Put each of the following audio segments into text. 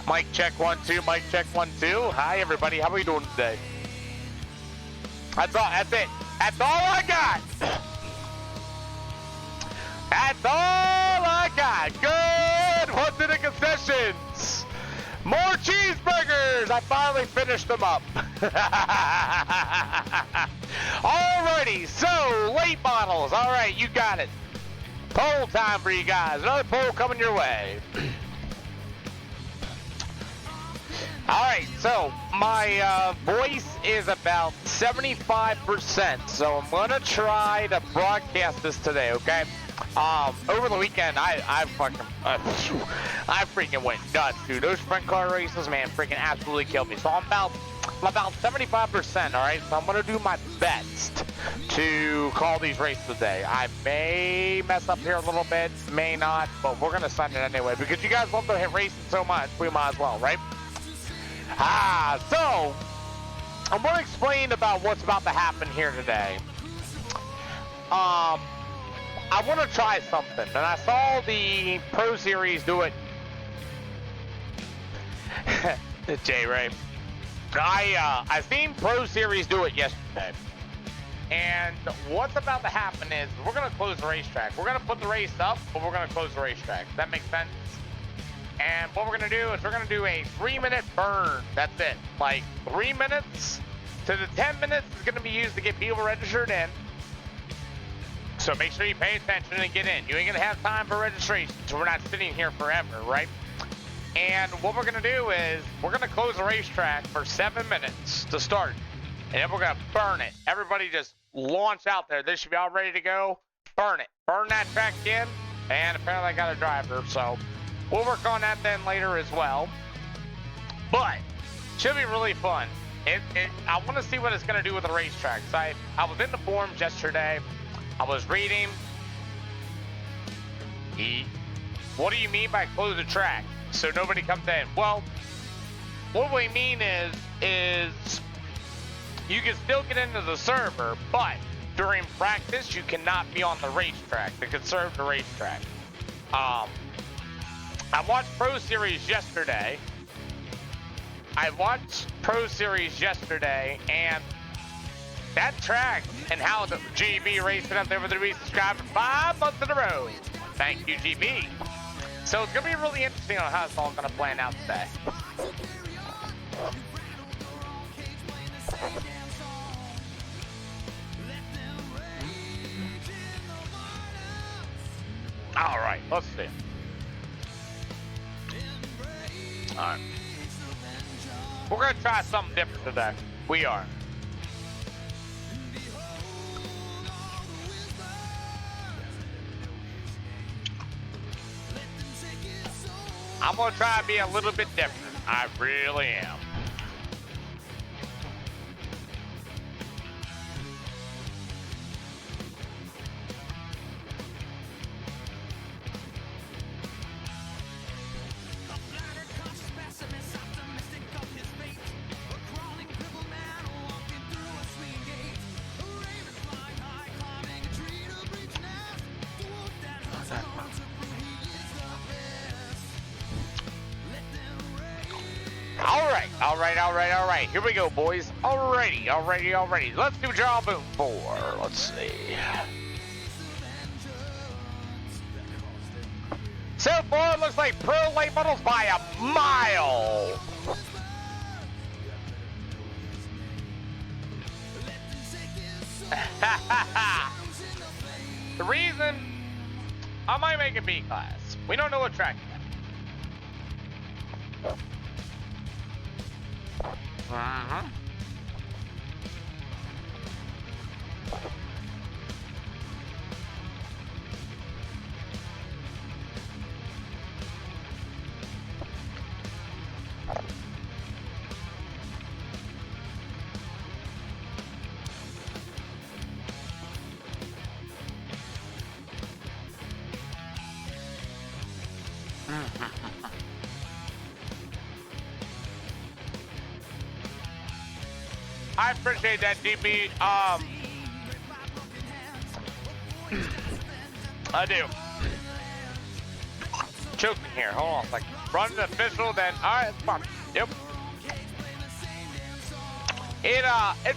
Mic check 1 2. Mic check 1 2. Hi everybody. How are you doing today? That's all. That's it. That's all I got. That's all I got. Good. What's in the concessions? More cheeseburgers. I finally finished them up. Alrighty. So late models. All right, you got it. Poll time for you guys. Another poll coming your way. Alright, so my voice is about 75%, so I'm gonna try to broadcast this today, okay? Over the weekend, I freaking went nuts, dude. Those sprint car races, man, freaking absolutely killed me. So I'm about 75%, alright? So I'm gonna do my best to call these races today. I may mess up here a little bit, may not, but we're gonna send it anyway, because you guys love to hit racing so much, we might as well, right? So I'm going to explain about what's about to happen here today. I want to try something, and I saw the Pro Series do it. Jay Ray, I seen Pro Series do it yesterday, and what's about to happen is we're going to close the racetrack. We're going to put the race up, but we're going to close the racetrack. Does that make sense? And what we're going to do is we're going to do a 3-minute burn. That's it. Like 3 minutes to the 10 minutes is going to be used to get people registered in. So make sure you pay attention and get in. You ain't going to have time for registration, so we're not sitting here forever, right? And what we're going to do is we're going to close the racetrack for 7 minutes to start. And then we're going to burn it. Everybody just launch out there. This should be all ready to go. Burn it. Burn that track in. And apparently I got a driver, so we'll work on that then later as well. But should be really fun. I want to see what it's going to do with the racetracks. I was in the forums yesterday. I was reading. What do you mean by close the track so nobody comes in? Well, what we mean is you can still get into the server, but during practice you cannot be on the racetrack to conserve the racetrack. I watched Pro Series yesterday. And that track and how the GB racing up there with the resubscribed for 5 months in a row. Thank you, GB. So it's going to be really interesting on how it's all going to plan out today. All right, let's see. All right. We're going to try something different today. We are. I'm going to try to be a little bit different. I really am. All right. Here we go, boys. Alrighty. Let's do Draw Boom 4. Let's see. So far, it looks like Pro late models by a mile. The reason I might make a B class. We don't know what track yet. I appreciate that, DB. I do. Choking here. Hold on a second. running official, then all right, it's fine. Yep. It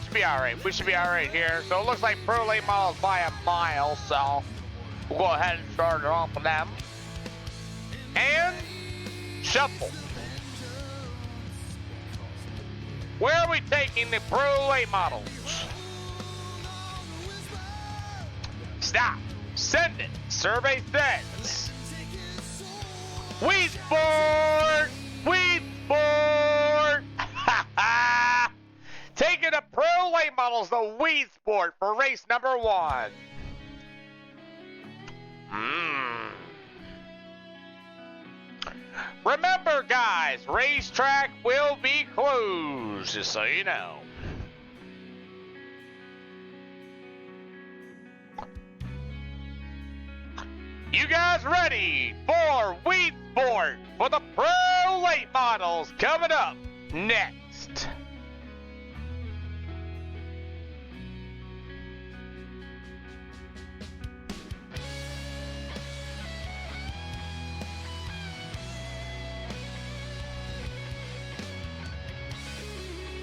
should be all right. We should be all right here. So it looks like Pro Late Models by a mile. So we'll go ahead and start it off with them. And shuffle. Where are we taking the Pro Late Models? Stop. Send it. Survey says. Weed Sport! Weed Sport! Ha ha! Taking the Pro Late Models to Weed Sport for race number 1. Remember, guys, racetrack will be closed, just so you know. You guys ready for Weed Sport for the Pro Late Models coming up next?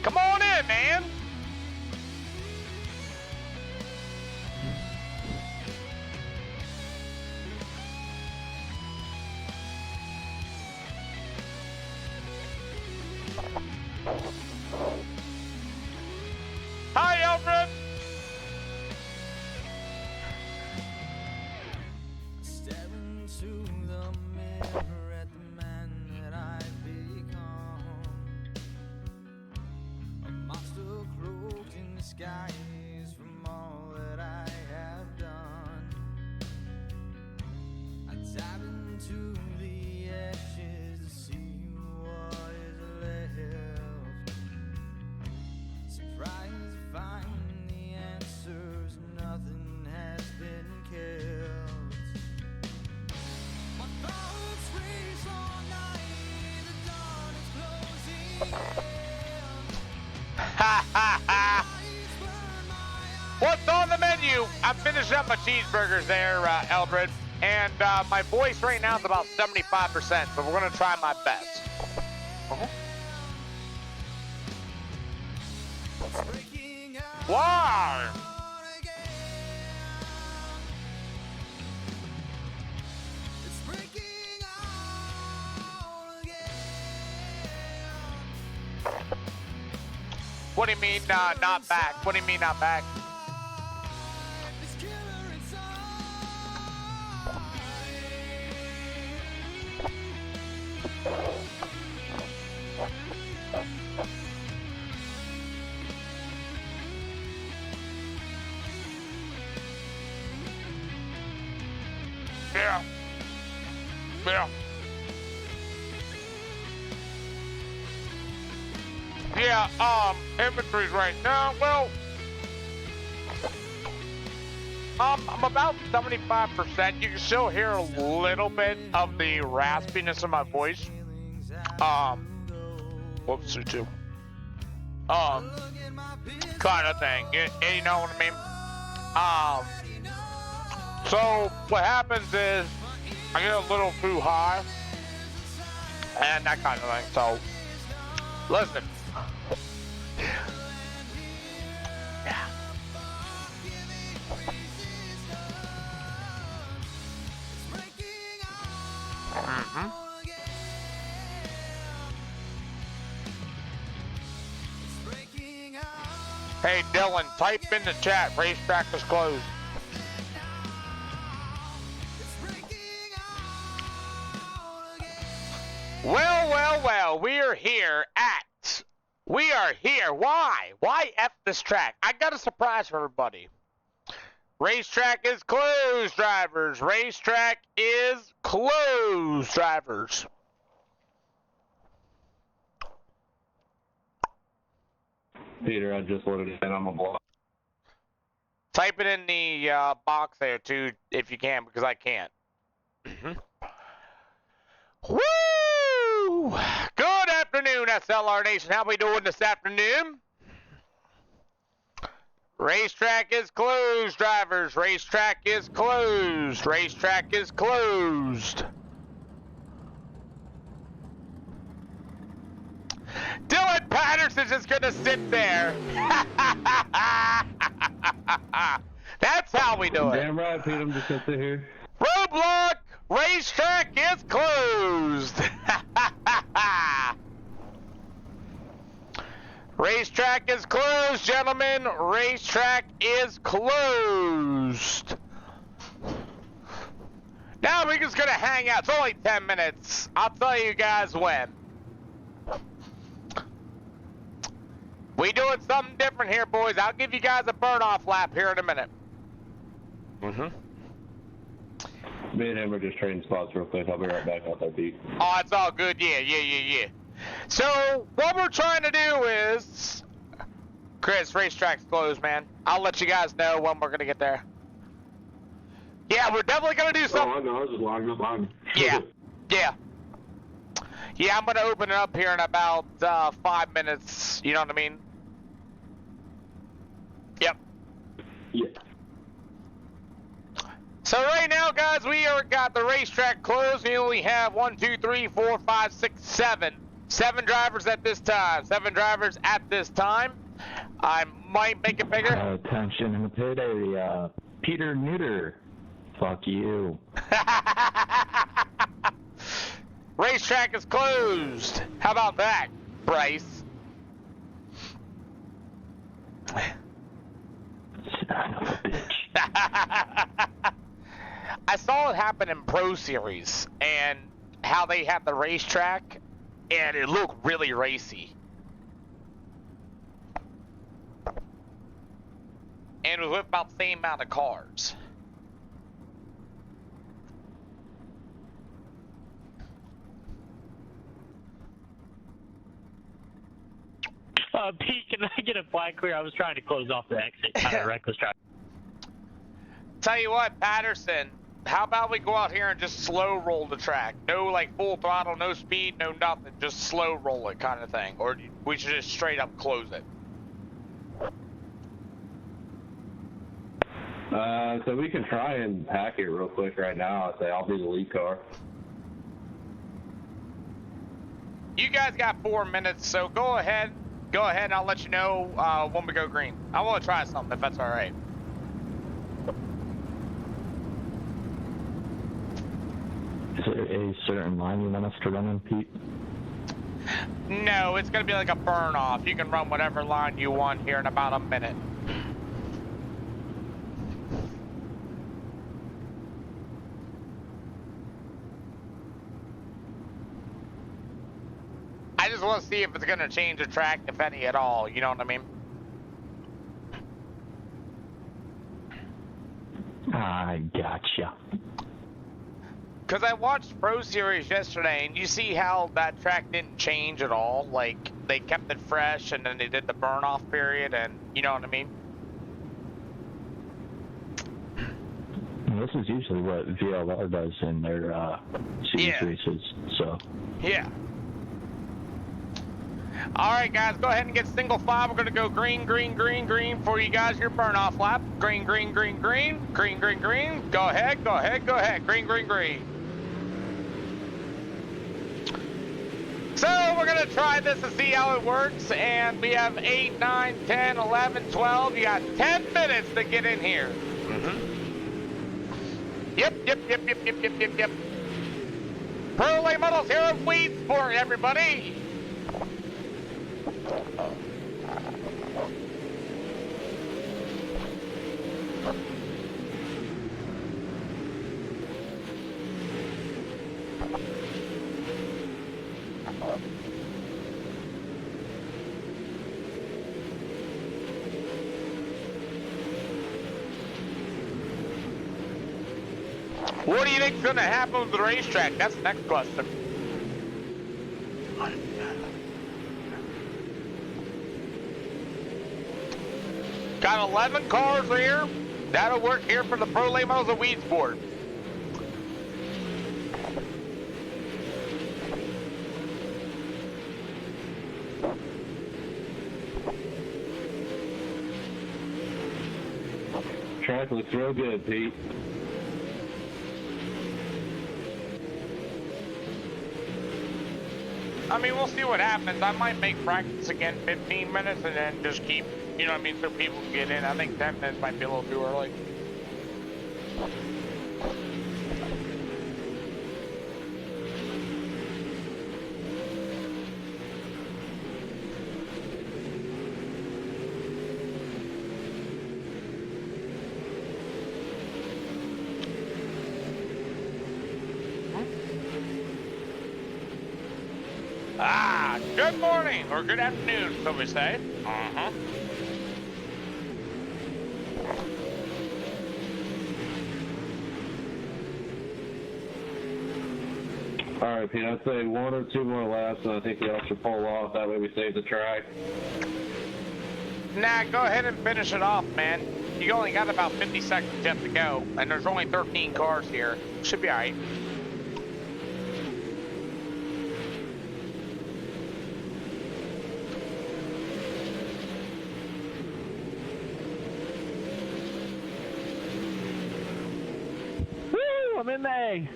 Come on in, man. Hi, Alfred. Staring into the mirror at the man that I've become. A monster cloaked in disguise from all that I have done. I dive into the ashes to see what is left. Surprised to find the answers, nothing has been kept. My thoughts race all night, the dawn is closing. Ha ha ha! What's on the menu? I'm finishing up my cheeseburgers there, Eldred. And my voice right now is about 75%, but we're going to try my best. Why? What do you mean not back? What do you mean not back? Yeah. Yeah. Yeah, inventory's right now. Well, I'm about 75%. You can still hear a little bit of the raspiness of my voice. Whoops, too. Kind of thing. You know what I mean? So what happens is I get a little too high and that kind of thing. So listen. Yeah. Hey Dylan, type in the chat, racetrack is closed. Well, we are here. Why? Why F this track? I got a surprise for everybody. Racetrack is closed, drivers. Racetrack is closed, drivers. Peter, I just loaded it in on my blog. Type it in the box there, too, if you can, because I can't. Woo! Good afternoon, SLR Nation. How we doing this afternoon? Racetrack is closed, drivers. Racetrack is closed. Racetrack is closed. And Patterson's just gonna sit there. That's how we do it. Damn right, Pete. I'm just gonna sit here. Roadblock! Racetrack is closed! Racetrack is closed, gentlemen. Racetrack is closed. Now we're just gonna hang out. It's only 10 minutes. I'll tell you guys when. We doing something different here, boys. I'll give you guys a burn-off lap here in a minute. Me and him are just trading spots real quick. I'll be right back out there, Pete. Oh, it's all good. Yeah. So, what we're trying to do is... Chris, racetrack's closed, man. I'll let you guys know when we're going to get there. Yeah, we're definitely going to do something. Oh, I know. I was just logging up on. Yeah. Yeah, I'm going to open it up here in about 5 minutes. You know what I mean? Yep. Yeah. So right now, guys, we are got the racetrack closed. We only have 1, 2, 3, 4, 5, 6, 7. 7 drivers at this time. 7 drivers at this time. I might make it bigger. Attention in the pit area. Peter Neuter. Fuck you. Racetrack is closed. How about that, Bryce? Son of a bitch. I saw it happen in Pro Series and how they had the racetrack, and it looked really racy. And it was with about the same amount of cars. Pete, can I get a flag clear? I was trying to close off the exit. Kind of reckless driving. Tell you what, Patterson, how about we go out here and just slow roll the track? No, like, full throttle, no speed, no nothing. Just slow roll it kind of thing. Or we should just straight up close it. So we can try and hack it real quick right now. I'll say I'll be the lead car. You guys got 4 minutes, so go ahead. Go ahead, and I'll let you know when we go green. I want to try something, if that's all right. Is there a certain line you want us to run in, Pete? No, it's going to be like a burn-off. You can run whatever line you want here in about a minute. I just want to see if it's going to change the track, if any at all. You know what I mean? I gotcha. Because I watched Pro Series yesterday, and you see how that track didn't change at all. Like, they kept it fresh, and then they did the burn-off period, and you know what I mean? This is usually what VLR does in their series races, so... Yeah. All right, guys, go ahead and get single file. We're going to go green, green, green, green for you guys, your burn-off lap. Green, green, green, green, green, green, green. Go ahead, go ahead, go ahead. Green, green, green. So we're going to try this to see how it works, and we have 8, 9, 10, 11, 12. You got 10 minutes to get in here. Yep. Pro late models here at Weed Sport, everybody. What do you think's going to happen with the racetrack? That's the next question. Got 11 cars here. That'll work here for the Pro Late Models of Weed Sport. Track looks real good, Pete. I mean, we'll see what happens. I might make practice again 15 minutes and then just keep, you know what I mean, so people can get in. I think 10 minutes might be a little too early. Ah, good morning, or good afternoon, so we say. Uh-huh. All right, Pete, I'd say 1 or 2 more laps, and I think y'all should pull off. That way we save the track. Nah, go ahead and finish it off, man. You only got about 50 seconds left to go, and there's only 13 cars here. Should be all right. Woo! I'm in May.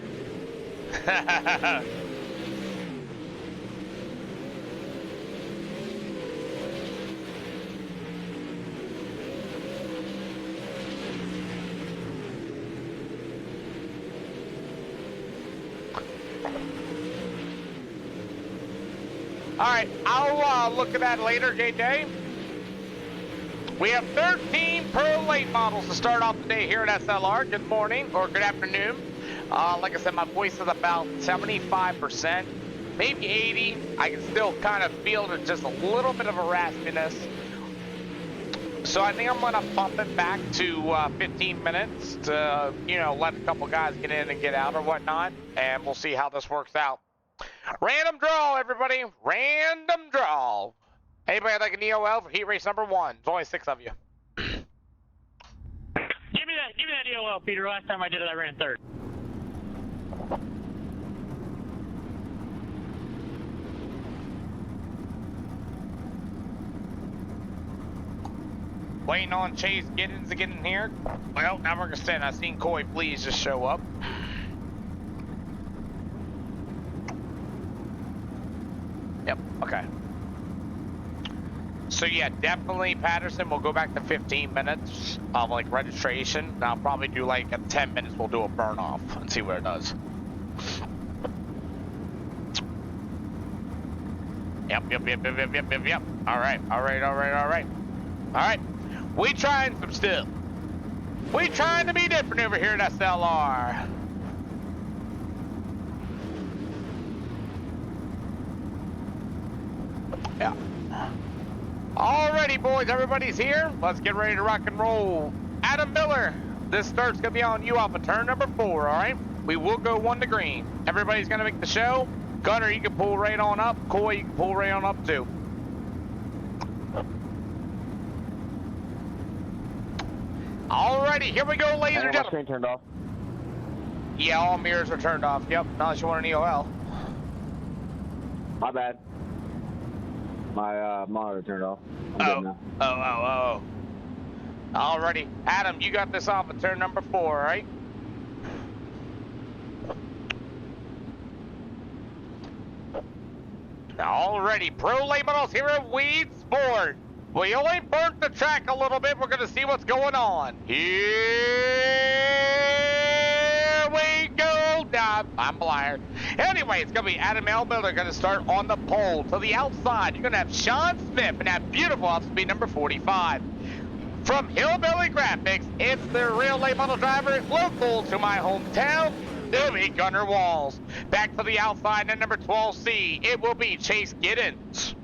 All right, I'll look at that later, Day. We have 13 Pro late models to start off the day here at SLR. Good morning or good afternoon. Like I said, my voice is about 75%, maybe 80. I can still kind of feel just a little bit of a raspiness. So I think I'm gonna bump it back to 15 minutes to, you know, let a couple guys get in and get out or whatnot, and we'll see how this works out. Random draw, everybody. Random draw. Anybody like an EOL for heat race number 1? There's only 6 of you. Give me that EOL, Peter. Last time I did it, I ran third. Waiting on Chase Giddens to get in here. Well, now we're gonna stand. I seen Coy Please just show up. Yep, okay. So yeah, definitely Patterson will go back to 15 minutes of like registration. And I'll probably do like at 10 minutes we'll do a burn off and see where it does. Yep. All right. We trying some stuff. We trying to be different over here at SLR. Yeah. Alrighty, boys, everybody's here. Let's get ready to rock and roll. Adam Miller, this start's gonna be on you off of turn number 4, all right? We will go 1 to green. Everybody's gonna make the show. Gunner, you can pull right on up. Coy, you can pull right on up too. Alrighty, here we go, ladies and gentlemen. Screen turned off. Yeah, all mirrors are turned off. Yep, not unless you want an EOL. My bad. My monitor turned off. I'm good now. Oh. Alrighty, Adam, you got this off of turn number 4, right? Alrighty, pro late models here at Weed Sport. We only burnt the track a little bit. We're going to see what's going on. Here we go. Nah, I'm a liar. Anyway, it's going to be Adam L. Miller going to start on the pole. To the outside, you're going to have Sean Smith and that beautiful off-speed number 45. From Hillbilly Graphics, it's the real late model driver, local to my hometown, Billy Gunner Walls. Back to the outside at number 12C, it will be Chase Giddens.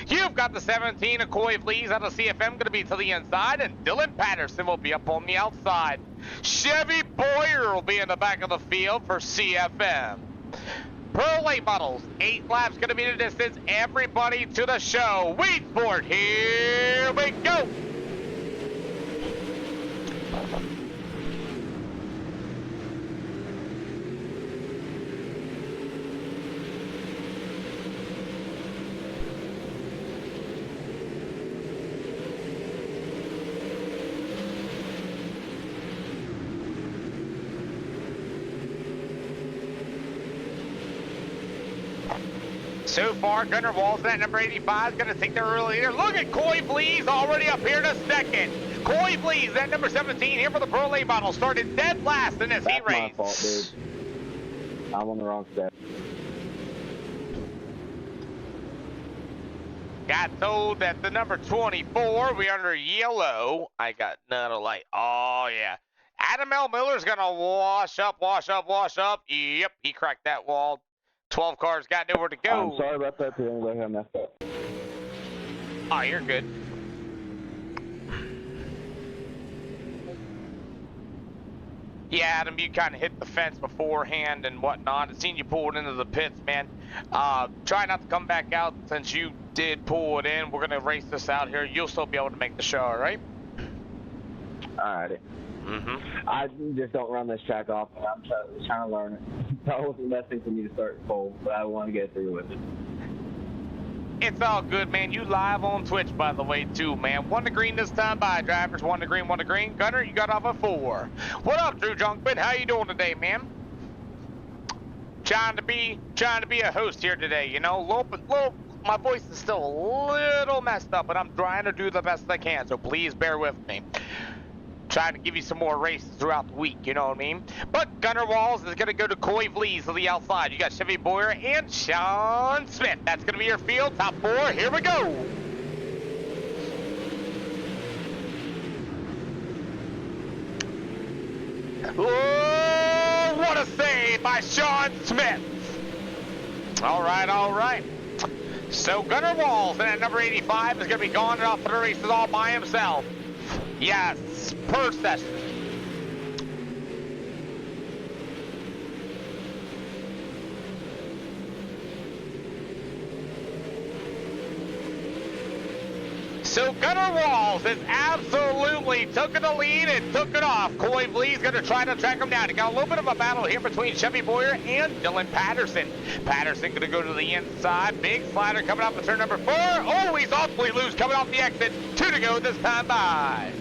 You've got the 17 of Coy Lees out of CFM going to be to the inside, and Dylan Patterson will be up on the outside. Chevy Boyer will be in the back of the field for CFM. Pro late models, 8 laps going to be the distance. Everybody to the show. Weed Sport, here we go. So far, Gunnar Walls at number 85 is going to take the early leader. Look at Coy Blees already up here to second. Coy Blees at number 17 here for the Pro Late Model. Started dead last in this heat race. That's my fault, dude. I'm on the wrong step. Got told that the number 24, we under yellow. I got none of light. Oh, yeah. Adam L. Miller's going to wash up. Yep, he cracked that wall. 12 cars got nowhere to go. I'm sorry about that to anybody who messed up. Oh, you're good. Yeah, Adam, you kind of hit the fence beforehand and whatnot. I seen you pull it into the pits, man. Try not to come back out since you did pull it in. We're going to race this out here. You'll still be able to make the show, all right? Alrighty. I just don't run this track often. I'm trying to learn it. That wasn't the best thing for me to start full, but I want to get through with it. It's all good, man. You live on Twitch, by the way, too, man. 1 to green this time by drivers. 1 to green, 1 to green. Gunner, you got off a 4. What up, Drew Junkman? How you doing today, man? Trying to be a host here today, you know. My voice is still a little messed up, but I'm trying to do the best I can, so please bear with me. Trying to give you some more races throughout the week, you know what I mean? But Gunnar Walls is going to go to Coy Vlies to the outside. You got Chevy Boyer and Sean Smith. That's going to be your field. Top 4. Here we go. Oh, what a save by Sean Smith. All right. So Gunnar Walls and at number 85 is going to be gone off for the races all by himself. Yes, per session. So Gunnar Walls has absolutely taken the lead and took it off. Coy Blee's going to try to track him down. He got a little bit of a battle here between Chevy Boyer and Dylan Patterson. Patterson going to go to the inside. Big slider coming off the turn number 4. Oh, he's awfully loose coming off the exit. 2 to go this time by.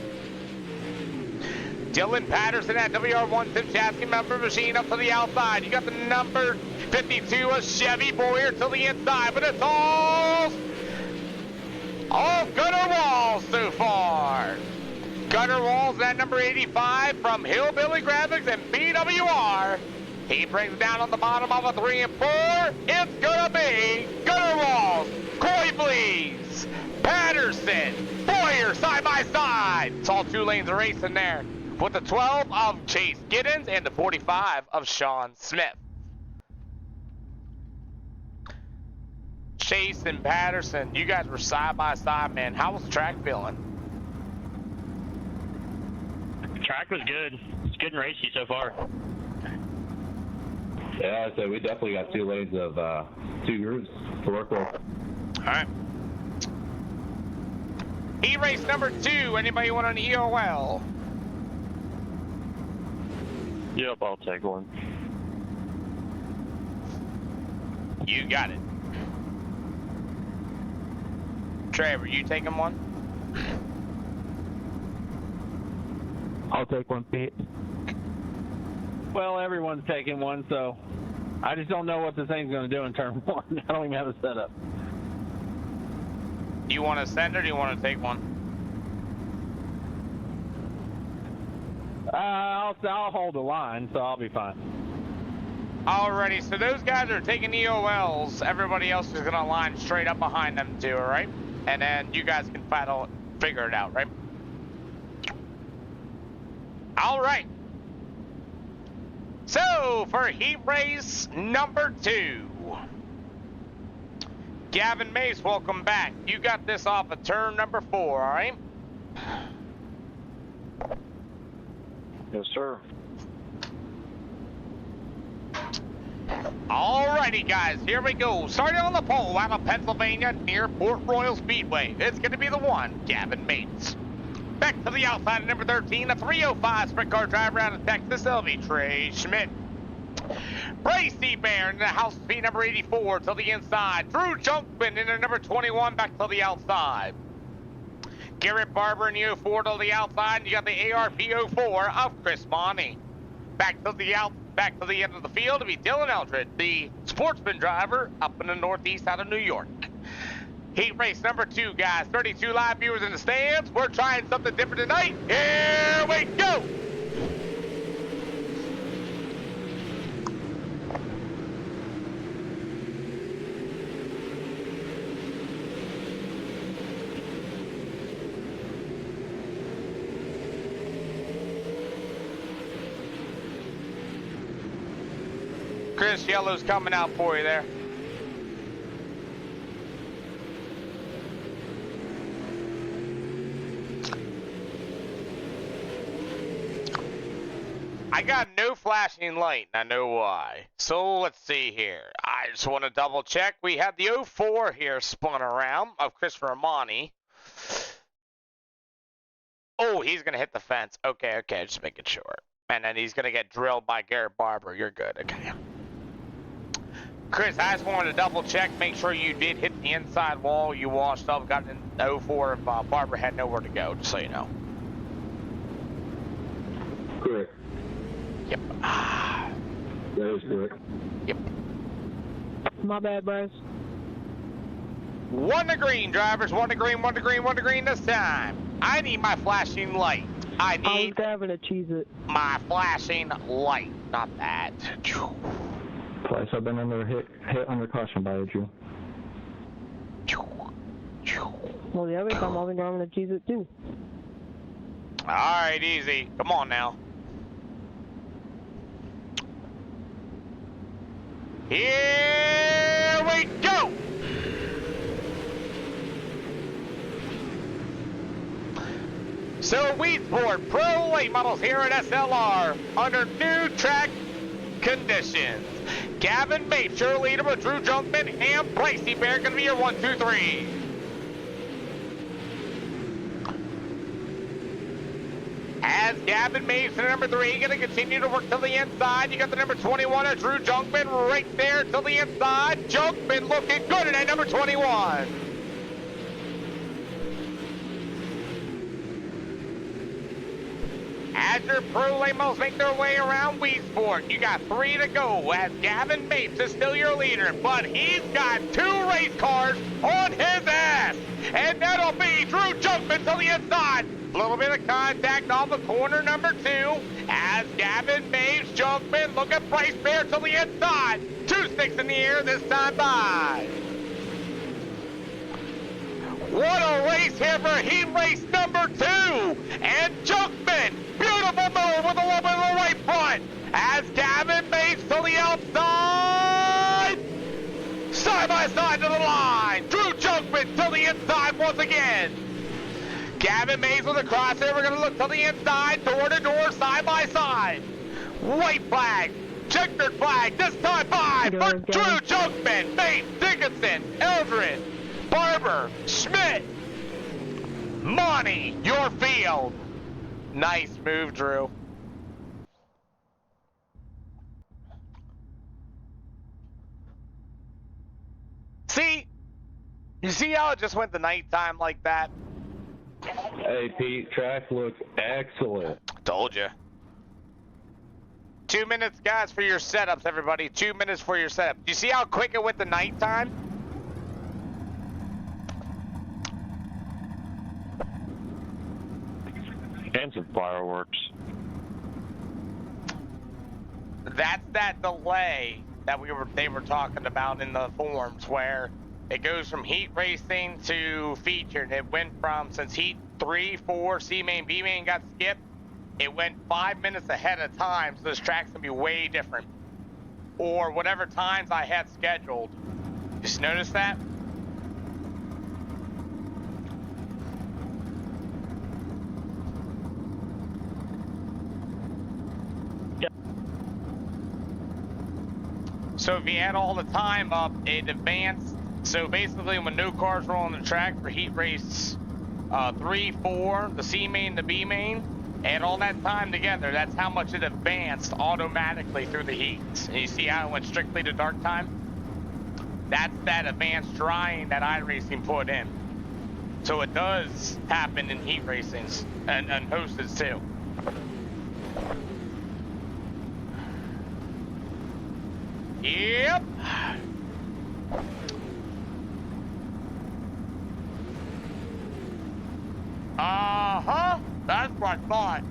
Dylan Patterson at WR1 Sim Chassis member machine up to the outside. You got the number 52 of Chevy Boyer to the inside, but it's all Gunnar Walls so far. Gunnar Walls at number 85 from Hillbilly Graphics and BWR. He brings it down on the bottom of a 3 and 4. It's gonna be Gunnar Walls, Coy Blees, Patterson, Boyer side by side. It's all 2 lanes of racing there. With the 12 of Chase Giddens and the 45 of Sean Smith. Chase and Patterson, you guys were side by side, man. How was the track feeling? The track was good. It's good and racy so far. Yeah, I'd say we definitely got 2 lanes of 2 groups to work with. All right. E-race number 2. Anybody want an EOL? Yep, I'll take one. You got it. Trevor, you taking one? I'll take one, Pete. Well, everyone's taking one, so I just don't know what this thing's going to do in turn 1. I don't even have a setup. Do you want to send or do you want to take one? I'll hold the line, so I'll be fine. Alrighty, so those guys are taking EOLs. Everybody else is going to line straight up behind them too, alright? And then you guys can figure it out, right? Alright. So, for heat race number 2. Gavin Mace, welcome back. You got this off of turn number 4, alright? Yes, sir. Alrighty, guys, here we go. Starting on the pole out of Pennsylvania near Port Royal Speedway. It's going to be the 1, Gavin Mates. Back to the outside of number 13, the 305 sprint car driver out of Texas, LV Trey Schmidt. Bracy Bear in the house speed number 84 to the inside. Drew Junkman in the number 21 back to the outside. Garrett Barber in the 04 to the outside. And you got the ARP 04 of Chris Monty. Back back to the end of the field to be Dylan Eldred, the sportsman driver up in the northeast out of New York. Heat race number 2, guys. 32 live viewers in the stands. We're trying something different tonight. Here we go. Chris, yellow's coming out for you there. I got no flashing light, and I know why. So let's see here. I just want to double check. We have the 04 here spun around of Chris Romani. Oh, he's going to hit the fence. Okay, just making sure. And then he's going to get drilled by Garrett Barber. You're good, okay. Chris, I just wanted to double check, make sure you did hit the inside wall, you washed up, got in 04 if Barber had nowhere to go, just so you know. Correct. Yep. That is correct. Yep. My bad, Bryce. 1 to green, drivers. 1 to green, 1 to green, 1 to green this time. I need my flashing light. I I was need grabbing a Cheez-It. my flashing light. Not that. Twice I've been hit under caution by you, Drew. Well, the other time I was grabbing a Cheez-It too. Alright, easy. Come on now. Here we go! So Weedsport Pro late models here at SLR under new track conditions. Gavin Bates, your leader with Drew Junkman and Pricey Bear gonna be your 1, 2, 3. As Gavin Bates, the number 3, gonna continue to work to the inside. You got the number 21 of Drew Junkman right there to the inside. Junkman looking good at that number 21. As your pro late models make their way around Weedsport, you got 3 to go as Gavin Bates is still your leader, but he's got 2 race cars on his ass. And that'll be Drew Junkman to the inside. A little bit of contact off the corner number 2 as Gavin Bates, Junkman, look at Bryce Bear to the inside. 2 sticks in the air this time by. What a race here for heat race number 2. And Junkman, beautiful move with a little bit of the right front. As Gavin Bates to the outside. Side by side to the line. Drew Junkman to the inside once again. Gavin Bates with a crossover. We're going to look to the inside, door to door, side by side. White flag, checkered flag, this time by for Drew Junkman, Bates, Dickinson, Eldred, Barber, Schmidt, Monty, your field. Nice move, Drew. See? You see how it just went to nighttime like that? Hey, Pete, track looks excellent. Told you. 2 minutes, guys, for your setups, everybody. 2 minutes for your setup. You see how quick it went to nighttime? And some fireworks. That's that delay that they were talking about in the forums where it goes from heat racing to featured. It went from, since heat 3, 4, C main, B main got skipped, it went 5 minutes ahead of time, so this track's gonna be way different. Or whatever times I had scheduled. Just notice that? So if you add all the time up, it advanced. So basically when no cars were on the track for heat race 3, 4, the C main, the B main, add all that time together, that's how much it advanced automatically through the heats. And you see how it went strictly to dark time? That's that advanced drying that iRacing put in. So it does happen in heat racings and hosted too. Yep. Uh-huh. That's what I thought.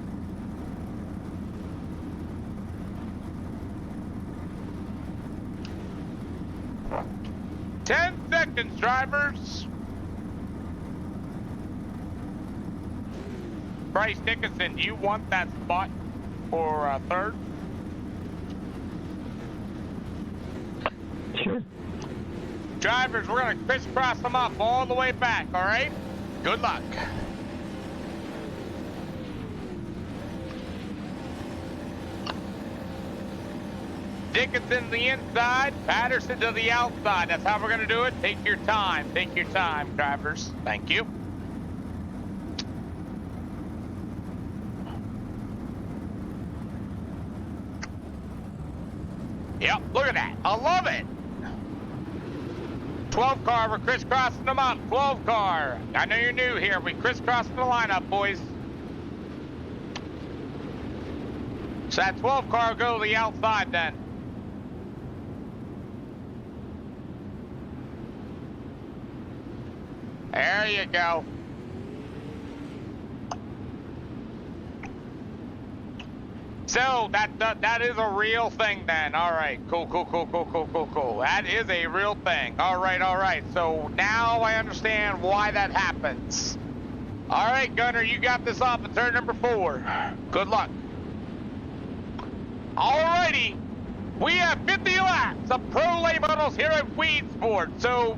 Ten seconds, drivers. Bryce Dickinson, do you want that spot for third? Sure. Drivers, we're going to crisscross them up all the way back, all right? Good luck. Dickinson to the inside, Patterson to the outside. That's how we're going to do it. Take your time. Take your time, drivers. Thank you. Yep, look at that. I love it. 12 car, we're crisscrossing them up. 12 car. I know you're new here. We crisscrossing the lineup, boys. So that 12 car will go to the outside then. There you go. So that is a real thing then. All right, cool. That is a real thing. All right. So now I understand why that happens. All right, Gunner, you got this off at turn number 4. Good luck. All righty, we have 50 laps of pro late models here at Weedsport. So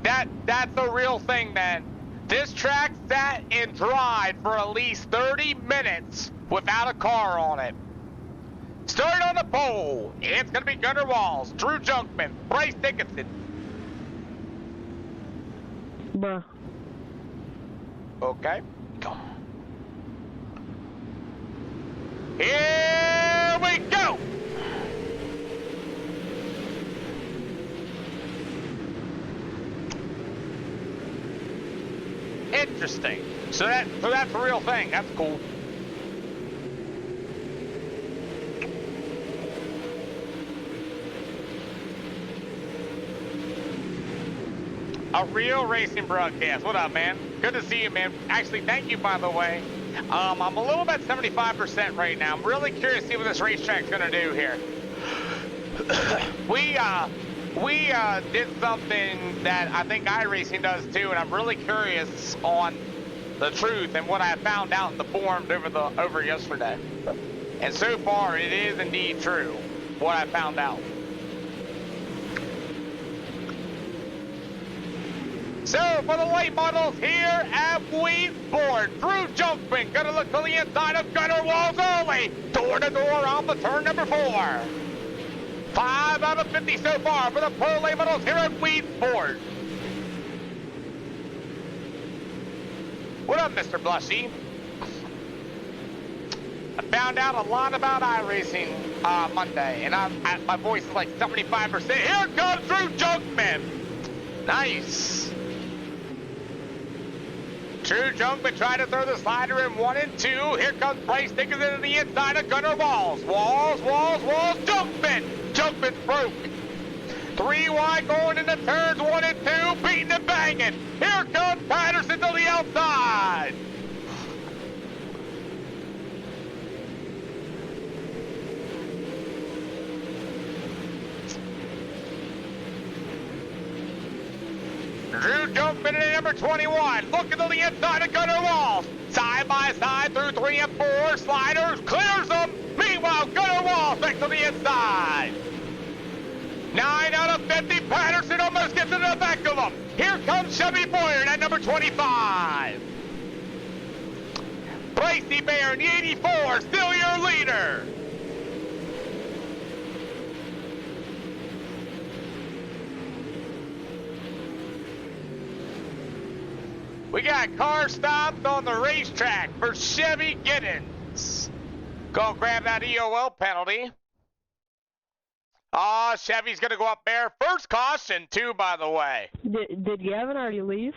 that's a real thing then. This track sat and dried for at least 30 minutes without a car on it. Starting on the pole, it's going to be Gunnar Walls, Drew Junkman, Bryce Dickinson. Bruh. Okay, go. Here we go. Interesting. So that's a real thing. That's cool. A real racing broadcast. What up, man? Good to see you, man. Actually, thank you, by the way. I'm a little bit 75% right now. I'm really curious to see what this racetrack's gonna do here. We did something that I think iRacing does too, and I'm really curious on the truth and what I found out in the forums over yesterday. And so far, it is indeed true what I found out. So, for the late models here at Weedsport, Drew Junkman gonna look to the inside of Gunnar Walls early. Door to door off the turn number 4. 5 out of 50 so far for the pro late models here at Weedsport. What up, Mr. Blushy? I found out a lot about iRacing Monday, and my voice is like 75%. Here comes Drew Junkman. Nice. Drew Junkman tried to throw the slider in 1 and 2. Here comes Bryce Dickinson to the inside of Gunnar Walls. Walls, Junkman. Junkman's broke. 3 wide going into turns 1 and 2, beating and banging. Here comes Patterson to the outside. Drew Junkman at number 21, looking to the inside of Gunnar Walls. Side by side through 3 and 4, sliders, clears them. Meanwhile, Gunnar Walls back to the inside. 9 out of 50, Patterson almost gets into the back of them. Here comes Chevy Boyer at number 25. Bracey Bear in the 84, still your leader. We got car stopped on the racetrack for Chevy Giddens. Go grab that EOL penalty. Chevy's going to go up there. First caution, too, by the way. Did Gavin already leave?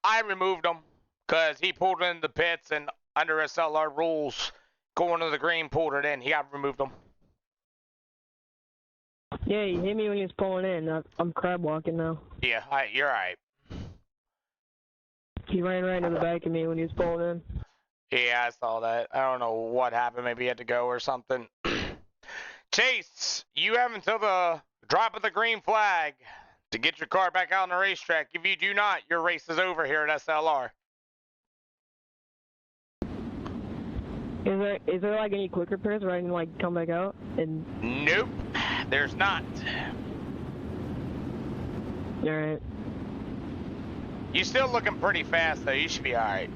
I removed him because he pulled in the pits and under SLR rules, going to the green, pulled it in. He got removed him. Yeah, he hit me when he was pulling in. I'm crab walking now. Yeah, you're right. He ran right into the back of me when he was pulling in. Yeah, I saw that. I don't know what happened. Maybe he had to go or something. Chase, you have until the drop of the green flag to get your car back out on the racetrack. If you do not, your race is over here at SLR. Is there like any quick repairs where I can like come back out and? Nope, there's not. All right. You're still looking pretty fast though. You should be all right.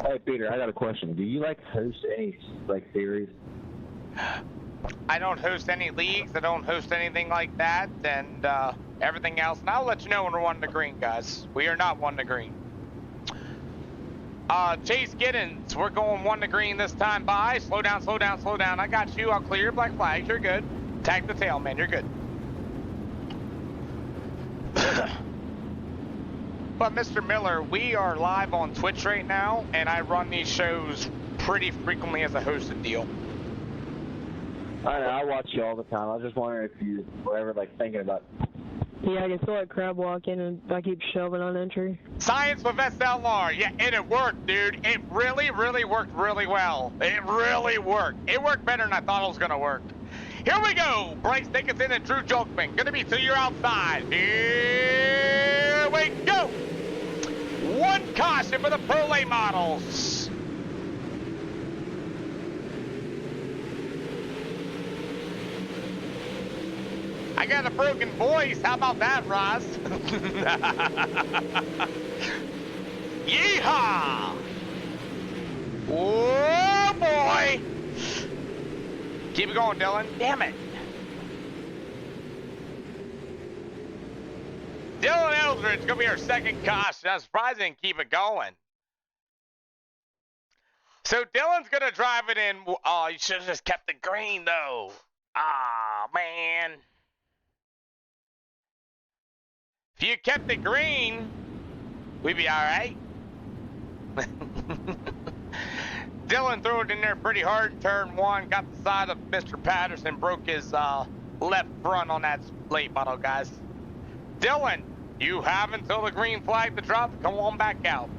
Hey Peter, I got a question. Do you like host any like series? I don't host any leagues. I don't host anything like that, and everything else. And I'll let you know when we're 1 to green, guys. We are not 1 to green. Chase Giddens, we're going 1 to green this time. Bye. Slow down, slow down, slow down. I got you. I'll clear your black flags. You're good. Tag the tail, man. You're good. But Mr. Miller, we are live on Twitch right now, and I run these shows pretty frequently as a hosted deal. I know, I watch you all the time. I was just wondering if you were ever like thinking about. Yeah, I can still like crab walking and I keep shoving on entry. Science with SLR, yeah, and it worked, dude. It really, really worked really well. It really worked. It worked better than I thought it was gonna work. Here we go. Bryce Dickinson and Drew Jolkman. Gonna be till you're outside. Here we go. 1 caution for the Pro Late models. I got a broken voice. How about that, Ross? Yeehaw! Oh, boy! Keep it going, Dylan. Damn it. Dylan Eldridge is going to be our second caution. I'm surprised he didn't keep it going. So Dylan's going to drive it in. Oh, you should have just kept it green, though. Ah, man. If you kept it green, we'd be all right. Dylan threw it in there pretty hard in turn 1, got the side of Mr. Patterson, broke his left front on that late model, guys. Dylan, you have until the green flag to drop. Come on back out.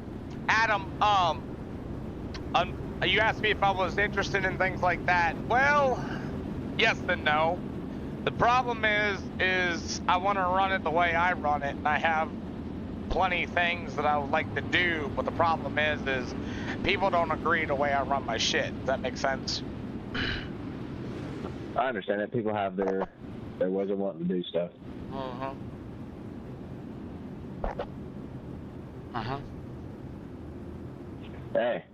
Adam, you asked me if I was interested in things like that. Well, yes and no. The problem is I want to run it the way I run it, and I have plenty of things that I would like to do, but the problem is people don't agree the way I run my shit. Does that make sense? I understand that people have their ways of wanting to do stuff. Hey,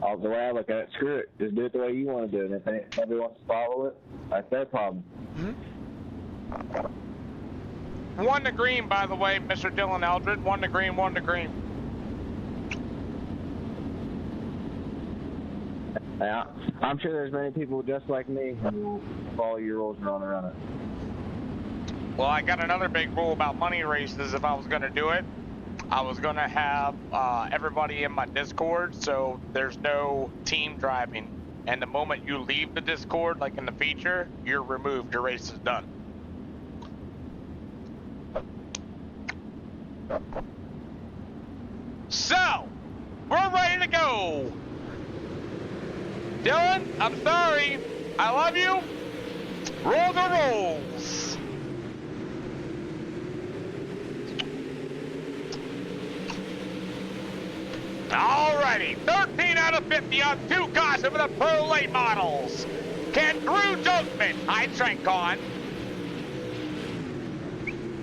the way I look at it, screw it. Just do it the way you want to do it. If nobody wants to follow it, that's their problem. 1 to green, by the way, Mr. Dylan Eldred. 1 to green, 1 to green. Yeah, I'm sure there's many people just like me who will follow your rules and run around it. Well, I got another big rule about money races. If I was going to do it, I was going to have everybody in my Discord, so there's no team driving. And the moment you leave the Discord, like in the feature, you're removed. Your race is done. So, we're ready to go. Dylan, I'm sorry. I love you. Roll the rolls. Alrighty, 13 out of 50 on 2 caution for the Pro Late models. Can Drew Jokman, high trank on.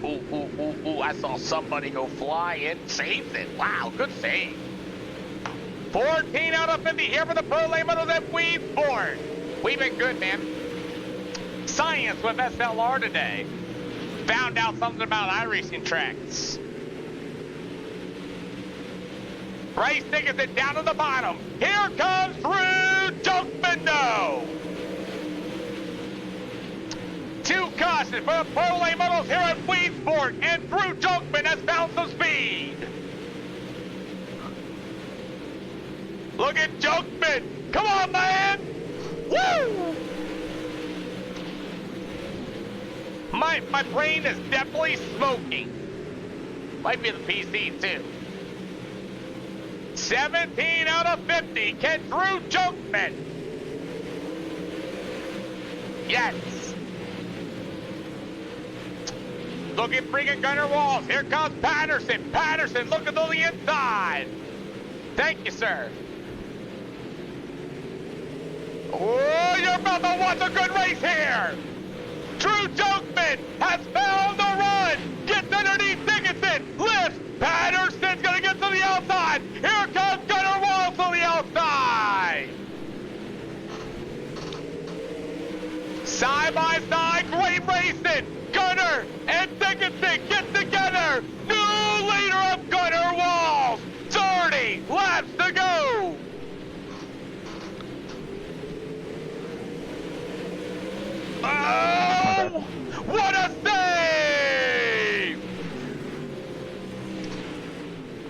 Ooh, I saw somebody go fly in, saved it. Wow, good save. 14 out of 50 here for the Pro Late models at Weedsport. We've been good, man. Science with SLR today. Found out something about iRacing tracks. Bryce Dickinson down to the bottom. Here comes Drew Jokman. 2 cautions for the Pro Late models here at Weedsport, and Drew Jokman has found some speed. Look at Jokman. Come on, man. Woo! My brain is definitely smoking. Might be the PC too. 17 out of 50. Can Drew Junkman? Yes. Look at freaking Gunner Walls. Here comes Patterson. Patterson looking to the inside. Thank you, sir. Oh, you're about to watch a good race here. Drew Junkman has found the run. Gets underneath Dickinson. Lifts. Patterson's going to get to the outside. Here comes Gunner Walls to the outside. Side by side, great racing. Gunner and Dickinson get together. New leader of Gunner Walls. 30 laps to go. Oh, what a save!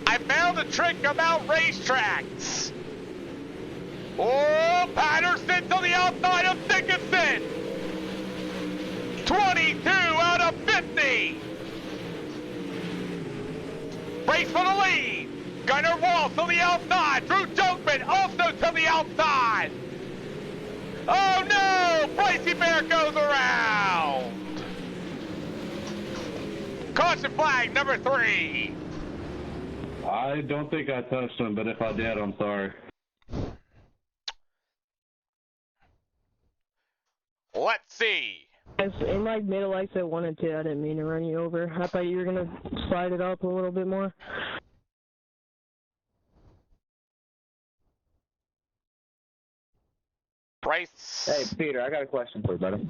I found a trick about racetracks. Oh, Patterson to the outside of Dickinson. 22 out of 50. Race for the lead. Gunner Walls to the outside. Drew Junkman also to the outside. Oh no! Pricey Bear goes around. Caution flag number 3. I don't think I touched him, but if I did, I'm sorry. Let's see. In like middle exit 1 and 2, I didn't mean to run you over. I thought you were gonna slide it up a little bit more. Bryce. Hey, Peter, I got a question for you, buddy.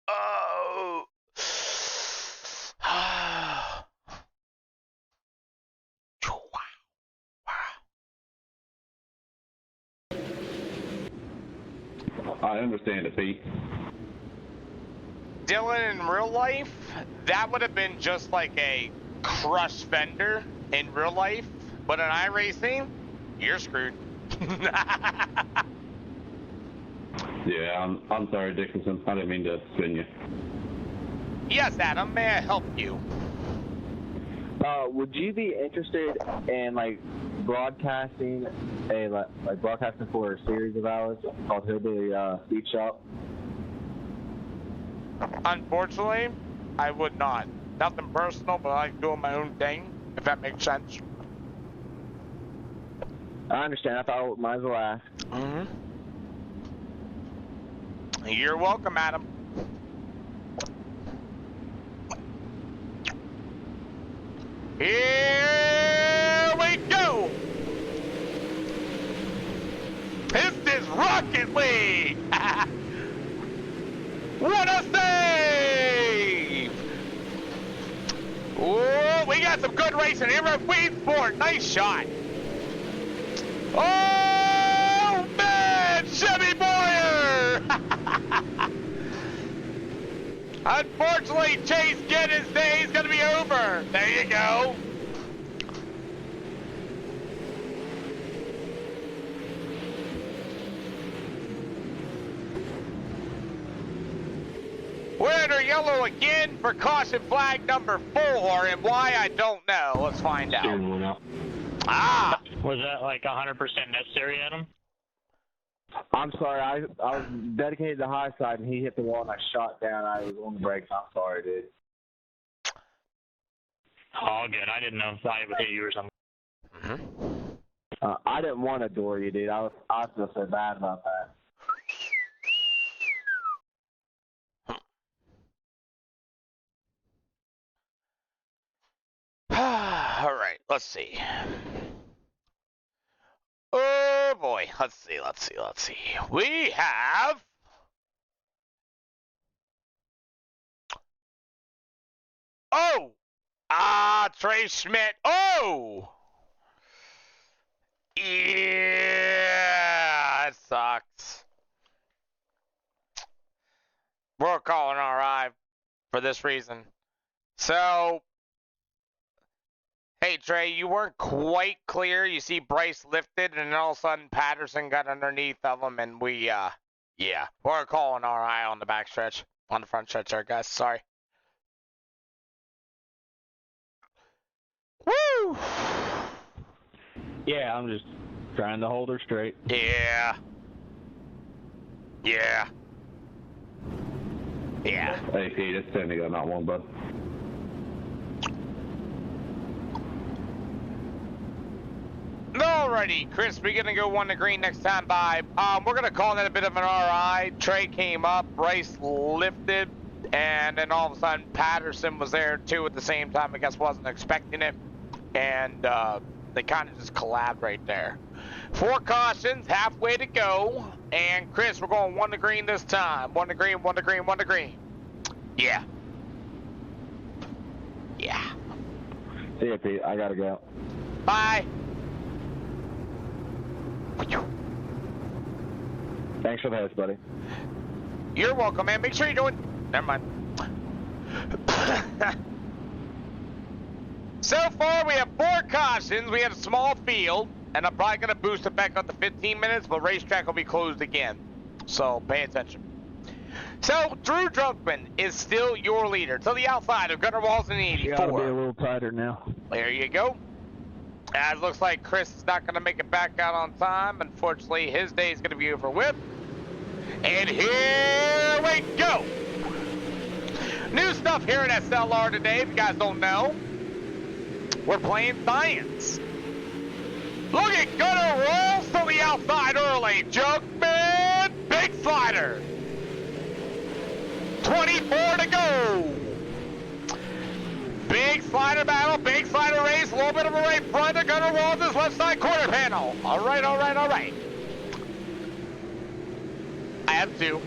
Oh. I understand it, Pete. Dylan, in real life, that would have been just like a crushed fender in real life, but in iRacing, you're screwed. Yeah, I'm sorry, Dickinson. I didn't mean to spin you. Yes, Adam, may I help you? Would you be interested in like broadcasting broadcasting for a series of ours called Hillbilly Speed Shop? Unfortunately, I would not. Nothing personal, but I like doing my own thing, if that makes sense. I understand. I thought I might as well ask. Mm-hmm. You're welcome, Adam. Here we go! This is Rocket League! What a save! Oh, we got some good racing here at Weedsport. Nice shot. Oh, man! Chevy Boyer! Unfortunately, Chase Giddens' day is going to be over. There you go. We're under yellow again for caution flag number 4, and why I don't know. Let's find out. Ah! Was that like 100% necessary, Adam? I'm sorry. I was dedicated to the high side, and he hit the wall, and I shot down. I was on the brakes. I'm sorry, dude. All good. I didn't know if I would hit you or something. Mm-hmm. I didn't want to door you, dude. I feel so bad about that. All right, let's see. Oh boy, let's see. We have Trey Schmidt. Oh! Yeah, it sucks. We're calling RI for this reason. So, hey Trey, you weren't quite clear. You see Bryce lifted, and then all of a sudden Patterson got underneath of him, and we're calling RI on the backstretch. On the front stretch there, guys. Sorry. Woo! Yeah, I'm just trying to hold her straight. Yeah. Yeah. Yeah. Hey, Pete, it's 10 to go, not 1, bud. Alrighty, Chris, we're gonna go 1 to green next time by. We're gonna call that a bit of an RI. Trey came up, race lifted, and then all of a sudden Patterson was there too at the same time. I guess wasn't expecting it, and they kind of just collabed right there. 4 cautions, halfway to go, and Chris, we're going 1 to green this time. 1 to green, 1 to green, 1 to green. Yeah. Yeah. See ya, Pete. I gotta go. Bye. Thanks for the host, buddy. You're welcome, man. Make sure you're doing. Never mind. So far, we have 4 cautions. We have a small field, and I'm probably going to boost it back up to 15 minutes, but racetrack will be closed again. So pay attention. So Drew Drunkman is still your leader. To the outside of Gunnar Walls in 84. You gotta be a little tighter now. There you go. It looks like Chris is not going to make it back out on time. Unfortunately, his day is going to be over with. And here we go. New stuff here at SLR today, if you guys don't know. We're playing science. Look at Gunnar rolls to the outside early. Junkman, big slider. 24 to go. Big slider battle, big slider race, a little bit of a right front to Gunnar Walls' left side quarter panel. All right, all right, all right. I have 2.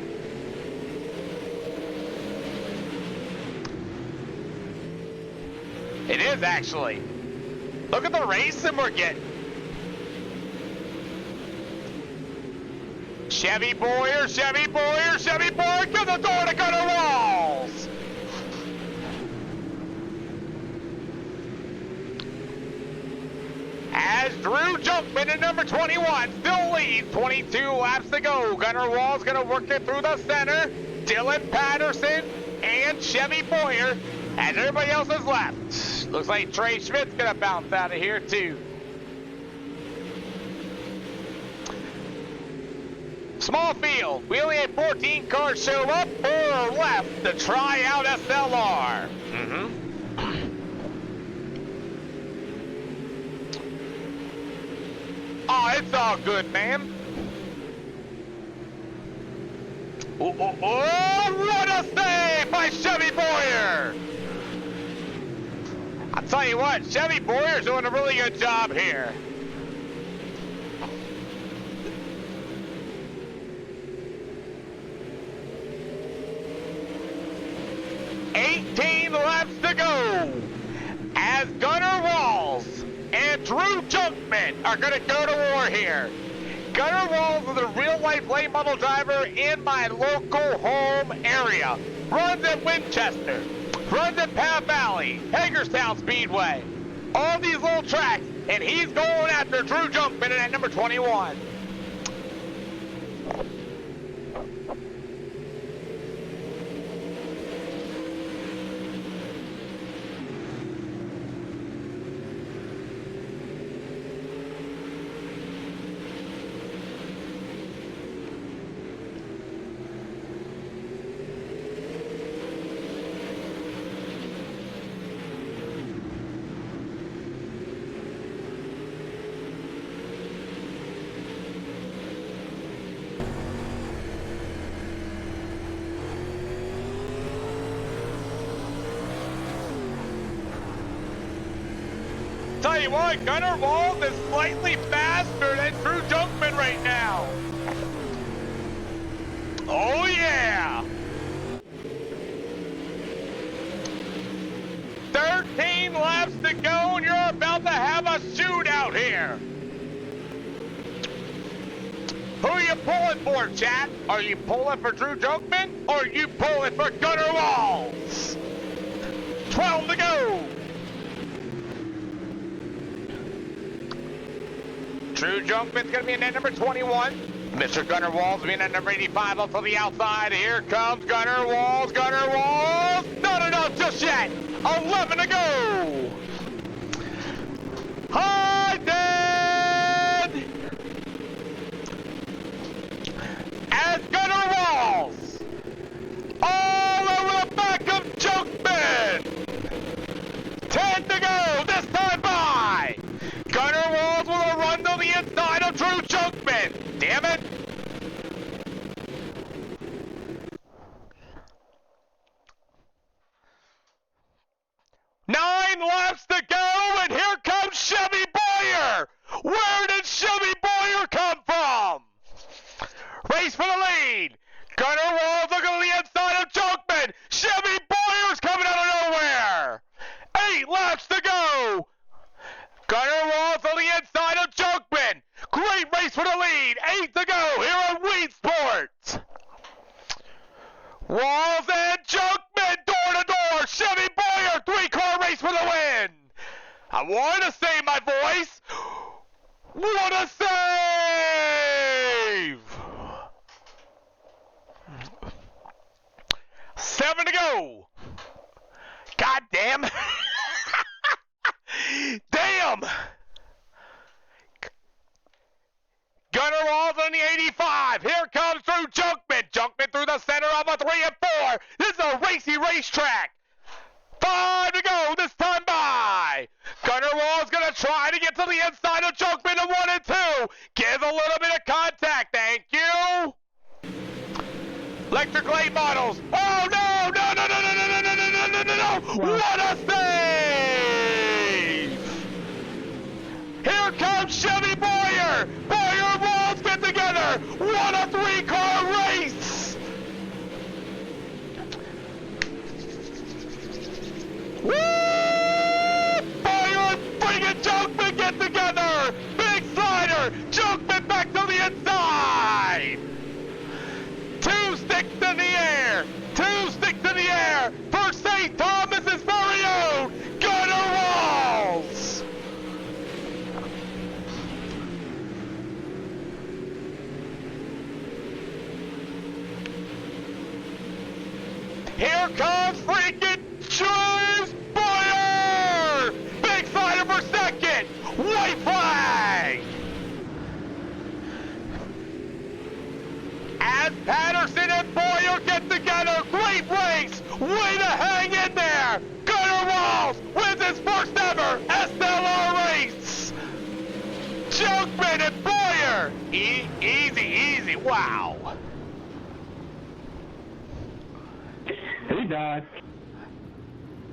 It is actually. Look at the racing we're getting. Chevy Boyer, Chevy Boyer, Chevy Boyer, give the door to Gunnar Walls. As Drew Junkman in number 21 still leads, 22 laps to go. Gunnar Walls gonna work it through the center. Dylan Patterson and Chevy Boyer, as everybody else is left. Looks like Trey Schmidt's gonna bounce out of here too. Small field. We only had 14 cars show up, 4 left to try out SLR. Oh, it's all good, man. Oh, what a save by Chevy Boyer! I'll tell you what, Chevy Boyer's doing a really good job here. Laps to go as Gunnar Walls and Drew Junkman are going to go to war here. Gunnar Walls is a real-life late model driver in my local home area. Runs at Winchester, runs at Path Valley, Hagerstown Speedway, all these little tracks, and he's going after Drew Junkman at number 21. Tell you what, Gunnar Walls is slightly faster than Drew Junkman right now. Oh yeah! 13 laps to go and you're about to have a shootout here. Who are you pulling for, chat? Are you pulling for Drew Junkman or are you pulling for Gunnar Walls? 12 to go. Drew Junkman's going to be in at number 21. Mr. Gunner Walls being at number 85 up to the outside. Here comes Gunner Walls. Gunner Walls. Not enough just yet. 11 to go. Hi, Dad. As Gunner Walls. All over the back of Junkman. 10 to go. This time by. Gunner Walls with a run to the inside of Drew Junkman. Damn it! Nine laps to go, and here comes Chevy Boyer! Where did Chevy Boyer come from? Race for the lead! Gunner Walls looking to the inside of Junkman! Chevy Boyer's coming out of nowhere! 8 laps to go! Gunner Walls on the inside of Junkman! Great race for the lead! 8 to go here on Weed Sports! Walls and Junkman door to door! Chevy Boyer, 3-car race for the win! I want to save my voice! What a save! 7 to go! God damn! Damn! Gunner Walls on the 85. Here comes through Junkman. Junkman through the center of a 3 and 4. This is a racy racetrack. 5 to go this time by. Gunner Walls going to try to get to the inside of Junkman in 1 and 2. Give a little bit of contact. Thank you. Electric late models. Oh, no, no, no, no, no, no, no, no, no, no, no, no. What a save. Here comes Chevy Boyer. Boyer Walls get together. What a 3-car race. Woo! Boyer bringing Junkman get together. Big slider. Junkman back to the inside. 2 sticks in the air. 2 sticks in the air for St. Thomas's very own Gunner Walls. Here comes freaking James Boyer! Big slider for second! White flag! As Patterson and Boyer get together, great race! Way to hang in there! Gunner Walls wins his first ever SLR race! Junkman and Boyer! Easy, wow! He died.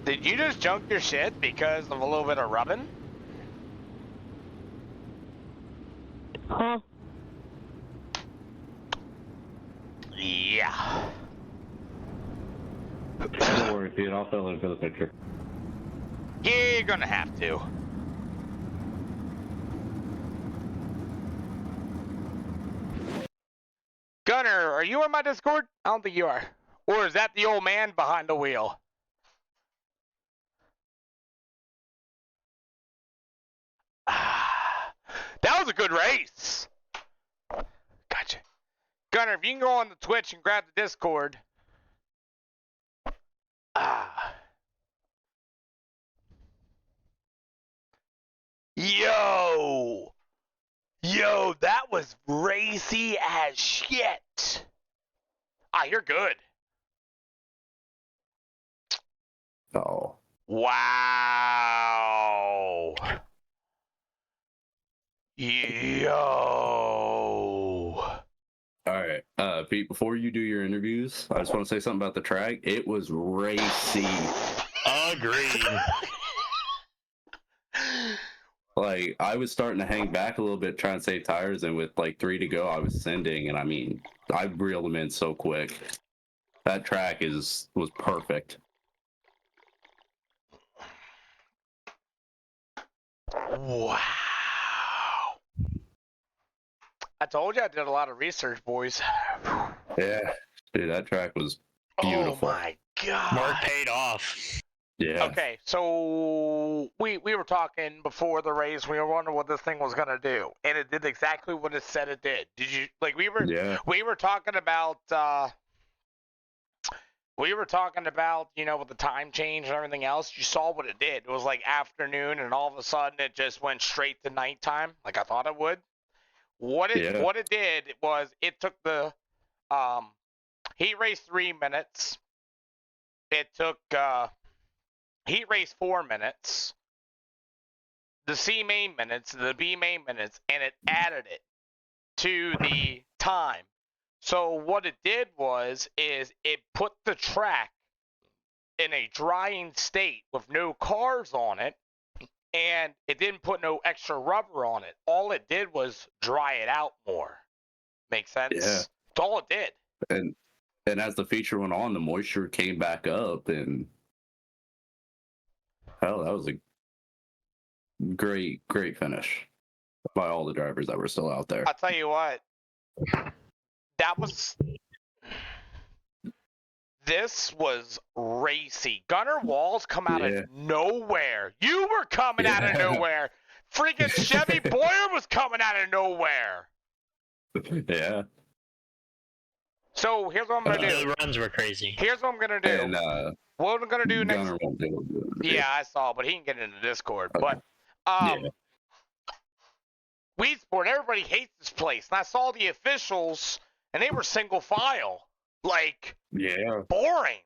Did you just junk your shit because of a little bit of rubbing? Huh? Yeah. Don't worry, Pete. I'll fill in for the picture. Yeah, you're gonna have to. Gunner, are you on my Discord? I don't think you are. Or is that the old man behind the wheel? That was a good race. Gotcha. Gunner, if you can go on the Twitch and grab the Discord. Yo, that was racy as shit. You're good. Oh. Wow. Yo. All right, Pete, before you do your interviews, I just want to say something about the track. It was racy. Agreed. Like, I was starting to hang back a little bit, trying to save tires, and with like 3 to go, I was sending, and I mean, I reeled them in so quick. That track was perfect. Wow. I told you I did a lot of research, boys. Yeah, dude, that track was beautiful. Oh my god. Mark paid off. Yeah. Okay, so we were talking before the race. We were wondering what this thing was gonna do, and it did exactly what it said it did. Did you like? We were talking about with the time change and everything else. You saw what it did. It was like afternoon, and all of a sudden it just went straight to nighttime, like I thought it would. What it did was it took the heat race 3 minutes. It took heat race 4 minutes, the C main minutes, the B main minutes, and it added it to the time. So what it did is it put the track in a drying state with no cars on it, and it didn't put no extra rubber on it. All it did was dry it out more. Make sense? Yeah. That's all it did. And as the feature went on, the moisture came back up, and hell, that was a great finish by all the drivers that were still out there. I'll tell you what. This was racy. Gunnar Walls come out of nowhere. You were coming out of nowhere. Freaking Chevy Boyer was coming out of nowhere. Yeah. So here's what I'm gonna do. The runs were crazy. Here's what I'm gonna do. And what I'm gonna do next. Gunnar won't do it. Yeah, I saw, but he can get into Discord. Okay. But Weed Sport, everybody hates this place, and I saw the officials, and they were single file, like boring.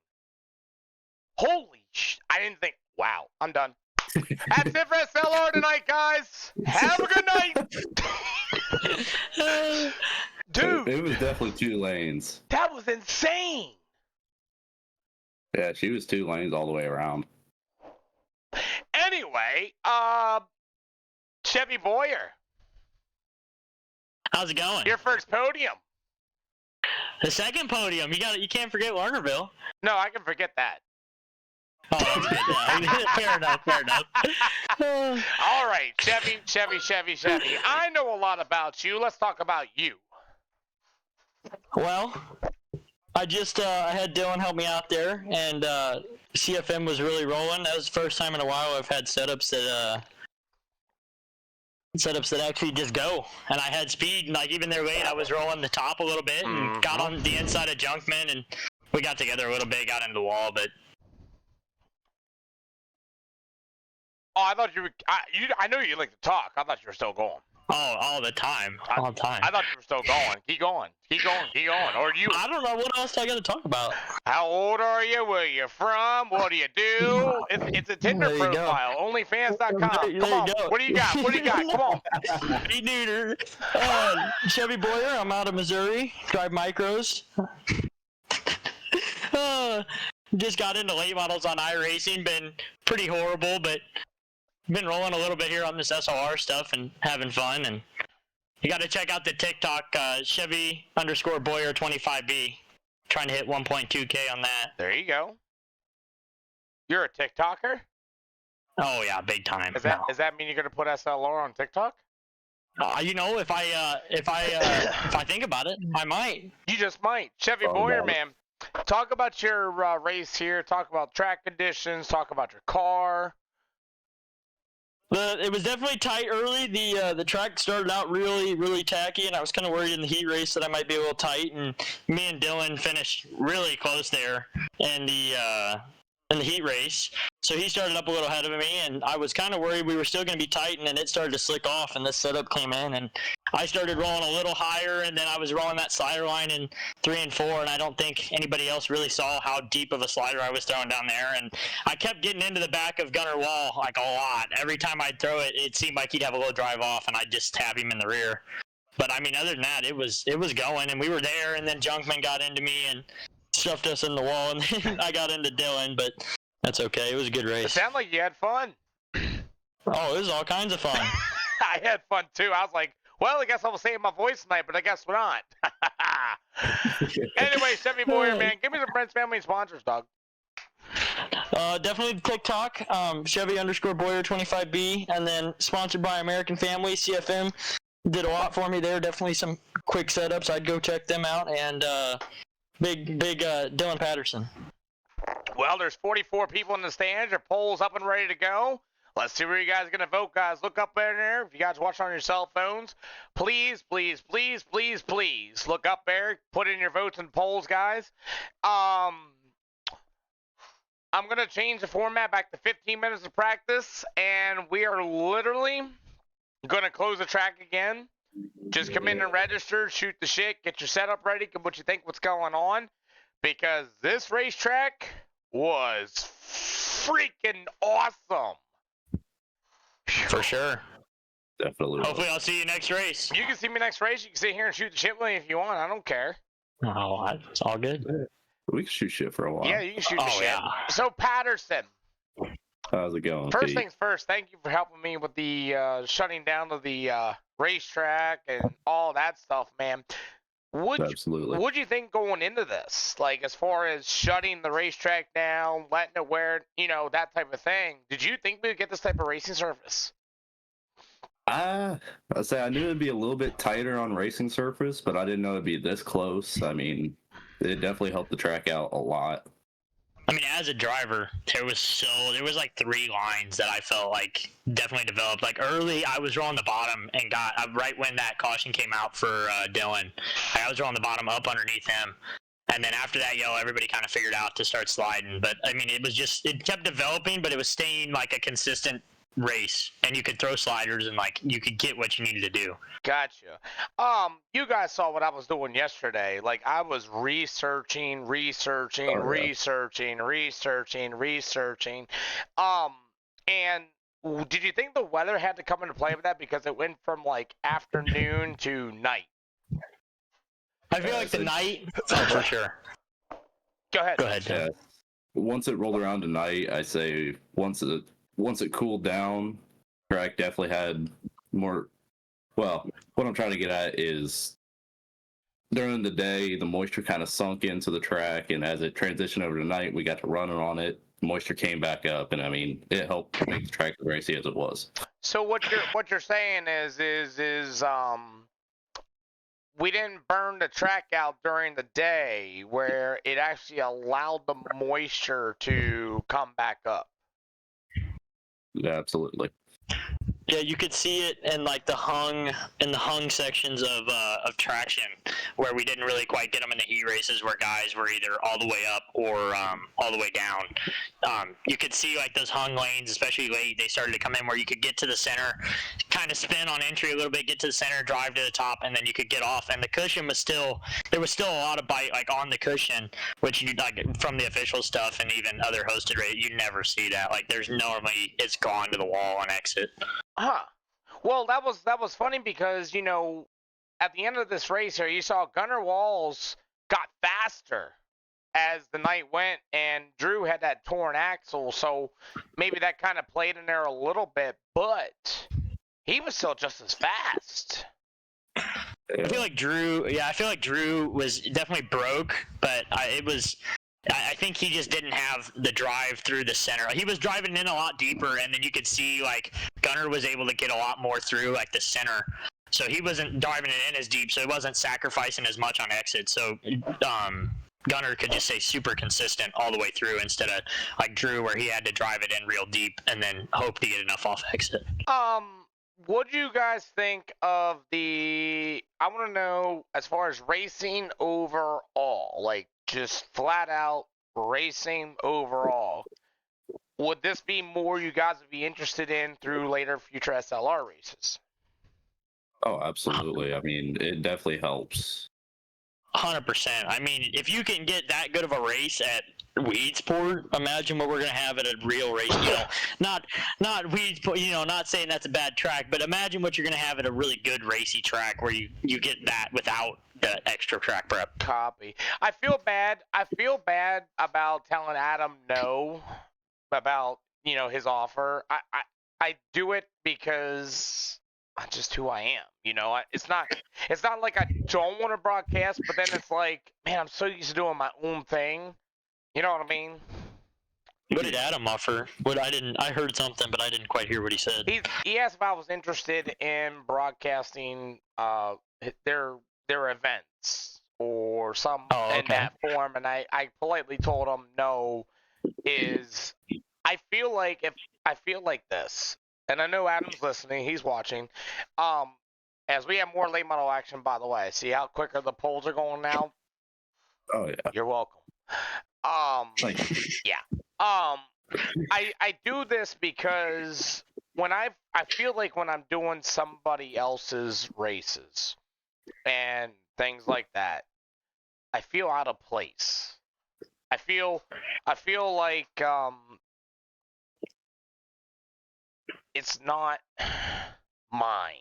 Holy I didn't think. Wow, I'm done. That's it for SLR tonight, guys. Have a good night. Dude, it was definitely 2 lanes. That was insane. Yeah, she was 2 lanes all the way around. Anyway, Chevy Boyer. How's it going? Your first podium. The second podium. You can't forget Warnerville. No, I can forget that. Oh, that's good. Yeah. Fair enough. All right, Chevy. I know a lot about you. Let's talk about you. Well, I just I had Dylan help me out there, and CFM was really rolling. That was the first time in a while I've had setups that actually just go, and I had speed. Like even their late, I was rolling the top a little bit and got on the inside of Junkman, and we got together a little bit, got into the wall, but. Oh, I thought you were. I know you like to talk. I thought you were still going. Oh, all the time. All the time. I thought you were still going. Keep going. Or you? I don't know. What else I got to talk about? How old are you? Where are you from? What do you do? It's a Tinder profile. Onlyfans.com. Come on. What do you got? Come on. Hey, Neuter. Chevy Boyer. I'm out of Missouri. Drive micros. Just got into late models on iRacing. Been pretty horrible, but been rolling a little bit here on this SLR stuff and having fun. And you got to check out the TikTok Chevy_Boyer25B. Trying to hit 1.2K on that. There you go. You're a TikToker? Oh yeah, big time. Does that mean you're gonna put SLR on TikTok? If I think about it, I might. You just might. Chevy Boyer, man. Talk about your race here. Talk about track conditions. Talk about your car. It was definitely tight early. The track started out really tacky, and I was kind of worried in the heat race that I might be a little tight. And me and Dylan finished really close there in the heat race. So he started up a little ahead of me, and I was kind of worried we were still going to be tight, and then it started to slick off, and this setup came in, and I started rolling a little higher, and then I was rolling that slider line in 3 and 4, and I don't think anybody else really saw how deep of a slider I was throwing down there, and I kept getting into the back of Gunnar Wall like a lot. Every time I'd throw it, it seemed like he'd have a little drive off, and I'd just have him in the rear. But I mean, other than that, it was going, and we were there, and then Junkman got into me and stuffed us in the wall, and then I got into Dylan, but that's okay. It was a good race. It sounded like you had fun. Oh, it was all kinds of fun. I had fun too. I was like, well, I guess I'll save my voice tonight, but I guess not. Anyway, Chevy Boyer, man, give me some friends, family, and sponsors, dog. Definitely TikTok, Chevy_Boyer25B, and then sponsored by American Family, CFM. Did a lot for me there. Definitely some quick setups. I'd go check them out. And big Dylan Patterson. Well, there's 44 people in the stands. Your poll's up and ready to go. Let's see where you guys are going to vote, guys. Look up there. If you guys watch on your cell phones, please, please, please, please, please look up there. Put in your votes and polls, guys. I'm going to change the format back to 15 minutes of practice, and we are literally going to close the track again. Just come in and register, shoot the shit, get your setup ready, get what you think what's going on, because this racetrack was freaking awesome. For sure. Definitely. Hopefully I'll see you next race. You can see me next race. You can sit here and shoot the shit with me if you want. I don't care. Oh, it's all good. We can shoot shit for a while. Yeah, you can shoot the shit. Yeah. So, Patterson. How's it going? First Pete? things first, thank you for helping me with the shutting down of the racetrack and all that stuff, man. Absolutely. What'd you think going into this? Like, as far as shutting the racetrack down, letting it wear, that type of thing. Did you think we would get this type of racing surface? I'd say I knew it'd be a little bit tighter on racing surface, but I didn't know it'd be this close. I mean, it definitely helped the track out a lot. I mean, as a driver, there was like 3 lines that I felt like definitely developed. Like early, I was rolling the bottom and got right when that caution came out for Dylan. I was rolling the bottom up underneath him, and then after that yellow, everybody kind of figured out to start sliding. But I mean, it kept developing, but it was staying like a consistent race, and you could throw sliders and like you could get what you needed to do. Gotcha. You guys saw what I was doing yesterday. Like, I was researching. And did you think the weather had to come into play with that, because it went from like afternoon to night? I feel like the night. Oh, for sure. Go ahead. Yeah. Once it rolled around tonight, I say once it cooled down, track definitely had more. Well, what I'm trying to get at is during the day, the moisture kind of sunk into the track, and as it transitioned over to night, we got to running on it. Moisture came back up, and I mean, it helped make the track as racy as it was. So what you're saying is we didn't burn the track out during the day, where it actually allowed the moisture to come back up. Yeah, absolutely. Yeah, you could see it in like the hung sections of traction, where we didn't really quite get them in the heat races, where guys were either all the way up or all the way down. You could see like those hung lanes, especially late, they started to come in where you could get to the center, kind of spin on entry a little bit, get to the center, drive to the top, and then you could get off. And the cushion was still a lot of bite like on the cushion, which you like from the official stuff and even other hosted races, you never see that. Like there's normally it's gone to the wall on exit. Huh. Well, that was funny because, at the end of this race here, you saw Gunnar Walls got faster as the night went, and Drew had that torn axle, so maybe that kind of played in there a little bit, but he was still just as fast. I feel like Drew was definitely broke, but I think he just didn't have the drive through the center. He was driving in a lot deeper, and then you could see like Gunnar was able to get a lot more through like the center. So he wasn't driving it in as deep, so he wasn't sacrificing as much on exit. So Gunnar could just stay super consistent all the way through instead of like Drew, where he had to drive it in real deep and then hope to get enough off exit. What do you guys think of I want to know, as far as racing overall, like just flat out racing overall, would this be more you guys would be interested in through later future SLR races? Oh, absolutely. I mean, it definitely helps. 100%. I mean, if you can get that good of a race at Weedsport, imagine what we're gonna have at a real race. Not Weedsport. Not saying that's a bad track, but imagine what you're gonna have at a really good racy track where you get that without the extra track prep. Copy. I feel bad about telling Adam no about his offer. I do it because I'm just who I am. It's not like I don't want to broadcast, but then it's like, man, I'm so used to doing my own thing. You know what I mean? What did Adam offer? I heard something, but I didn't quite hear what he said. He asked if I was interested in broadcasting their events or some in that form, and I politely told him no, is I feel like this, and I know Adam's listening, he's watching. As we have more late model action, by the way, see how quicker the polls are going now? Oh yeah. You're welcome. Thank you. Yeah. I do this because when I feel like when I'm doing somebody else's races and things like that, I feel out of place. I feel like it's not mine.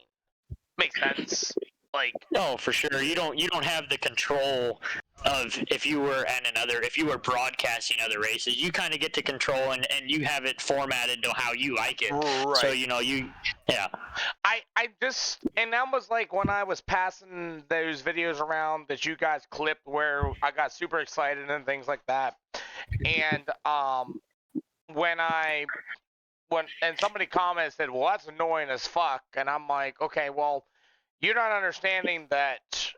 Makes sense? Like, No, for sure. You don't have the control of if you were broadcasting other races. You kind of get to control and you have it formatted to how you like it. right. So yeah. I just, and that was like when I was passing those videos around that you guys clipped where I got super excited and things like that. And when somebody commented said, well, that's annoying as fuck, and I'm like, okay, well, you're not understanding that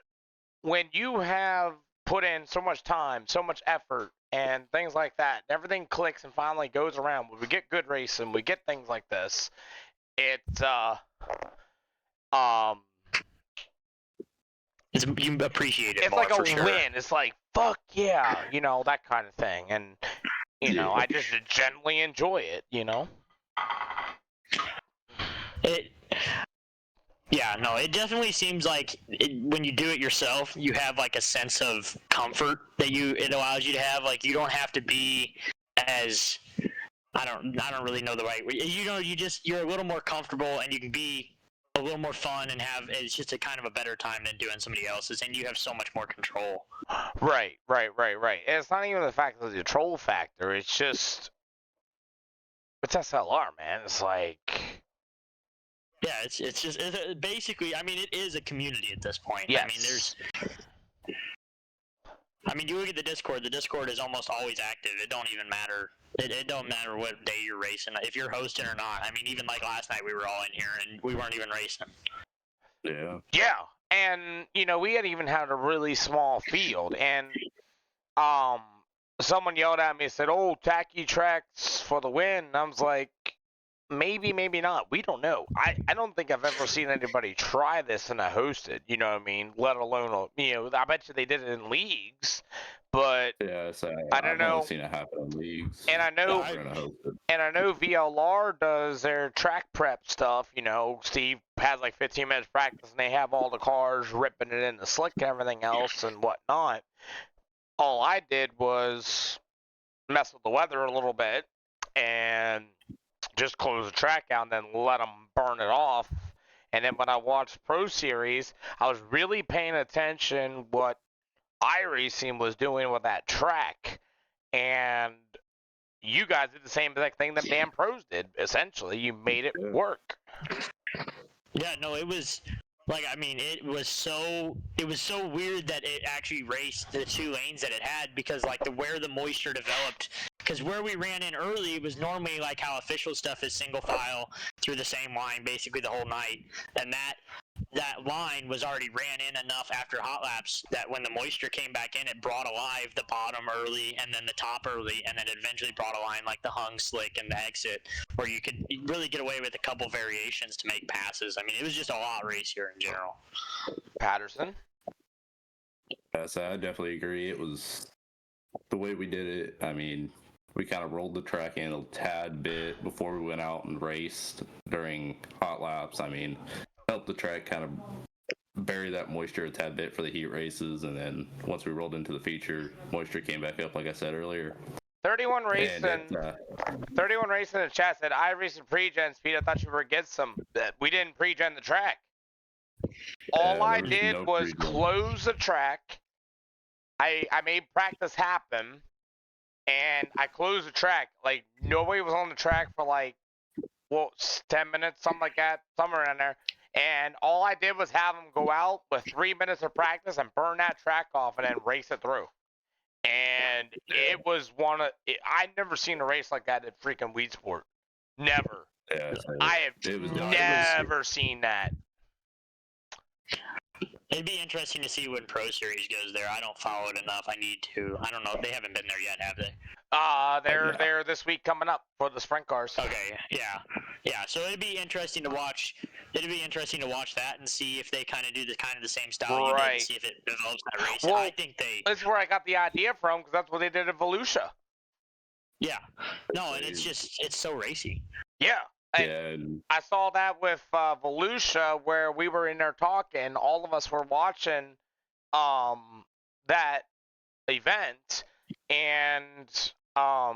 when you have put in so much time, so much effort, and things like that, everything clicks and finally goes around. When we get good racing, we get things like this. It's you appreciate it it's more, like a for sure. win. It's like, fuck yeah, that kind of thing. And I just genuinely enjoy it. It definitely seems like when you do it yourself, you have like a sense of comfort that it allows you to have. Like, you don't have to be as I don't really know the right way. You're a little more comfortable and you can be a little more fun and it's just a kind of a better time than doing somebody else's, and you have so much more control. Right. And it's not even the fact of the troll factor. It's just it's SLR, man. It's like. Yeah, it's just basically. I mean, it is a community at this point. Yes. You look at the Discord. The Discord is almost always active. It don't even matter. It don't matter what day you're racing, if you're hosting or not. I mean, even like last night, we were all in here and we weren't even racing. Yeah. Yeah, and we had even had a really small field, and someone yelled at me and said, "Oh, tacky tracks for the win." And I was like, maybe, maybe not. We don't know. I don't think I've ever seen anybody try this in a hosted, you know what I mean? Let alone, I bet you they did it in leagues, but yeah, so I don't know. I've only seen it happen in leagues. And I know, VLR does their track prep stuff. Steve has like 15 minutes practice, and they have all the cars ripping it in the slick and everything else and whatnot. All I did was mess with the weather a little bit and just close the track out and then let them burn it off. And then when I watched Pro Series, I was really paying attention what iRacing was doing with that track. And you guys did the same exact thing that Damn Pros did. Essentially, you made it work. Yeah, no, it was like, it was so weird that it actually raced the two lanes that it had, because like where the moisture developed, because where we ran in early, it was normally like how official stuff is single file through the same line basically the whole night, and that line was already ran in enough after hot laps that when the moisture came back in, it brought alive the bottom early and then the top early, and then it eventually brought alive like the hung, slick, and the exit, where you could really get away with a couple variations to make passes. It was just a lot racier in general. Patterson? Yes, I definitely agree. It was the way we did it. We kind of rolled the track in a tad bit before we went out and raced during hot laps. Helped the track kind of bury that moisture a tad bit for the heat races, and then once we rolled into the feature, moisture came back up, like I said earlier. 31 Racing in the chat said, I raced pre-gen speed. I thought you were against some. We didn't pre-gen the track. All I did was close the track. I made practice happen, and I closed the track. Like, nobody was on the track for 10 minutes, something like that, somewhere in there. And all I did was have them go out with 3 minutes of practice and burn that track off and then race it through. And it was I'd never seen a race like that at freaking Weed Sport. Never. Yeah, I have never seen that. It'd be interesting to see when Pro Series goes there. I don't follow it enough. I need to. I don't know. They haven't been there yet, have they? They're this week coming up for the sprint cars. Okay, yeah. So it'd be interesting to watch. It'd be interesting to watch that and see if they kind of do the same style you did, and see if it develops that race. Well, I think they. That's where I got the idea from, because that's what they did at Volusia. Yeah. No, and it's so racy. Yeah. And I saw that with Volusia, where we were in there talking. All of us were watching that event, and I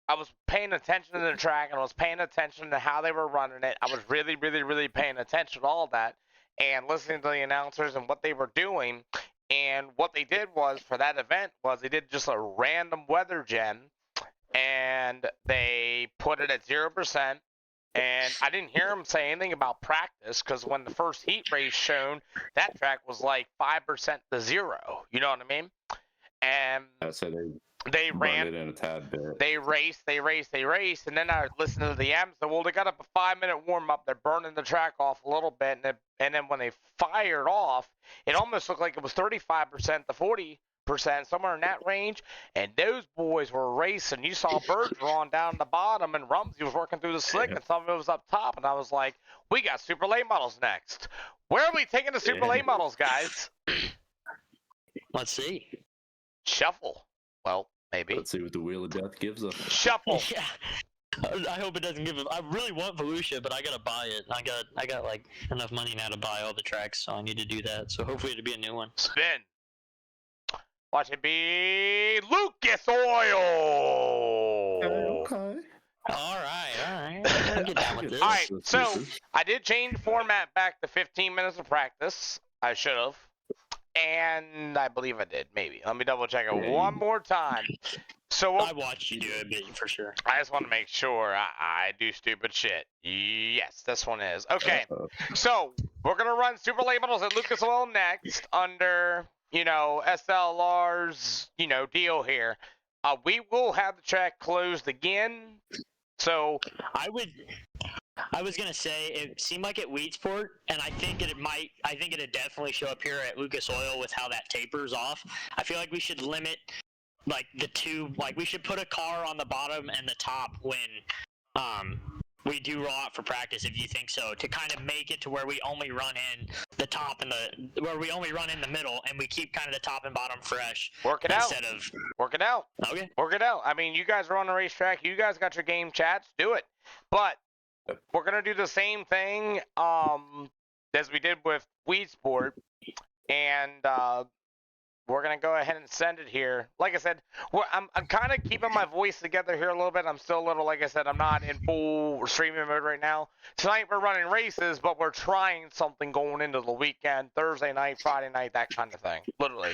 was paying attention to the track, and I was paying attention to how they were running it. I was really, really, really paying attention to all that and listening to the announcers and what they were doing. And what they did was, for that event, was they did just a random weather gen, and they put it at 0%. And I didn't hear them say anything about practice, because when the first heat race shown, that track was like 5% to 0. You know what I mean? And so they ran it in a tad bit. They raced, and then I listened to the M. So, well, they got up a 5-minute warm up. They're burning the track off a little bit, and then when they fired off, it almost looked like it was 35% to 40%, somewhere in that range. And those boys were racing. You saw Birds on down the bottom, and Rumsey was working through the slick, and some of it was up top. And I was like, we got super late models next. Where are we taking the super late models, guys? Let's see. Shuffle. Well, maybe. Let's see what the Wheel of Death gives us. Shuffle. Yeah. I hope it doesn't give it. I really want Volusia, but I gotta buy it. I got like enough money now to buy all the tracks, so I need to do that. So hopefully it'll be a new one. Spin. Watch it be Lucas Oil. Okay. All right. I'll get down with this. All right, so I did change format back to 15 minutes of practice. I should have. And I believe I did, maybe. Let me double check it one more time. So I watched you do it, but for sure. I just want to make sure I do stupid shit. Yes, this one is. Okay, so we're going to run super late models at Lucas Oil next under, SLR's, deal here. We will have the track closed again. So I was gonna say it seemed like at Wheatsport, and I think it'd definitely show up here at Lucas Oil with how that tapers off. I feel like we should limit like the two, like we should put a car on the bottom and the top when we do roll out for practice, if you think so, to kind of make it to where we only run in the top and where we only run in the middle, and we keep kind of the top and bottom fresh. Work it out. Okay. Work it out. I mean, you guys are on the racetrack. You guys got your game chats. Do it. But we're going to do the same thing as we did with Wheatsport, and we're going to go ahead and send it here. Like I said, I'm kind of keeping my voice together here a little bit. I'm still a little, like I said, I'm not in full streaming mode right now. Tonight we're running races, but we're trying something going into the weekend, Thursday night, Friday night, that kind of thing. Literally.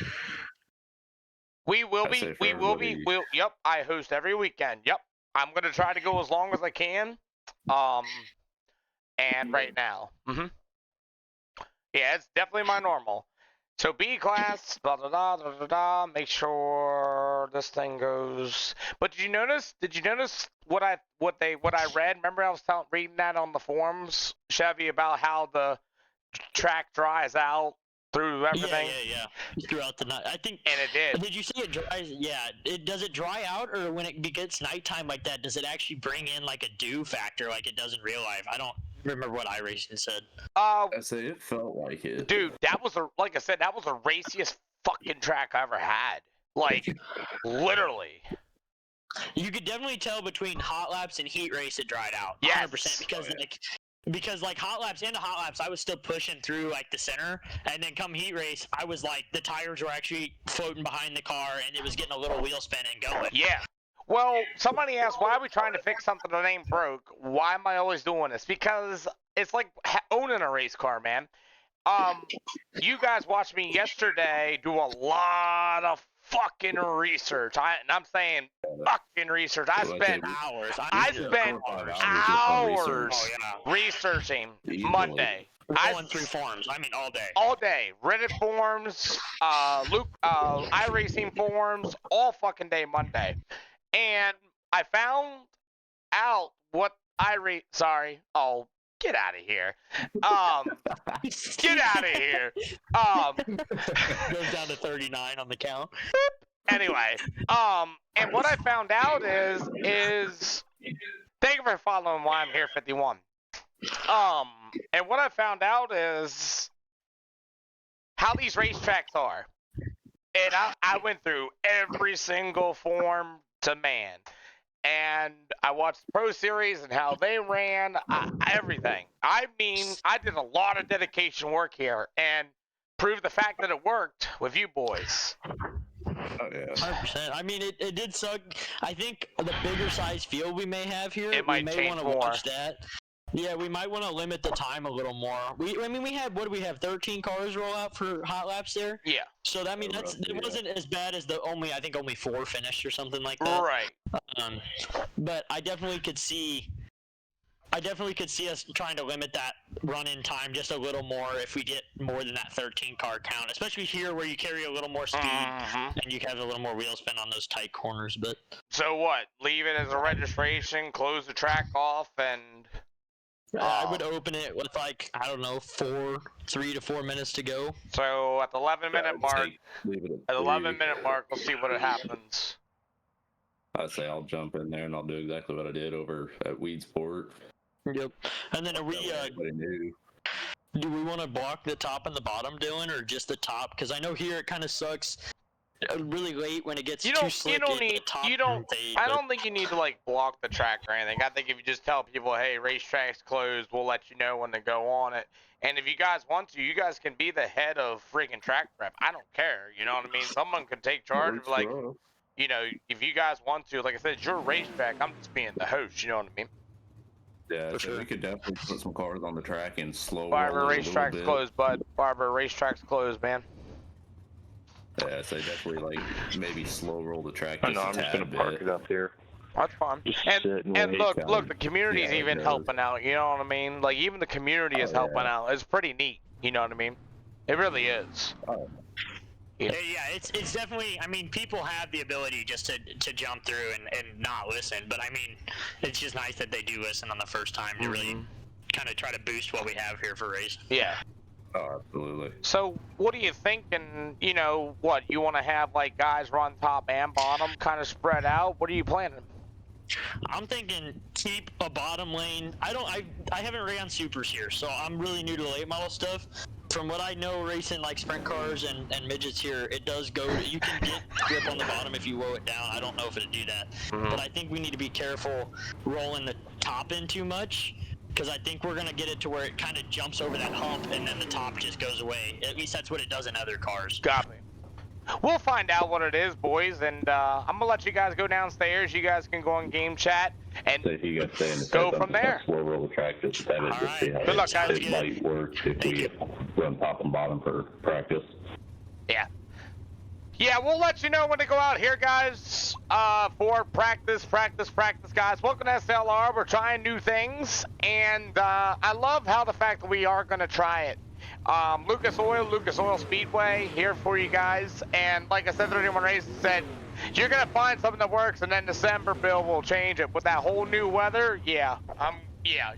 Yep, I host every weekend. Yep. I'm going to try to go as long as I can. And right now. Yeah, it's definitely my normal. So B class, blah, blah, blah, blah, blah, blah, make sure this thing goes. But did you notice what I read? Remember I was reading that on the forums, Chevy, about how the track dries out through everything? Yeah. Throughout the night. I think. And it did. Did you see it dries? Yeah. Does it dry out, or when it gets nighttime like that, does it actually bring in like a dew factor like it does in real life? I don't remember what iRacing said. I say it felt like it. Dude, like I said, that was the raciest fucking track I ever had. Like, literally. You could definitely tell between hot laps and heat race it dried out. Yes. 100%, because hot laps, I was still pushing through like the center, and then come heat race, I was like, the tires were actually floating behind the car, and it was getting a little wheel spin and going. Yeah. Well, somebody asked, why are we trying to fix something that ain't broke? Why am I always doing this? Because it's like owning a race car, man. You guys watched me yesterday do a lot of fucking research. I'm saying fucking research. I spent hours researching Monday. We're going through forums. I mean, all day. All day. Reddit forums, iRacing forums, all fucking day Monday. And I found out what sorry. Oh, get out of here. Get out of here. Goes down to 39 on the count. Anyway, and what I found out is thank you for following why I'm here 51. And what I found out is how these racetracks are. And I went through every single form to man. And I watched the Pro Series and how they ran, everything. I mean, I did a lot of dedication work here and proved the fact that it worked with you boys. Oh, yeah. 100%. I mean, it did suck. I think the bigger size field we may have here, It might we may change want to more. watch that. Yeah, we might want to limit the time a little more. I mean, we had, what do we have, 13 cars roll out for hot laps there? Yeah. So, that, I mean, it wasn't as bad as I think only 4 finished or something like that. Right. But I definitely could see us trying to limit that run-in time just a little more if we get more than that 13 car count, especially here where you carry a little more speed and you have a little more wheel spin on those tight corners. But so what? Leave it as a registration, close the track off, and I would open it with like, I don't know, 3 to 4 minutes to go. so at the 11-minute mark, Leave it at the 3. 11-minute mark, we'll see what happens. I say I'll jump in there and I'll do exactly what I did over at Weedsport. Yep. And then are we? Everybody knew. Do we want to block the top and the bottom, Dylan, or just the top? Because I know here it kind of sucks really late when it gets too slick. I don't think you need to like block the track or anything. I think if you just tell people, hey, racetrack's closed, we'll let you know when to go on it. And if you guys want to, you guys can be the head of freaking track prep. I don't care. You know what I mean? Someone could take charge of like, you know, if you guys want to. Like I said, it's your racetrack. I'm just being the host. You know what I mean? Yeah, so we could definitely put some cars on the track and slow Barber roll it a racetrack's little bit. closed, bud. Barber racetrack's closed, man. Yeah, so definitely like maybe slow roll the track. I know, I'm just gonna park it up here. That's fine. And look, the community's even helping out. You know what I mean? Like even the community is helping out. It's pretty neat. You know what I mean? It really is. Yeah, it's definitely. I mean, people have the ability just to jump through and not listen. But I mean, it's just nice that they do listen on the first time to really kind of try to boost what we have here for race. Yeah. Oh, absolutely. So, what are you thinking? You know, what you want to have like guys run top and bottom, kind of spread out? What are you planning? I'm thinking keep a bottom lane. I haven't ran supers here, so I'm really new to the late model stuff. From what I know, racing like sprint cars and midgets here, it does go. You can get grip on the bottom if you roll it down. I don't know if it'll do that, but I think we need to be careful rolling the top in too much, because I think we're gonna get it to where it kind of jumps over that hump and then the top just goes away. At least that's what it does in other cars. Got me. We'll find out what it is, boys, and I'm gonna let you guys go downstairs. You guys can go on game chat and So if you guys stay in the go setup, from there. Slow roll the track just to see how Good luck, guys. it might work if we run top and bottom for practice. Yeah. Yeah, we'll let you know when to go out here, guys, for practice, guys. Welcome to SLR. We're trying new things, and I love how the fact that we are going to try it. Lucas Oil Speedway, here for you guys. And like I said, 31 Races said, you're going to find something that works, and then December, Bill will change it. With that whole new weather, yeah. Yeah.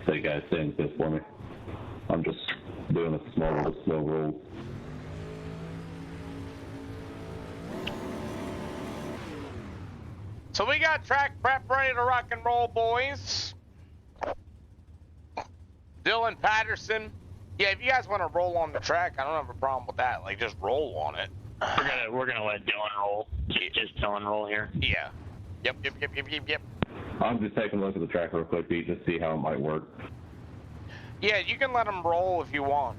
So you guys stay in this for me. I'm just doing a slow roll. So we got track prep ready to rock and roll, boys. Dylan Patterson. Yeah, if you guys want to roll on the track, I don't have a problem with that. Like, just roll on it. We're gonna let Dylan roll. Just Dylan roll here. Yeah. Yep. I'm just taking a look at the track real quick, Pete, just see how it might work. Yeah, you can let him roll if you want.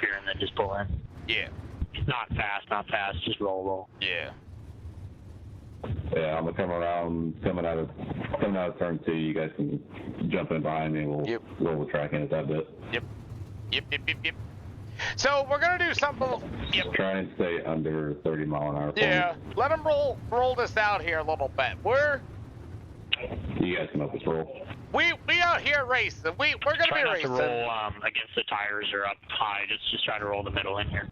Here and then just pull in. Yeah. Not fast. Just roll. Yeah. Yeah, I'm gonna come around, coming out of turn 2. You guys can jump in behind me. We'll roll the track in at that bit. Yep. So we're gonna do something. Yep. Try and stay under 30 mile an hour. Yeah. Let him roll this out here a little bit. You guys can help us roll. We out here racing. We're gonna try be not racing. To roll against the tires or up high. Just try to roll the middle in here.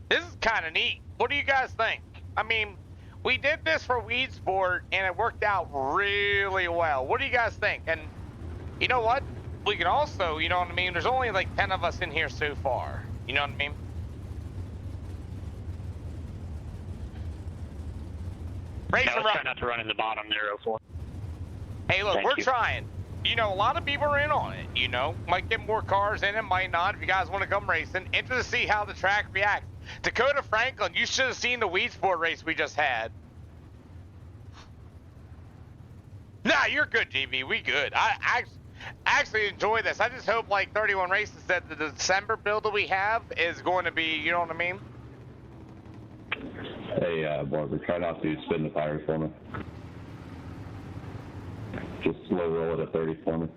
This is kind of neat. What do you guys think? I mean, we did this for Weed Sport, and it worked out really well. What do you guys think? And you know what? We can also, you know what I mean? There's only like 10 of us in here so far. You know what I mean? Yeah, let's try not to run in the bottom there, 04. Hey, look, Thank we're you. trying. You know, a lot of people are in on it, you know. Might get more cars in it, might not. If you guys want to come racing, interested to see how the track reacts. Dakota Franklin, you should have seen the Weed Sport race we just had. Nah, you're good, GB. We good. I actually enjoy this. I just hope, like 31 races, that the December build that we have is going to be, you know what I mean? Hey, Barbara, try not to spin the tires for me. Just slow roll it at 30 for me.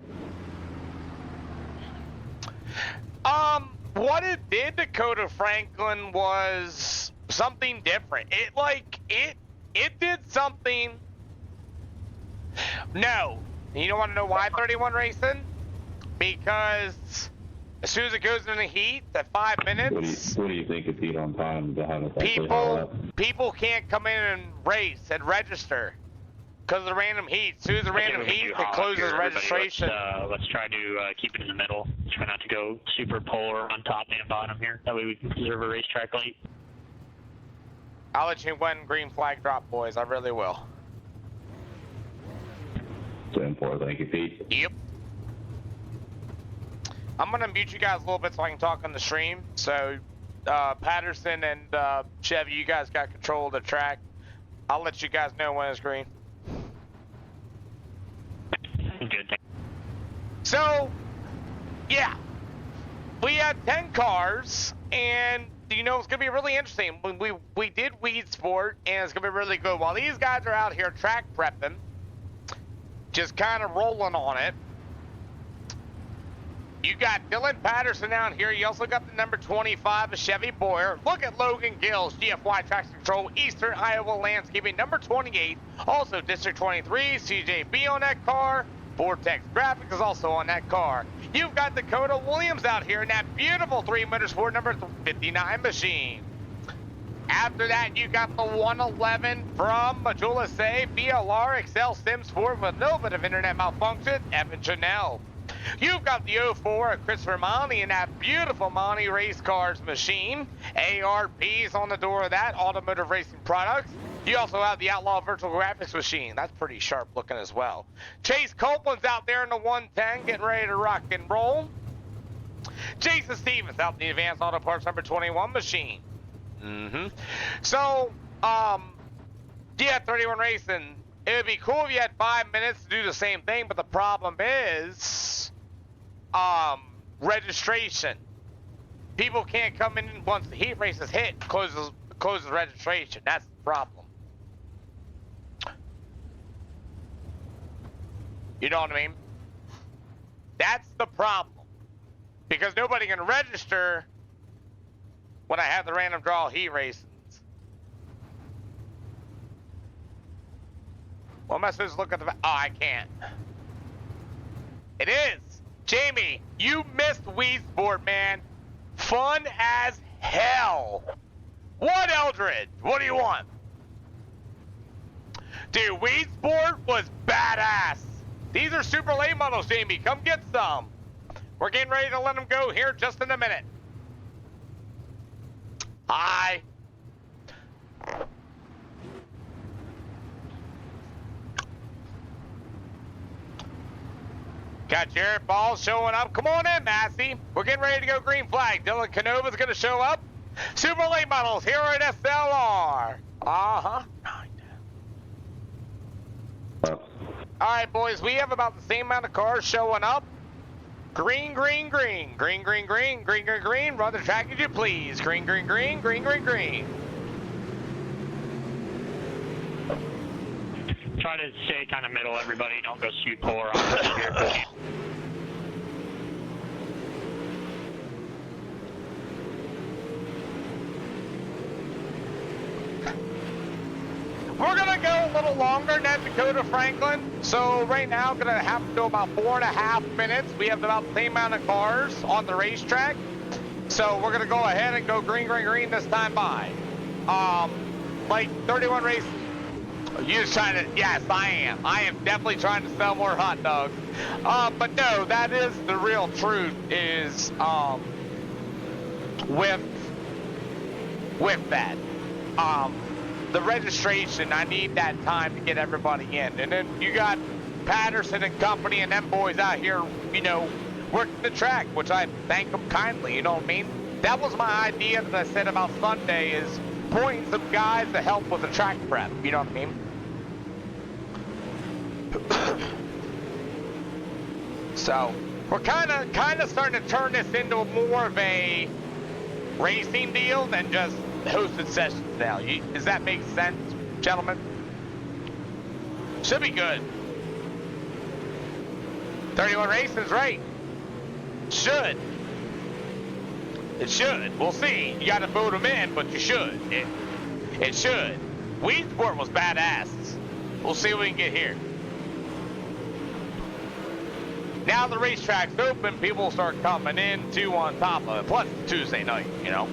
What it did, Dakota Franklin, was something different. It did something. No. You don't want to know why 31 racing? Because as soon as it goes in the heat, at 5 minutes, What do you think is heat on time behind us? Actually higher up? people can't come in and race and register because of the random heat. As soon as the random heat, it closes registration. Let's try to keep it in the middle. Try not to go super polar on top and bottom here. That way we can preserve a racetrack late. I'll let you win green flag drop, boys. I really will. 10-4, thank you, Pete. Yep. I'm gonna mute you guys a little bit so I can talk on the stream. So, Patterson and Chevy, you guys got control of the track. I'll let you guys know when it's green. Good. So, yeah, we had 10 cars, and you know it's gonna be really interesting. We did Weed Sport, and it's gonna be really good. While these guys are out here track prepping, just kind of rolling on it. You got Dylan Patterson out here. You also got the number 25, a Chevy Boyer. Look at Logan Gills, GFY Traction Control, Eastern Iowa Landscaping, number 28. Also District 23, CJB on that car. Vortex Graphics is also on that car. You've got Dakota Williams out here in that beautiful 3 Motorsport number 59 machine. After that, you got the 111 from Majula Say, VLR, Excel Sim Sport with a little bit of internet malfunction, Evan Chanel. You've got the 04 of Christopher Monty in that beautiful Monty Race Cars machine. ARP's on the door of that, Automotive Racing Products. You also have the Outlaw Virtual Graphics machine. That's pretty sharp looking as well. Chase Copeland's out there in the 110 getting ready to rock and roll. Jason Stevens out in the Advanced Auto Parts number 21 machine. So, yeah, 31 Racing. It would be cool if you had 5 minutes to do the same thing, but the problem is, registration. People can't come in once the heat races hit, closes registration. That's the problem. You know what I mean? That's the problem. Because nobody can register when I have the random draw heat races. What am I supposed to look at the... Oh, I can't. It is. Jamie, you missed Weed Sport, man. Fun as hell. What, Eldred? What do you want? Dude, Weed Sport was badass. These are super late models, Jamie. Come get some. We're getting ready to let them go here just in a minute. Hi. Got Jared Ball showing up. Come on in, Massey. We're getting ready to go green flag. Dylan Canova's going to show up. Super late models here at SLR. Uh-huh. All right, boys. We have about the same amount of cars showing up. Green, green, green. Green, green, green. Green, green, green. Run the track as you please. Green, green, green. Green, green, green. Try to stay kind of middle, everybody. Don't go shoot polar on us here. We're gonna go a little longer than Dakota Franklin. So right now, gonna have to go about 4.5 minutes. We have about the same amount of cars on the racetrack. So we're gonna go ahead and go green, green, green this time by. Like 31 race. You're just trying to, yes, I am. I am definitely trying to sell more hot dogs. But no, that is the real truth is, with that. The registration, I need that time to get everybody in. And then you got Patterson and company and them boys out here, you know, working the track, which I thank them kindly, you know what I mean? That was my idea that I said about Sunday is pointing some guys to help with the track prep, you know what I mean? So, we're kind of starting to turn this into more of a racing deal than just hosted sessions now. Does that make sense, gentlemen? Should be good. 31 races, right? Should. It should. We'll see. You gotta vote them in, but you should. It should. Weedsport was badass. We'll see what we can get here. Now the racetrack's open, people will start coming in too on top of it. Plus Tuesday night, you know.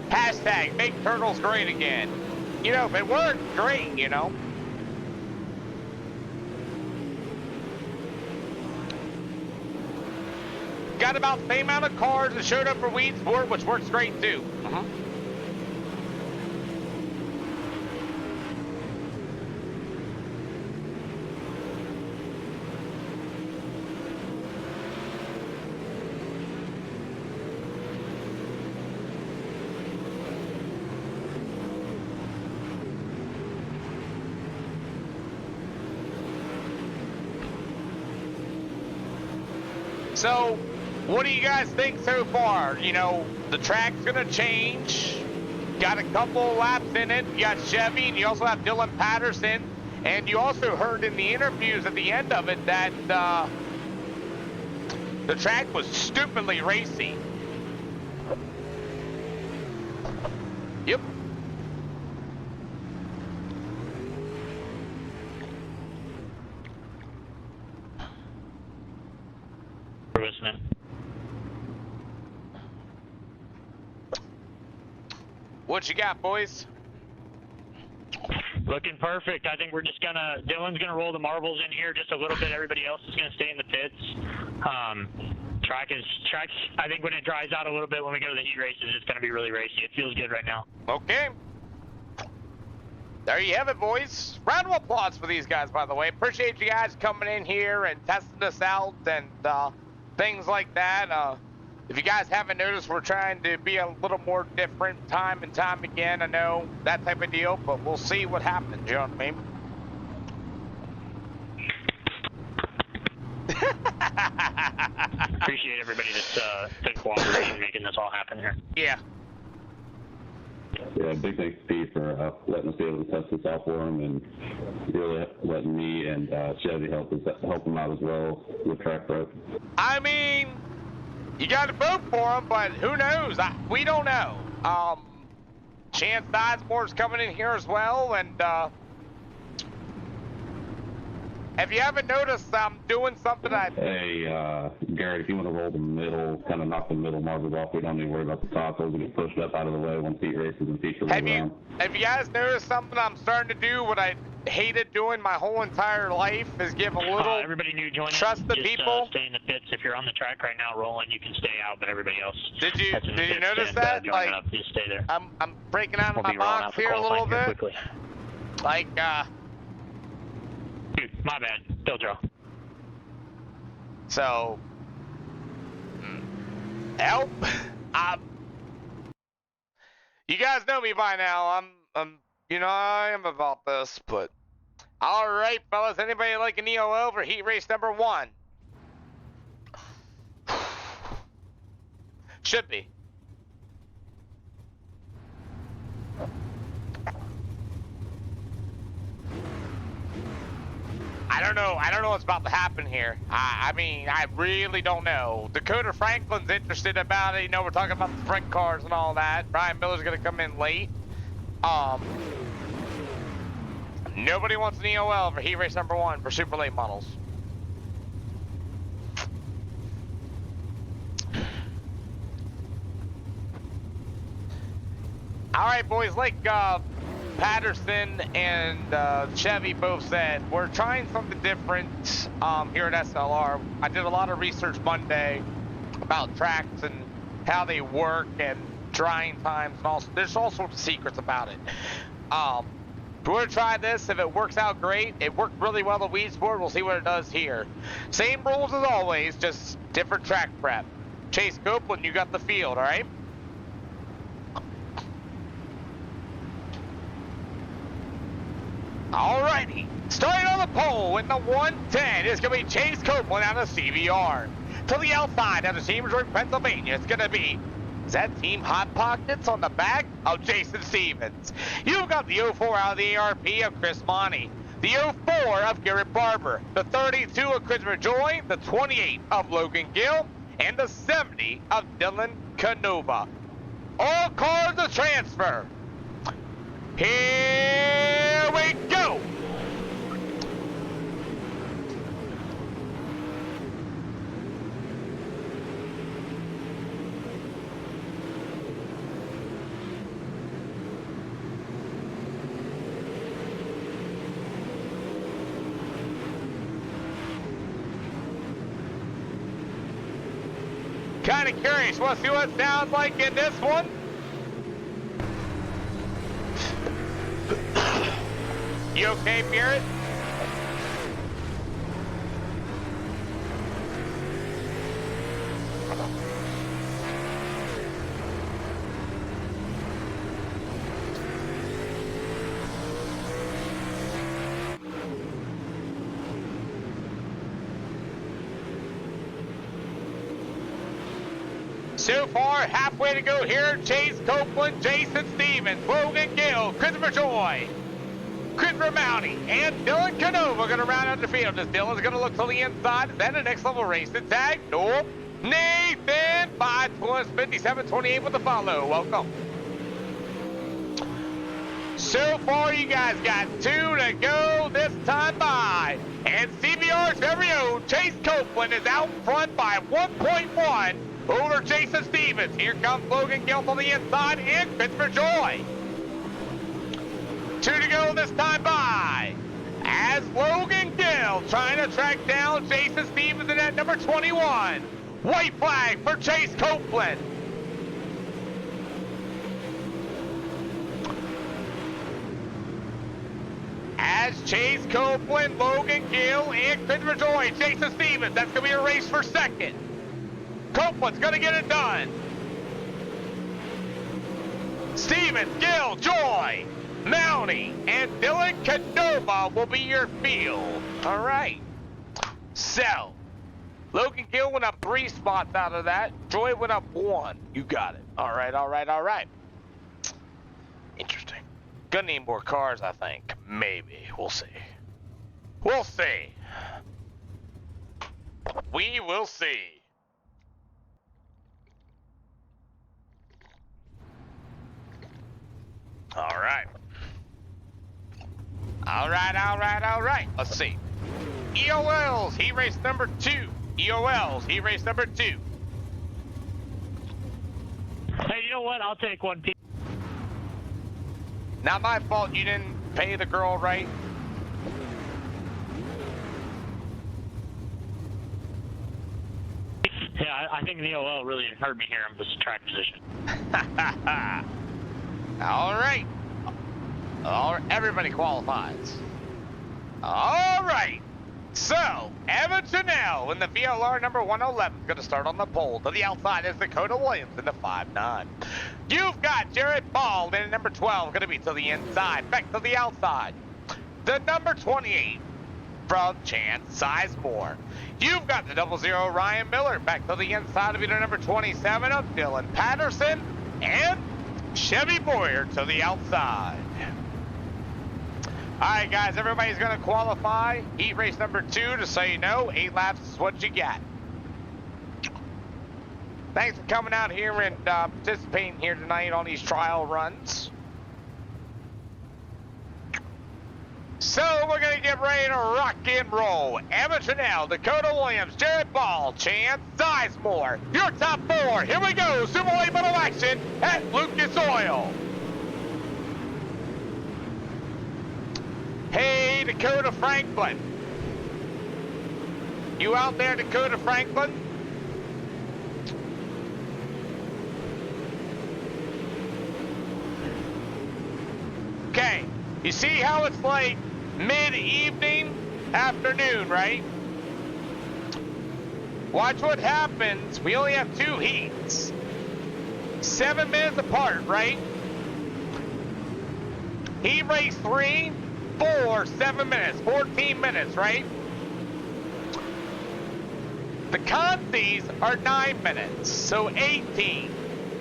Hashtag make turtles great again. You know, if it worked, great, you know. Got about the same amount of cars that showed up for Weedsport, which works great too. So, what do you guys think so far? You know, the track's gonna change. Got a couple laps in it. You got Chevy, and you also have Dylan Patterson. And you also heard in the interviews at the end of it that the track was stupidly racy. Yep. We're listening. What you got, boys? Looking perfect. I think we're just Dylan's gonna roll the marbles in here just a little bit. Everybody else is gonna stay in the pits. Track's, I think when it dries out a little bit when we go to the heat races, it's gonna be really racy. It feels good right now. Okay. There you have it, boys. Round of applause for these guys, by the way. Appreciate you guys coming in here and testing us out and things like that. If you guys haven't noticed, we're trying to be a little more different time and time again. I know that type of deal, but we'll see what happens, you know what I mean? Appreciate everybody that's been cooperating and making this all happen here. Yeah. Yeah, big thanks to Pete for letting us be able to test this out for him and really letting me and Chevy help him out as well with track prep. I mean, you got to vote for him, but who knows? We don't know. Chance Dizemore's coming in here as well, and if you haven't noticed, I'm doing something Hey, Garrett, if you want to roll the middle, kind of knock the middle marbles off, we don't need to worry about the top. Those will get pushed up out of the way once heat races and feature roll around. Have you guys noticed something I'm starting to do? What I hated doing my whole entire life is give a little everybody new joining. Trust the people. Stay in the pits. If you're on the track right now rolling, you can stay out, but everybody else. Did you notice that? Like, just stay there. I'm breaking out of my box here a little bit. Quickly. Like dude, my bad. Still draw. So help. You guys know me by now. I'm you know, I am about this, but all right, fellas. Anybody like an EOL for heat race number 1? Should be. I don't know what's about to happen here. I mean, I really don't know. Dakota Franklin's interested about it. You know, we're talking about the sprint cars and all that. Brian Miller's gonna come in late. Nobody wants an EOL for heat race number 1 for super late models. All right, boys, like Patterson and Chevy both said, we're trying something different here at SLR. I did a lot of research Monday about tracks and how they work and drying times and all. There's all sorts of secrets about it. We're gonna try this. If it works out, great. It worked really well at Weedsport. We'll see what it does here. Same rules as always, just different track prep. Chase Copeland, you got the field, all right? Alrighty, starting on the pole in the 110 is going to be Chase Copeland out of CBR. To the outside out of Chambersburg, Pennsylvania, it's going to be, is that Team Hot Pockets on the back of Jason Stevens. You've got the 04 out of the ARP of Chris Monty, the 04 of Garrett Barber, the 32 of Christopher Joy, the 28 of Logan Gill, and the 70 of Dylan Canova. All cars to transfer. Here we go! Kind of curious, want to see what it sounds like in this one? You okay, Garrett? So far, halfway to go here, Chase Copeland, Jason Stevens, Logan Gill, Christopher Joy, Christopher Mounty, and Dylan Canova going to round out the field. As Dylan's going to look to the inside. Is that a next level race to tag? Nope. Nathan, 5:57:28 with the follow. Welcome. So far, you guys got 2 to go this time by. And CBR's very own Chase Copeland is out front by 1.1 over Jason Stevens. Here comes Logan Gill on the inside and Christopher Joy. 2 to go this time by. As Logan Gill trying to track down Jason Stevens in that number 21. White flag for Chase Copeland. As Chase Copeland, Logan Gill, and Christopher Joy, Jason Stevens. That's going to be a race for second. Copeland's going to get it done. Stevens, Gill, Joy, Mounty, and Dylan Canova will be your field. All right. So, Logan Gill went up 3 spots out of that. Joy went up 1. You got it. All right, all right, all right. Interesting. Gonna need more cars, I think. Maybe. We'll see. We'll see. We will see. All right. All right, all right, all right. Let's see. EOLs, heat race number 2. EOLs, heat race number 2. Hey, you know what? I'll take one. Not my fault you didn't pay the girl right. Yeah, I think the OL really hurt me here in this track position. All right. Everybody qualifies. All right. So, Evan Chanel in the VLR number 111 is going to start on the pole. To the outside is Dakota Williams in the 5.9. You've got Jared Ball in number 12, going to be to the inside. Back to the outside. The number 28 from Chance Sizemore. You've got the 00 Ryan Miller back to the inside of either number 27 of Dylan Patterson and Chevy Boyer to the outside. All right, guys, everybody's going to qualify. Heat race number 2, just so you know, 8 laps is what you got. Thanks for coming out here and participating here tonight on these trial runs. So we're going to get ready to rock and roll. Emma Chanel, Dakota Williams, Jared Ball, Chance Sizemore. Your top 4. Here we go. Super late middle action at Lucas Oil. Hey, Dakota Franklin. You out there, Dakota Franklin? Okay, you see how it's like mid-evening, afternoon, right? Watch what happens. We only have 2 heats. 7 minutes apart, right? Heat race 3, 4, 7 minutes, 14 minutes, right? The consies are 9 minutes, so 18,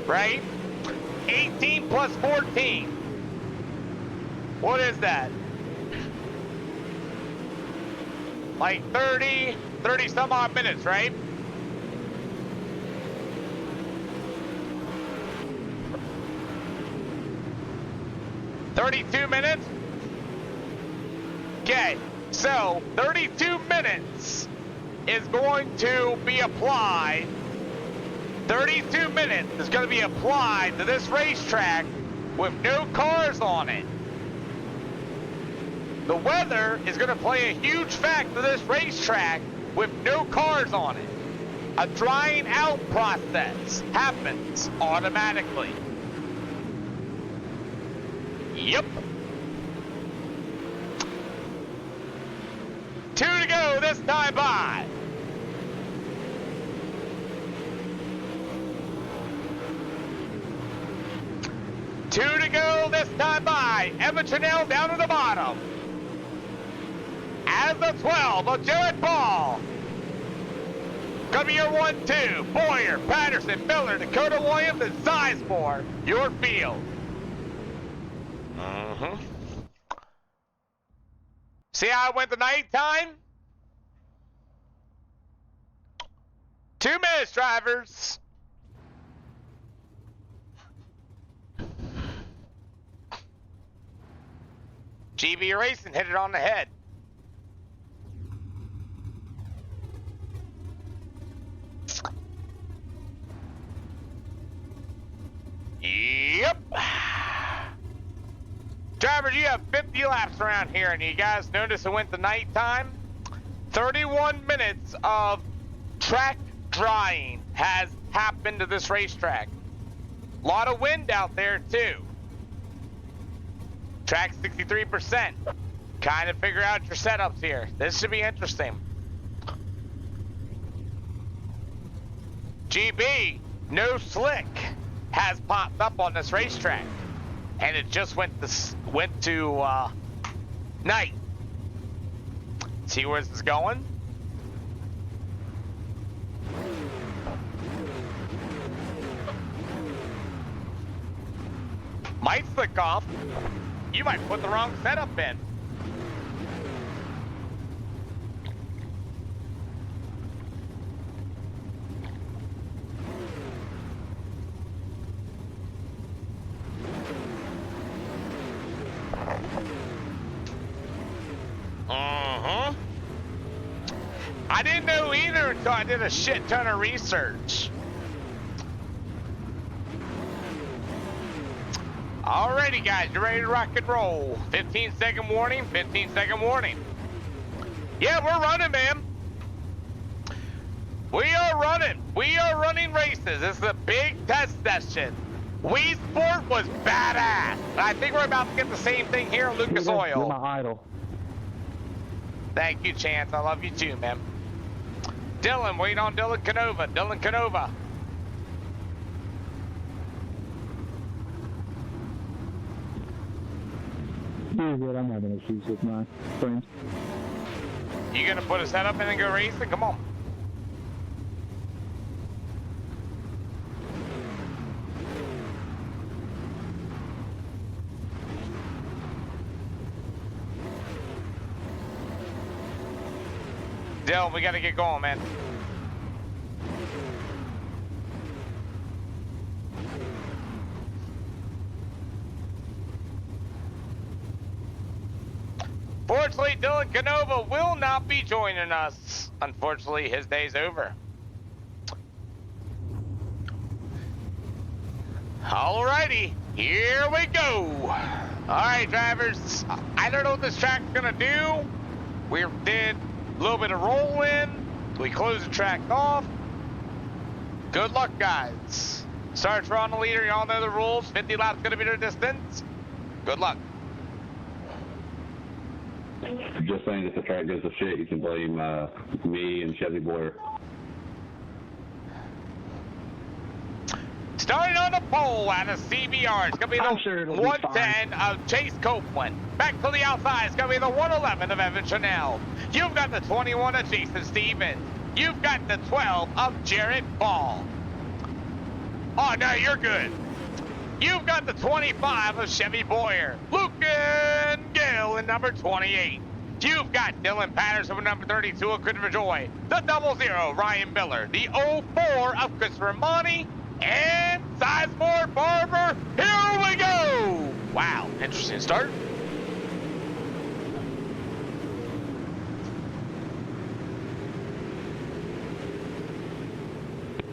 right? 18 plus 14. What is that? Like 30 some odd minutes, right? $32 minutes? Okay, so 32 minutes is going to be applied. 32 minutes is going to be applied to this racetrack with no cars on it. The weather is going to play a huge factor to this racetrack with no cars on it. A drying out process happens automatically. Yep. 2 to go this time by. Two to go this time by. Emma Chanel down to the bottom. As the 12 of Jared Ball. Gonna be your 1-2. Boyer, Patterson, Miller, Dakota Williams, and Sizemore. Your field. See how it went the nighttime? 2 minutes, drivers. GB Racing hit it on the head. Yep. Drivers, you have 50 laps around here, and you guys notice it went to nighttime? 31 minutes of track drying has happened to this racetrack. A lot of wind out there, too. Track 63%. Kind of figure out your setups here. This should be interesting. GB, no slick, has popped up on this racetrack. And it just went to night. See where this is going? Might flick off. You might put the wrong setup in. I didn't know either until I did a shit ton of research. Alrighty, guys, you ready to rock and roll? 15-second warning, 15-second warning. Yeah, we're running, man. We are running. We are running races. This is a big test session. Wii Sport was badass. And I think we're about to get the same thing here at Lucas Oil. You're my idol. Thank you, Chance. I love you too, man. Dylan, wait on Dylan Canova. Dylan Canova. You're good. I'm having issues with my friends. You gonna put a setup in and go racing? Come on. Dylan, we gotta get going, man. Fortunately, Dylan Canova will not be joining us. Unfortunately, his day's over. Alrighty, here we go. All right, drivers. I don't know what this track's gonna do. We did a little bit of rolling. We closed the track off. Good luck, guys. Sarge, we're on the leader. Y'all know the rules. 50 laps gonna be the distance. Good luck. Just saying, if the track goes to shit, you can blame me and Chevy Boyer. Starting on the pole at a CBR, it's going to be the 110 of Chase Copeland. Back to the outside, it's going to be the 111 of Evan Chanel. You've got the 21 of Jason Stevens. You've got the 12 of Jared Ball. Oh, no, you're good. You've got the 25 of Chevy Boyer. Lucan Gill in number 28. You've got Dylan Patterson with number 32 of Christopher Joy. The 00, Ryan Miller. The 04 of Christopher Monty. And Sizemore Barber, here we go! Wow, interesting start.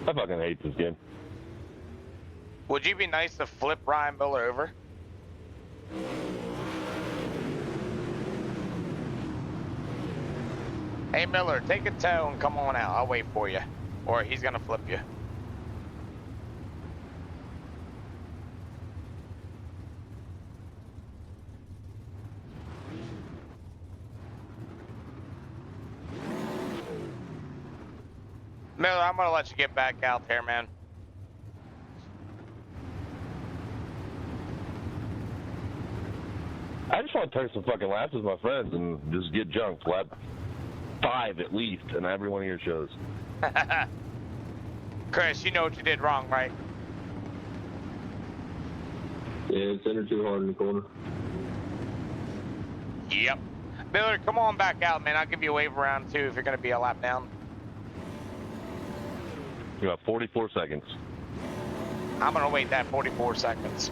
I fucking hate this game. Would you be nice to flip Ryan Miller over? Hey Miller, take a tow and come on out. I'll wait for you. Or he's gonna flip you. Miller, I'm gonna let you get back out there, man. I just want to take some fucking laps with my friends and just get junked. Lap 5 at least, and every one of your shows. Chris, you know what you did wrong, right? Yeah, it's entered too hard in the corner. Yep. Miller, come on back out, man. I'll give you a wave around too if you're gonna be a lap down. You got 44 seconds. I'm gonna wait that 44 seconds.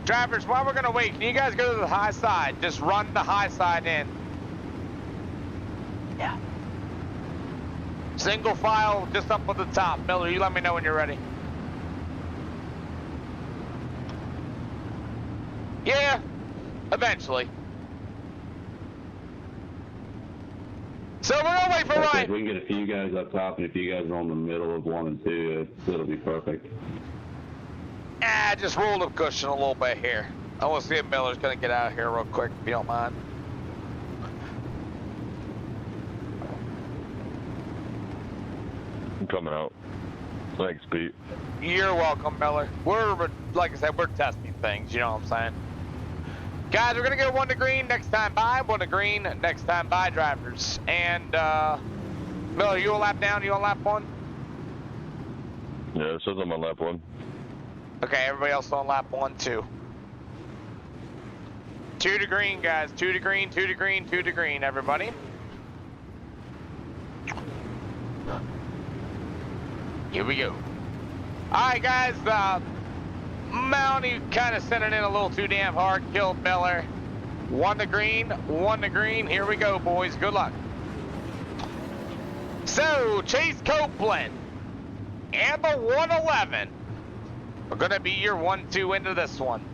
Drivers, while we're gonna wait, can you guys go to the high side? Just run the high side in. Yeah. Single file, just up at the top. Miller, you let me know when you're ready. Yeah, eventually. So we're gonna wait for Ryan. If we can get a few guys up top and a few guys are on the middle of 1 and 2, it'll be perfect. Just roll the cushion a little bit here. I want to see if Miller's gonna get out of here real quick, if you don't mind. I'm coming out. Thanks, Pete. You're welcome, Miller. We're, like I said, we're testing things, you know what I'm saying? Guys, we're gonna go 1 to green next time by, 1 to green next time by, drivers. And, Miller, you a lap down, you on lap 1? Yeah, it says I'm on lap 1. Okay, everybody else on lap 1, 2. 2 to green, guys, 2 to green, 2 to green, 2 to green, everybody. Here we go. All right, guys, Mountie kind of sent it in a little too damn hard, killed Miller. 1 to green, 1 to green. Here we go, boys. Good luck. So, Chase Copeland and the 111 are going to be your 1-2 into this one.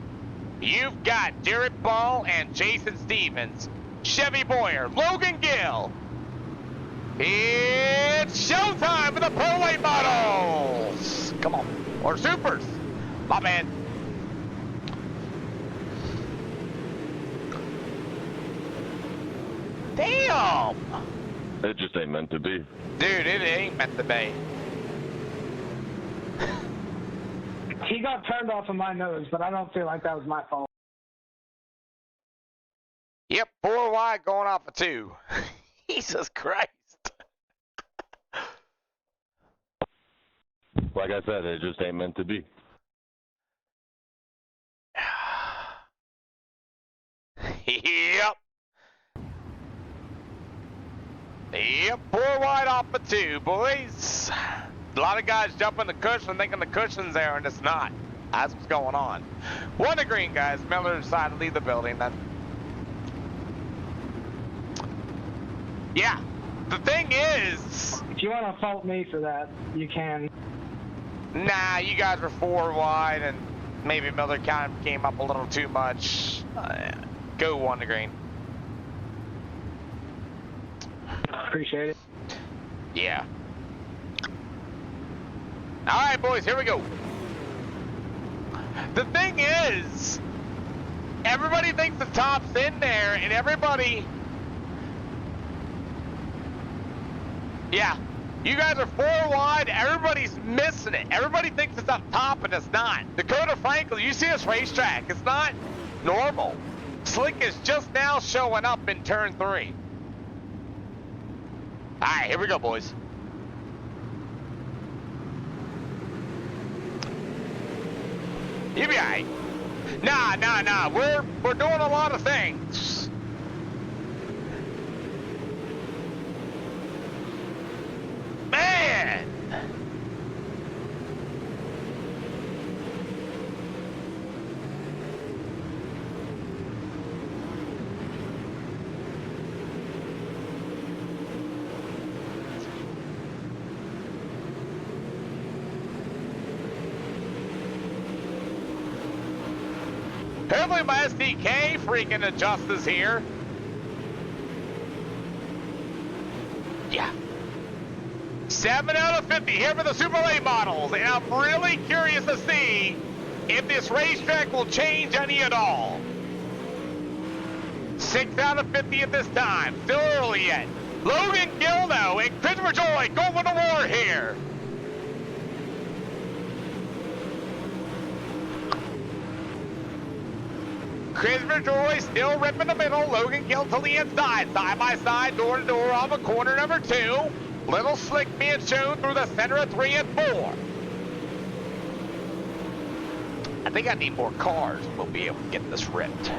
You've got Jared Ball and Jason Stevens, Chevy Boyer, Logan Gill. It's showtime for the Pro Late Models. Come on. Or Supers. My man. Damn. It just ain't meant to be. Dude, it ain't meant to be. He got turned off of my nose, but I don't feel like that was my fault. Yep, 4 wide going off of 2. Jesus Christ. Like I said, it just ain't meant to be. Yep. Yep, 4 wide off of 2, boys. A lot of guys jumping the cushion thinking the cushion's there, and it's not. That's what's going on. 1 to green, guys. Miller decided to leave the building. Then. Yeah. The thing is... If you want to fault me for that, you can. Nah, you guys were 4 wide, and maybe Miller kind of came up a little too much. Go 1 to green. Appreciate it. Yeah. All right, boys, here we go. The thing is, everybody thinks the top's in there, and everybody... Yeah, you guys are 4 wide. Everybody's missing it. Everybody thinks it's up top, and it's not. Dakota Franklin, you see this racetrack. It's not normal. Slick is just now showing up in turn 3. All right, here we go, boys. You'll be all right. Nah. We're doing a lot of things. Man! Hopefully my SDK freaking adjusts here. Yeah. 7 out of 50 here for the Super Late models, and I'm really curious to see if this racetrack will change any at all. 6 out of 50 at this time, still early yet. Logan Gildo and Christopher Joy going to war here. Christopher Joy still ripping the middle. Logan Gill to the inside. Side by side, door to door off of corner number 2. Little Slick being shown through the center of 3 and 4. I think I need more cars. We'll be able to get this ripped.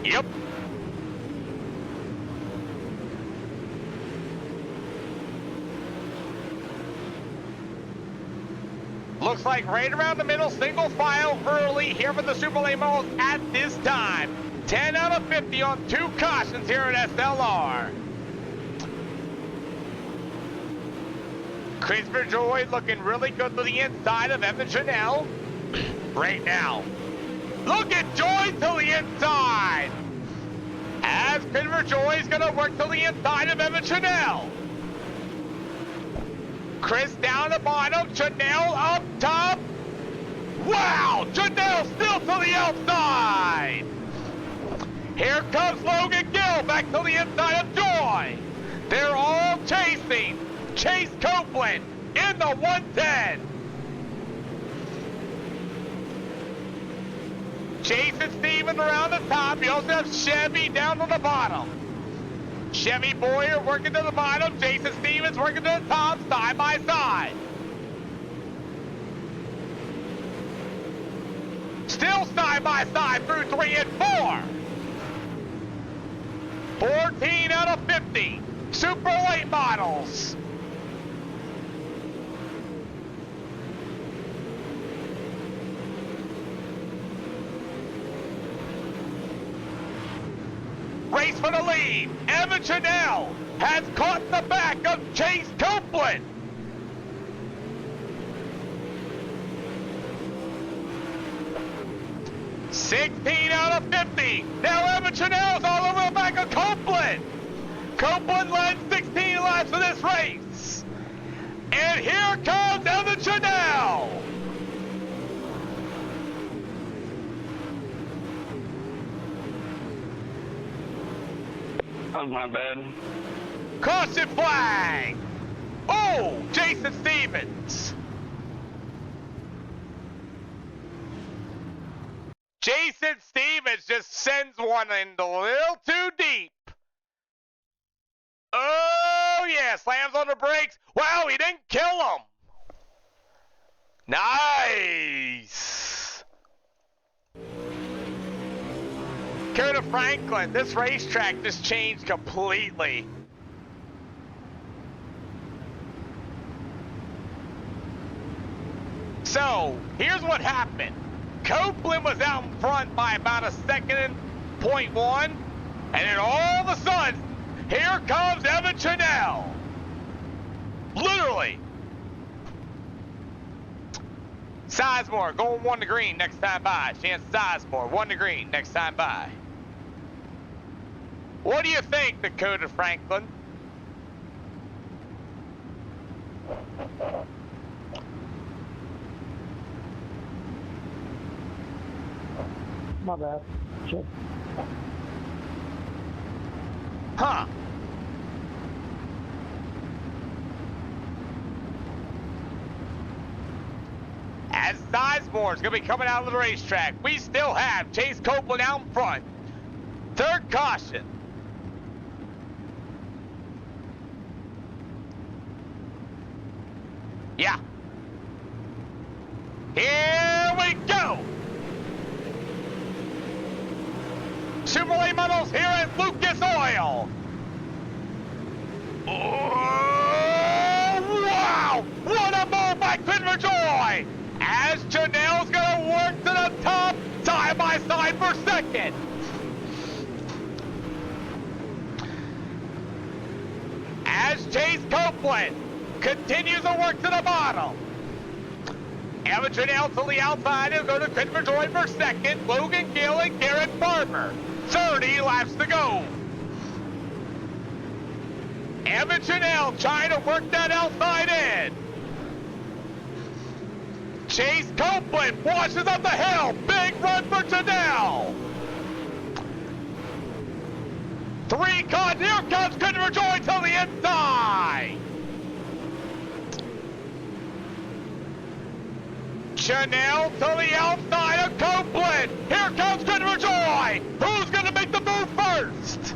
Yep. Looks like right around the middle, single file early here for the Super Late models at this time. 10 out of 50 on 2 cautions here at SLR. Christopher Joy looking really good to the inside of Evan Chanel right now. Look at Joy to the inside. As Christopher Joy is going to work to the inside of Evan Chanel. Chris down the bottom, Chanel up top. Wow, Chanel still to the outside. Here comes Logan Gill back to the inside of Joy. They're all chasing Chase Copeland in the 110. Jason Stevens around the top. You also have Chevy down to the bottom. Chevy Boyer working to the bottom. Jason Stevens working to the top, side by side. Still side by side through 3 and 4. 14 out of 50. Super Late models. Race for the lead. Evan Chanel has caught the back of Chase Copeland. $16 out of 50. Now Evan Chanel's all over the back of Copeland. Copeland led 16 laps of this race. And here comes Evan Chanel. That was my bad. Caution flag! Oh, Jason Stevens. Jason Stevens just sends one in a little too deep. Oh, yeah, slams on the brakes. Wow, he didn't kill him. Nice. Dakota Franklin, this racetrack just changed completely. So, here's what happened. Copeland was out in front by about a second and .1. And then all of a sudden, here comes Evan Chanel. Literally. Sizemore going 1 to green next time by. Chance Sizemore 1 to green next time by. What do you think, Dakota Franklin? My bad. Sure. Huh. As Sizemore is going to be coming out of the racetrack, we still have Chase Copeland out in front. Third caution. Yeah. Here we go. Super late models here at Lucas Oil. Oh, wow! What a move by Quinver Joy! As Chanel's gonna work to the top, side by side for second. As Chase Copeland continues to work to the bottom. Evan Chanel to the outside will go to Quinver Joy for second. Logan Gill and Garrett Farmer. 30 laps to go. Evan Chanel trying to work that outside in. Chase Copeland washes up the hill. Big run for Chanel. 3 caught. Here comes Quinver Joy to the inside. Chanel to the outside of Copeland. Here comes Quinver Joy. Who's going to make the move first?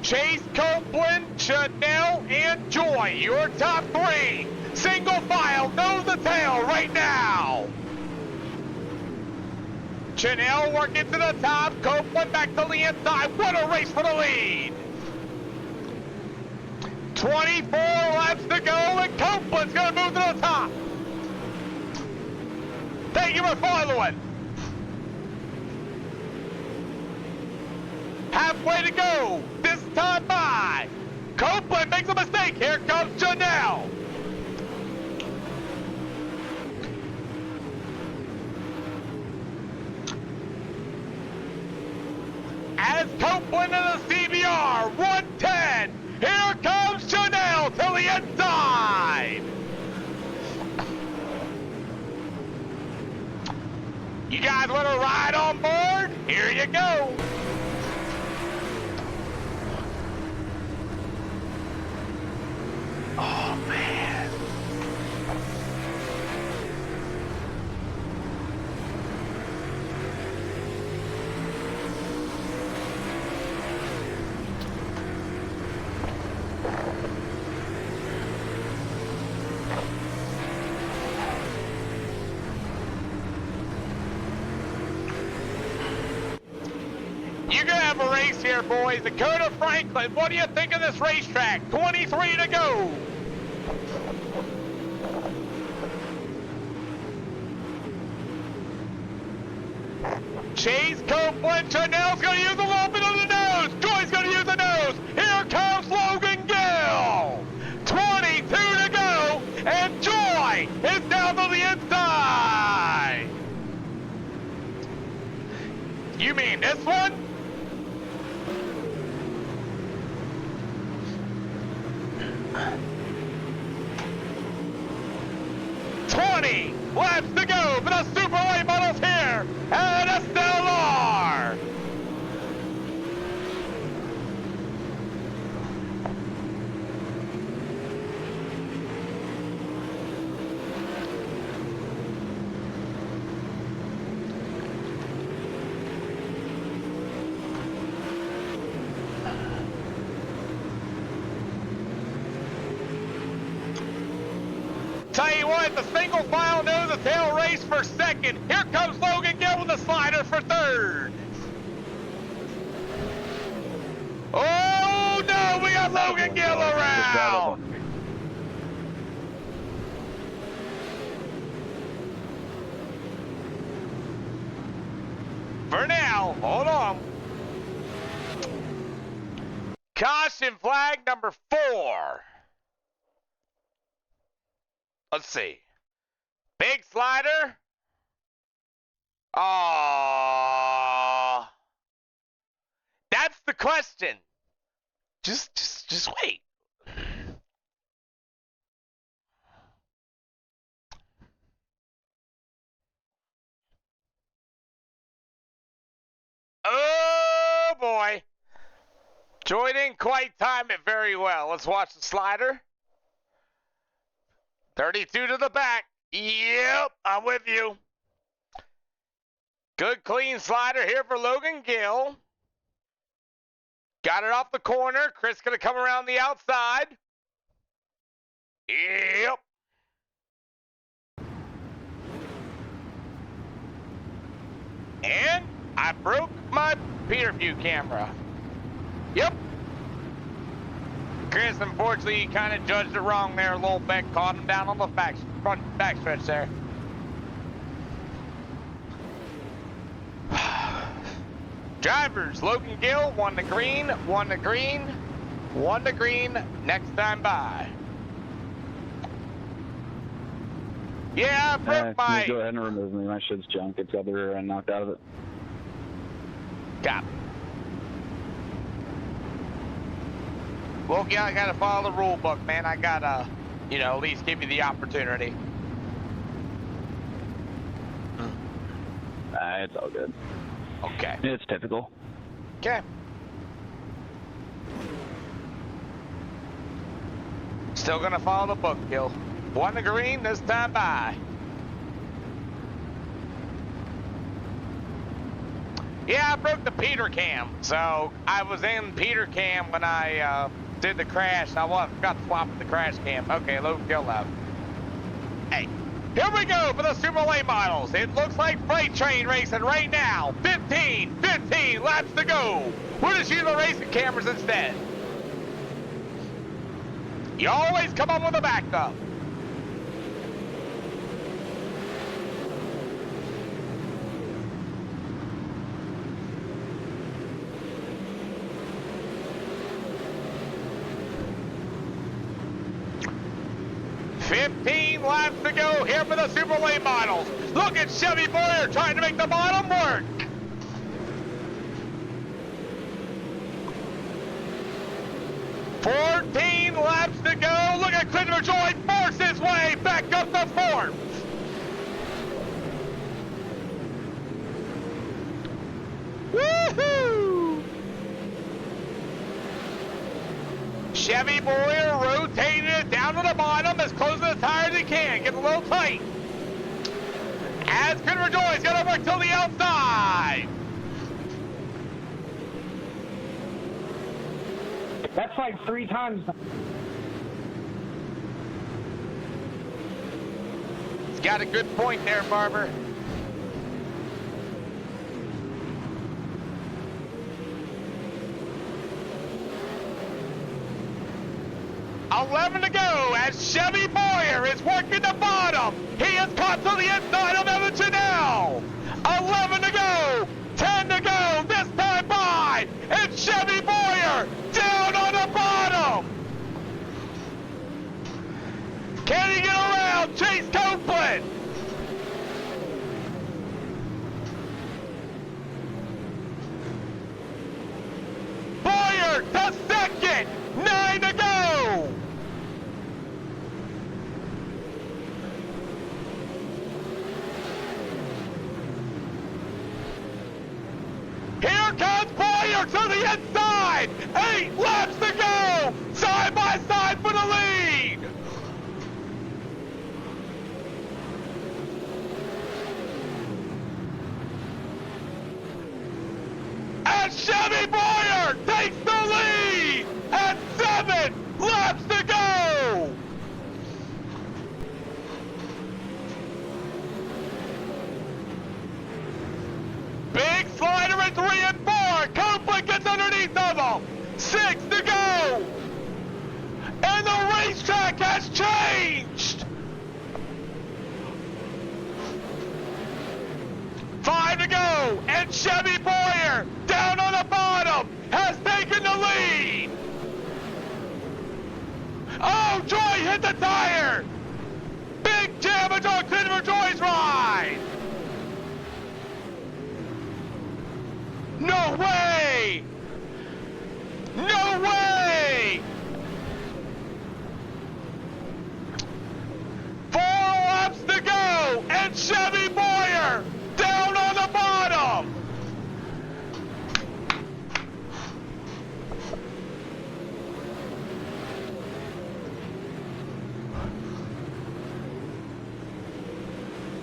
Chase Copeland, Chanel, and Joy, your top 3. Single file, nose to tail right now. Chanel working to the top, Copeland back to the inside. What a race for the lead. 24 laps to go, and Copeland's going to move to the top. Thank you for following. Halfway to go. This time by. Copeland makes a mistake. Here comes Chanel. As Copeland in the CBR, 110. Here comes Chanel to the inside. You guys want to ride on board? Here you go. Oh, man. You're gonna have a race here, boys. Dakota Franklin, what do you think of this racetrack? 23 to go. Chase Copeland, Chanel's gonna use a little bit of the nose. Joy's gonna use the nose. Here comes Logan Gill. 22 to go, and Joy is down to the inside. You mean this one? Laps to go for the Super Late Models here at SLR. Tell you what, the single file nose to tail race for second. Here comes Logan Gill with the slider for third. Oh no, we got Logan Gill around. For now, hold on. Caution flag number 4. Let's see. Big slider. Oh, that's the question. Just wait. Oh boy. Joy didn't quite time it very well. Let's watch the slider. 32 to the back. Yep, I'm with you. Good clean slider here for Logan Gill. Got it off the corner. Chris gonna come around the outside. Yep. And I broke my Peter view camera. Yep. Chris, unfortunately, he kind of judged it wrong there a little bit. Caught him down on the front backstretch there. Drivers, Logan Gill, 1 to green, 1 to green, 1 to green, next time by. Yeah, I broke my... Go ahead and remove me. My shit's junk. It's got the rear end knocked out of it. Got it. Well, yeah, I gotta follow the rule book, man. I gotta, you know, at least give you the opportunity. It's all good. Okay. It's typical. Okay. Still gonna follow the book, Gil. 1 to green, this time by. Yeah, I broke the Peter cam. So I was in Peter cam when I did the crash. I forgot to swap the crash cam. Okay, Logan Gill out. Hey. Here we go for the Super Late Models. It looks like freight train racing right now. 15 laps to go. We'll just use the racing cameras instead. You always come up with a backup. Laps to go here for the Super Late Models. Look at Chevy Boyer trying to make the bottom work. $14 laps to go. Look at Christopher Joy force his way back up the 4th. Woohoo! Chevy Boyer rotating it down to the bottom as close to the tire as he can. Gets a little tight. As Christopher Joy's gonna work till the outside. That's like 3 times. He's got a good point there, Barber. $11 to go as Chevy Boyer is working the bottom. He is caught to the inside of Evan Janelle. 11 to go, 10 to go, this time by, and Chevy Boyer down on the bottom. Can he get around Chase Copeland? Boyer to second, 9 to go. Here comes Boyer to the inside. 8 laps to go. Side by side for the lead. And Chevy Boyer takes the lead at 7 laps to go. Big slider at 3 and 4. Copeland gets underneath of him. 6 to go. And the racetrack has changed. 5 to go. And Chevy Boyer, down on the bottom, has taken the lead. Oh, Joy hit the tire. Big damage on Christopher Joy's ride. No way. No way. 4 laps to go, and Chevy Boyer down on the bottom.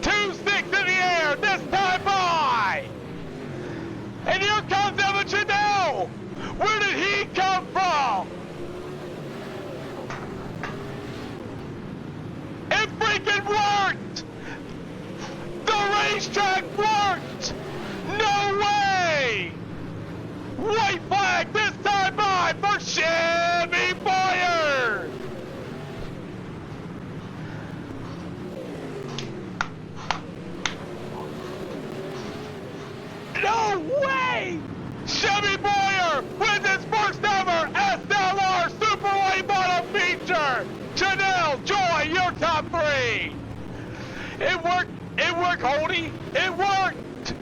Two sticks in the air, this time by. And here comes Evan Chanel. Where did he come from? It freaking worked! The racetrack worked! No way! White flag this time by for Chevy Boyer! No way! Chevy Boyer wins his first ever SLR Super White Bottom feature! Chanel, Joy, your top 3! It worked! It worked, Holdy! It worked!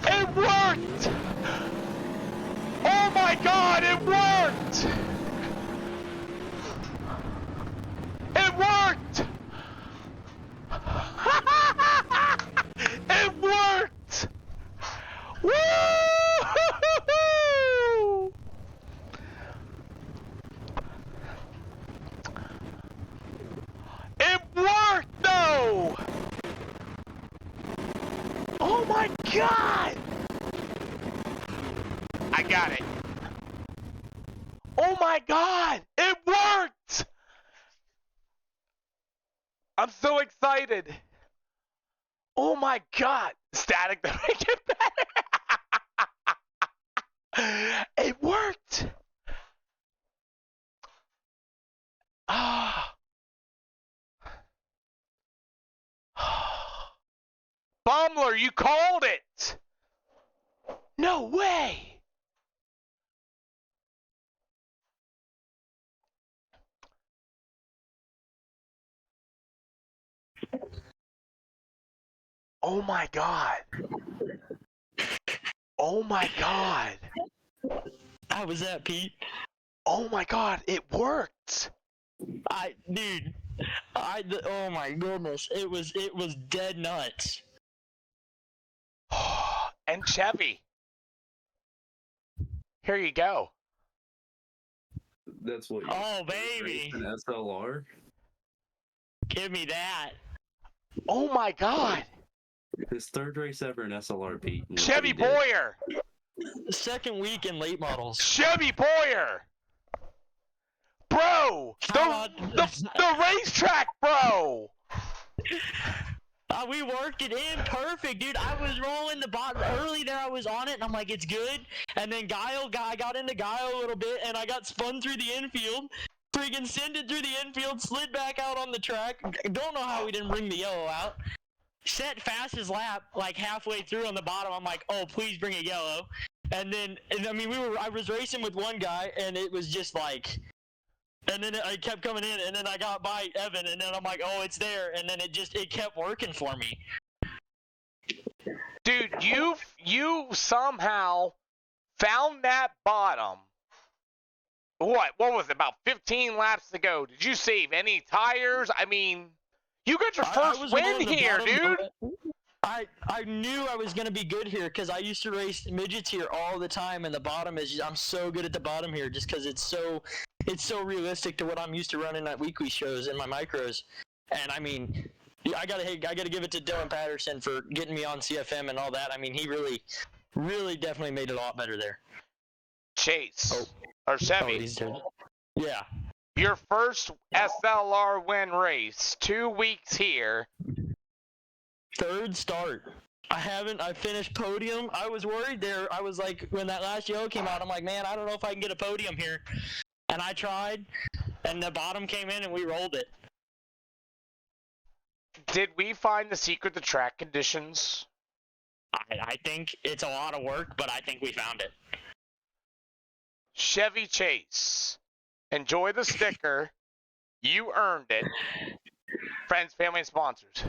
It worked! Oh my God, it worked! It worked! It worked! Woo! It worked though! Oh my God! I got it. Oh my God! It worked! I'm so excited. Oh my God! Static to make it better. It worked. Ah. Bumbler, you called it. No way. Oh my God. Oh my God. How was that, Pete? Oh my God, it worked. Oh my goodness, it was dead nuts. And Chevy. Here you go. That's what. Oh baby. An SLR. Give me that. Oh my God. His third race ever in SLR, Pete. Chevy Boyer. Second week in late models. Chevy Boyer. Bro, the racetrack, bro. We worked it in perfect, dude. I was rolling the bottom early there. I was on it, and I'm like, it's good. And then I got into Guile a little bit, and I got spun through the infield. Freaking sent it through the infield, slid back out on the track. Don't know how we didn't bring the yellow out. Set fastest lap, like halfway through on the bottom. I'm like, oh, please bring a yellow. And then, I was racing with one guy, and it was just like, and then I kept coming in, and then I got by Evan, and then I'm like, oh, it's there, and then it kept working for me. Dude, you somehow found that bottom. What was it, about 15 laps to go? Did you save any tires? I mean, you got your first win here, dude. I knew I was going to be good here because I used to race midgets here all the time, and the bottom is I'm so good at the bottom here just because it's so realistic to what I'm used to running at weekly shows in my micros. And I mean, I gotta give it to Dylan Patterson for getting me on CFM and all that. I mean, he really definitely made it a lot better there. Chase or Chevy. Yeah. Your first SLR win race, 2 weeks here. Third start. I finished podium. I was worried there. I was like, when that last yellow came out, I'm like, man, I don't know if I can get a podium here. And I tried, and the bottom came in, and we rolled it. Did we find the secret to track conditions? I think it's a lot of work, but I think we found it. Chevy Chase, enjoy the sticker. You earned it. Friends, family, and sponsors.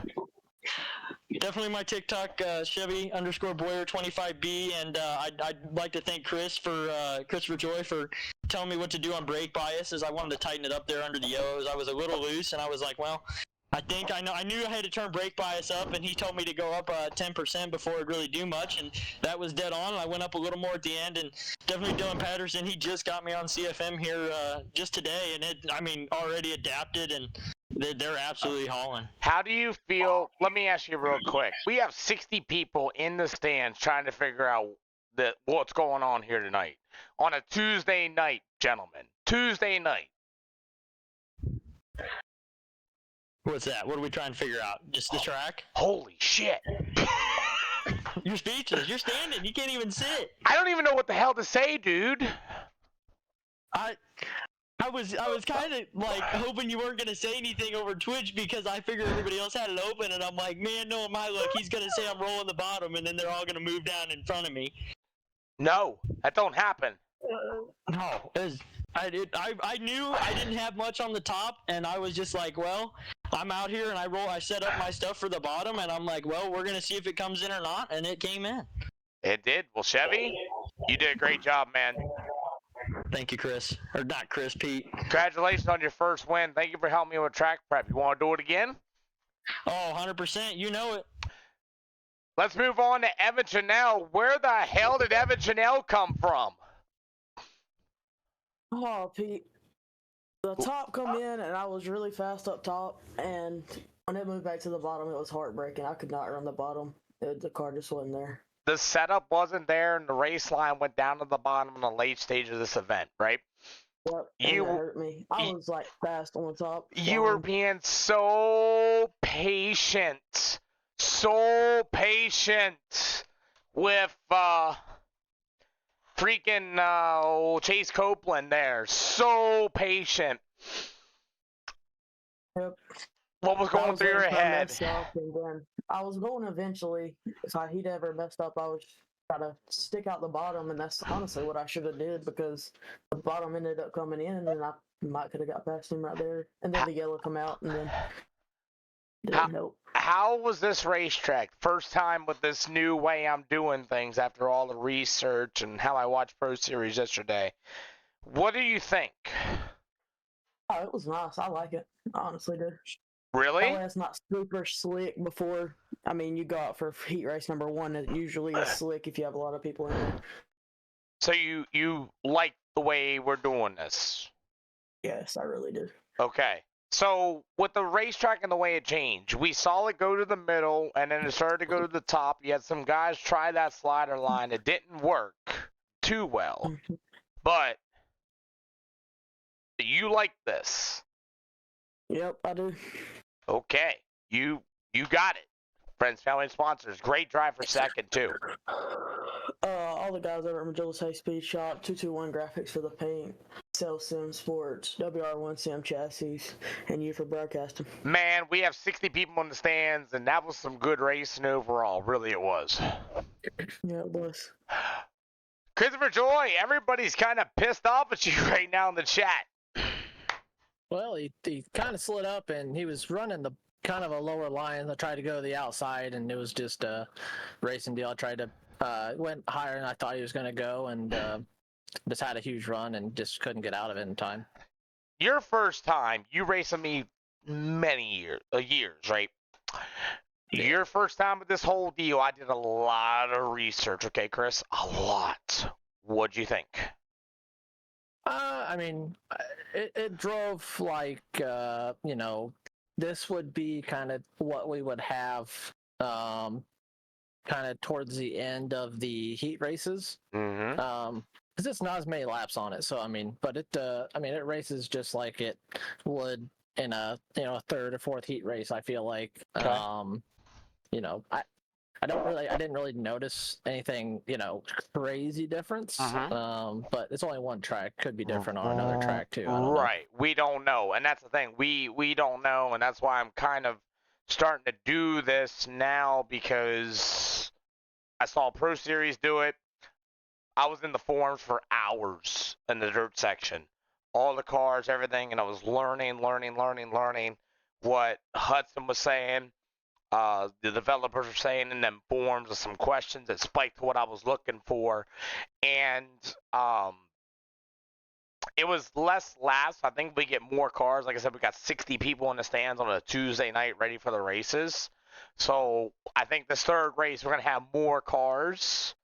Definitely my TikTok, Chevy_Boyer25B, and I'd like to thank Chris for Christopher Joy for telling me what to do on brake biases. I wanted to tighten it up there under the yellows. I was a little loose, and I was like, well, I knew I had to turn brake bias up, and he told me to go up 10% before it really do much, and that was dead on. I went up a little more at the end, and definitely Dylan Patterson, he just got me on CFM here just today, and already adapted, and they're absolutely hauling. How do you feel? Let me ask you real quick. We have 60 people in the stands trying to figure out what's going on here tonight on a Tuesday night, gentlemen. Tuesday night. What's that? What are we trying to figure out? Just the track? Holy shit. You're speechless. You're standing. You can't even sit. I don't even know what the hell to say, dude. I was kind of like hoping you weren't gonna say anything over Twitch because I figured everybody else had it open, and I'm like, man, knowing my luck, he's gonna say I'm rolling the bottom, and then they're all gonna move down in front of me. No, that don't happen. No, I knew I didn't have much on the top, and I was just like, well, I'm out here, and I set up my stuff for the bottom, and I'm like, well, we're gonna see if it comes in or not, and it came in. It did. Well, Chevy, you did a great job, man. Thank you, Chris. Or not Chris, Pete. Congratulations on your first win. Thank you for helping me with track prep. You want to do it again? Oh, 100%. You know it. Let's move on to Evan Janelle. Where the hell did Evan Janelle come from? Oh, Pete. The top come in, and I was really fast up top, and when it moved back to the bottom, it was heartbreaking. I could not run the bottom. The car just wasn't there. The setup wasn't there, and the race line went down to the bottom in the late stage of this event, right? Yep, and it hurt me. I was like fast on the top. You were being so patient. So patient with freaking Chase Copeland there. So patient. Yep. What was going through your head? I was going eventually. If he'd ever messed up, I was trying to stick out the bottom, and that's honestly what I should have did because the bottom ended up coming in, and I might could have got past him right there, and then the yellow come out, and then didn't help. How was this racetrack? First time with this new way I'm doing things after all the research and how I watched Pro Series yesterday. What do you think? Oh, it was nice. I like it. I honestly do. Really? That way it's not super slick before. I mean, you go out for heat race number one. It usually is slick if you have a lot of people in there. So you like the way we're doing this? Yes, I really do. Okay. So with the racetrack and the way it changed, we saw it go to the middle, and then it started to go to the top. You had some guys try that slider line. It didn't work too well. But you like this? Yep, I do. Okay, you got it. Friends, family, and sponsors. Great drive for second, too. All the guys over at Magellan's High Speed Shop, 221 Graphics for the paint, Cell Sim Sports, WR1 Sim Chassis, and you for broadcasting. Man, we have 60 people in the stands, and that was some good racing overall. Really, it was. Yeah, it was. Christopher Joy, everybody's kind of pissed off at you right now in the chat. Well, he kind of slid up, and he was running the kind of a lower line. I tried to go to the outside, and it was just a racing deal. I tried to went higher than I thought he was going to go, and just had a huge run and just couldn't get out of it in time. Your first time, you raced with me many years, right? Yeah. Your first time with this whole deal, I did a lot of research. Okay, Chris, a lot. What'd you think? I mean, it drove like, this would be kind of what we would have kind of towards the end of the heat races. Mm-hmm. Because it's not as many laps on it. So, I mean, but it races just like it would in a third or fourth heat race, I feel like. Okay. I didn't really notice anything, crazy difference. But it's only one track. Could be different on another track too. Right. We don't know. And that's the thing. We don't know. And that's why I'm kind of starting to do this now because I saw Pro Series do it. I was in the forums for hours in the dirt section, all the cars, everything, and I was learning what Hudson was saying, the developers were saying in them forums, and some questions that spiked what I was looking for, and it was less laps. I think we get more cars. Like I said, we got 60 people in the stands on a Tuesday night ready for the races. So I think this third race, we're going to have more cars.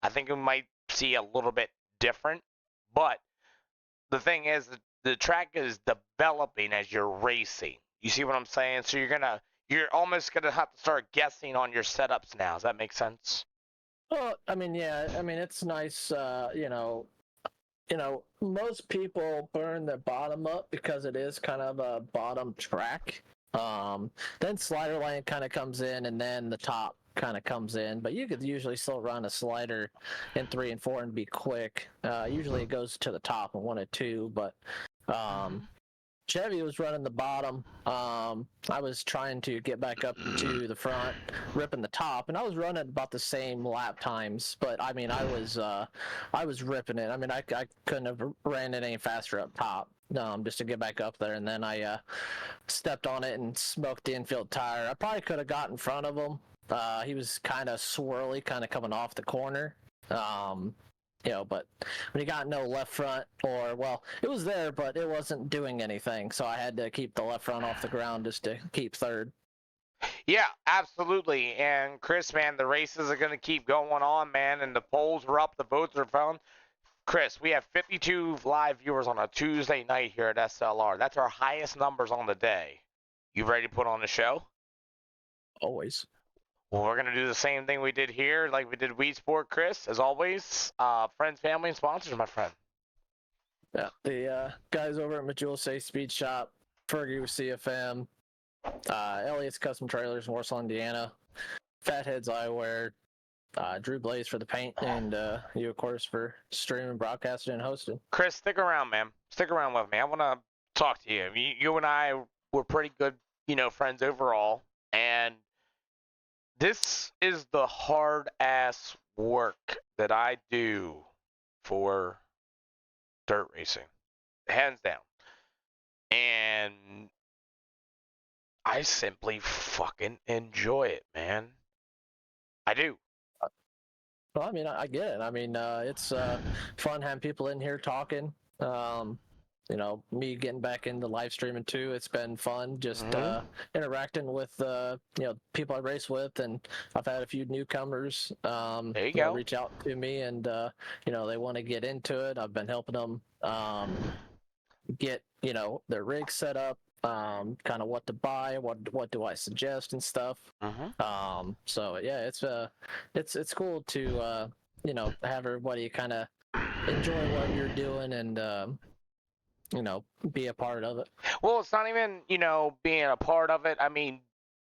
I think we might see a little bit different. But the thing is, the track is developing as you're racing. You see what I'm saying? So you're almost going to have to start guessing on your setups now. Does that make sense? Well, I mean, yeah. I mean, it's nice, most people burn their bottom up because it is kind of a bottom track. Then slider lane kind of comes in, and then the top kind of comes in. But you could usually still run a slider in 3 and 4 and be quick. Usually it goes to the top in 1 and 2, but Chevy was running the bottom. I was trying to get back up to the front, ripping the top, and I was running about the same lap times. But I mean, I was ripping it. I mean, I couldn't have ran it any faster up top, just to get back up there. And then I stepped on it and smoked the infield tire. I probably could have got in front of him. He was kind of swirly, kind of coming off the corner. But when you got no left front, it was there, but it wasn't doing anything. So I had to keep the left front off the ground just to keep third. Yeah, absolutely. And Chris, man, the races are going to keep going on, man. And the polls are up, the votes are found. Chris, we have 52 live viewers on a Tuesday night here at SLR. That's our highest numbers on the day. You ready to put on the show? Always. Well, we're going to do the same thing we did here, like we did Weed Sport, Chris, as always. Friends, family, and sponsors, my friend. Yeah, the guys over at Majula Say Speed Shop, Fergie with CFM, Elliot's Custom Trailers in Warsaw, Indiana, Fatheads Eyewear, Drew Blaze for the paint, and you, of course, for streaming, broadcasting, and hosting. Chris, stick around, man. Stick around with me. I want to talk to you. You and I were pretty good, friends overall, and this is the hard-ass work that I do for dirt racing, hands down. And I simply fucking enjoy it, man. I do. Well, I mean, I get it. I mean, it's fun having people in here talking. Me getting back into live streaming too. It's been fun just interacting with people I race with, and I've had a few newcomers there you go. Reach out to me, and they want to get into it. I've been helping them get their rig set up, kind of what to buy, what do I suggest and stuff. So yeah, it's cool to have everybody kind of enjoy what you're doing and be a part of it. Well, it's not even, being a part of it. I mean,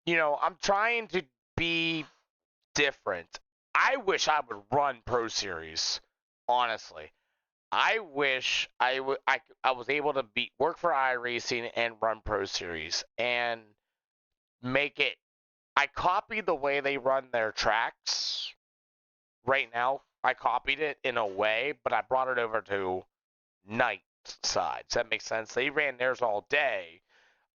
I'm trying to be different. I wish I would run Pro Series, honestly. I wish I was able to work for iRacing and run Pro Series and make it. I copied the way they run their tracks right now. I copied it in a way, but I brought it over to night side. Does that make sense? They ran theirs all day.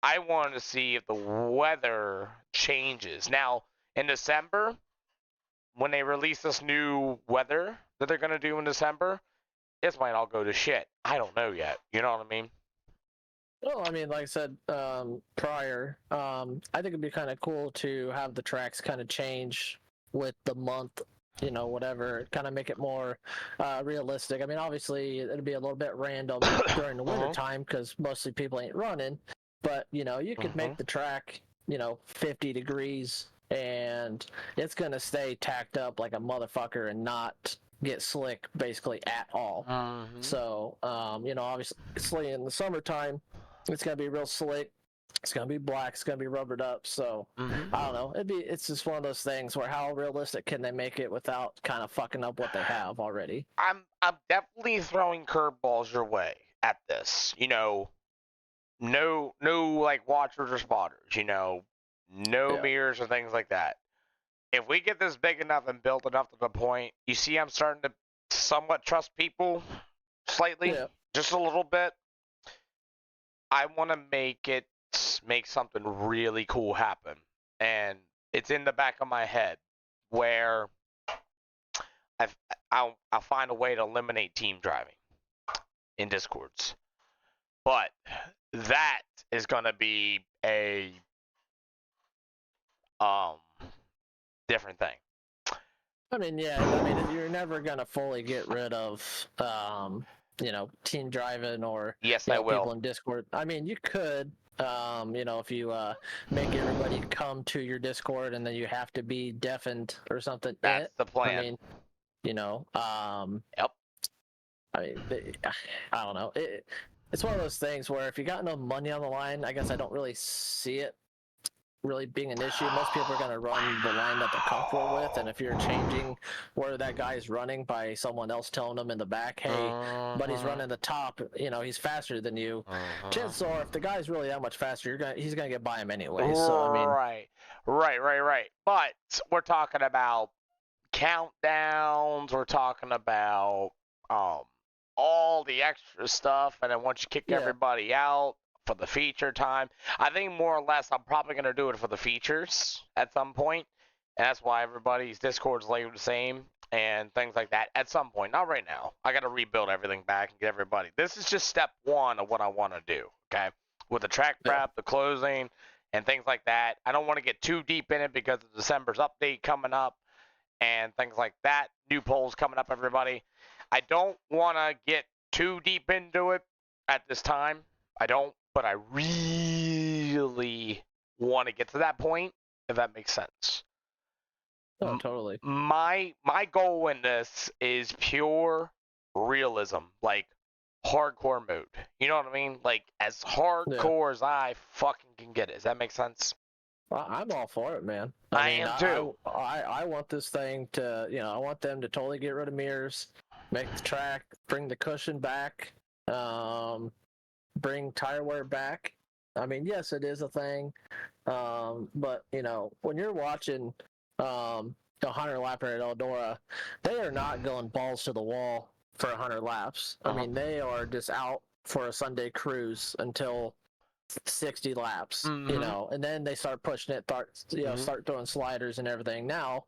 I wanted to see if the weather changes. Now, in December, when they release this new weather that they're going to do in December, this might all go to shit. I don't know yet. You know what I mean? Well, I mean, like I said prior, I think it'd be kind of cool to have the tracks kind of change with the month, whatever, kind of make it more realistic. I mean, obviously, it'd be a little bit random during the winter time because mostly people ain't running, but, you could make the track, 50 degrees and it's going to stay tacked up like a motherfucker and not get slick basically at all. So, obviously in the summertime, it's going to be real slick. It's going to be black. It's going to be rubbered up. So, I don't know. It's just one of those things where how realistic can they make it without kind of fucking up what they have already? I'm definitely throwing curveballs your way at this. No like watchers or spotters, no mirrors or things like that. if we get this big enough and built enough to the point, you see, I'm starting to somewhat trust people slightly, just a little bit. I want to make something really cool happen, and it's in the back of my head where I'll find a way to eliminate team driving in Discords, but that is going to be a different thing. I mean, yeah. I mean, you're never gonna fully get rid of, team driving or people in Discord. I mean, you could, if you make everybody come to your Discord and then you have to be deafened or something. That's the plan. I mean, Yep. I mean, I don't know. It's one of those things where if you got no money on the line, I guess I don't really see it really being an issue. Most people are going to run the line that they're comfortable with, and if you're changing where that guy's running by someone else telling them in the back, hey, but he's running the top, he's faster than you, chances are if the guy's really that much faster, he's going to get by him anyway. So I mean, right. But we're talking about countdowns. We're talking about all the extra stuff, and then once you kick everybody out for the feature time, I think more or less I'm probably going to do it for the features at some point, and that's why everybody's Discord's labeled the same and things like that at some point. Not right now. I got to rebuild everything back and get everybody. This is just step one of what I want to do, okay? With the track prep, the closing, and things like that. I don't want to get too deep in it because of December's update coming up and things like that. New polls coming up, everybody. I don't want to get too deep into it at this time. I don't, but I really want to get to that point, if that makes sense. Oh, totally. My goal in this is pure realism, like hardcore mode. You know what I mean? Like as hardcore as I fucking can get it. Does that make sense? I'm all for it, man. I am too. I want this thing to, I want them to totally get rid of mirrors, make the track, bring the cushion back, bring tire wear back. I mean, yes, it is a thing, but when you're watching the 100 lapper at Eldora, they are not going balls to the wall for 100 laps. I mean, they are just out for a Sunday cruise until 60 laps, and then they start pushing it, start throwing sliders and everything. Now,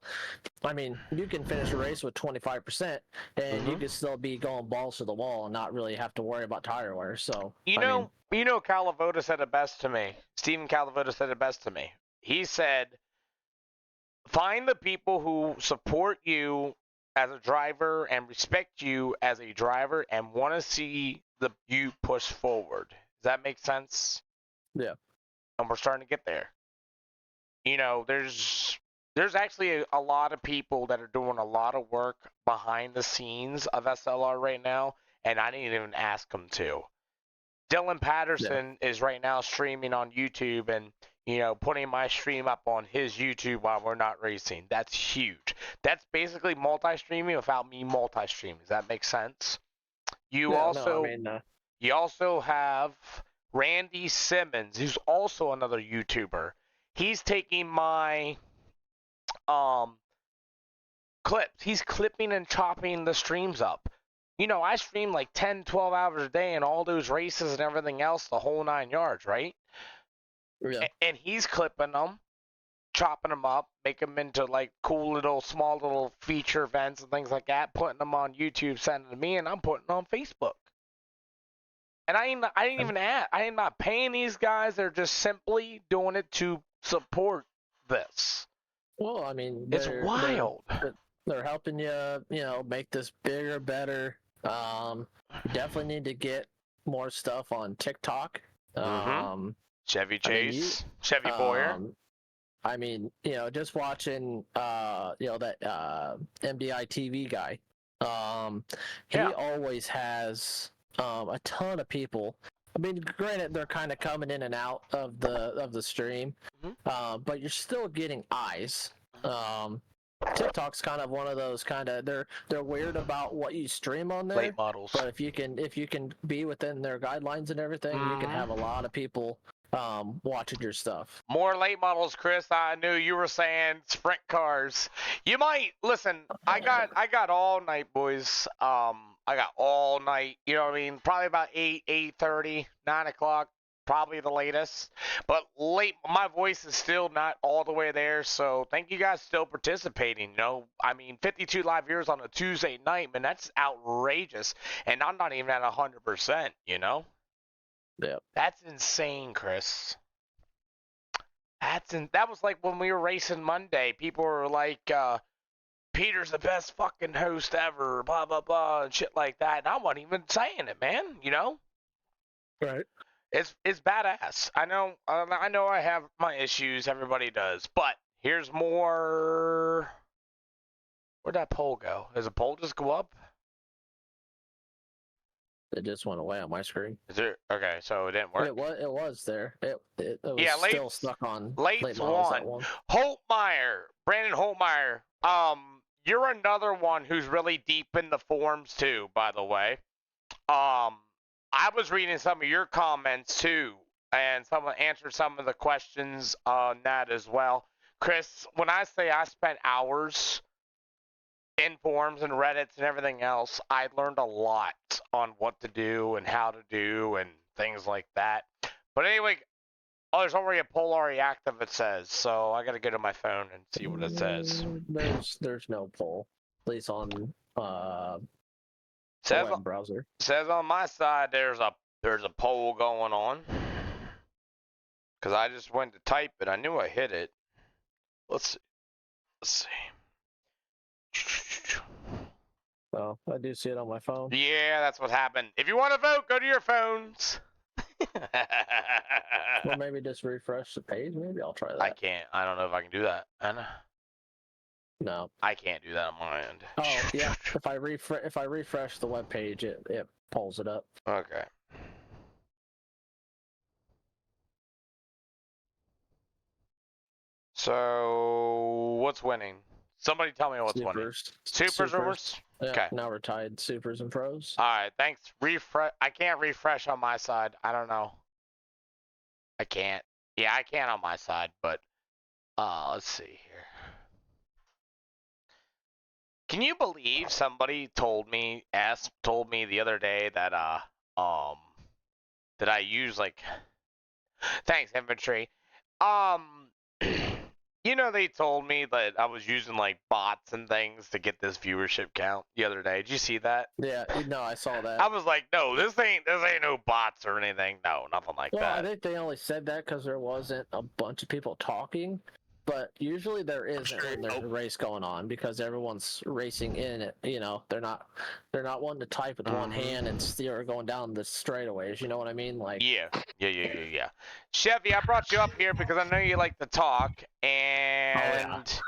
I mean, you can finish a race with 25%, and you can still be going balls to the wall and not really have to worry about tire wear. So Calavoda said it best to me. Stephen Calavoda said it best to me. He said, "Find the people who support you as a driver and respect you as a driver and want to see you push forward." Does that make sense? Yeah. And we're starting to get there. There's actually a lot of people that are doing a lot of work behind the scenes of SLR right now, and I didn't even ask them to. Dylan Patterson is right now streaming on YouTube and, putting my stream up on his YouTube while we're not racing. That's huge. That's basically multi-streaming without me multi-streaming. Does that make sense? You also have Randy Simmons, who's also another YouTuber. He's taking my clips. He's clipping and chopping the streams up. I stream like 10, 12 hours a day and all those races and everything else, the whole 9 yards, right? Yeah. And he's clipping them, chopping them up, making them into like cool small little feature events and things like that, putting them on YouTube, sending them to me, and I'm putting them on Facebook. And I didn't even add. I am not paying these guys. They're just simply doing it to support this. Well, I mean, it's wild. They're helping you, make this bigger, better. You definitely need to get more stuff on TikTok. Chevy Chase, Chevy Boyer. I mean, just watching, that MDI TV guy. He always has a ton of people. I mean, granted, they're kind of coming in and out of the stream, but you're still getting eyes. TikTok's kind of one of those they're weird about what you stream on there. Late models. But if you can be within their guidelines and everything, you can have a lot of people watching your stuff. More late models, Chris. I knew you were saying sprint cars. You might listen. I got all night, boys. I got all night. You know what I mean? Probably about 8:30, 9 o'clock. Probably the latest. But late, my voice is still not all the way there. So thank you guys still participating. You know, I mean, 52 live viewers on a Tuesday night, man, that's outrageous. And I'm not even at 100%. You know? Yeah. That's insane, Chris. That was like when we were racing Monday. People were like, Peter's the best fucking host ever, blah blah blah, and shit like that. And I wasn't even saying it, man. You know? Right. It's badass. I know I have my issues. Everybody does. But here's more. Where'd that poll go? Does the poll just go up? It just went away on my screen. Is there? Okay, so it didn't work. It was there. It was Yeah, still stuck on Late's late models at one. one. Holtmeyer, Brandon Holtmeyer. You're another one who's really deep in the forums too, by the way. I was reading some of your comments too, and someone answered some of the questions on that as well. Chris, when I say I spent hours in forums and Reddits and everything else, I learned a lot on what to do and how to do and things like that. But anyway, there's already a poll already active, it says, so I gotta go to my phone and see what it says. There's no poll, at least on the Says, browser. Says on my side there's a poll going on. Cause I just went to type it. I knew I hit it. Let's see. Oh, I do see it on my phone. Yeah, that's what happened. If you want to vote, go to your phones. Or maybe just refresh the page. Maybe I'll try that. I can't. I don't know if I can do that. Anna? No. I can't do that on my end. Oh yeah. If I refresh the web page, it pulls it up. Okay. So what's winning? Somebody tell me what's winning. Supers or worse? Yeah, Okay. now we're tied supers and pros. All right, thanks. Refresh. I can't refresh on my side. I don't know. I can't. Yeah, I can on my side, but let's see here. Can you believe somebody told me the other day that that I use like thanks infantry. You know, they told me that I was using like bots and things to get this viewership count the other day. Did you see that? Yeah, no, I saw that. I was like, no, this ain't no bots or anything. No, nothing like Well, that. I think they only said that because there wasn't a bunch of people talking. But usually there isn't when there's a race going on because everyone's racing in it. You know, they're not wanting to type with one hand and steer going down the straightaways. You know what I mean? Like Yeah. Chevy, I brought you up here because I know you like to talk, and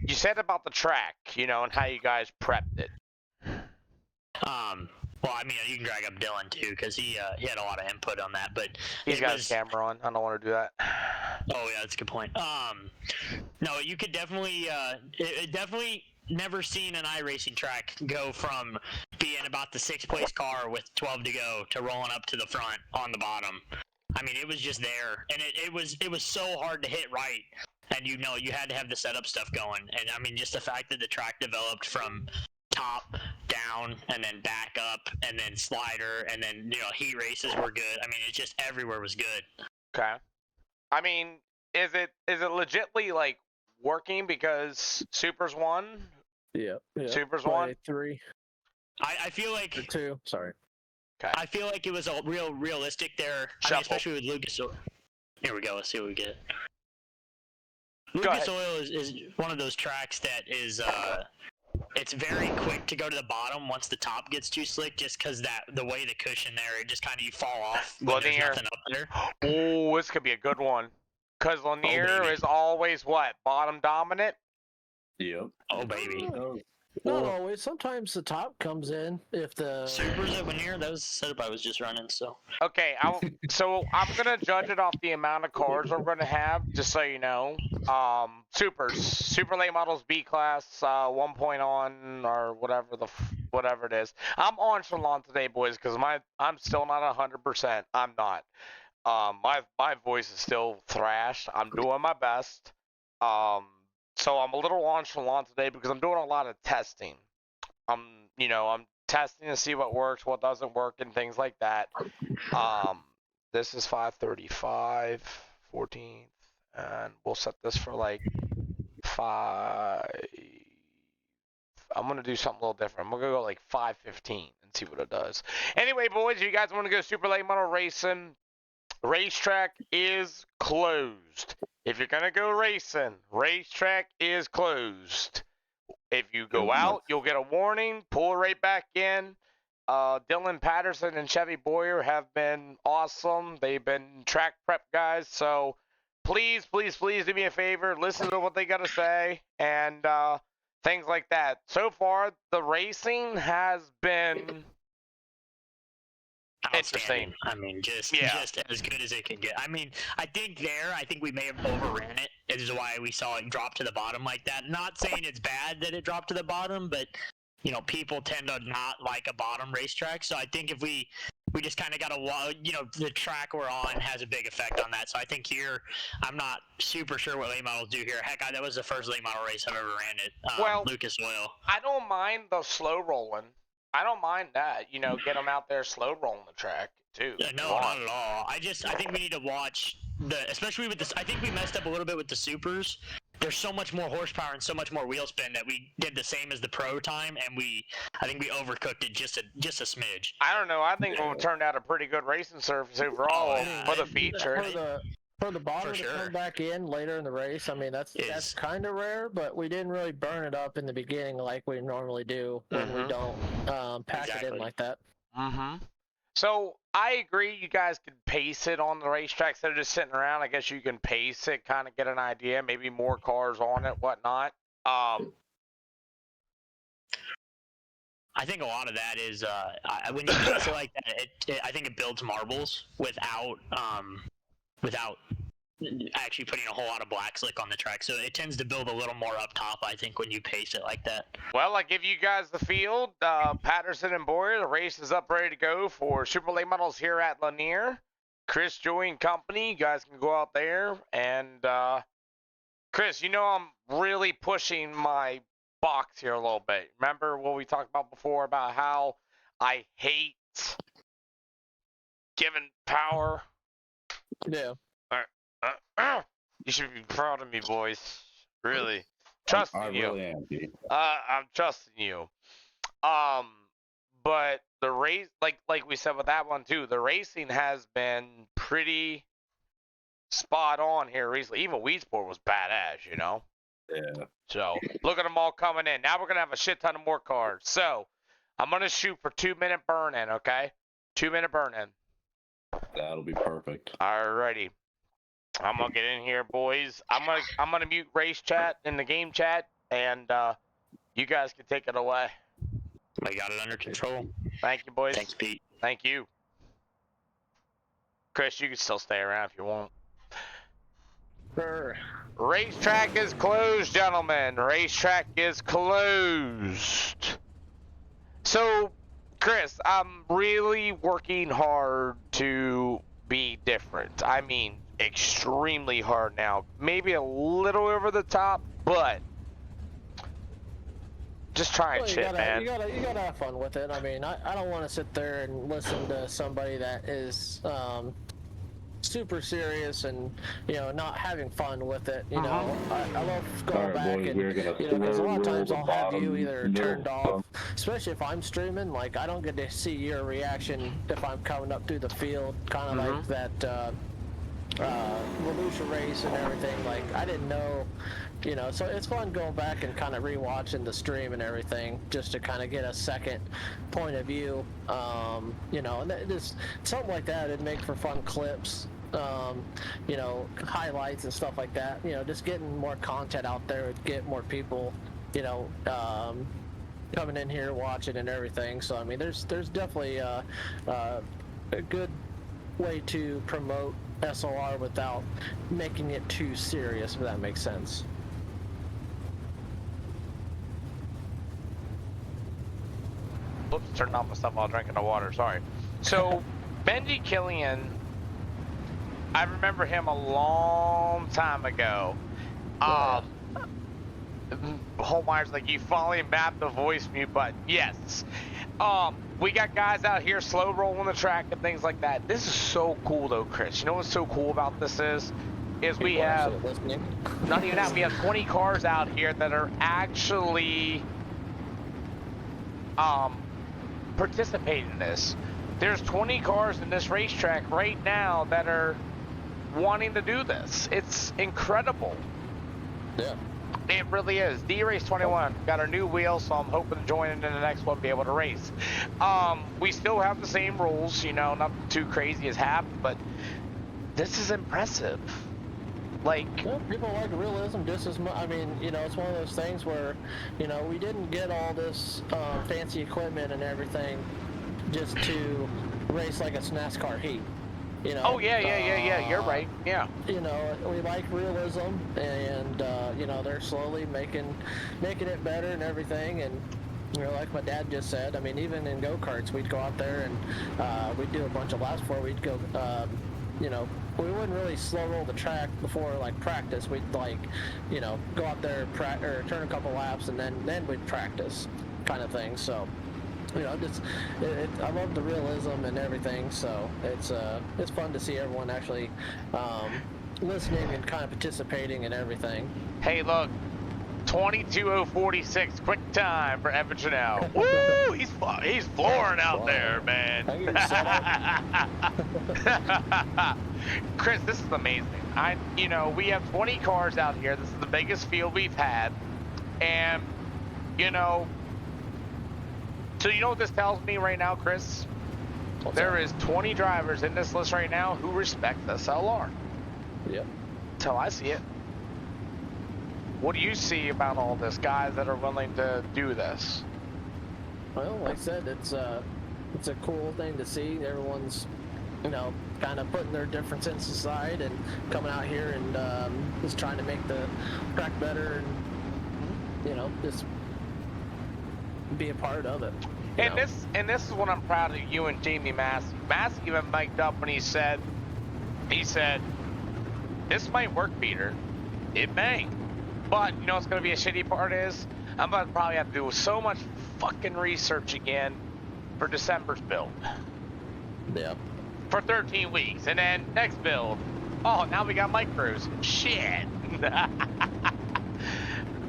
you said about the track, you know, and how you guys prepped it. Well, I mean, you can drag up Dylan too, because he had a lot of input on that. But he's got his camera on. I don't want to do that. Oh yeah, that's a good point. No, you could definitely, it definitely never seen an iRacing track go from being about the 6th place car with 12 to go to rolling up to the front on the bottom. I mean, it was just there, and it was so hard to hit right. And you know, you had to have the setup stuff going. And I mean, just the fact that the track developed from top down and then back up and then slider and then, you know, heat races were good. I mean, it just everywhere was good. Okay. I mean, is it legitly like working because Supers won? Yeah. Supers won? 3. I feel like 2. Sorry. Okay. I feel like it was a realistic there. I mean, especially with Lucas Oil. Here we go. Let's see what we get. Lucas Oil is one of those tracks that is it's very quick to go to the bottom once the top gets too slick, just because the way the cushion there, it just kind of you fall off when there's nothing up there. Oh, this could be a good one. Because Lanier is always what? Bottom dominant? Yep. Oh, baby. Not always. Sometimes the top comes in if the supers at Lanier. That was the setup I was just running. So okay, so I'm gonna judge it off the amount of cars we're gonna have, just so you know. Supers, super late models, B class, 1 point on or whatever it is. I'm on Shalon today, boys, because I'm still not 100%. I'm not. My voice is still thrashed. I'm doing my best. So I'm a little nonchalant today because I'm doing a lot of testing. I'm testing to see what works, what doesn't work, and things like that. This is 5:35, 14th, and we'll set this for like 5. I'm gonna do something a little different. I'm gonna go like 5:15 and see what it does. Anyway, boys, if you guys want to go super late model racing, racetrack is closed. If you're gonna go racing, racetrack is closed. If you go out, you'll get a warning. Pull right back in. Dylan Patterson and Chevy Boyer have been awesome. They've been track prep guys. So please, please, please do me a favor. Listen to what they got to say and things like that. So far, the racing has been interesting. I mean, just as good as it can get. I mean, I think we may have overran it. This is why we saw it drop to the bottom like that. Not saying it's bad that it dropped to the bottom, but people tend to not like a bottom racetrack. So I think if we just kind of got the track we're on has a big effect on that. So I think here, I'm not super sure what late models do here. Heck, that was the first late model race I've ever ran at Lucas Oil. I don't mind the slow rolling. I don't mind that. Get them out there slow rolling the track too. No, not at all. I think we need to watch especially with this. I think we messed up a little bit with the supers. There's so much more horsepower and so much more wheel spin that we did the same as the pro time, and I think we overcooked it just a smidge. I don't know. I think it turned out a pretty good racing surface overall for the feature. For the bottom to come back in later in the race, I mean that's kind of rare, but we didn't really burn it up in the beginning like we normally do when we don't pack it in like that. Mm-hmm. So I agree. You guys could pace it on the racetrack instead of just sitting around. I guess you can pace it, kind of get an idea. Maybe more cars on it, whatnot. I think a lot of that is when you pace it like that, I think it builds marbles without actually putting a whole lot of black slick on the track. So it tends to build a little more up top, I think, when you pace it like that. Well, I give you guys the field. Patterson and Boyer, the race is up, ready to go for Super Late Models here at Lanier. Chris, Joey, and company, you guys can go out there. And, Chris, I'm really pushing my box here a little bit. Remember what we talked about before about how I hate giving power? Yeah. You should be proud of me, boys. Really. Trusting you. I really am, Pete. I'm trusting you. But the race, like we said with that one too, the racing has been pretty spot on here recently. Even Weedsport was badass, Yeah. So look at them all coming in. Now we're gonna have a shit ton of more cars. So I'm gonna shoot for 2-minute burn-in, okay? 2-minute burn-in. That'll be perfect. Alrighty. I'm gonna get in here, boys. I'm gonna mute race chat in the game chat, and you guys can take it away. I got it under control. Thank you, boys. Thanks, Pete. Thank you. Chris, you can still stay around if you want. Sure. Racetrack is closed, gentlemen. Racetrack is closed. So, Chris, I'm really working hard to be different. I mean, extremely hard now. Maybe a little over the top, but just try and shit, man. You gotta have fun with it. I mean, I don't want to sit there and listen to somebody that is super serious and not having fun with it. I love going back and because a lot of times I'll have you either turned off, especially if I'm streaming. Like I don't get to see your reaction if I'm coming up through the field, kind of like that Volusia race and everything. Like I didn't know. So it's fun going back and kind of rewatching the stream and everything just to kind of get a second point of view. And just something like that, it'd make for fun clips, highlights and stuff like that. Just getting more content out there would get more people, coming in here watching and everything. So I mean, there's definitely a good way to promote SLR without making it too serious, if that makes sense. Oops, turned off my stuff while drinking the water. Sorry. So, Benji Killian I remember him a long time ago. Holmeyer's like, you finally mapped the voice mute button. Yes. We got guys out here slow rolling the track and things like that. This is so cool though, Chris. You know what's so cool about this is we have, not even that, we have 20 cars out here that are actually participating in this. There's 20 cars in this racetrack right now that are wanting to do this. It's incredible. Yeah. It really is. D-Race 21 got our new wheel, so I'm hoping to join in the next one, be able to race. We still have the same rules, you know, not too crazy as half, but this is impressive. Like, yeah, people like realism just as much. I mean, you know, it's one of those things where, you know, we didn't get all this fancy equipment and everything just to race like a NASCAR heat. You know, oh yeah, you're right. Yeah. You know, we like realism, and you know, they're slowly making it better and everything. And you know, like my dad just said, I mean, even in go-karts, we'd go out there and we'd do a bunch of laps before we'd go. You know, we wouldn't really slow roll the track before like practice. We'd like, you know, go out there or turn a couple laps, and then we'd practice, kind of thing. So. You know, I love the realism and everything, so it's fun to see everyone actually listening and kind of participating in everything. Hey, look, 22:046, quick time for Evan Janelle. Woo! He's flooring out there, man. Chris, this is amazing. You know, we have 20 cars out here. This is the biggest field we've had, and you know. So you know what this tells me right now, Chris? There is 20 drivers in this list right now who respect the SLR. Yep. That's how I see it. What do you see about all this, guys that are willing to do this? Well, like I said, it's a cool thing to see. Everyone's, you know, kind of putting their differences aside and coming out here and just trying to make the track better and, you know, just be a part of it. And this is what I'm proud of you and Jamie Massey. Massey even mic'd up when he said, this might work, Peter. It may. But you know what's gonna be a shitty part is I'm gonna probably have to do so much fucking research again for December's build. Yeah. For 13 weeks. And then next build. Oh, now we got micros. Shit.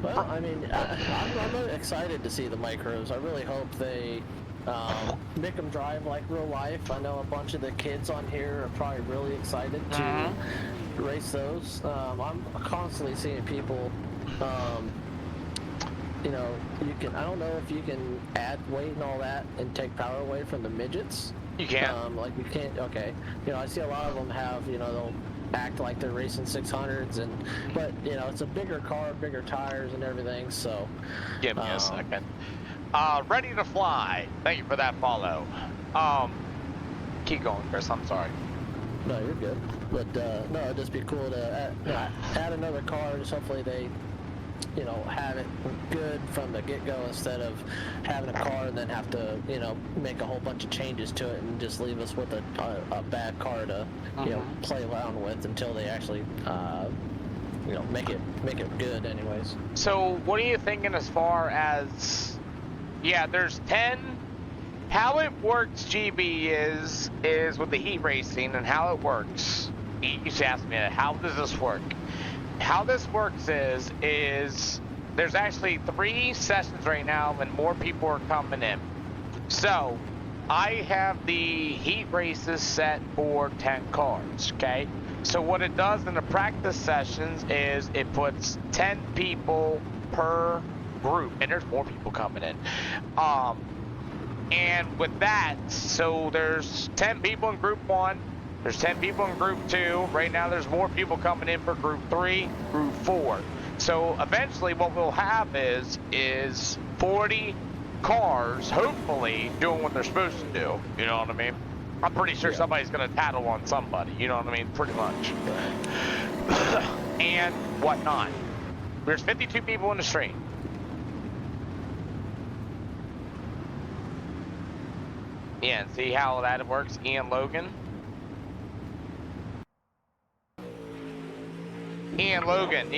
Well, I mean, I'm excited to see the micros. I really hope they make them drive like real life. I know a bunch of the kids on here are probably really excited to race those. I'm constantly seeing people, you know, I don't know if you can add weight and all that and take power away from the midgets. You can't. Like you can't, okay. You know, I see a lot of them have, you know, they'll act like they're racing 600s, but you know, it's a bigger car, bigger tires and everything, so. Give me a second. Ready to fly. Thank you for that follow. Keep going, Chris, I'm sorry. No, you're good. But no, it'd just be cool to add another car, just hopefully they, you know, have it good from the get-go instead of having a car and then have to, you know, make a whole bunch of changes to it and just leave us with a bad car to, you know, play around with until they actually, you know, make it good anyways. So what are you thinking as far as, yeah, there's 10, how it works, GB, is with the heat racing and how it works. You used to ask me, how does this work? How this works is there's actually 3 sessions right now and more people are coming in. So I have the heat races set for 10 cars, okay? So what it does in the practice sessions is it puts 10 people per group, and there's more people coming in. And with that, so there's 10 people in group 1, there's 10 people in group 2. Right now there's more people coming in for group 3, group 4. So eventually what we'll have is 40 cars, hopefully, doing what they're supposed to do. You know what I mean? I'm pretty sure somebody's going to tattle on somebody. You know what I mean? Pretty much. And whatnot. There's 52 people in the stream. Yeah, and see how that works, Ian Logan? Ian Logan,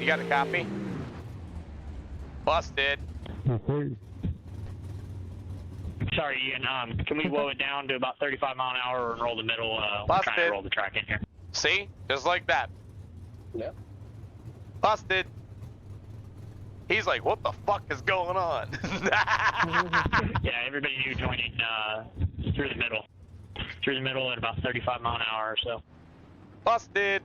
you got a copy? Busted. Sorry, Ian. Can we blow it down to about 35 mile an hour and roll the middle? We're trying to roll the track in here. See? Just like that. Yep. Busted. He's like, what the fuck is going on? Yeah, everybody new joining through the middle. Through the middle at about 35 mile an hour or so. Busted.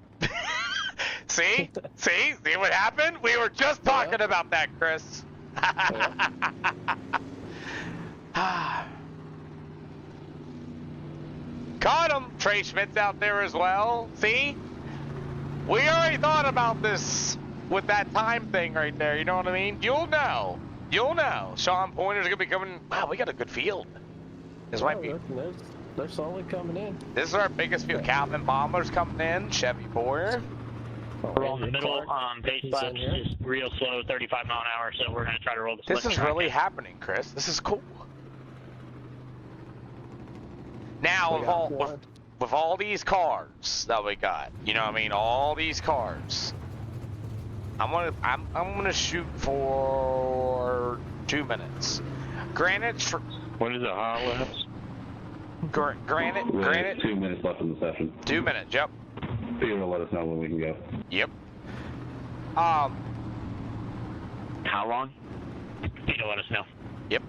See? See what happened? We were just talking about that, Chris. Caught him. Trey Schmidt's out there as well. See? We already thought about this with that time thing right there. You know what I mean? You'll know. You'll know. Sean Pointer's going to be coming. Wow, we got a good field. This might be. They're slowly coming in. This is our biggest field. Calvin Baumler's coming in. Chevy Boyer. We're on the middle. Pace laps just real slow, 35 mile an hour. So we're going to try to roll the. This is really happening, Chris. This is cool. Now, with all these cars that we got, you know what I mean? All these cars. I'm gonna shoot for 2 minutes. Granted, what is it, hot laps? Granted. 2 minutes left in the session. 2 minutes. Yep. So you're gonna let us know when we can go. Yep. How long? You'll let us know. Yep.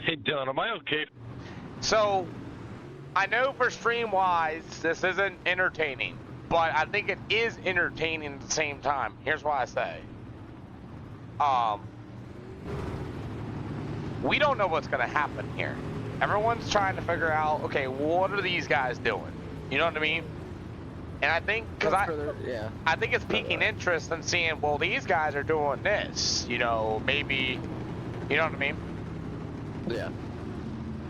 Hey, Dylan, am I okay? So, I know for stream-wise, this isn't entertaining, but I think it is entertaining at the same time. Here's why I say. We don't know what's going to happen here. Everyone's trying to figure out, okay, what are these guys doing? You know what I mean? And I think, I think it's piquing interest in seeing, well, these guys are doing this. You know, maybe, you know what I mean? Yeah.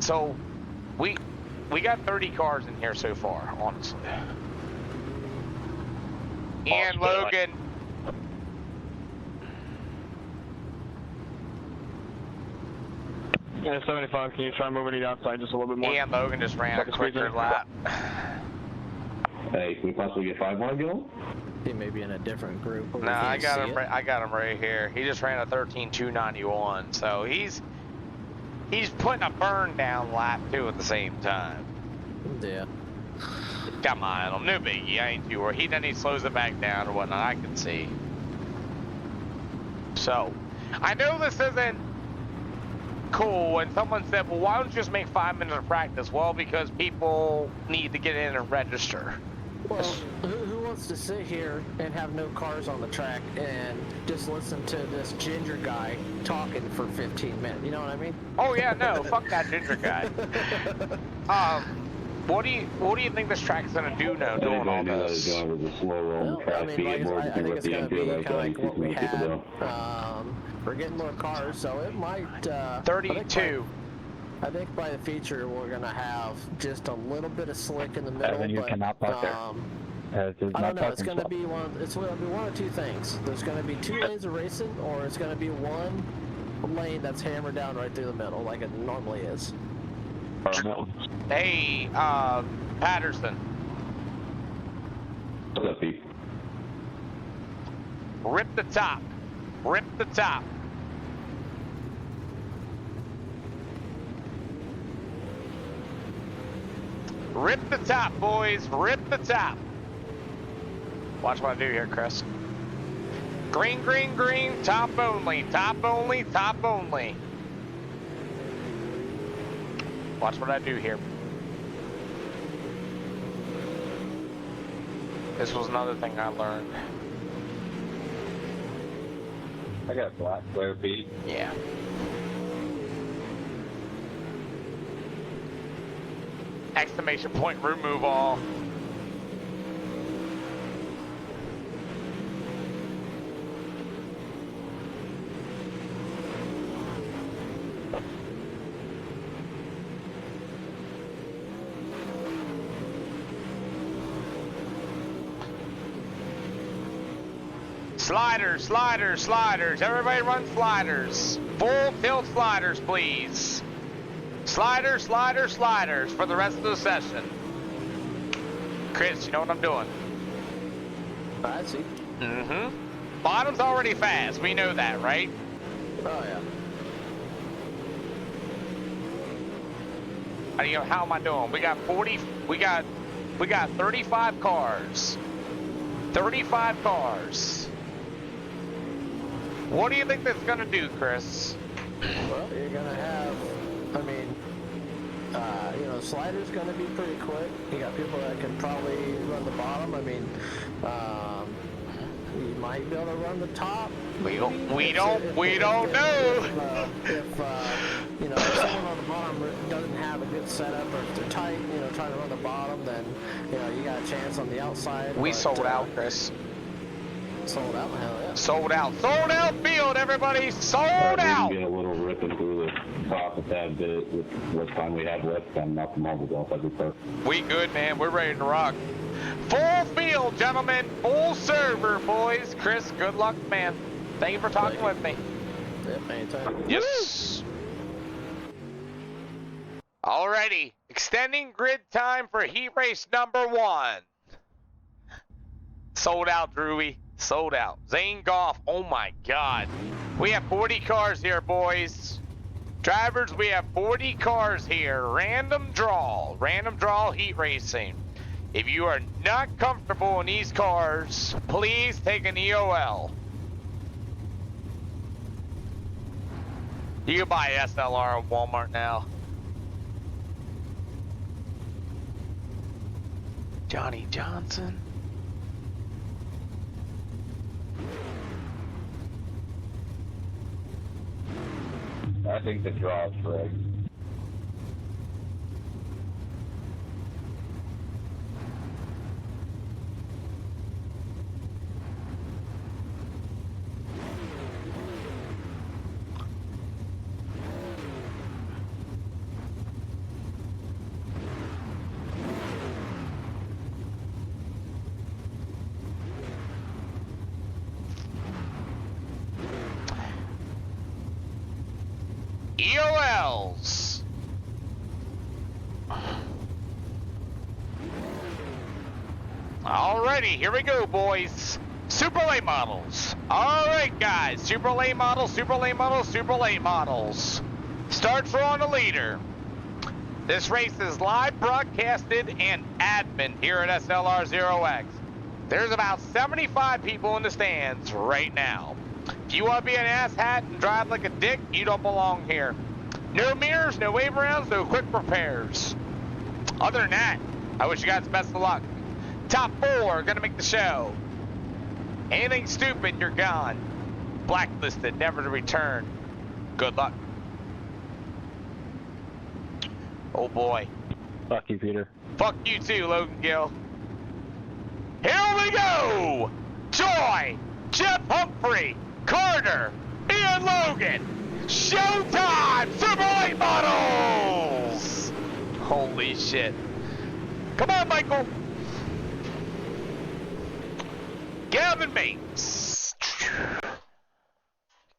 So, we got 30 cars in here so far, honestly. And Logan. Yeah, 75. Can you try moving it outside just a little bit more? And Logan just ran a quicker lap. Hey, can we possibly get 5 more going? He may be in a different group. No, I got him. I got him right here. He just ran a 13.291, so he's putting a burn down lap too at the same time. Yeah. Come on, no biggie. I ain't too worried. Then he slows it back down or whatnot. I can see. So, I know this isn't cool. And someone said, "Well, why don't you just make 5 minutes of practice?" Well, because people need to get in and register. Well, who wants to sit here and have no cars on the track and just listen to this ginger guy talking for 15 minutes? You know what I mean? Oh yeah, no, fuck that ginger guy. What do you think this track's gonna do now doing all this? Going with the slow roll track, I think it's gonna be kind of like what we had. We're getting more cars, so it might. 32. I think by the feature we're gonna have just a little bit of slick in the middle, Evan, you but cannot park there. I don't know. It's gonna be one. It's gonna be one of two things. There's gonna be 2 lanes of racing, or it's gonna be one lane that's hammered down right through the middle, like it normally is. Hey, Patterson. What's up, Pete? Rip the top. Rip the top. Rip the top, boys. Rip the top. Watch what I do here, Chris. Green, green, green. Top only. Top only. Top only. Watch what I do here. This was another thing I learned. I got a flat square feet. Yeah. Exclamation point, remove all. Sliders, sliders, sliders. Everybody run sliders. Full tilt sliders, please. Sliders, sliders, sliders for the rest of the session. Chris, you know what I'm doing. I see. Mm-hmm. Bottom's already fast. We know that, right? Oh yeah. How am I doing? We got 40. We got 35 cars. 35 cars. What do you think that's gonna do, Chris? Well, you're gonna have. I mean, slider's gonna be pretty quick. You got people that can probably run the bottom. I mean, you might be able to run the top. We don't know. If someone on the bottom doesn't have a good setup, or if they're tight, trying to run the bottom, then you got a chance on the outside. We sold out, Chris. Sold out, hell yeah. Sold out field, everybody. Sold out. We can get a little ripping through the top a tad bit with what time we have left and knock the marbles off every part. We good, man. We're ready to rock. Full field, gentlemen. Full server, boys. Chris, good luck, man. Thank you for talking with me. Yep, anytime. Yes. Alrighty. Extending grid time for heat race number 1. Sold out, Drewy. Sold out. Zane Goff. Oh my God. We have 40 cars here, boys. Drivers, we have 40 cars here. Random draw heat racing. If you are not comfortable in these cars, please take an EOL. You can buy SLR at Walmart now. Johnny Johnson. I think the draw is rigged. EOLs. Alrighty, here we go, boys. Super late models. Alright, guys. Super late models, super late models, super late models. Starts on the leader. This race is live broadcasted and admin here at slr0x. There's about 75 people in the stands right now. If you want to be an asshat and drive like a dick, you don't belong here. No mirrors, no wave rounds, no quick repairs. Other than that, I wish you guys the best of luck. Top 4 are gonna make the show. Anything stupid, you're gone. Blacklisted, never to return. Good luck. Oh boy. Fuck you, Peter. Fuck you too, Logan Gill. Here we go! Joy, Jeff Humphrey, Carter, Ian Logan. Showtime! Super late models! Holy shit. Come on, Michael. Gavin Mapes.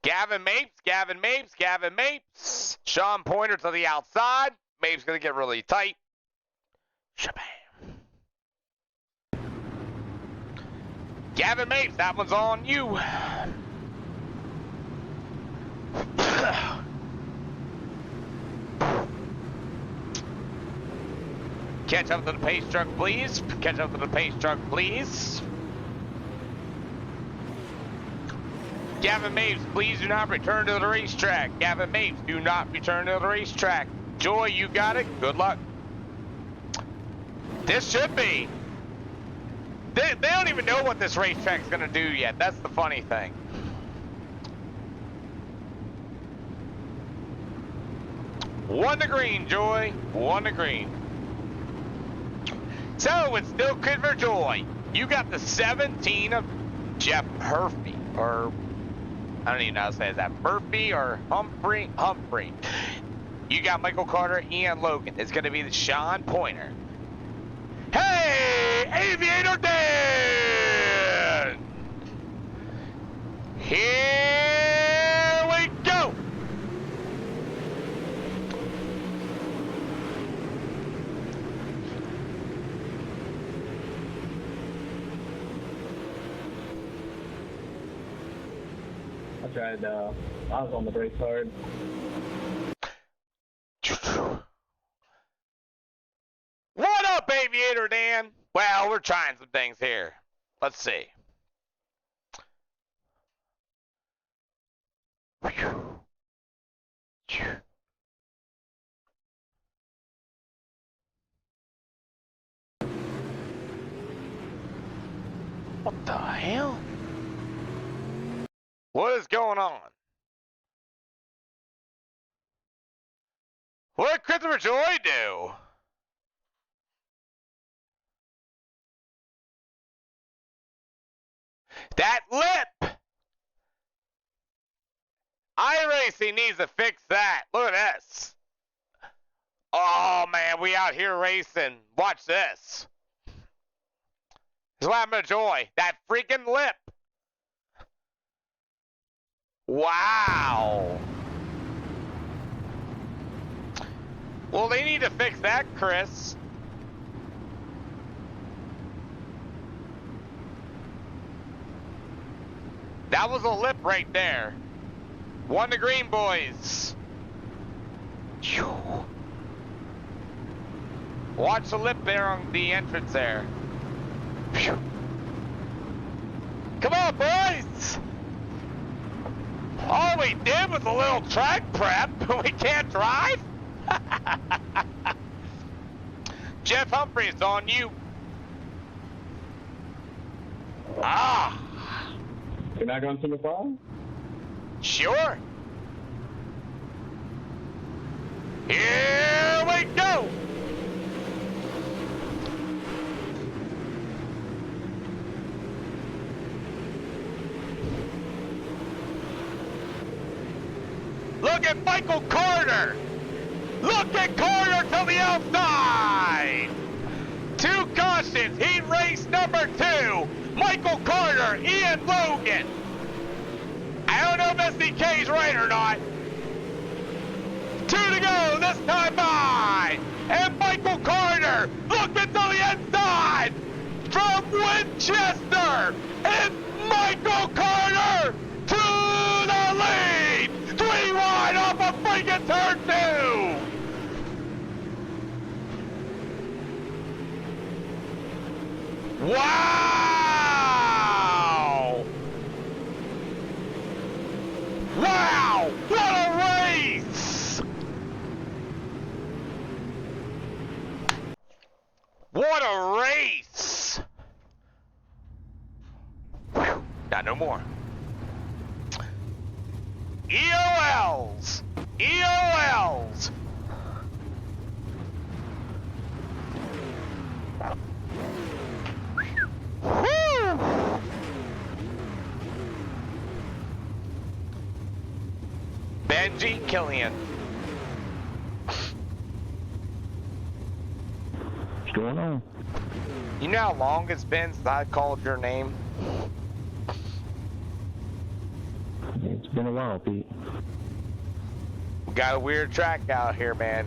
Gavin Mapes. Sean Pointer to the outside. Mapes gonna get really tight. Shabam. Gavin Mapes, that one's on you. Catch up to the pace truck, please. Catch up to the pace truck, please. Gavin Mapes, please do not return to the racetrack. Gavin Mapes, do not return to the racetrack. Joy, you got it. Good luck. This should be. They don't even know what this racetrack's gonna do yet. That's the funny thing. One to green, Joy. One to green. So it's still good for Joy. You got the 17 of Jeff Murphy, or I don't even know how to say it. Is that Murphy or Humphrey? Humphrey. You got Michael Carter, Ian Logan. It's going to be the Sean Pointer. Hey, Aviator Dan! Here we go! tried. I was on the brake hard. What up, Aviator Dan? Well, we're trying some things here. Let's see. What the hell? What is going on? What did Christopher Joy do? That lip! iRacing needs to fix that. Look at this. Oh, man, we out here racing. Watch this. This is what happened to Joy. That freaking lip. Wow. Well, they need to fix that, Chris. That was a lip right there. One to green, boys. Watch the lip there on the entrance there. Come on, boys. All we did was a little track prep. We can't drive? Jeff Humphreys, on you. Ah. You're not going to the file? Sure. Here we go. Look at Michael Carter. Look at Carter to the outside. 2 cautions. Heat race number 2. Michael Carter, Ian Logan. I don't know if SDK's right or not. 2 to go, this time by. And Michael Carter, looking to the inside. From Winchester, it's Michael Carter to the lead. 3 wide off of freaking turn 2. Wow! Wow! What a race! What a race! Whew, not no more. EOLs! EOLs! Woo! Benji Killian. What's going on? You know how long it's been since I called your name? It's been a while, Pete. We got a weird track out here, man.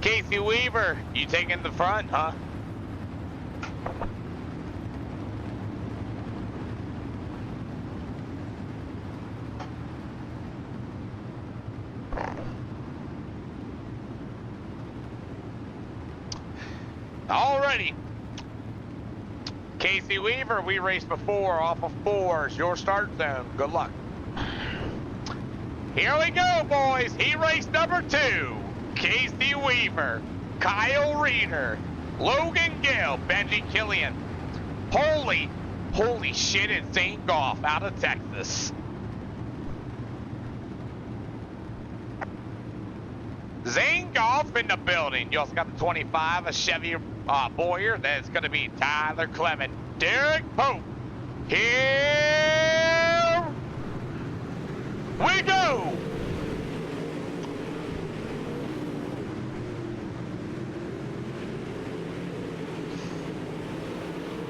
Casey Weaver, you taking the front, huh? Alrighty. Casey Weaver, we raced before off of 4s. Your start zone. Good luck. Here we go, boys. Heat race number 2. Casey Weaver, Kyle Reeder, Logan Gill, Benji Killian. Holy shit, it's Zane Goff out of Texas. Zane Goff in the building. You also got the 25, a Chevy Boyer. That's going to be Tyler Clement. Derek Pope. Here we go.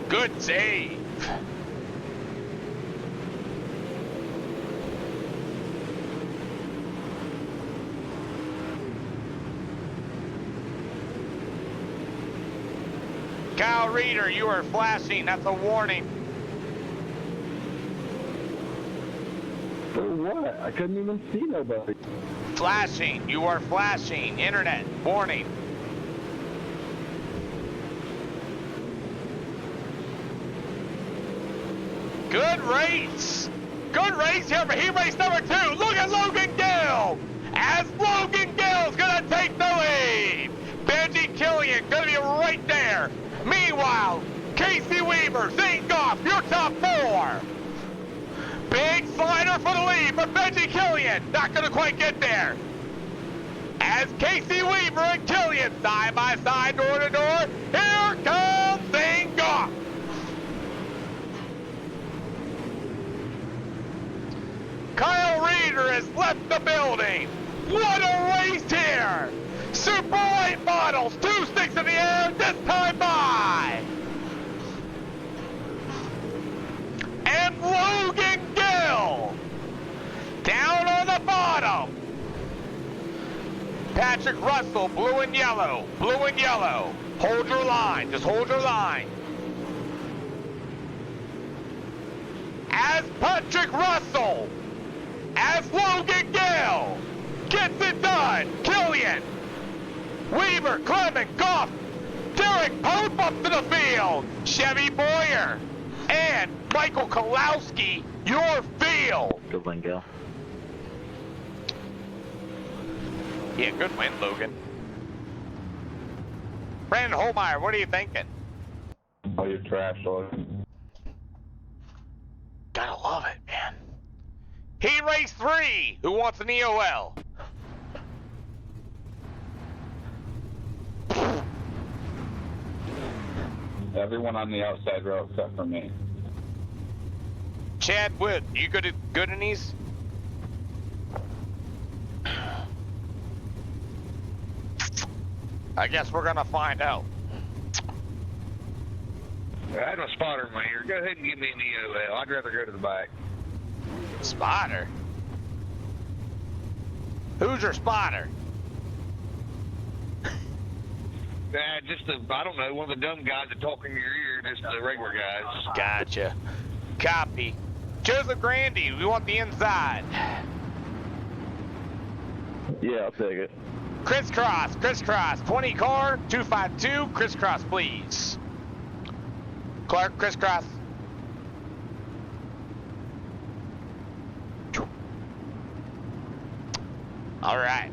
Good save. Kyle Reeder, you are flashing. That's a warning. For what? I couldn't even see nobody. Flashing. You are flashing. Internet. Warning. Good race. Good race here for heat race number 2. Look at Logan Gill. As Logan Gill's going to take the lead. Benji Killian going to be right there. Meanwhile, Casey Weaver, Zane Goff, your top 4. Big slider for the lead, but Benji Killian not going to quite get there. As Casey Weaver and Killian side by side, door to door, here comes Zane Goff. Kyle Reeder has left the building. What a race here. Super White Models, 2 sticks in the air, this time by. And Logan Gill down on the bottom. Patrick Russell, blue and yellow, blue and yellow. Hold your line, just hold your line. As Patrick Russell, as Logan Gill gets it done. Killian, Weaver, Clement, Goff, Derek Pope up to the field. Chevy Boyer and Michael Kalowski, your field. Good win, Gil. Yeah, good win, Logan. Brandon Holmeyer, what are you thinking? Oh, you're trash, Logan. Gotta love it, man. Heat race 3. Who wants an EOL? Everyone on the outside row except for me. Chad Wood, you good in these? I guess we're gonna find out. I had my spotter in my ear. Go ahead and give me an EOL. I'd rather go to the back. Spotter? Who's your spotter? I don't know, one of the dumb guys that talk in your ear, just the regular guys. Gotcha. Copy. Joseph Grandy, we want the inside. Yeah, I'll take it. Crisscross, 20 car, 252, crisscross, please. Clark, crisscross. All right.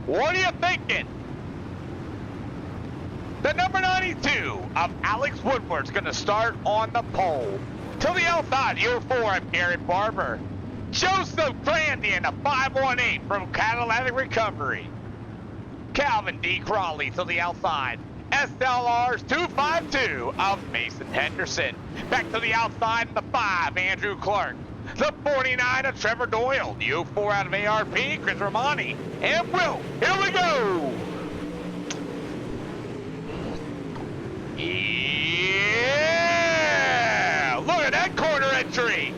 What are you thinking? The number 92 of Alex Woodward's going to start on the pole. To the outside, year 4 of Garrett Barber. Joseph Grandy in a 518 from Cadillac Recovery. Calvin D. Crawley to the outside. SLR's 252 of Mason Henderson. Back to the outside in the 5, Andrew Clark. The 49 of Trevor Doyle. The 04 out of ARP, Chris Romani. And Will, here we go. Yeah! Look at that corner entry.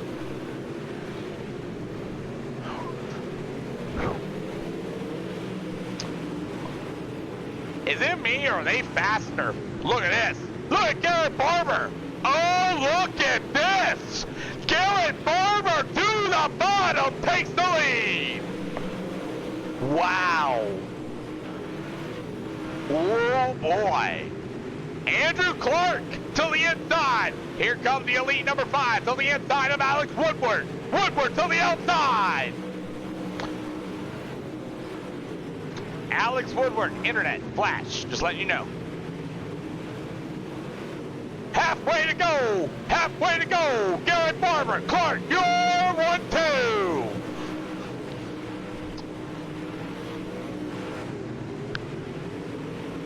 Is it me or are they faster? Look at this. Look at Garrett Barber. Oh, look at this. Garrett Barber to the bottom takes the lead. Wow. Oh, boy. Andrew Clark to the inside. Here comes the elite number 5 to the inside of Alex Woodward. Woodward to the outside. Alex Woodward, internet, flash, just letting you know. Halfway to go, Garrett Barber, Clark, you're 1-2.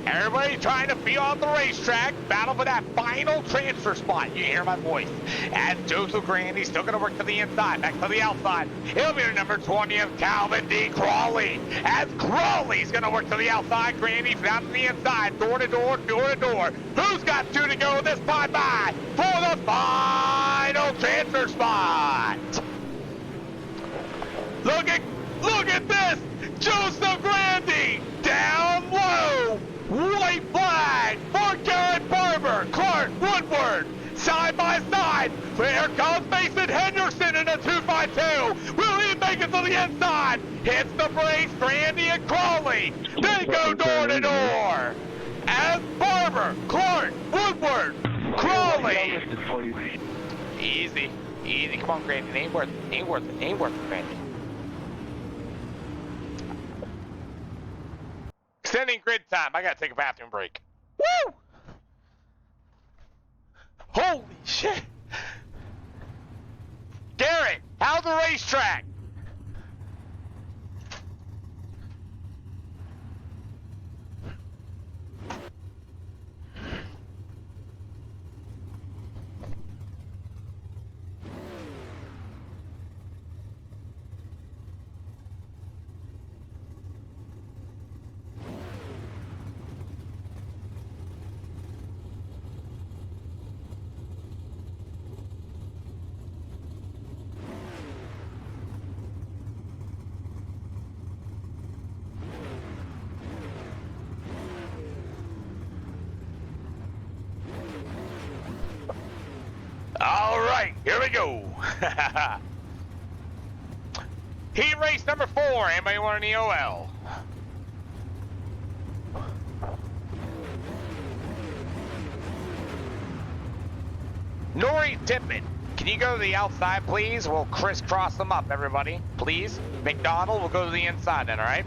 Everybody trying to be on the racetrack, battle for that final transfer spot. You hear my voice. As Joseph Grandy still going to work to the inside, back to the outside. He'll be the number 20 of Calvin D. Crawley. As Crawley's going to work to the outside, Grandy down to the inside, door to door, door to door. Who's got 2 to go this time by for the final transfer spot? Look at this, Joseph Grandy down low. the inside, hits the brakes, Randy and Crawley. They go door to door. As Barber, Clark, Woodward, Crawley. Easy, easy. Come on, Randy. It ain't worth it. Ain't worth it. Ain't worth it, Randy. Extending grid time. I gotta take a bathroom break. Woo! Holy shit! Garrett, how's the racetrack? All right, here we go. Heat race number 4. Anybody want an EOL? Nori Tippett, can you go to the outside, please? We'll crisscross them up, everybody. Please. McDonald, we'll go to the inside then, all right?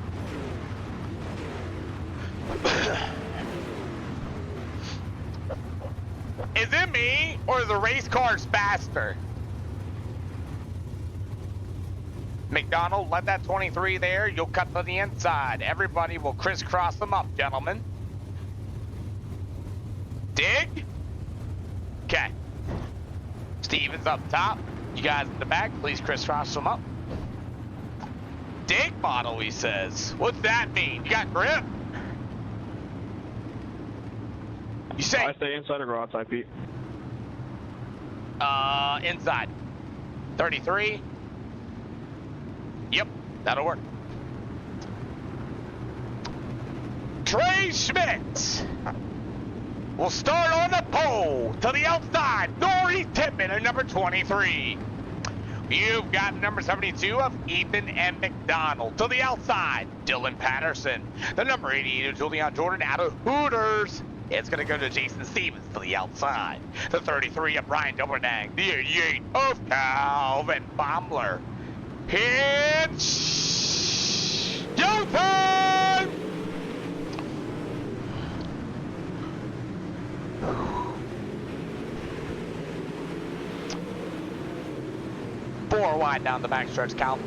Is it me, or are the race cars faster? McDonald, let that 23 there. You'll cut to the inside. Everybody will crisscross them up, gentlemen. Dig? Okay. Stevens up top. You guys in the back, please crisscross them up. Dig model, he says. What's that mean? You got grip? You say? I stay inside or outside, Pete? Inside. 33. Yep, that'll work. Trey Schmidt will start on the pole to the outside. Nori Tippett at number 23. You've got number 72 of Ethan and McDonald. To the outside, Dylan Patterson. The number 88 of Julian Jordan out of Hooters. It's going to go to Jason Stevens to the outside. The 33 of Brian Doberdang. The 88 of Calvin Bombler. It's go time! Four wide down the backstretch, Cal.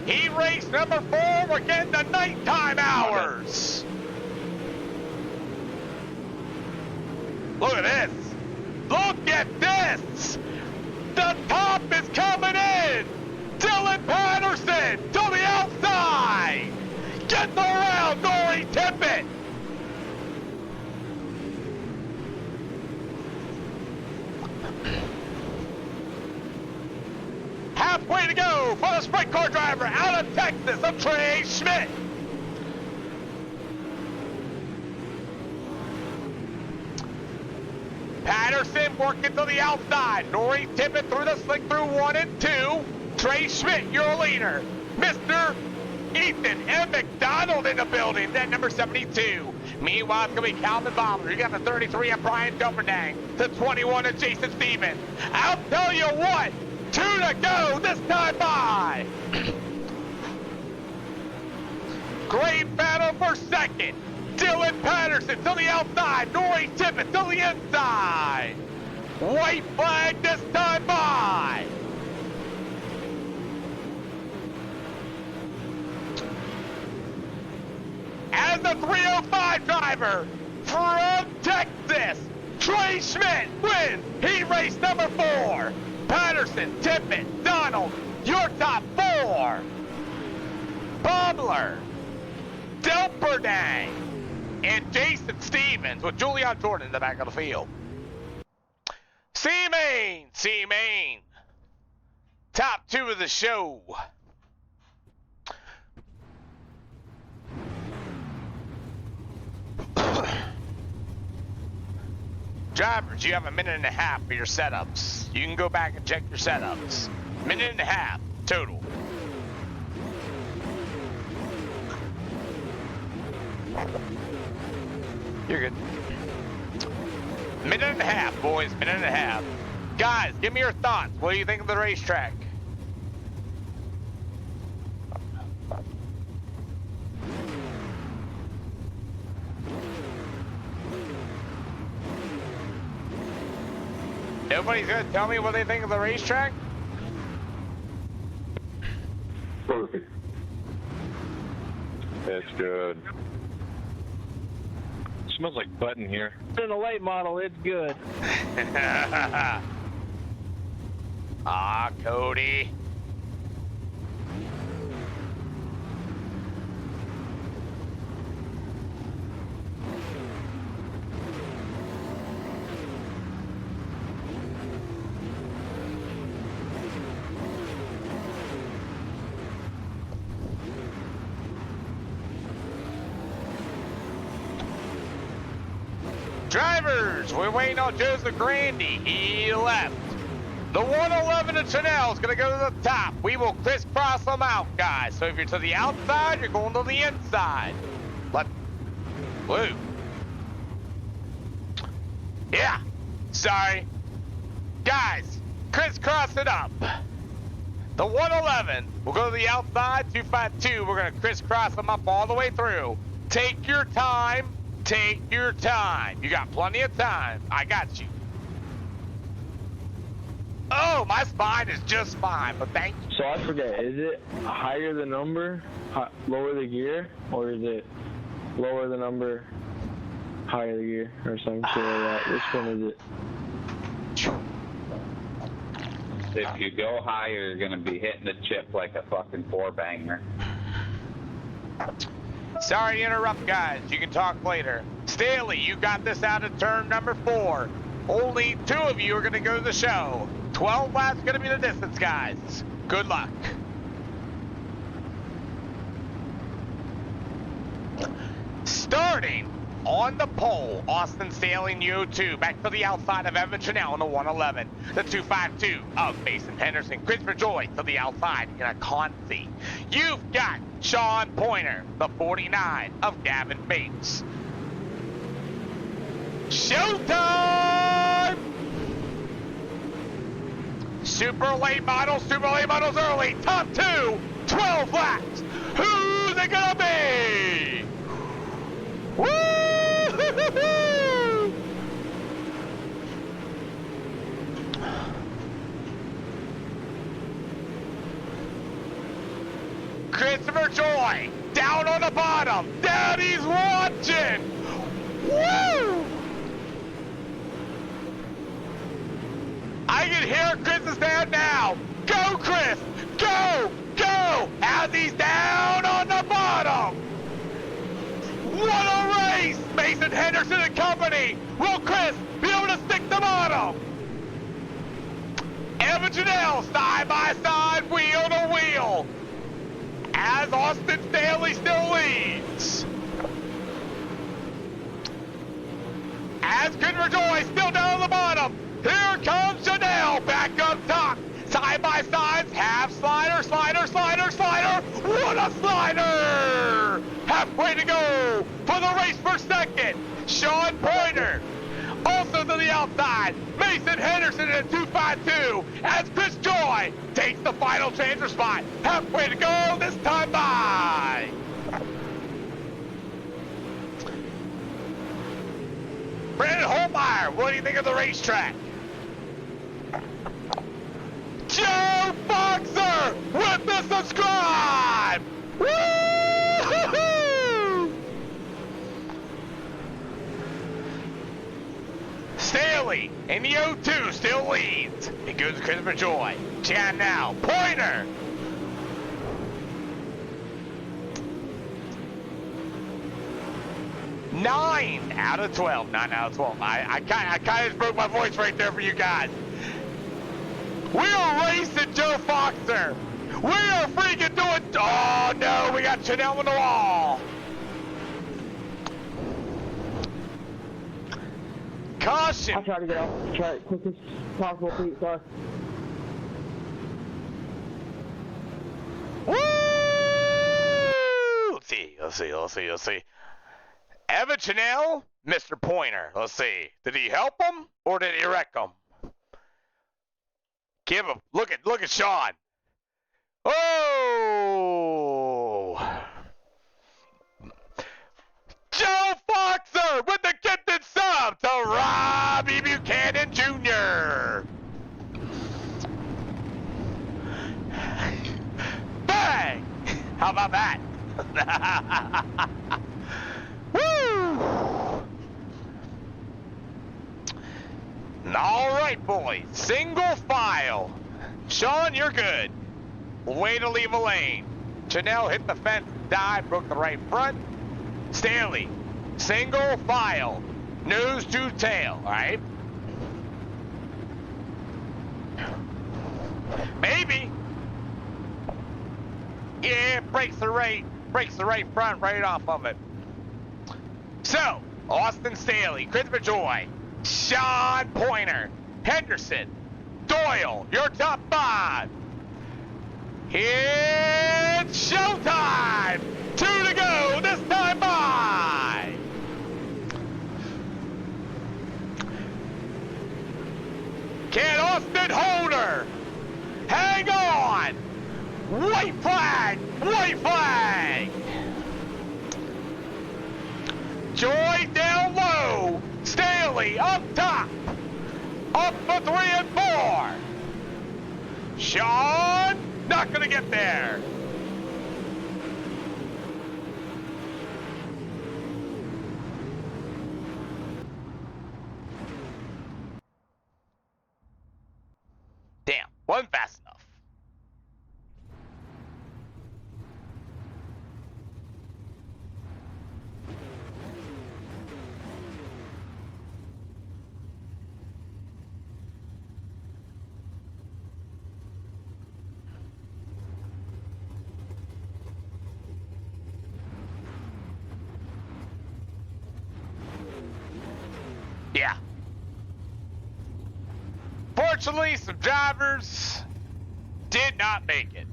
Heat race number 4, we're getting the nighttime hours. Look at this. Look at this. The top is coming in. Dylan Patterson to the outside. Get around Nori Tippett. Halfway to go for the sprint car driver out of Texas of Trey Schmidt. Patterson working to the outside. Nori Tippett through the slick through 1 and 2. Trey Schmidt, your leader. Mr. Ethan M. McDonald in the building, that number 72. Meanwhile, it's going to be Calvin Bombler. You got the 33 of Brian Doberdang. The 21 of Jason Stevens. I'll tell you what. 2 to go this time by. Great battle for second. Dylan Patterson to the outside. Nori Tippett to the inside. White flag this time by. As the 305 driver from Texas, Trey Schmidt wins heat race number 4. Patterson, Tippett, Donald, your top 4. Bobler, Delperdang, and Jason Stevens with Julian Jordan in the back of the field. C-Main, top 2 of the show. Drivers, you have a minute and a half for your setups. You can go back and check your setups. Minute and a half total. You're good. Minute and a half, boys. Minute and a half. Guys, give me your thoughts. What do you think of the racetrack? Nobody's gonna tell me what they think of the racetrack? Perfect. It's good. Smells like button here. In a late model, it's good. Ah, Cody. Drivers, we're waiting on Joseph Grandy. He left. The 111 at Chanel is going to go to the top. We will crisscross them out, guys. So if you're to the outside, you're going to the inside. Woo. Yeah. Sorry. Guys, crisscross it up. The 111 will go to the outside. 252, we're going to crisscross them up all the way through. Take your time. Take your time. You got plenty of time. I got you. Oh, my spine is just fine, but thank you. So I forget, is it higher the number, lower the gear, or is it lower the number, higher the gear, or something like that? Which one is it? If you go higher, you're gonna be hitting the chip like a fucking four-banger. Sorry to interrupt, guys. You can talk later. Staley, you got this out of turn number 4. Only 2 of you are going to go to the show. 12 laps going to be the distance, guys. Good luck. Starting on the pole, Austin Staley in U2. Back to the outside of Evan Chanel in the 111. The 252 of Mason Henderson. Christopher Joy to the outside in a Conti. You've got Sean Pointer, the 49 of Gavin Bates. Showtime! Super late models early. Top 2, 12 laps. Who's it gonna be? Woo-hoo-hoo-hoo! Christopher Joy, down on the bottom. Daddy's watching. Woo! I can hear Chris's dad now. Go, Chris! Go! Go! As he's down on the bottom. What a race! Mason Henderson and company. Will Chris be able to stick the bottom? Evan Janelle, side by side, wheel to wheel. As Austin Staley still leads. As Christopher Joy still down on the bottom. Here comes Chanel back up top. Side by sides, half slider, slider, slider, slider. What a slider! Halfway to go for the race for second. Sean Pointer. Also to the outside, Mason Henderson at 252 as Chris Joy takes the final transfer spot. Halfway to go this time by. Brandon Holmeyer, what do you think of the racetrack? Joe Boxer with the subscribe! Woo-hoo-hoo! Staley in the O2 still leads. It goes to Christopher Joy. Chan now. Pointer. Nine out of 12. I kind of just broke my voice right there for you guys. We are racing Joe Foxer. We are freaking doing. Oh no, we got Chanel on the wall. Caution! I'll try to get off the track as quick as possible, Pete. Sorry. Woo! Let's see. Evan Chanel, Mr. Pointer. Let's see. Did he help him or did he wreck him? Give him. Look at Sean. Oh! Joe Foxer with the gifted sub to Robbie Buchanan Jr. Bang! How about that? Woo! All right, boys. Single file. Sean, you're good. Way to leave a lane. Chanel hit the fence, dive, broke the right front. Staley, single file, nose to tail, all right? Maybe. Yeah, breaks the right front right off of it. So, Austin Staley, Christopher Joy, Sean Pointer, Henderson, Doyle, your top 5. It's showtime! 2 to go, this time by! Can Austin hold her? Hang on! White flag! White flag! Joy down low! Staley up top! Up for 3 and 4! Sean, not gonna get there! Damn, wasn't fast enough. Yeah. Fortunately, some drivers did not make it.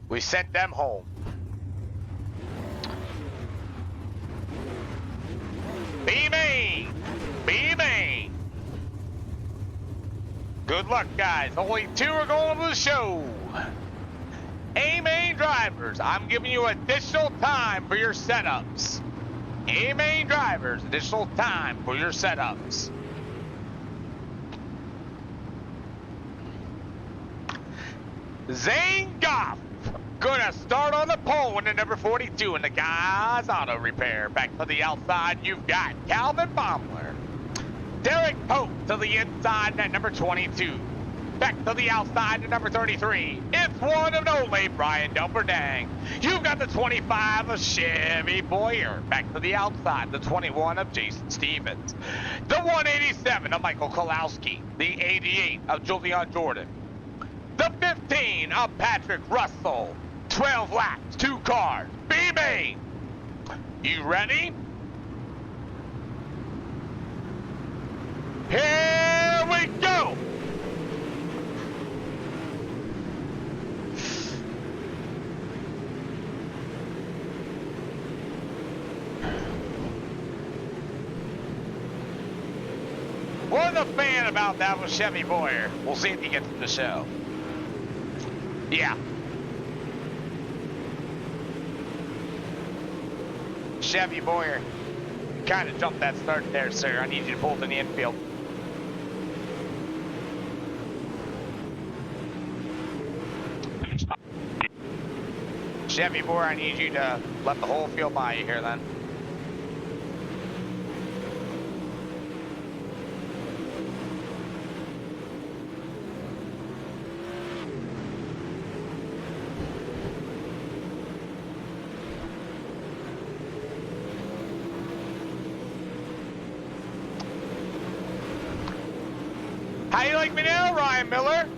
We sent them home. B-Main! B-Main! Good luck, guys. Only 2 are going to the show. A-Main drivers, I'm giving you additional time for your setups. A-Main drivers, additional time for your setups. Zane Goff gonna start on the pole in the number 42 in the guys auto repair. Back to the outside, you've got Calvin Baumler. Derek Pope to the inside at number 22. Back to the outside at number 33. It's one of only Brian Delperdang. You've got the 25 of Chevy Boyer. Back to the outside, the 21 of Jason Stevens. The 187 of Michael Kolowski. The 88 of Julian Jordan. The 15 of Patrick Russell. 12 laps, 2 cars. B-Main. You ready? Here we go. What a fan about that was Chevy Boyer. We'll see if he gets to the show. Yeah. Chevy Boyer, kind of jumped that start there, sir. I need you to pull it in the infield. Chevy Boyer, I need you to let the whole field by you here then. How you like me now, Ryan Miller?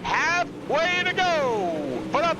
Halfway to go for the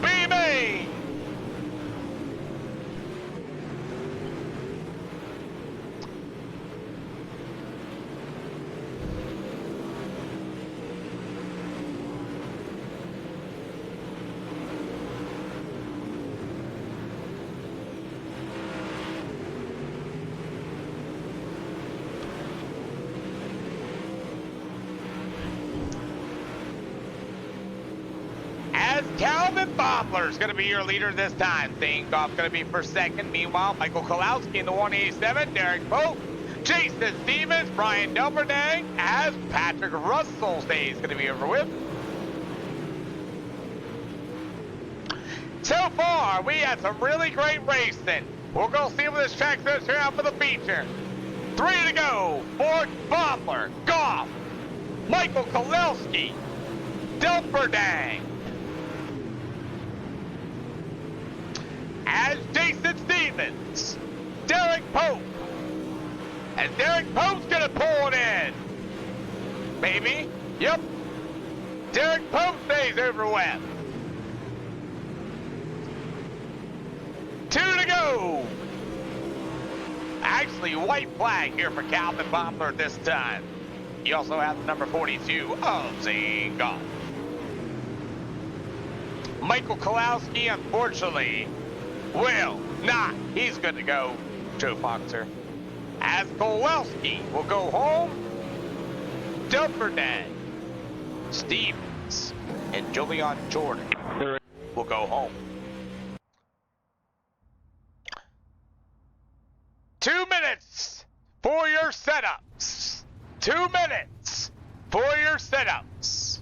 Calvin Bombler's going to be your leader this time. Thinkoff's going to be for second. Meanwhile, Michael Kolowski in the 187, Derek Pope, Jason Stevens, Brian Delperdang, as Patrick Russell's day is going to be over with. So far, we had some really great racing. We're going to see what this track does here out for the feature. 3 to go for Bombler, Goff, Michael Kolowski, Delperdang. As Jason Stevens, Derek Pope. And Derek Pope's gonna pull it in. Maybe. Yep. Derek Pope stays over with. 2 to go. Actually, white flag here for Calvin Bombler this time. You also have the number 42 of Zingoff. Michael Kolowski, unfortunately, will not. He's good to go. Joe Foxer. As Kolowski will go home, Delperdang, Stevens, and Julian Jordan will go home. 2 minutes for your setups. 2 minutes for your setups.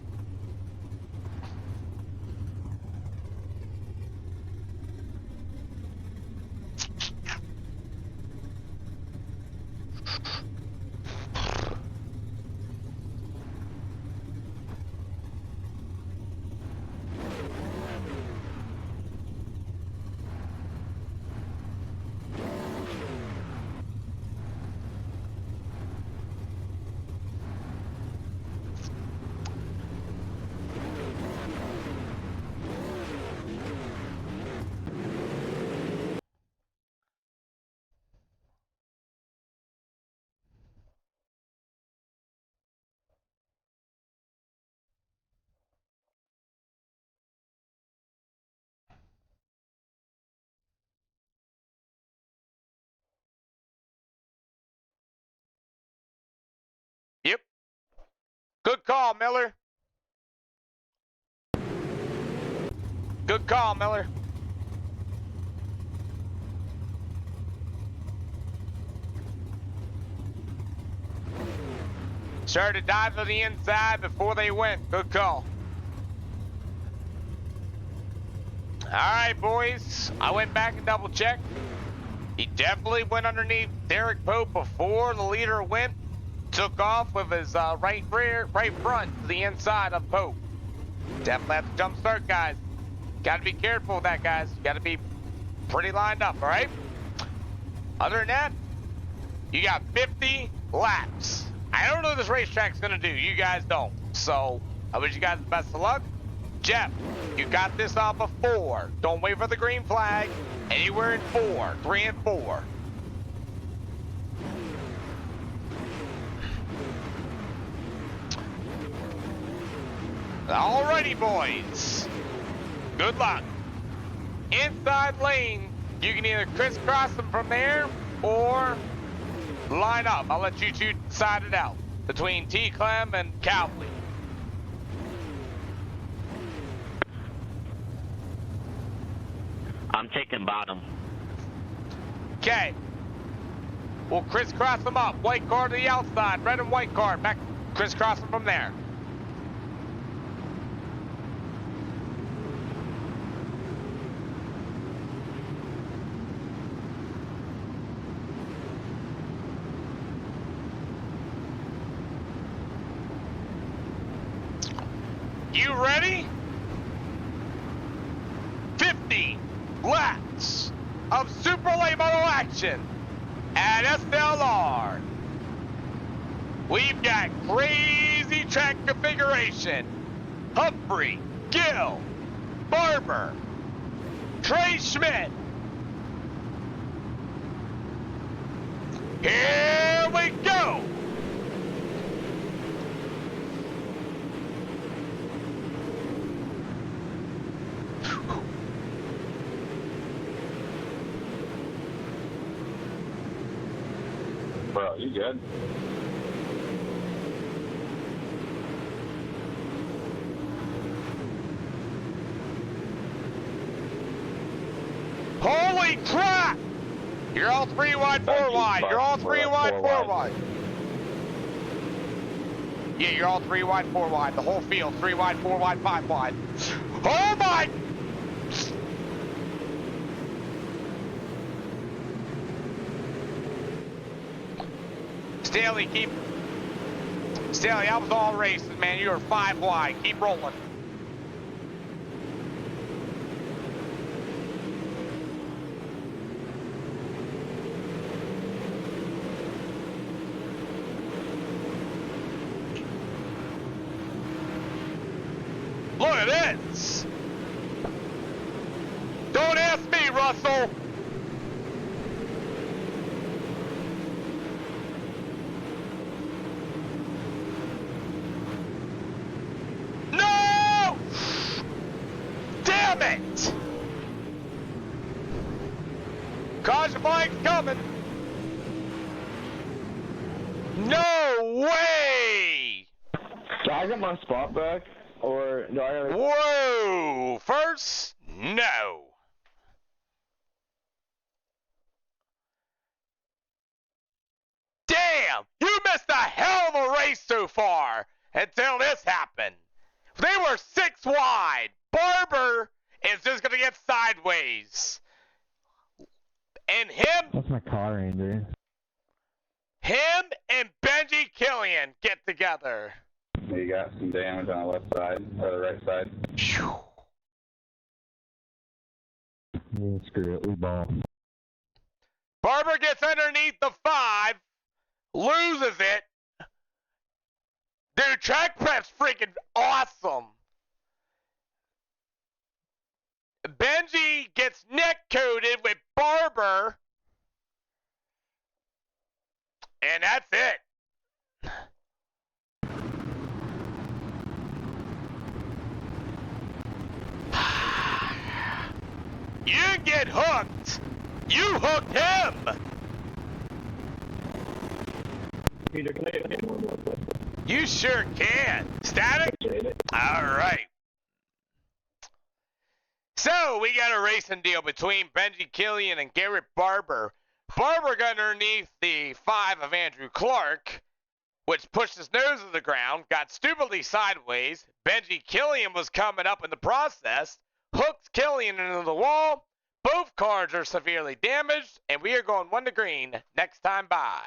Yep. Good call, Miller. Good call, Miller. Started to dive to the inside before they went. Good call. All right, boys. I went back and double checked. He definitely went underneath Derek Pope before the leader went. Took off with his right front to the inside of Pope. Definitely have to jump start, guys. Got to be careful with that, guys. Got to be pretty lined up, all right? Other than that, you got 50 laps. I don't know what this racetrack's going to do. You guys don't. So I wish you guys the best of luck. Jeff, you got this off of 4. Don't wait for the green flag. Anywhere in 4, 3 and 4. Alrighty, boys. Good luck. Inside lane, you can either crisscross them from there or line up. I'll let you two decide it out between T. Clem and Cowley. I'm taking bottom. Okay. We'll crisscross them up. White card to the outside. Red and white card. Back crisscross them from there. You ready? 50 laps of Super Late Model action at SLR. We've got crazy track configuration. Humphrey, Gill, Barber, Trey Schmidt. Here we go. Bro, you good? Holy crap! You're all 3 wide, 4 wide. You're all 3 wide, 4 wide. Yeah, you're all 3 wide, 4 wide. The whole field, 3 wide, 4 wide, 5 wide. Oh my! Staley, I was all racing, man. You were 5 wide. Keep rolling. Look at this! Don't ask me, Russell! No! Damn it! Caution flank's coming! No way! Can I get my spot back? Or do I gotta... Whoa! First, no. Damn! You missed a hell of a race so far until this happened. They were 6 wide. Barber is just gonna get sideways. And That's my car, Andrew. him and Benji Killian get together. You got some damage on the left side, or the right side. Yeah, screw it, we ball. Barber gets underneath the 5, loses it. Dude, track prep's freaking awesome. Benji gets neck coated with Barber. And that's it. You get hooked. You hooked him. You sure can. Static? All right. So we got a racing deal between Benji Killian and Garrett Barber. Barber got underneath the 5 of Andrew Clark, which pushed his nose to the ground, got stupidly sideways. Benji Killian was coming up in the process, hooked Killian into the wall. Both cars are severely damaged, and we are going 1 to green next time by.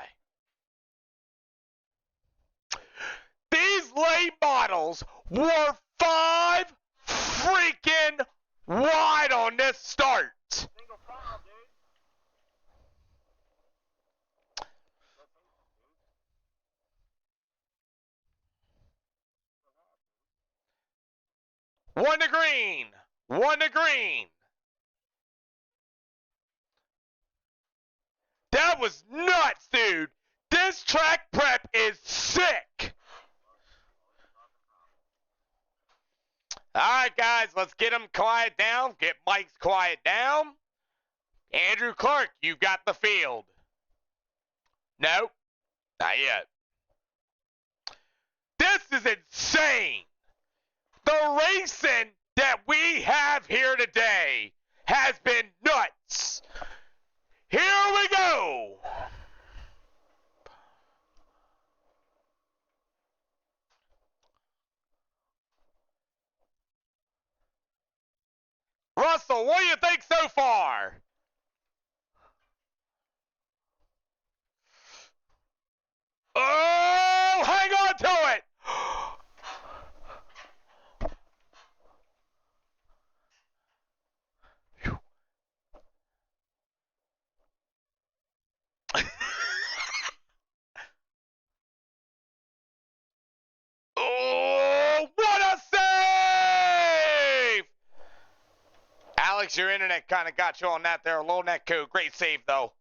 These late models were 5 freaking wide on this start. One to green. 1 to green. That was nuts, dude. This track prep is sick. All right, guys, let's get him quiet down. Get Mike's quiet down. Andrew Clark, you've got the field. Nope, not yet. This is insane. The racing that we have here today has been nuts. Here we go. Russell, what do you think so far? Oh, hang on to it. Oh, what a save! Alex, your internet kind of got you on that there. Low net code. Great save, though.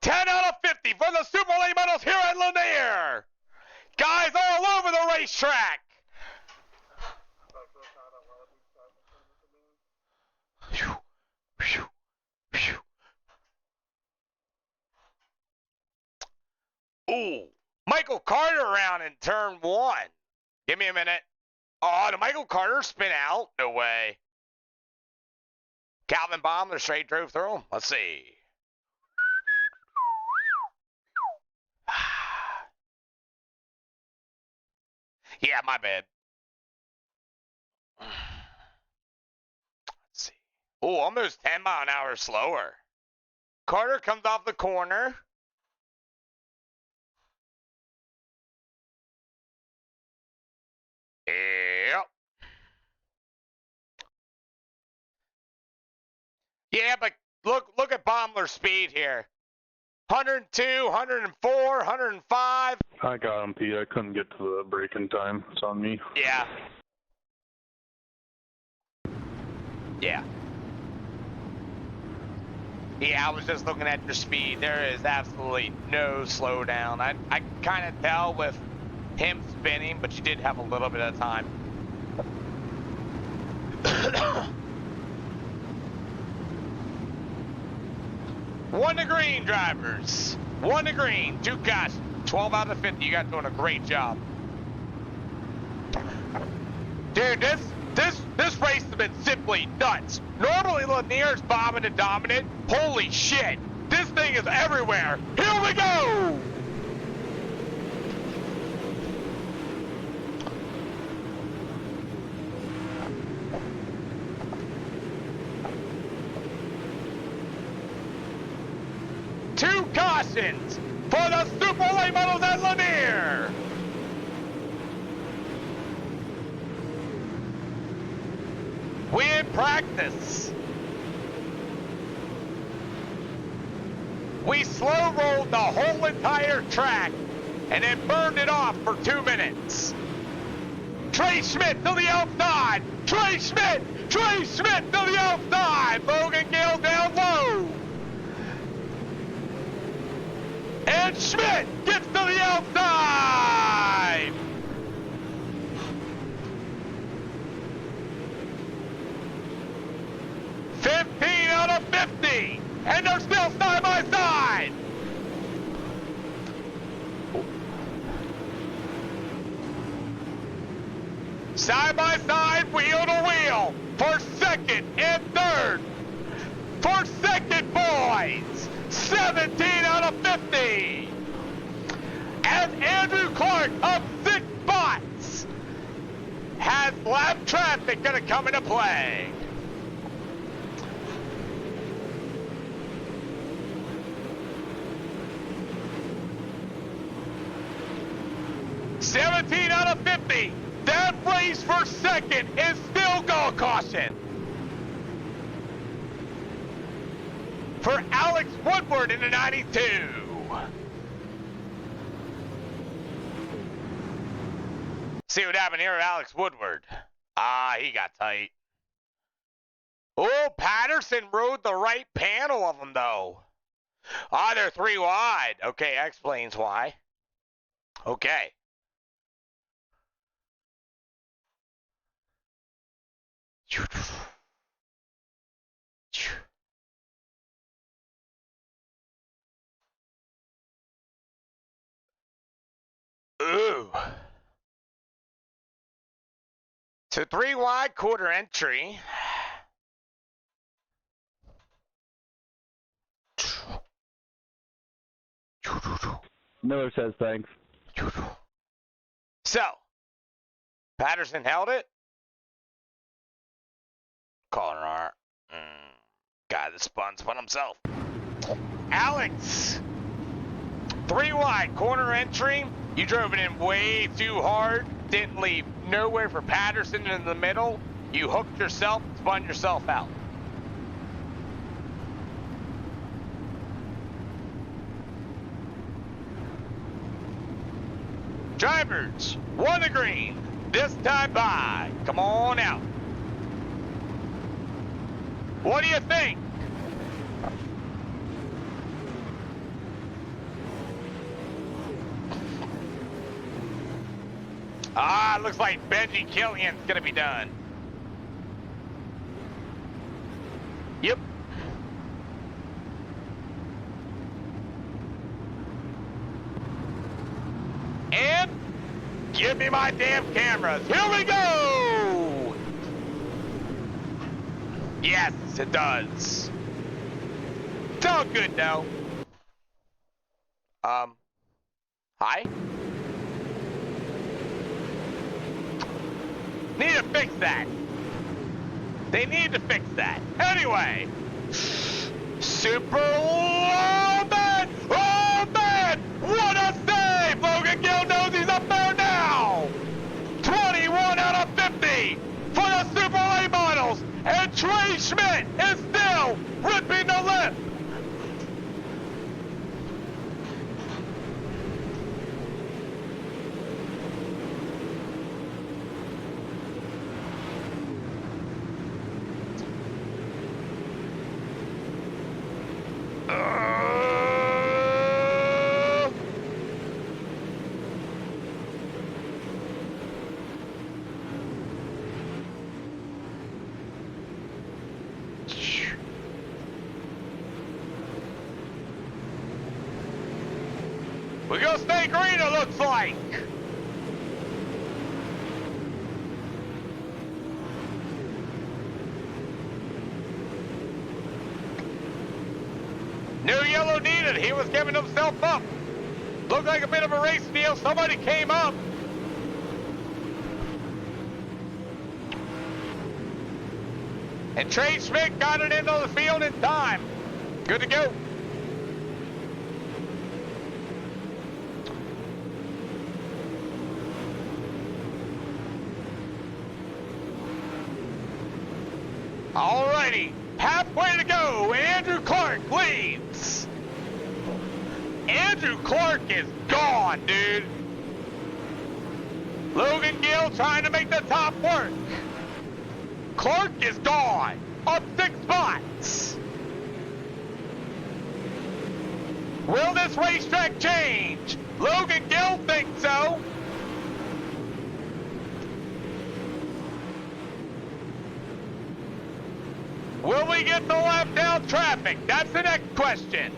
10 out of 50 for the Super Late Models here at Lanier. Guys all over the racetrack. Ooh, Michael Carter around in turn 1. Give me a minute. Oh, did Michael Carter spin out? No way. Calvin Baumler straight drove through him. Let's see. Yeah, my bad. Let's see. Oh, almost 10 mile an hour slower. Carter comes off the corner. Yep. Yeah, but look at Baumler's speed here. 102, 104, 105. I got him, Pete. I couldn't get to the break in time. It's on me. Yeah. Yeah. Yeah, I was just looking at your speed. There is absolutely no slowdown. I kind of tell with him spinning, but you did have a little bit of time. One to green, drivers. One to green. 2 cautions. 12 out of 50. You guys doing a great job. Dude, this race has been simply nuts. Normally Lanier's bombing and dominant. Holy shit. This thing is everywhere. Here we go. Two cautions for the Super Late Models at Lanier. We in practice. We slow rolled the whole entire track and then burned it off for 2 minutes. Trey Schmidt to the outside. Trey Schmidt to the outside. Logan Gale down low. And Schmidt gets to the outside. Out of 50, and they're still side by side. Side by side, wheel to wheel, for second and third. For second, boys, 17 out of 50. As Andrew Clark of 6 spots has lap traffic gonna come into play. Out of 50. That race for second is still goal caution. For Alex Woodward in the 92. See what happened here with Alex Woodward. He got tight. Oh, Patterson rode the right panel of them though. They're 3 wide. Okay, that explains why. Okay. Ooh. So 3 wide quarter entry. Miller says thanks. So, Patterson held it. Calling our guy that spun himself. Alex, 3 wide corner entry. You drove it in way too hard. Didn't leave nowhere for Patterson in the middle. You hooked yourself, spun yourself out. Drivers, 1 to green. This time by. Come on out. What do you think? Looks like Benji Killian's gonna be done. Yep. And give me my damn cameras. Here we go! Yes, it does. It's all good though. Hi? Need to fix that. They need to fix that. Anyway. Super Loman! Oh man! What a save! Logan Gill knows he's up there now! 21 out of 50 for the Super Late Models! And Trey Schmidt is still ripping the lip! We go stay green, it looks like. New yellow needed. He was giving himself up. Looked like a bit of a race deal. Somebody came up. And Trey Schmidt got it into the field in time. Good to go. Alrighty, halfway to go, and Andrew Clark leads. Andrew Clark is gone, dude. Logan Gill trying to make the top work. Clark is gone, up 6 spots. Will this racetrack change? Logan Gill thinks so. Will we get the lap down traffic? That's the next question.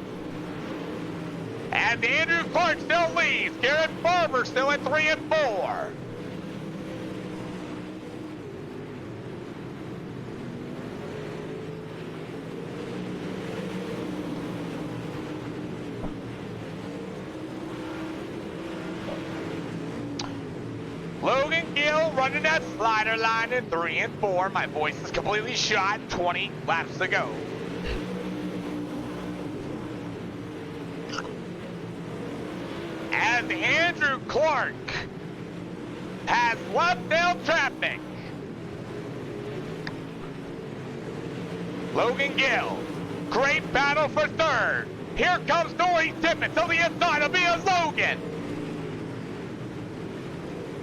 And Andrew Clark still leads. Garrett Barber still at 3 and 4. Logan Gill running that slider line in 3 and 4. My voice is completely shot. 20 laps to go. As Andrew Clark has left down traffic. Logan Gill, great battle for third. Here comes Dory Tippett to the inside of Mia Logan.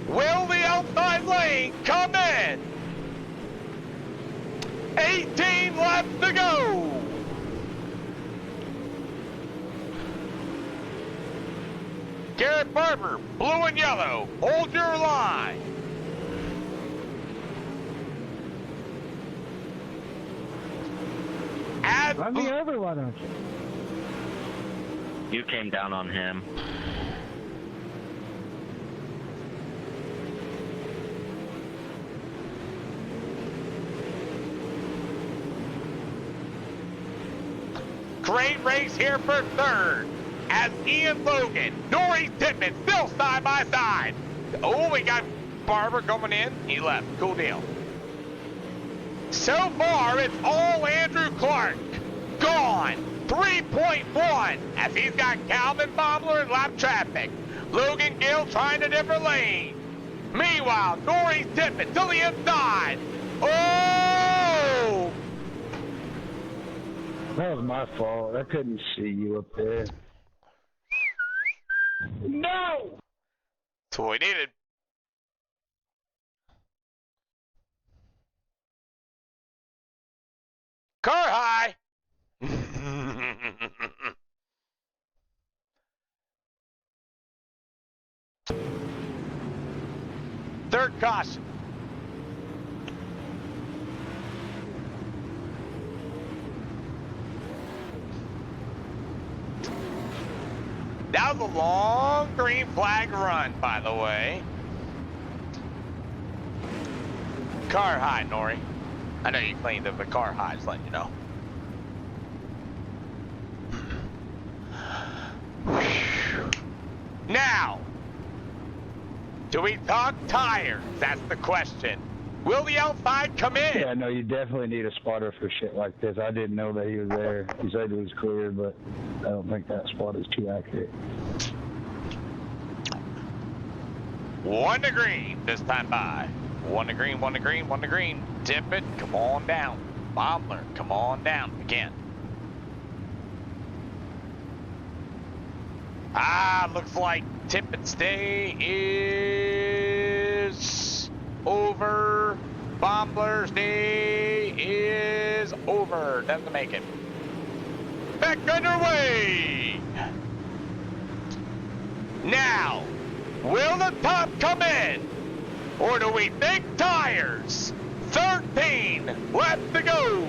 Will the outside lane come in? 18 laps to go. Garrett Barber, blue and yellow, hold your line. Run me over, why don't you? You came down on him. Great race here for third. As Ian Logan, Norrie Tippett still side by side. Oh, we got Barber coming in. He left. Cool deal. So far, it's all Andrew Clark. Gone. 3.1 as he's got Calvin Bobler in lap traffic. Logan Gill trying a different lane. Meanwhile, Norrie Tippett to the inside. Oh! That was my fault. I couldn't see you up there. No! That's what we needed. Car high! Third caution. That was a long green flag run, by the way. Car high, Nori. I know you cleaned up the car high, just letting you know. Now, do we talk tires? That's the question. Will the outside come in? Yeah, no, you definitely need a spotter for shit like this. I didn't know that he was there. He said it was clear, but I don't think that spot is too accurate. 1 to green this time by. 1 to green, 1 to green, 1 to green. Tip it, come on down. Bombler, come on down again. Looks like tip and stay is over. Bombler's day is over. Doesn't make it. Back underway. Now, will the top come in? Or do we think tires? 13 left to go.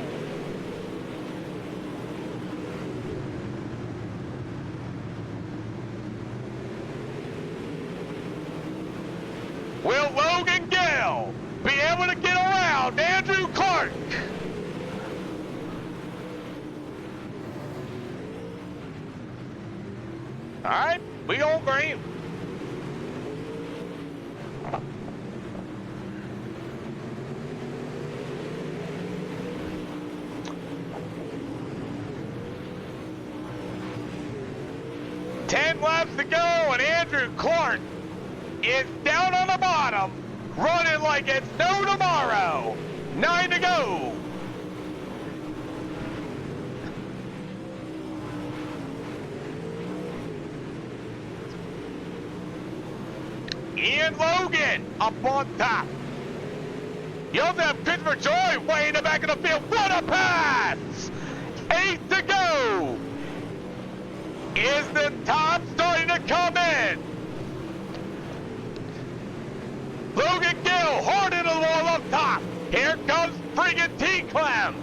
Will Logan Gale be able to get around Andrew Clark? All right, we on green. Ten laps to go, and Andrew Clark is down on the bottom, running like it's no tomorrow. 9 to go. Ian Logan up on top. You also have Christopher Joy way in the back of the field. What a pass! 8 to go. Is the top starting to come in? Logan Gill hard into the wall up top. Here comes friggin' T-Clem.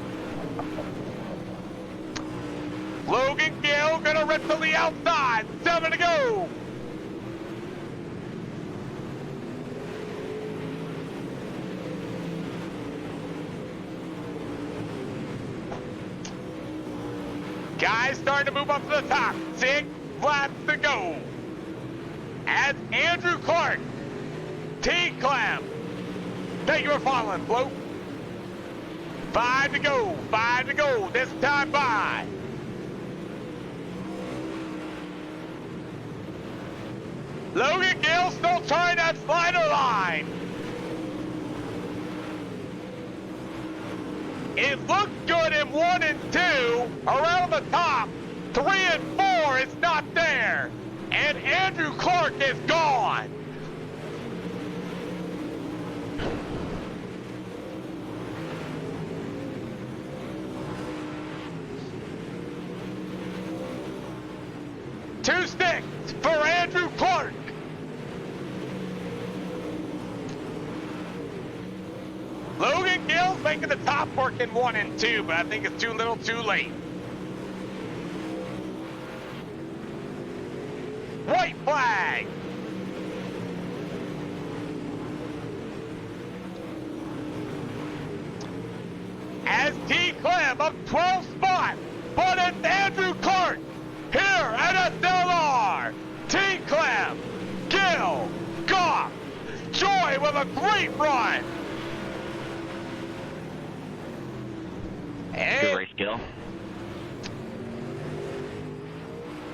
Logan Gill gonna rip to the outside. 7 to go. Guys starting to move up to the top. 6 laps to go. As Andrew Clark, T-Clam. Thank you for following, Flo. 5 to go. 5 to go. This time by. Logan Gill still trying that slider line. It looked good in 1 and 2, around the top. 3 and 4 is not there. And Andrew Clark is gone. Two sticks for Andrew Clark. Logan Gill's making the top work in 1 and 2, but I think it's too little too late. White flag. As T. Clem up 12 spots, but it's Andrew Clark here at SLR. T. Clem, Gill, Goff, Joy with a great run. Good race, Gill.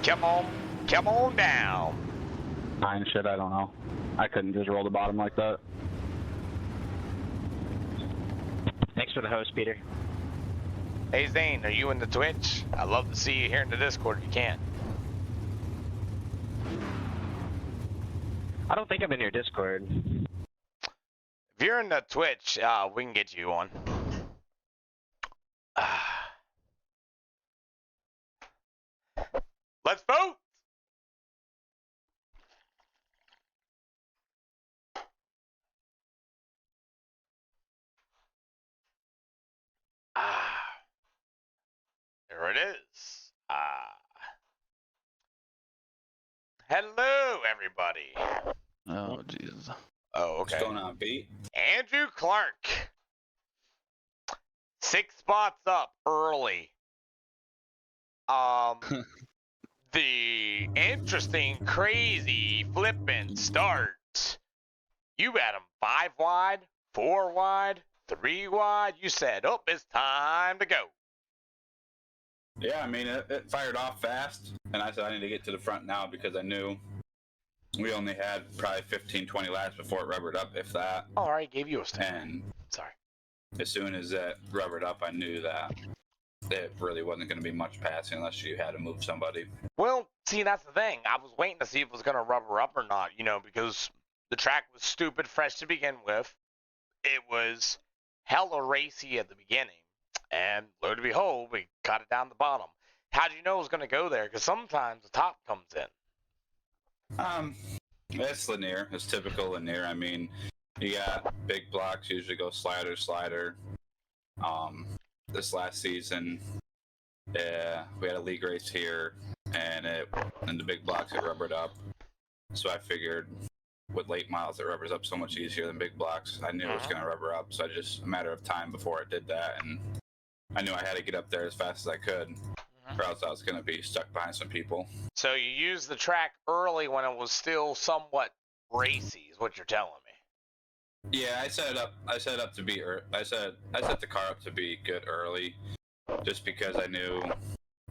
Come on down. Fine shit, I don't know. I couldn't just roll the bottom like that. Thanks for the host, Peter. Hey Zane, are you in the Twitch? I'd love to see you here in the Discord if you can. I don't think I'm in your Discord. If you're in the Twitch, we can get you on. Let's vote! There it is. Hello, everybody. Oh, Jesus. Oh, okay. What's going on, Pete? Andrew Clark. 6 spots up early. The interesting, crazy, flippin' starts. You had them 5 wide, 4 wide, 3 wide. You said, oh, it's time to go. Yeah, I mean, it fired off fast, and I said I need to get to the front now because I knew we only had probably 15, 20 laps before it rubbered up, if that. Oh, I already gave you a start. And sorry. As soon as it rubbered up, I knew that it really wasn't going to be much passing unless you had to move somebody. Well, see, that's the thing. I was waiting to see if it was going to rubber up or not, because the track was stupid fresh to begin with. It was hella racy at the beginning. And lo and behold, we got it down the bottom. How did you know it was going to go there? Because sometimes the top comes in. It's linear. It's typical linear. I mean, you got big blocks usually go slider, slider. This last season, we had a league race here, and in the big blocks it rubbered up. So I figured with late miles it rubbers up so much easier than big blocks. I knew it was going to rubber up, so just a matter of time before I did that, and I knew I had to get up there as fast as I could, or else I was going to be stuck behind some people. So you used the track early when it was still somewhat racy, is what you're telling me. Yeah, I set it up. I set the car up to be good early, just because I knew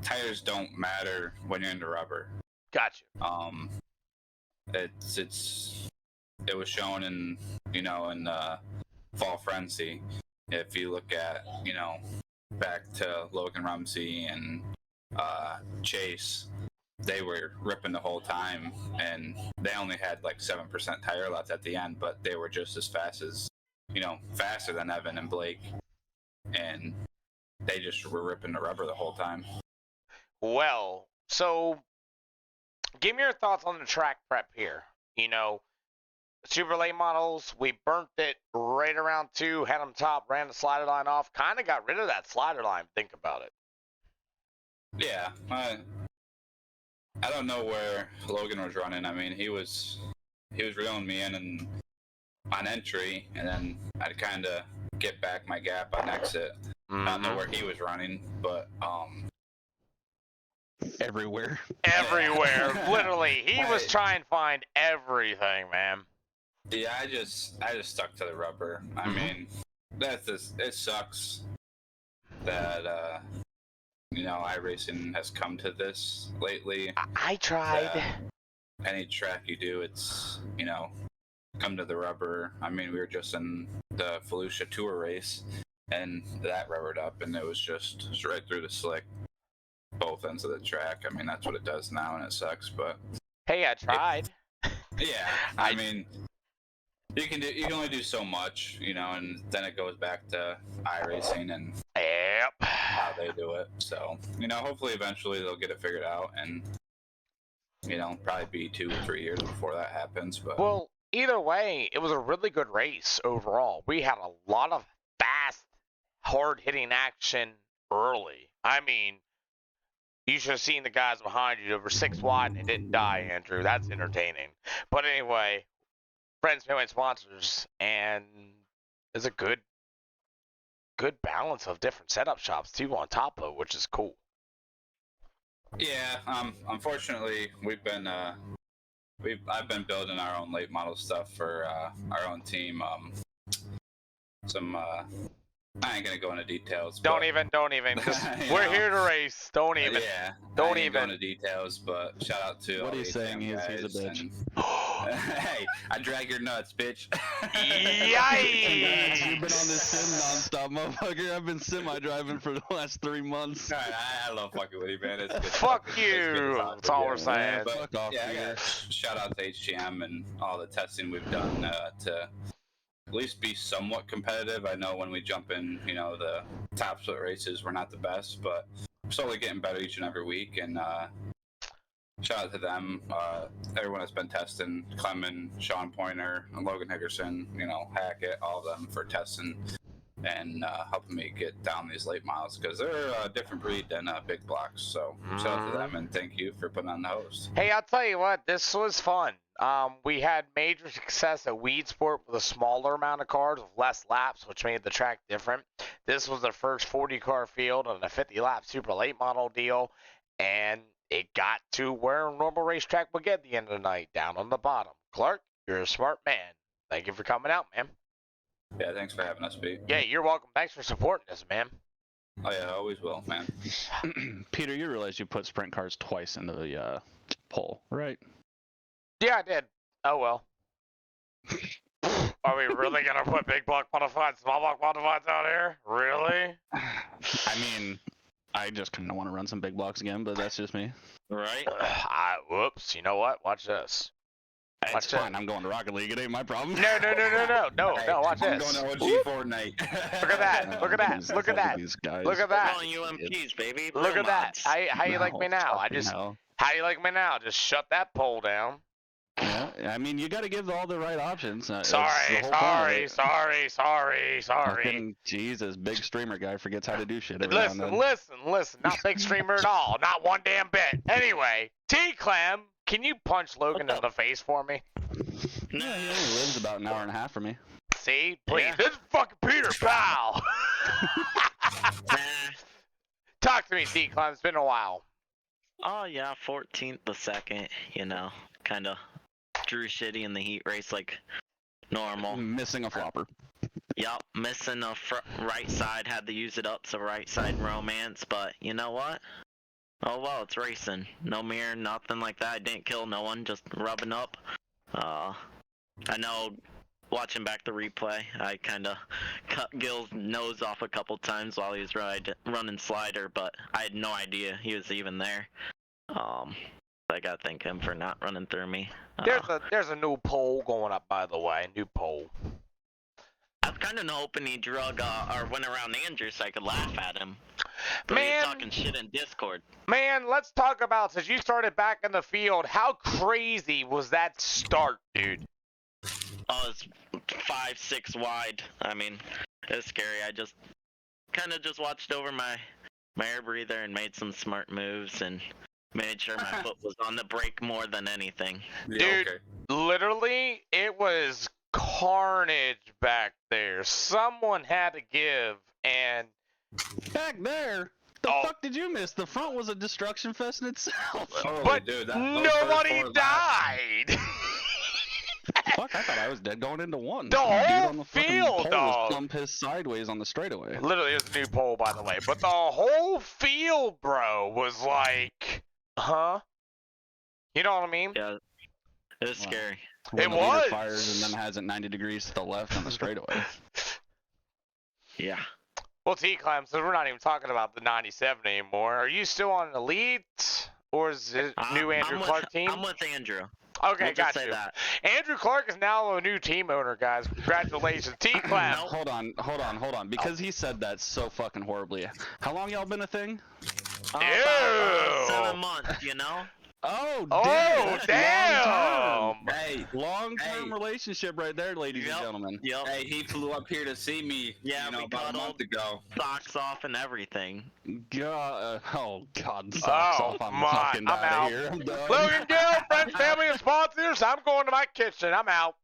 tires don't matter when you're in the rubber. Gotcha. It was shown in Fall Frenzy. If you look at back to Logan Rumsey and Chase, they were ripping the whole time, and they only had like 7% tire left at the end, but they were just as fast as, faster than Evan and Blake, and they just were ripping the rubber the whole time. Well, so give me your thoughts on the track prep here. Super late models, we burnt it right around 2, had them top, ran the slider line off, kind of got rid of that slider line. Think about it. Yeah, I don't know where Logan was running. I mean, he was reeling me in on entry, and then I'd kind of get back my gap on exit. I don't know where he was running, but everywhere. Literally, he was trying to find everything, man. Yeah, I just stuck to the rubber. I mean, it sucks that iRacing has come to this lately. I tried. Any track you do, it's come to the rubber. I mean, we were just in the Volusia Tour race, and that rubbered up, and it was right through the slick, both ends of the track. I mean, that's what it does now, and it sucks. But hey, I tried. I mean, you can only do so much, and then it goes back to iRacing and how they do it. So, hopefully eventually they'll get it figured out, and probably be 2 or 3 years before that happens. But well, either way, it was a really good race overall. We had a lot of fast, hard-hitting action early. I mean, you should have seen the guys behind you that were 6 wide and they didn't die, Andrew. That's entertaining. But anyway, friends, family, sponsors, and there's a good balance of different setup shops too on top of, which is cool. Yeah, unfortunately, I've been building our own late model stuff for our own team. I ain't gonna go into details. Don't even. We're here to race. Don't even. Yeah. Don't even even go into details, but shout out to what all he's saying is he's a bitch. Hey, I drag your nuts, bitch. Yikes! You've been on this sim nonstop, motherfucker. I've been semi-driving for the last 3 months. All right, I love fucking with you, man. It's good. Fuck you. That's all we're saying. But, fuck off, yeah, shout out to HGM and all the testing we've done to at least be somewhat competitive. I know when we jump in, the top split races, we're not the best, but we're slowly getting better each and every week. And shout out to them, everyone that's been testing, Clement, Sean Pointer, and Logan Hickerson, Hackett, all of them for testing and helping me get down these late miles, because they're a different breed than big blocks. So shout out to them, and thank you for putting on the host. Hey, I'll tell you what, this was fun. We had major success at Weed Sport with a smaller amount of cars with less laps, which made the track different. This was the first 40-car field on a 50-lap Super Late model deal, and it got to where a normal racetrack would get at the end of the night, down on the bottom. Clark, you're a smart man. Thank you for coming out, man. Yeah, thanks for having us, Pete. Yeah, you're welcome. Thanks for supporting us, man. Oh yeah, always will, man. Peter, you realize you put sprint cars twice into the poll, right? Yeah, I did. Oh, well. Are we really going to put big block modified, small block modifieds out here? Really? I mean, I just kind of want to run some big blocks again, but that's just me. Right? Whoops. You know what? Watch this. It's fine. I'm going to Rocket League. It ain't my problem. No. Watch I'm this. going to OG Fortnite. Look at that. Look at that. Look at that. Look at that. UMPs, baby. Look at that. How you like me now? How you like me now? Just shut that poll down. Yeah, I mean, you got to give all the right options. Sorry. Fucking Jesus, big streamer guy forgets how to do shit. Every now and then. Listen. Not big streamer at all. Not one damn bit. Anyway, T-Clem, can you punch Logan in the face for me? No, he only lives about an hour and a half from me. See? Please. Yeah. This is fucking Peter, pal. Talk to me, T-Clem. It's been a while. Oh, yeah, 14th the 2nd, you know, kind of drew shitty in the heat race like normal. Missing a flopper. Yup, missing a right side, had to use it up, so right side romance, but you know what? Oh well, it's racing. No mirror, nothing like that. I didn't kill no one, just rubbing up. I know, watching back the replay, I kind of cut Gil's nose off a couple times while he was running slider, but I had no idea he was even there. I gotta thank him for not running through me. There's a new poll going up, by the way. New poll. I was kind of hoping he or went around Andrew so I could laugh at him. But Man, he was talking shit in Discord. Man, let's talk about, since you started back in the field, how crazy was that start, dude? Oh, it's 5-6 wide. I mean, it was scary. I just kind of just watched over my air breather and made some smart moves and made sure my foot was on the brake more than anything. Dude, literally, it was carnage back there. Someone had to give, and back there, the fuck did you miss? The front was a destruction fest in itself. But dude, nobody died. Fuck, I thought I was dead going into one. The whole dude on the field, pole dog. was thumb pissed sideways on the straightaway. Literally, it was a new poll, by the way. But the whole field, bro, was like, huh? You know what I mean? Yeah, it was scary. When it the was. leader fires and then has it 90 degrees to the left on the straightaway. Yeah. Well, T-Clem, so we're not even talking about the 97 anymore. Are you still on Elite, or is it new Andrew Clark team? I'm with Andrew. Okay, we'll got you. That. Andrew Clark is now a new team owner, guys. Congratulations, T-Clem. No, hold on. Because he said that so fucking horribly. How long y'all been a thing? Ew. 7 months, you know? Oh, damn! Long-term relationship right there, ladies and gentlemen. Yep. Hey, he flew up here to see me, about a month ago. Socks off and everything. God, socks off. I'm my, fucking I'm out. of here. I'm done. Logan Gill, friends, family, and sponsors. I'm going to my kitchen. I'm out.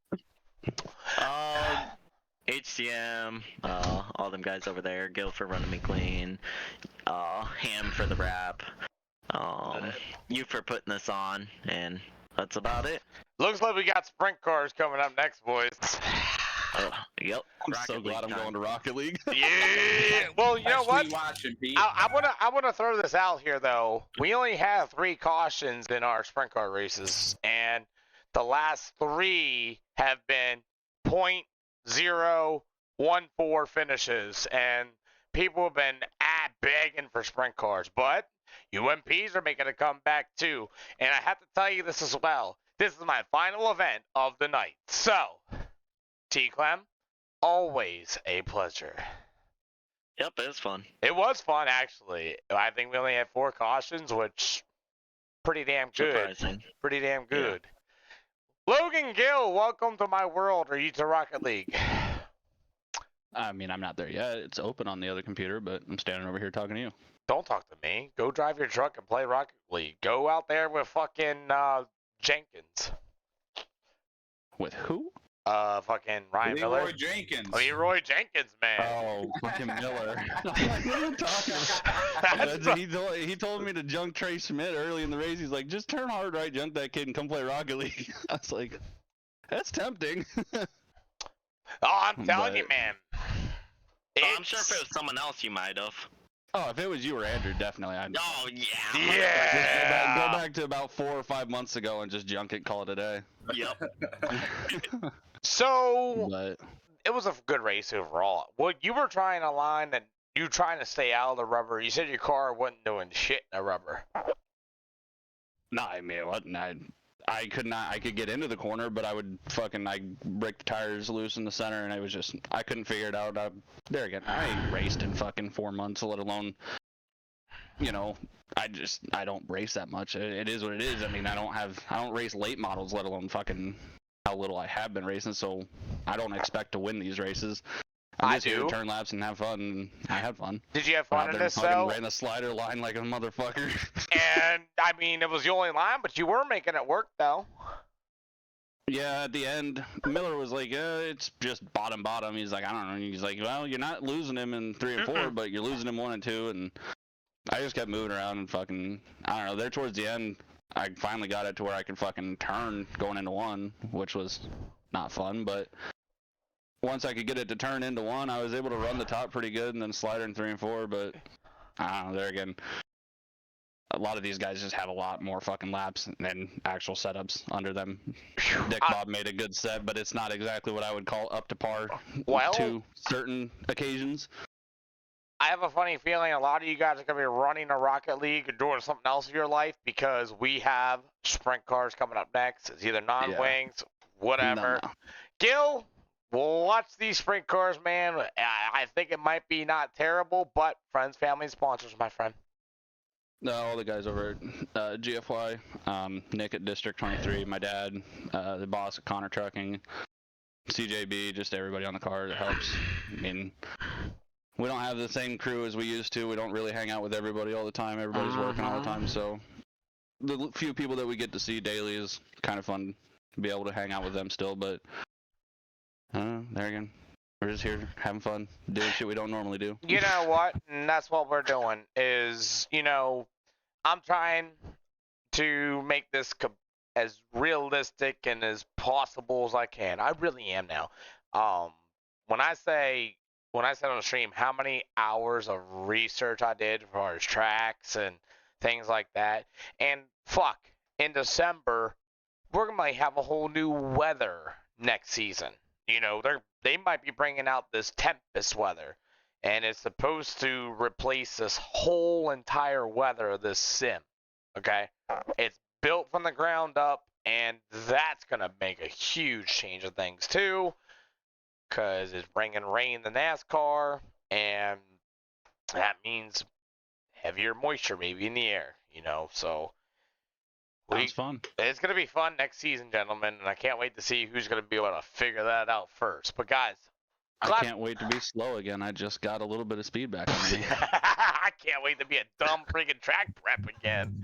HCM, all them guys over there. Gil for running me clean. Ham for the rap. You for putting this on, and that's about it. Looks like we got sprint cars coming up next, boys. Yep. I'm so glad I'm going to Rocket League. Yeah. Well, you know what? Watching, Pete. I wanna throw this out here though. We only have 3 cautions in our sprint car races, and the last 3 have been .014 finishes, and people have been begging for sprint cars, but UMPs are making a comeback too. And I have to tell you this as well. This is my final event of the night. So, T-Clem, always a pleasure. Yep, it was fun. It was fun, actually. I think we only had 4 cautions, which pretty damn good. Surprising. Pretty damn good. Yeah. Logan Gill, welcome to my world. Are you to Rocket League? I mean, I'm not there yet. It's open on the other computer, but I'm standing over here talking to you. Don't talk to me. Go drive your truck and play Rocket League. Go out there with fucking Jenkins. With who? Fucking Ryan Leroy Miller. Jenkins. Leroy Jenkins, man. Oh, fucking Miller. What are you talking about? He told me to junk Trey Schmidt early in the race. He's like, just turn hard right, junk that kid, and come play Rocket League. I was like, that's tempting. Oh, I'm telling you, man. I'm sure if it was someone else, you might have. Oh, if it was you or Andrew, definitely. Oh, yeah. Yeah. Go back to about 4 or 5 months ago and just junk it, call it a day. Yep. So, But it was a good race overall. What you were trying to line and you were trying to stay out of the rubber. You said your car wasn't doing shit in the rubber. no, I mean, what? I could not. I could get into the corner, but I break the tires loose in the center, and it was just I couldn't figure it out. There again, I ain't raced in fucking 4 months, let alone, I don't race that much. It is what it is. I mean, I don't race late models, let alone fucking how little I have been racing. So I don't expect to win these races. I'm just here to turn laps and have fun, and I had fun. Did you have fun in this, though? though? Ran the slider line like a motherfucker. And, I mean, it was the only line, but you were making it work, though. Yeah, at the end, Miller was like, it's just bottom. He's like, I don't know. He's like, well, you're not losing him in 3 and 4, but you're losing him 1 and 2. And I just kept moving around and fucking, I don't know. There towards the end, I finally got it to where I could fucking turn going into 1, which was not fun, but once I could get it to turn into 1, I was able to run the top pretty good and then slider in 3 and 4, but I don't know, there again, a lot of these guys just have a lot more fucking laps and actual setups under them. Dick Bob made a good set, but it's not exactly what I would call up to par to certain occasions. I have a funny feeling a lot of you guys are going to be running a Rocket League or doing something else in your life because we have sprint cars coming up next. It's either non-wings, whatever. No. Gil, watch these sprint cars, man. I think it might be not terrible, but friends, family, and sponsors, my friend. No, all the guys over at GFY, Nick at District 23, my dad, the boss at Connor Trucking, CJB, just everybody on the car that helps. I mean, we don't have the same crew as we used to. We don't really hang out with everybody all the time. Everybody's working all the time, so the few people that we get to see daily is kind of fun to be able to hang out with them still, but there again. We're just here having fun, doing shit we don't normally do. You know what? And that's what we're doing is, I'm trying to make this as realistic and as possible as I can. I really am now. When I said on the stream how many hours of research I did as far as tracks and things like that, and in December, we're going to have a whole new weather next season. They might be bringing out this Tempest weather, and it's supposed to replace this whole entire weather of this sim, okay? It's built from the ground up, and that's going to make a huge change of things, too, because it's bringing rain to NASCAR, and that means heavier moisture maybe in the air, so... Sounds fun. It's going to be fun next season, gentlemen, and I can't wait to see who's going to be able to figure that out first. But, guys, I can't wait to be slow again. I just got a little bit of speed back on me. I can't wait to be a dumb freaking track prep again.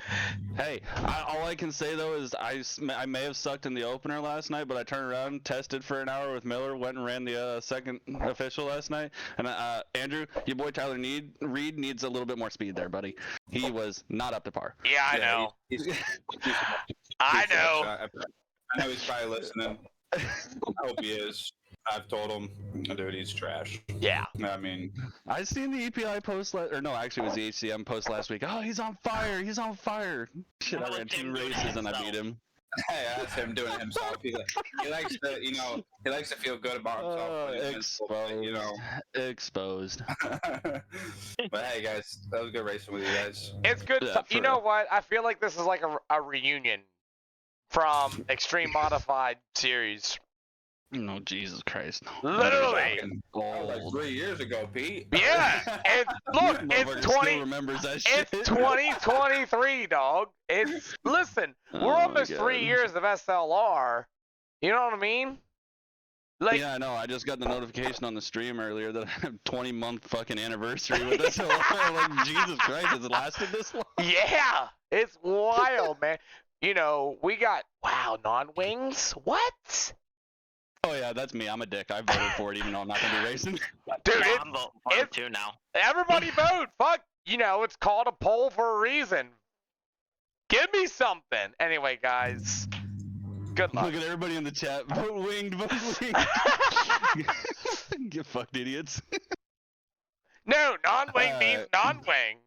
Hey, all I can say, though, is I may have sucked in the opener last night, but I turned around, tested for an hour with Miller, went and ran the second official last night. And Andrew, your boy Tyler Reed needs a little bit more speed there, buddy. He was not up to par. Yeah, I know. I know. I know he's probably listening. I hope he is. I've told him, dude, he's trash. Yeah. I mean, I seen the EPI post actually it was the HCM post last week. Oh, he's on fire! He's on fire! Shit, I ran 2 races and I beat him. Hey, that's him doing it himself. He likes to, he likes to feel good about himself. Exposed. But hey, guys, that was good racing with you guys. It's good. You know what? I feel like this is like a reunion from Extreme Modified series. No, Jesus Christ. Literally. That was like 3 years ago, Pete. Yeah. Look, it's 2023, dog. Listen, we're almost 3 years of SLR. You know what I mean? Yeah, I know. I just got the notification on the stream earlier that I have 20-month fucking anniversary with SLR. Like, Jesus Christ, has it lasted this long? Yeah. It's wild, man. We got, non-wings? What? Oh yeah, that's me. I'm a dick. I voted for it even though I'm not gonna be racing. Dude, I'm voting for him too now. everybody vote. Fuck, it's called a poll for a reason. Give me something. Anyway, guys, good luck. Look at everybody in the chat. Vote winged. Vote winged. Get fucked, idiots. No, non-wing means non-wing.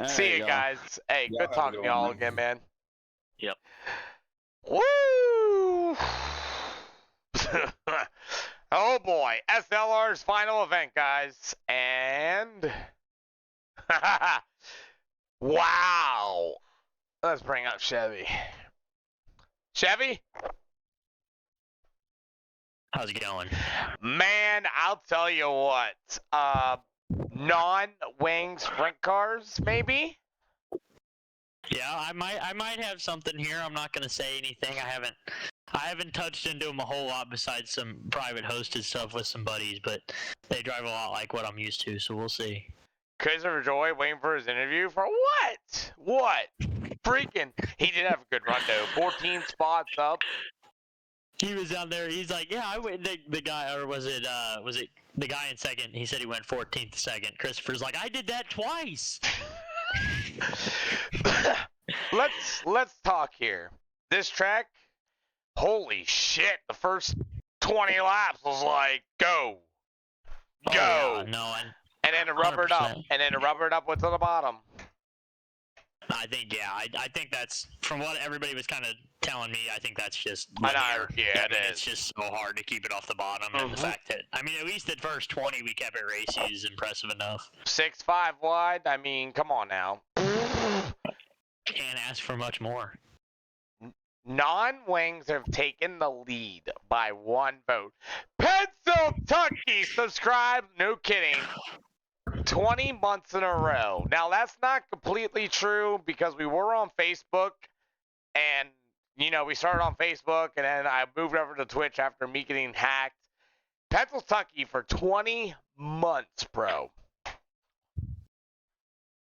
See you go. guys. Hey, Yeah, good have a talking good to y'all one, man. again, man. Yep. Woo! Oh boy, SLR's final event, guys, and wow. Let's bring up Chevy. Chevy? How's it going? Man, I'll tell you what. Non-wing sprint cars, maybe? Yeah, I might have something here. I'm not gonna say anything. I haven't touched into them a whole lot besides some private hosted stuff with some buddies, but they drive a lot like what I'm used to, so we'll see. Christopher Joy waiting for his interview for what? What? Freaking, he did have a good run though. 14 spots up. He was down there. He's like, yeah, I went. The guy, or was it the guy in second? He said he went 14th second. Christopher's like, I did that twice. Let's talk here. This track, holy shit! The first 20 laps was like, go. Oh, yeah, no, and then it rubbered up, 100%. and then it rubbered up went to the bottom. I think, yeah, I think that's, from what everybody was kind of telling me, I think that's just I linear. know, yeah, it is. It's just so hard to keep it off the bottom, and the fact that, I mean, at least the first 20 we kept it racy is impressive enough. 6.5 wide. I mean, come on now. Can't ask for much more. Non-wings have taken the lead by 1 vote. Pennsylvania, subscribe. No kidding. 20 months in a row. Now, that's not completely true because we were on Facebook and, we started on Facebook and then I moved over to Twitch after me getting hacked. Pennsylvania for 20 months, bro.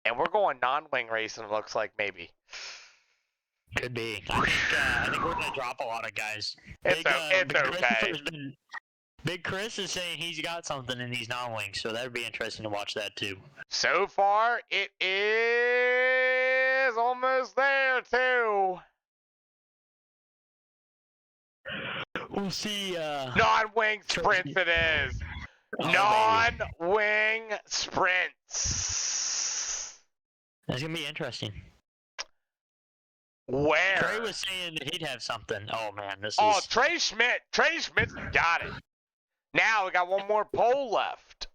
And we're going non-wing racing, it looks like, maybe. Could be. I think we're going to drop a lot of guys. It's okay. Big Chris is saying he's got something in these non-wings, so that would be interesting to watch that too. So far, it is almost there too. We'll see. Non-wing sprints it is. Non-wing sprints. That's going to be interesting. Where? Trey was saying that he'd have something. Oh, man, this Oh, is... Trey Schmidt. Trey Schmidt's got it. Now we got one more poll left.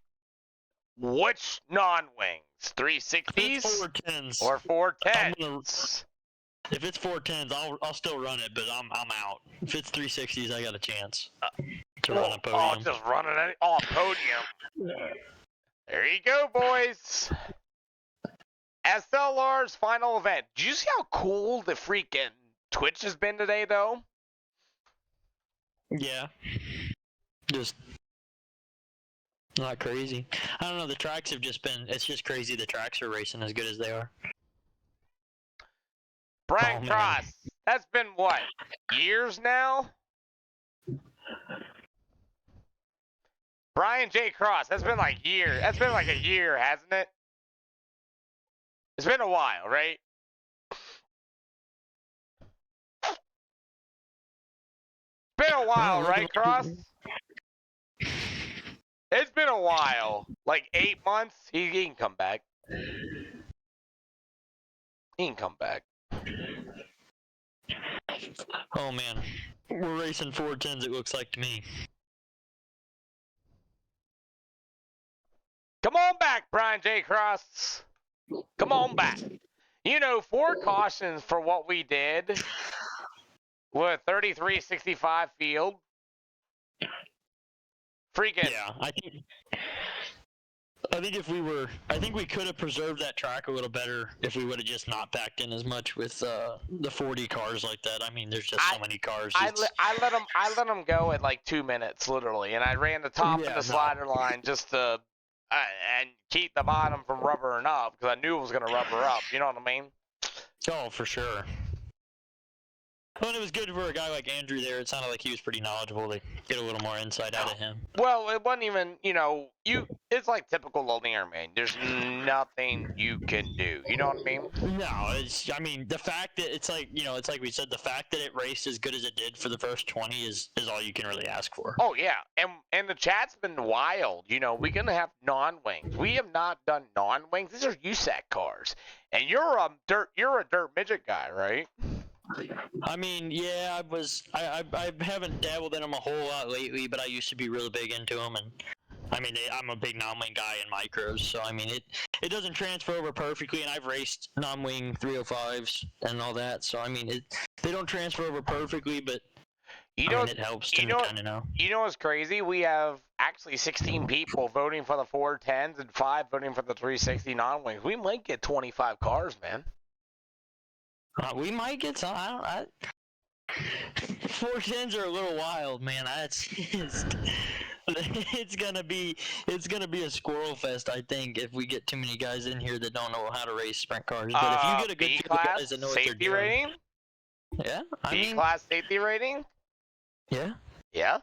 Which non-wings? 360s 410s. or 410s? If it's 410s, I'll still run it, but I'm out. If it's 360s, I got a chance to run a podium. Oh, just running it. Oh, podium. There you go, boys. SLR's final event. Did you see how cool the freaking Twitch has been today, though? Yeah. Just not crazy. I don't know. The tracks have just been. It's just crazy. The tracks are racing as good as they are. Brian Cross. That's been what? Years now? Brian J. Cross. That's been like years. That's been like a year, hasn't it? It's been a while, right? Been a while, right, Cross? It's been a while. Like 8 months. He can come back. He can come back. Oh man, we're racing 410s. It looks like to me. Come on back, Brian J. Cross. Come on back. 4 cautions for what we did with 33-65 field. Freaking. Yeah, I think if we were, I think we could have preserved that track a little better if we would have just not packed in as much with the 40 cars like that. I mean, there's just so many cars. I let them go at like 2 minutes, literally, and I ran the top of the slider line just to and keep the bottom from rubbering up because I knew it was gonna rubber up. You know what I mean? Oh, for sure. Well, it was good for a guy like Andrew there. It sounded like he was pretty knowledgeable to get a little more insight out of him. Well, it wasn't even, it's like typical Lonely Airman. There's nothing you can do. You know what I mean? No, the fact that it's like we said, the fact that it raced as good as it did for the first 20 is all you can really ask for. Oh, yeah. And the chat's been wild. We're going to have non-wings. We have not done non-wings. These are USAC cars. And you're a dirt midget guy, right? I mean, yeah, I haven't dabbled in them a whole lot lately, but I used to be really big into them, and I mean, I'm a big non-wing guy in micros, so I mean, it doesn't transfer over perfectly, and I've raced non-wing 305s and all that, so I mean, they don't transfer over perfectly, but it helps to kind of know. You know what's crazy? We have actually 16 people voting for the 410s and 5 voting for the 360 non-wings. We might get 25 cars, man. We might get some. 410s are a little wild, man. It's gonna be a squirrel fest, I think, if we get too many guys in here that don't know how to race sprint cars. But if you get a good group of guys that know what they're doing, rating? Yeah, B-class safety rating? Yeah. Yeah.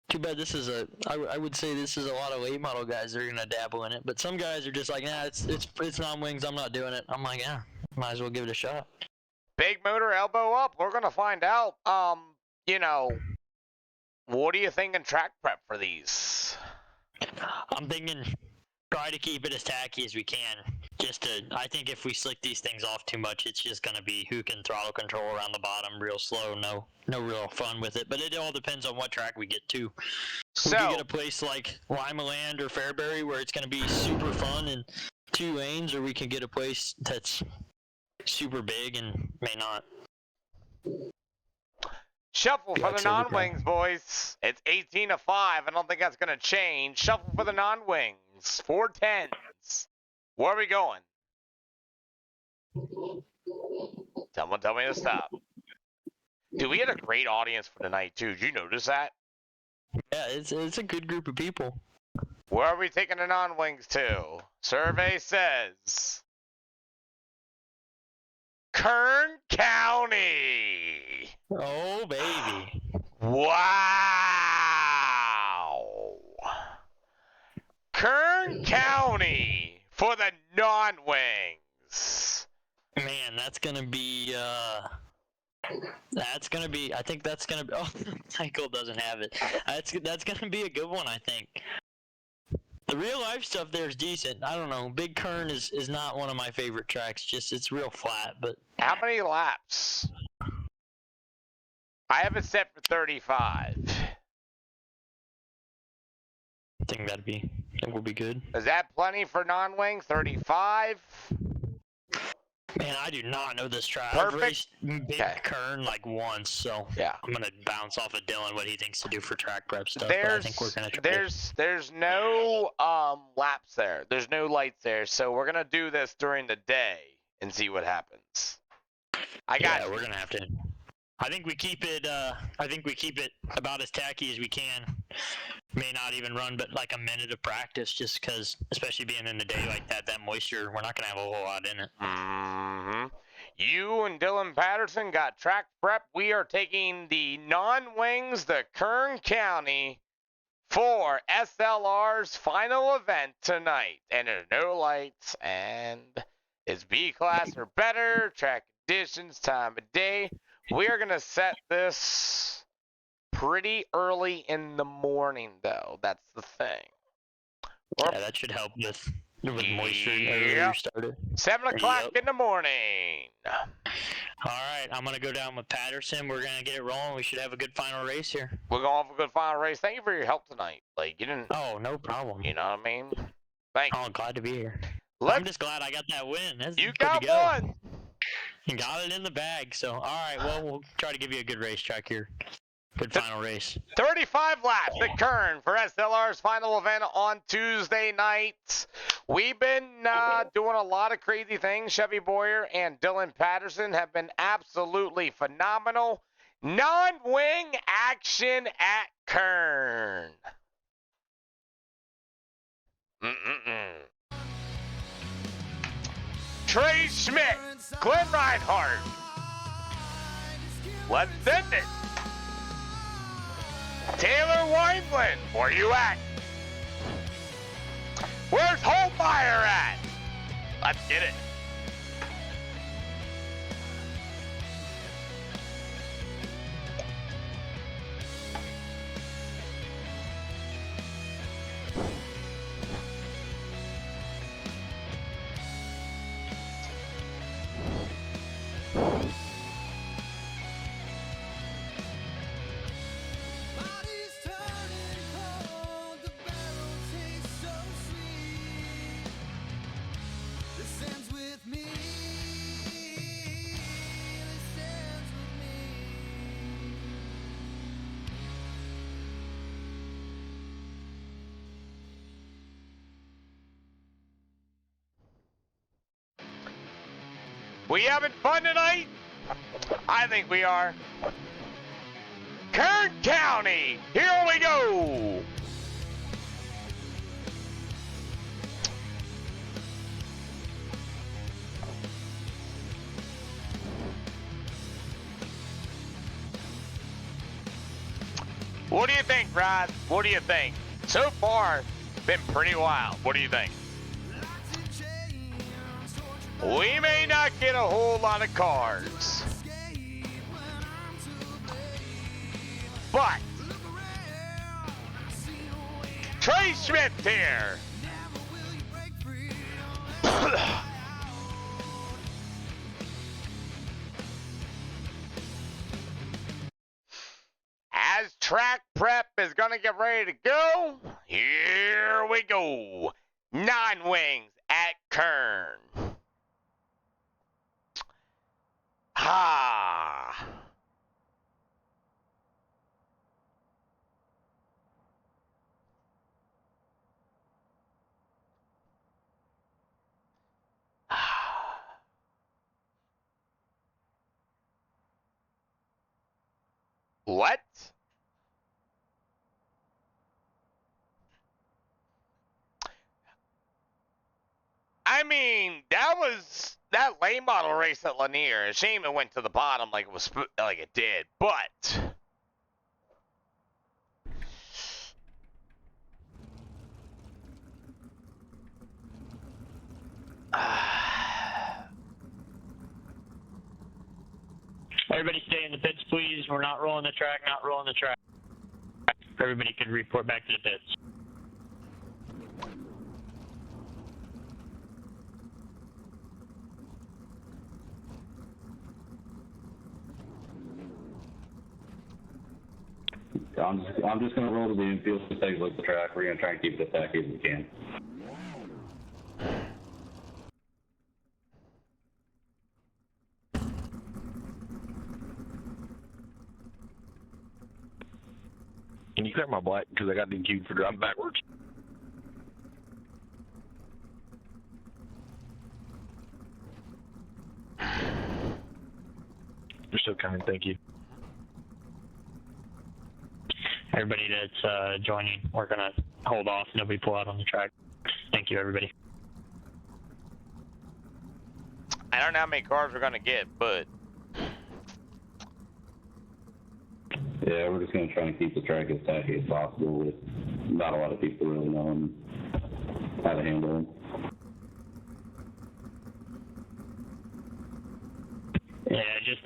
Too bad this is I would say this is a lot of late model guys that are gonna dabble in it, but some guys are just like, nah, it's non-wings, I'm not doing it. I'm like, yeah, might as well give it a shot. Big motor, elbow up. We're gonna find out. What are you thinking track prep for these? I'm thinking try to keep it as tacky as we can. I think if we slick these things off too much, it's just gonna be who can throttle control around the bottom real slow. No real fun with it. But it all depends on what track we get to. We can get a place like Lima Land or Fairbury where it's gonna be super fun and 2 lanes, or we can get a place that's super big and may not. Shuffle for the non-wings, boys. It's 18-5. I don't think that's gonna change. Shuffle for the non-wings. 410s. Where are we going? Someone tell me to stop. Dude, we had a great audience for tonight, too. Did you notice that? Yeah, it's a good group of people. Where are we taking the non-wings to? Survey says Kern County. Oh, baby. Wow. Kern County for the non-wings. Man, that's gonna be I think that's gonna be, oh, Michael doesn't have it. That's gonna be a good one, I think. The real life stuff there is decent. I don't know. Big Kern is not one of my favorite tracks. Just it's real flat, but. How many laps? I have it set for 35. I think that will be good. Is that plenty for non-wing? 35? Man, I do not know this track. Perfect. I've raced Big Kern like once, so yeah. I'm gonna bounce off of Dylan what he thinks to do for track prep stuff. But I think we're gonna try. There's no laps there. There's no lights there, so we're gonna do this during the day and see what happens. Yeah, we're gonna have to. I think we keep it about as tacky as we can. May not even run but like a minute of practice, just because, especially being in the day like that moisture, we're not going to have a whole lot in it. Mm-hmm. You and Dylan Patterson got track prep. We are taking the non-wings to Kern County for SLR's final event tonight. And there's no lights, and it's B-class or better, track conditions, time of day. We are going to set this pretty early in the morning, though. That's the thing. Yeah, that should help with moisture earlier started. 7 o'clock in the morning. All right, I'm going to go down with Patterson. We're going to get it rolling. We should have a good final race here. We're going to have a good final race. Thank you for your help tonight. Like, you didn't... Oh, no problem. You know what I mean? Thank you. Oh, glad to be here. I'm just glad I got that win. You got one! You got it in the bag, so all right, well, we'll try to give you a good racetrack here. Good final race. 35 laps at Kern for SLR's final event on Tuesday night. We've been doing a lot of crazy things. Chevy Boyer and Dylan Patterson have been absolutely phenomenal. Non-wing action at Kern. Trey Schmidt, Glenn Reinhardt, Let's send it. Taylor Wineland, where you at? Where's Holmeyer at? Let's get it. We having fun tonight? I think we are. Kern County, here we go. What do you think, Rod? What do you think? So far, been pretty wild. What do you think? We may not get a whole lot of cars, but Trey Schmidt here. As track prep is going to get ready to go, here we go. 9 wings at Kern. Ha! What? I mean, that late model race at Lanier. A shame it went to the bottom like it did, but Everybody stay in the pits, please. We're not rolling the track, not rolling the track. Everybody can report back to the pits. I'm just gonna roll to the infield to take a look at the track. We're gonna try and keep it as tacky as we can. Can you clear my black? Because I got DQ'd for driving backwards. You're so kind. Thank you. Everybody that's joining, we're going to hold off. Nobody pull out on the track. Thank you, everybody. I don't know how many cars we're going to get, but yeah, we're just gonna try and keep the track as tacky as possible with not a lot of people really knowing how to handle them. Yeah, just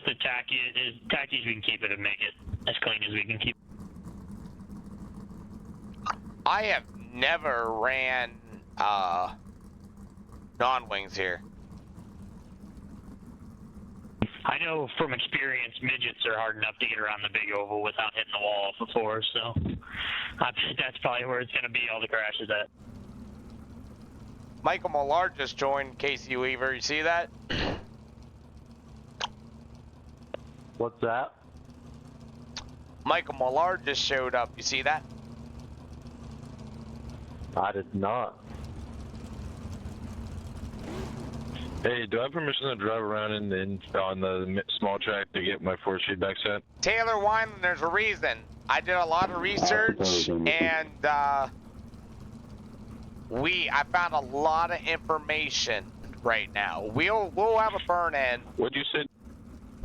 the tacky as we can keep it and make it as clean as we can keep. I have never ran non-wings here. I know from experience, midgets are hard enough to get around the big oval without hitting the wall before, so that's probably where it's going to be all the crashes at. Michael Millard just joined Casey Weaver. You see that? What's that? Michael Millard just showed up. You see that? I did not. Hey, do I have permission to drive around on the small track to get my force feedback set? Taylor Wineland, there's a reason. I did a lot of research, and I found a lot of information right now. We'll have a burn-in. What'd you say?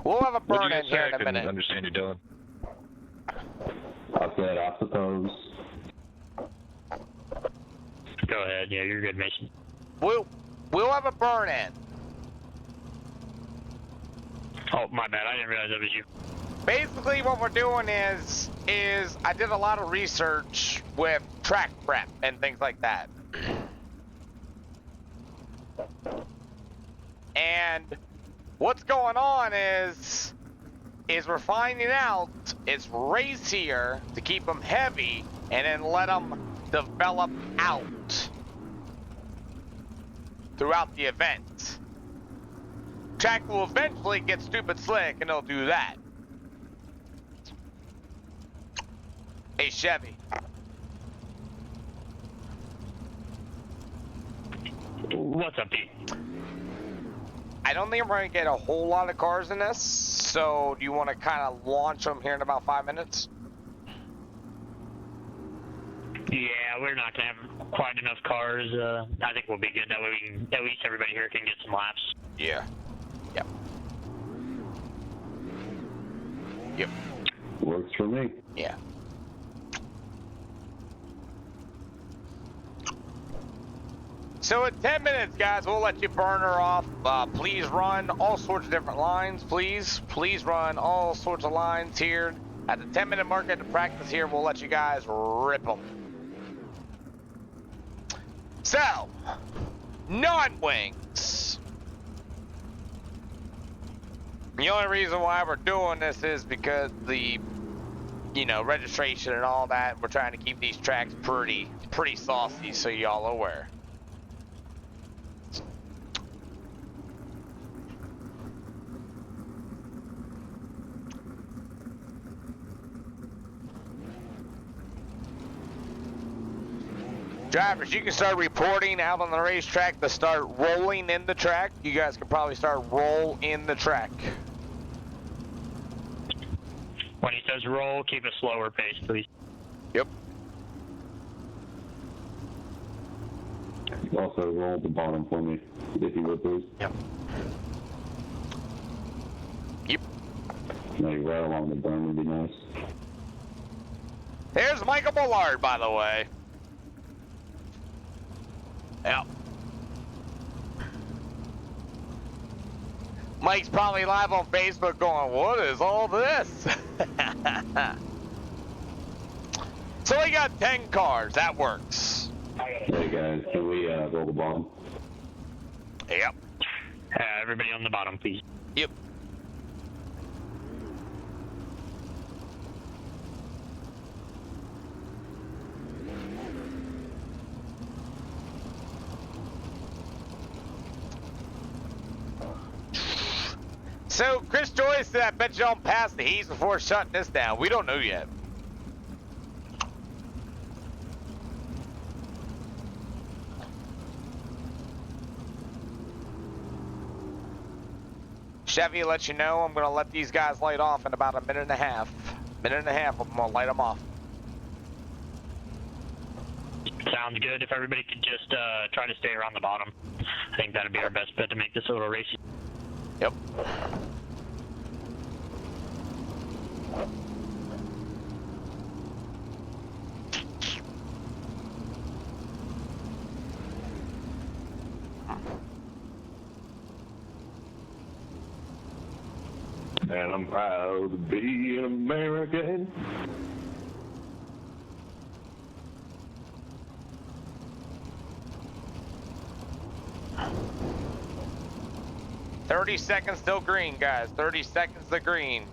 We'll have a What do you burn in guys here say? in I a couldn't minute. understand you, Dylan. I said, I suppose. Go ahead. Yeah, you're good, Mason. We'll have a burn in. Oh, my bad. I didn't realize that was you. Basically, what we're doing is I did a lot of research with track prep and things like that. And what's going on is we're finding out it's racier to keep them heavy and then let them develop out throughout the event. Track will eventually get stupid slick and they'll do that. Hey, Chevy. What's up, Pete? I don't think we're going to get a whole lot of cars in this, so do you want to kind of launch them here in about 5 minutes? Yeah, we're not gonna have quite enough cars. I think we'll be good. That way we can, at least everybody here can get some laps. Yeah. Yep. Yep. Works for me. Yeah. So in 10 minutes, guys, we'll let you burn her off. Please run all sorts of different lines, please. Please run all sorts of lines here. At the 10-minute mark at the practice here, we'll let you guys rip them. So, non-wings. The only reason why we're doing this is because the, registration and all that. We're trying to keep these tracks pretty saucy, so y'all are aware. Drivers, you can start reporting out on the racetrack to start rolling in the track. You guys can probably start roll in the track. When he says roll, keep a slower pace, please. Yep. Also, roll the bottom for me, if you would, please. Yep. Yep. Maybe right along the burn would be nice. There's Michael Bullard, by the way. Yep. Mike's probably live on Facebook going, what is all this? So we got 10 cars. That works. Hey, guys, can we roll the bottom? Yep. Everybody on the bottom, please. Yep. So, Chris Joyce said, I bet you don't pass the heat before shutting this down. We don't know yet. Chevy, let you know I'm going to let these guys light off in about a minute and a half. Minute and a half, I'm going to light them off. Sounds good. If everybody could just try to stay around the bottom, I think that'd be our best bet to make this a little racy. Yep. And I'm proud to be an American. $30 seconds till green, guys. 30 seconds to green.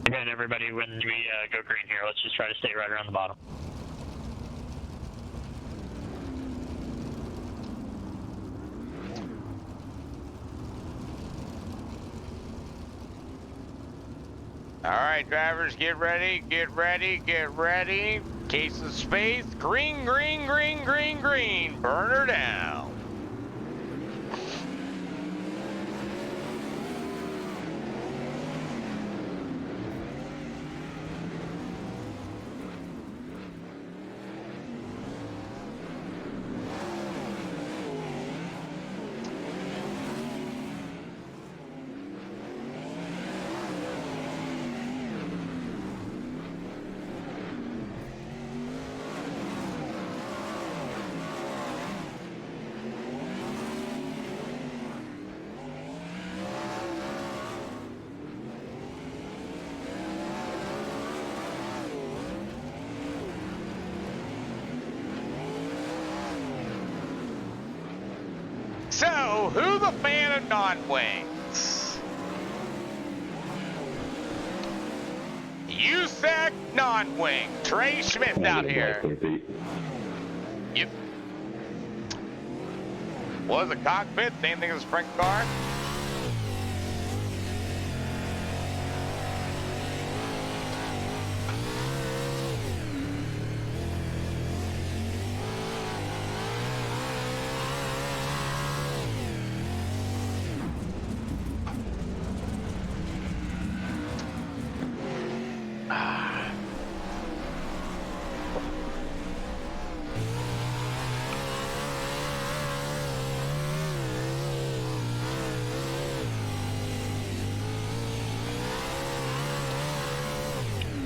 Again, everybody, when we go green here, let's just try to stay right around the bottom. All right, drivers, get ready, get ready, get ready. Case of space, green, green, green, green, green. Burn her down. So, who's a fan of non-wings? USAC non-wing. Trey Schmidt out here. Yep. Was a cockpit, same thing as a sprint car.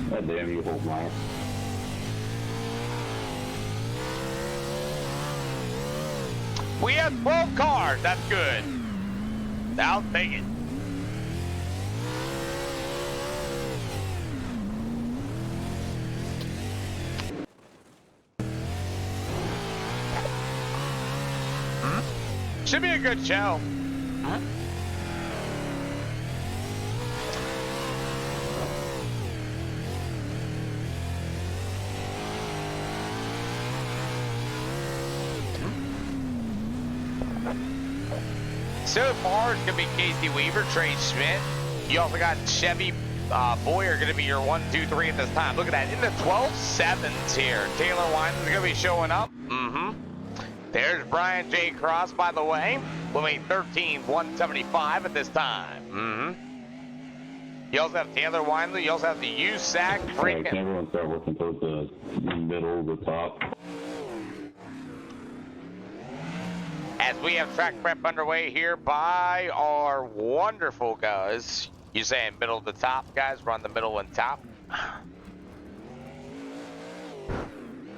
God damn you, Holtmeyer. We have 12 cars. That's good. I'll take it. Should be a good show. Huh? So far, it's going to be Casey Weaver, Trey Schmidt. You also got Chevy Boyer going to be your 1, 2, 3 at this time. Look at that. In the 12-7s here. Taylor Wines is going to be showing up. There's Brian J. Cross, by the way. Moving 13-175 at this time. You also have Taylor Windley. You also have the USAC freaking. Can everyone start working towards the middle, the top? As we have track prep underway here by our wonderful guys. You saying middle to top, guys? We're on the middle and top.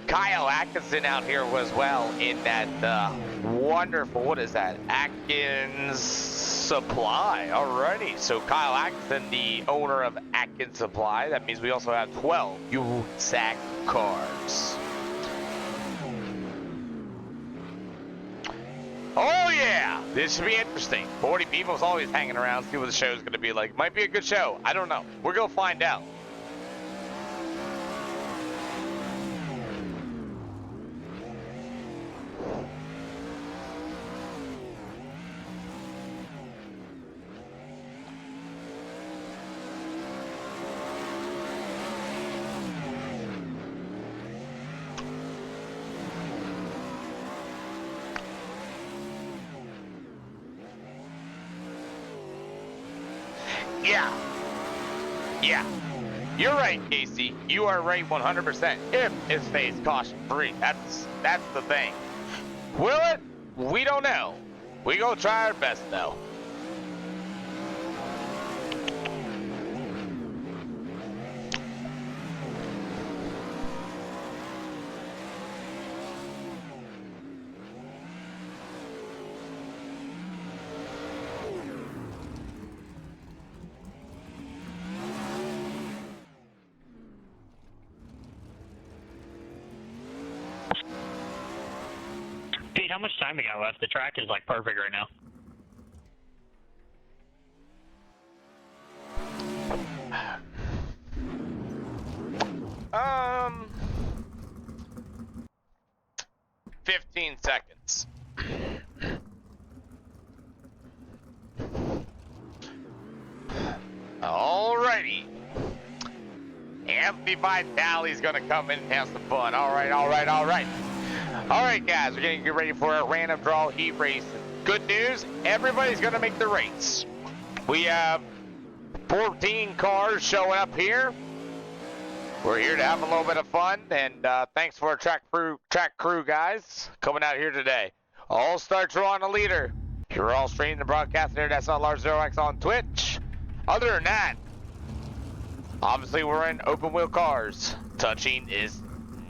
Kyle Atkinson out here as well in that wonderful, what is that? Atkins Supply. Alrighty. So Kyle Atkinson, the owner of Atkins Supply. That means we also have 12 USAC cars. Oh yeah, this should be interesting. 40 people's always hanging around, see what the show's gonna be like. Might be a good show. I don't know. We're gonna find out. Yeah, you're right, Casey. You are right 100%. If it stays caution-free, that's the thing. Will it? We don't know. We gonna try our best, though. How much time we got left? The track is like perfect right now. Um, 15 seconds. Alrighty. Anthony Vitale's gonna come in and have some fun. Alright. Alright, guys, we're gonna get ready for a random draw heat race. Good news, everybody's gonna make the race. We have 14 cars showing up here. We're here to have a little bit of fun, and thanks for our track crew guys coming out here today. All-star drawing a leader. You're all streaming the broadcast there. That's slr0x on Twitch. Other than that, obviously we're in open wheel cars. Touching is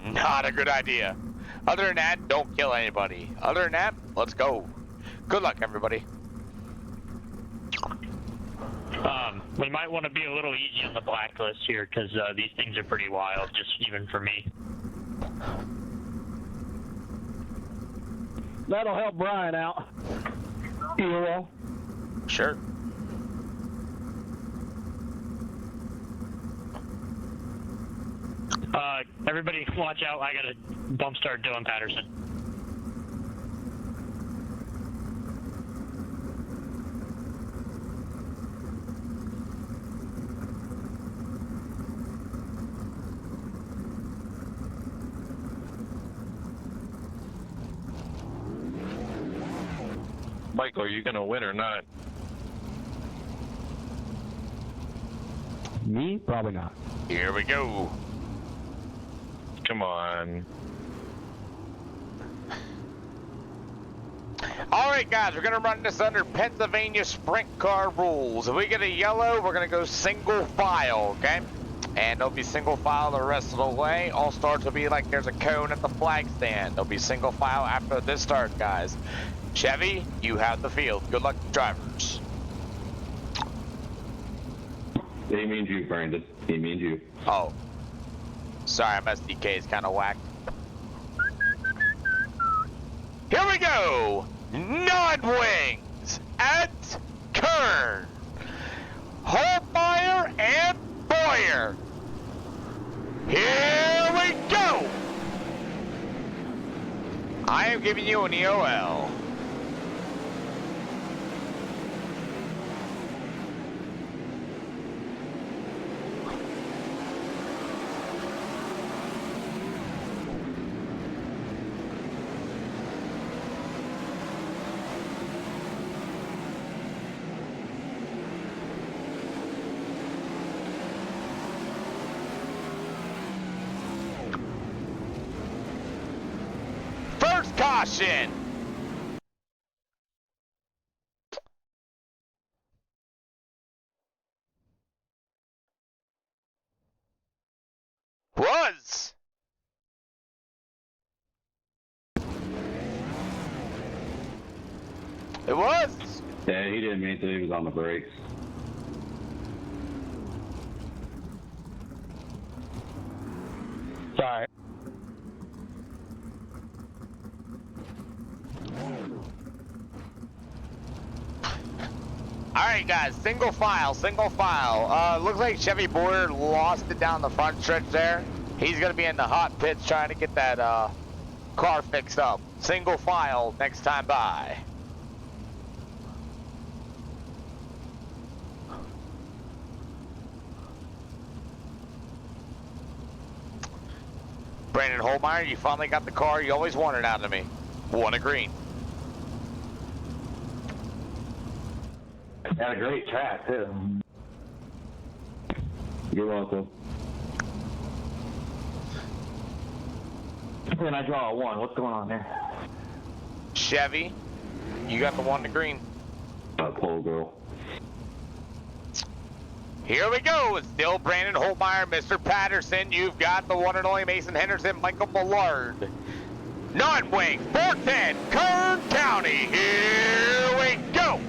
not a good idea. Other than that, don't kill anybody. Other than that, let's go. Good luck, everybody. We might want to be a little easy on the blacklist here because these things are pretty wild, just even for me. That'll help Brian out. EOL. Sure. Everybody watch out, I gotta bump start Dylan Patterson. Michael, are you going to win or not? Me? Probably not. Here we go. Come on. All right, guys, we're going to run this under Pennsylvania sprint car rules. If we get a yellow, we're going to go single file, okay? And there'll be single file the rest of the way. All starts will be like there's a cone at the flag stand. There'll be single file after this start, guys. Chevy, you have the field. Good luck, drivers. He means you, Brandon. He means you. Oh. Sorry, my SDK is kind of whack. Here we go! Non-wings at Kern. Holtmeyer and Boyer. Here we go! I am giving you an EOL. Caution! Was! It was! Yeah, he didn't mean to. He was on the brakes. Sorry. Alright guys, single file. Looks like Chevy Boyer lost it down the front stretch there. He's gonna be in the hot pits trying to get that car fixed up. Single file next time by. Brandon Holmeyer, you finally got the car you always wanted out of me. One of green. Had a great track too. You're welcome. When I draw a 1, what's going on there? Chevy, you got the one to green. Pole girl. Here we go. It's still Brandon Holtmeyer, Mr. Patterson. You've got the one and only Mason Henderson, Michael Millard. Non-wing, 410, Kern County. Here we go.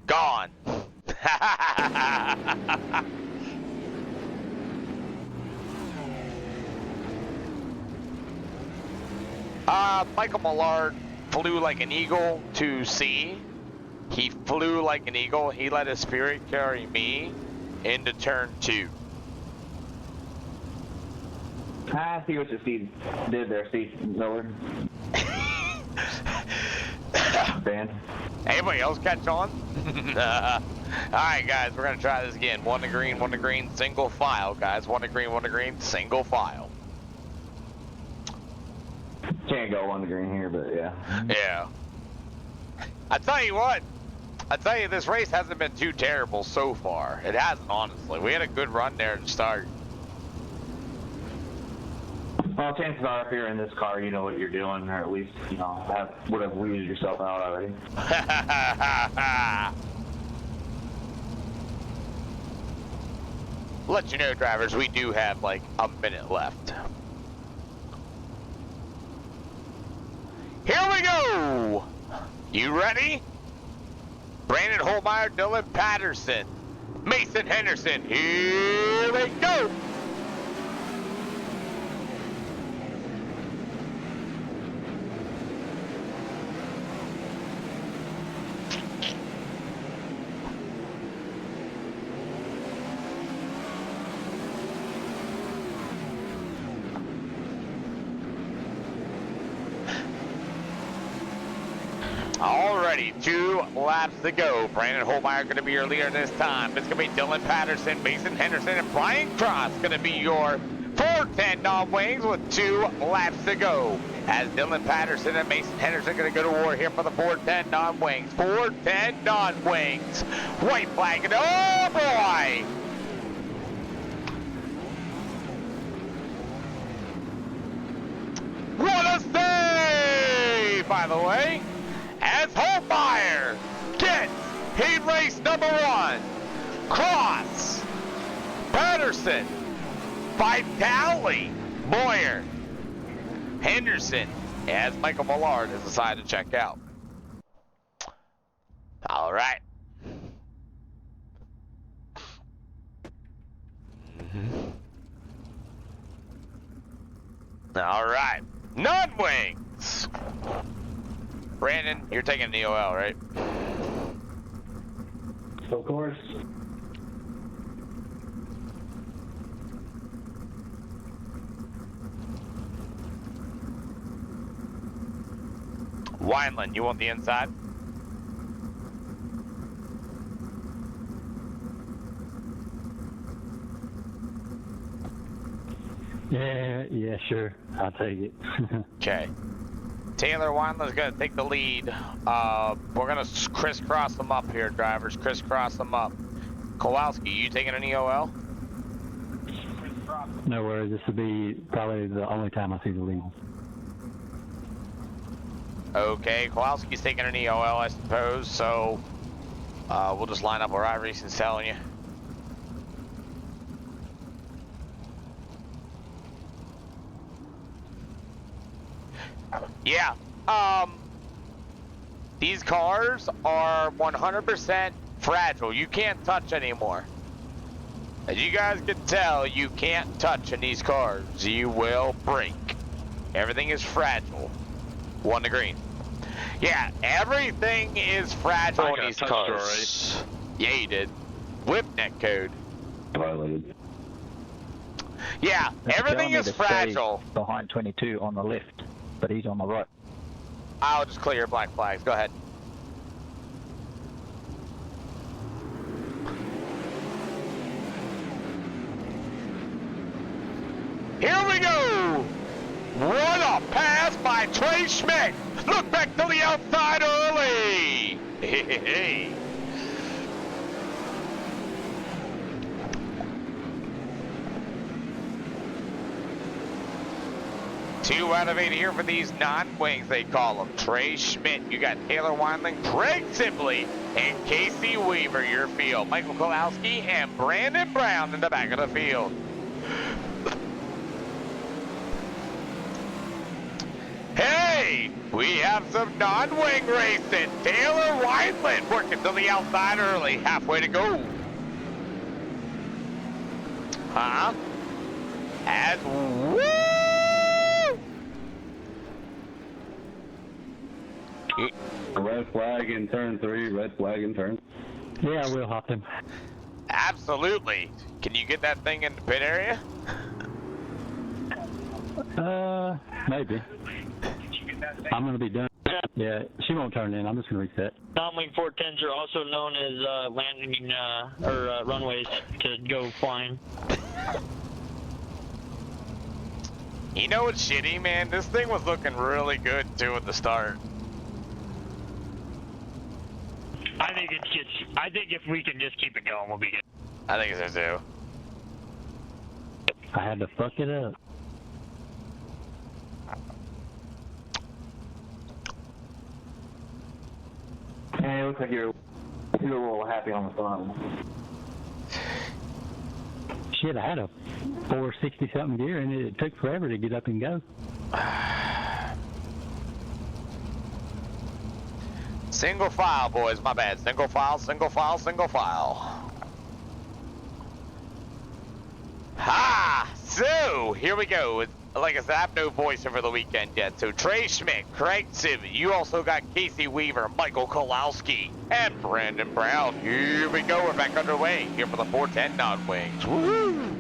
Gone. Michael Millard flew like an eagle to C. He flew like an eagle. He let his spirit carry me into turn 2. I see what you did there, Steve Miller. Dan. Anybody else catch on? Alright guys, we're gonna try this again. One to green, single file, guys. One to green, single file. Can't go on the green here, but yeah. Yeah. I tell you what, this race hasn't been too terrible so far. It hasn't, honestly. We had a good run there to start. Well, chances are if you're in this car, you know what you're doing, or at least, you know, would have weeded yourself out already. Let you know, drivers, we do have like a minute left. Here we go! You ready? Brandon Holmeyer, Dylan Patterson. Mason Henderson. Here we go. Alrighty, 2 laps to go. Brandon Holmeyer going to be your leader this time. It's going to be Dylan Patterson, Mason Henderson, and Brian Cross going to be your 410 non-wings with 2 laps to go. As Dylan Patterson and Mason Henderson going to go to war here for the 410 non-wings. 410 non-wings. White flag. Oh boy! What a save, by the way. As Holmeyer gets heat race number 1. Cross, Patterson, Vitale, Boyer, Henderson, as Michael Millard has decided to check out. All right. All right. Non-wings. Brandon, you're taking the OL, right? Of course. Wineland, you want the inside? Yeah, sure. I'll take it. Okay. Taylor Wineland's going to take the lead. We're going to crisscross them up here, drivers. Crisscross them up. Kowalski, you taking an EOL? No worries. This will be probably the only time I see the lead. Okay, Kowalski's taking an EOL, I suppose, so we'll just line up where Iverson's telling you. Yeah, these cars are 100% fragile. You can't touch anymore. As you guys can tell, you can't touch in these cars. You will break. Everything is fragile. 1 to green. Yeah, everything is fragile in these cars. Right? Yeah, you did. Whip net code. Violated. Yeah, everything is fragile. Behind 22 on the left, but he's on the right. I'll just clear your black flags. Go ahead. Here we go! What a pass by Trey Schmidt! Look back to the outside early! Hey. 2 out of 8 here for these non-wings, they call them. Trey Schmidt, you got Taylor Wineland, Craig Sibley, and Casey Weaver, your field. Michael Kowalski and Brandon Brown in the back of the field. Hey, we have some non-wing racing. Taylor Wineland working to the outside early, halfway to go. As woo! Red flag in turn 3, red flag in turn. Yeah, we'll hop him. Absolutely. Can you get that thing in the pit area? Maybe. I'm gonna be done. Yeah, she won't turn in. I'm just gonna reset. Non-wing 410s are also known as landing or runways to go flying. You know what's shitty, man? This thing was looking really good too at the start. I think if we can just keep it going, we'll be good. I think so too. I had to fuck it up. Yeah, it looks like you're a little happy on the phone. Shit, I had a 460 something gear and it took forever to get up and go. Single file, boys. My bad. Single file, single file, single file. So here we go. Like I said, I have no voice over the weekend yet. So Trey Schmidt, Craig Simmons, you also got Casey Weaver, Michael Kowalski, and Brandon Brown. Here we go. We're back underway here for the 410 non-wings. Woohoo!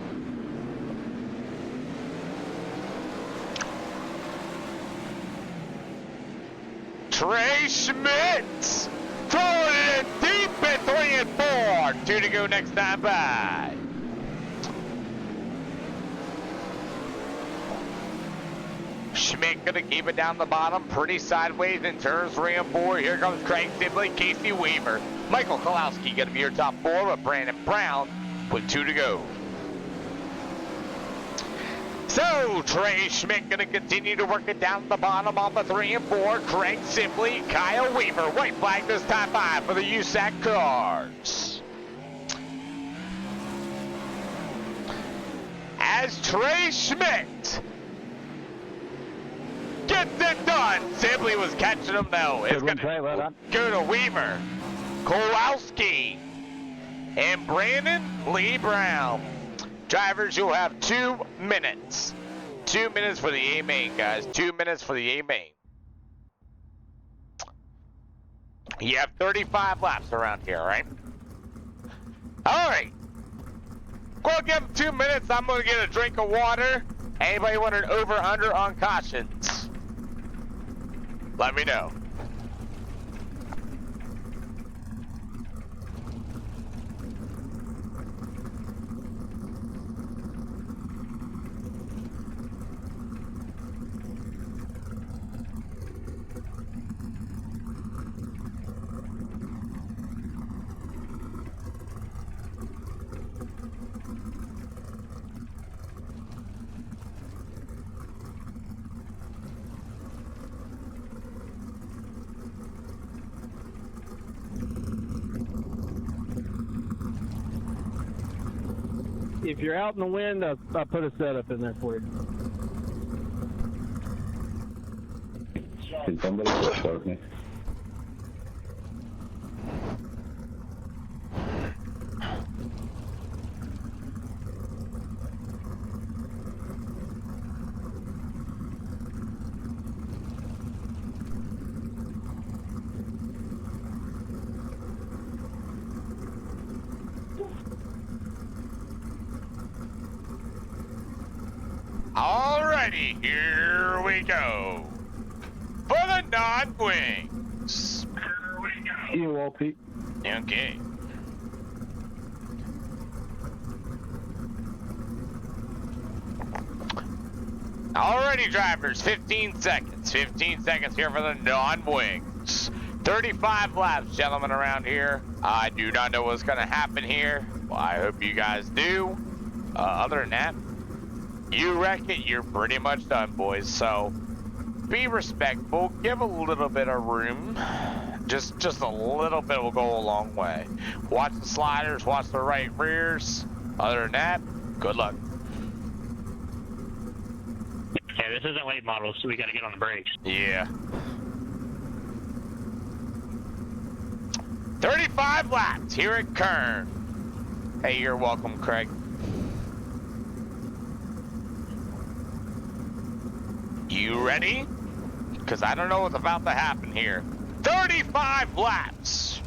Trey Schmidt throwing it in deep at 3 and 4. 2 to go next time by. Schmidt gonna keep it down the bottom, pretty sideways in turns 3 and 4. Here comes Craig Sibley, Casey Weaver. Michael Kowalski gonna be your top 4 with Brandon Brown with 2 to go. So, Trey Schmidt gonna continue to work it down the bottom on the 3 and 4. Craig Sibley, Kyle Weaver. White flag this time by for the USAC cars. As Trey Schmidt gets it done. Sibley was catching him though. It's going to go to Weaver, Kowalski, and Brandon Lee Brown. Drivers, you'll have 2 minutes. 2 minutes for the A main, guys. 2 minutes for the A main. You have 35 laps around here, right? All right. We'll give them 2 minutes. I'm going to get a drink of water. Anybody want an over/under on cautions? Let me know. If you're out in the wind, I put a setup in there for you. Can somebody start me? Alrighty, here we go. For the non-wings. You all, Pete. Okay. Alrighty, drivers, 15 seconds. 15 seconds here for the non-wings. 35 laps, gentlemen, around here. I do not know what's going to happen here. Well, I hope you guys do. Other than that, you wreck it, you're pretty much done, boys. So be respectful, give a little bit of room. Just a little bit will go a long way. Watch the sliders, watch the right rears. Other than that, good luck. Yeah, this isn't late model, so we gotta get on the brakes. Yeah. 35 laps here at Kern. Hey, you're welcome, Craig. You ready? Because I don't know what's about to happen here. 35 laps.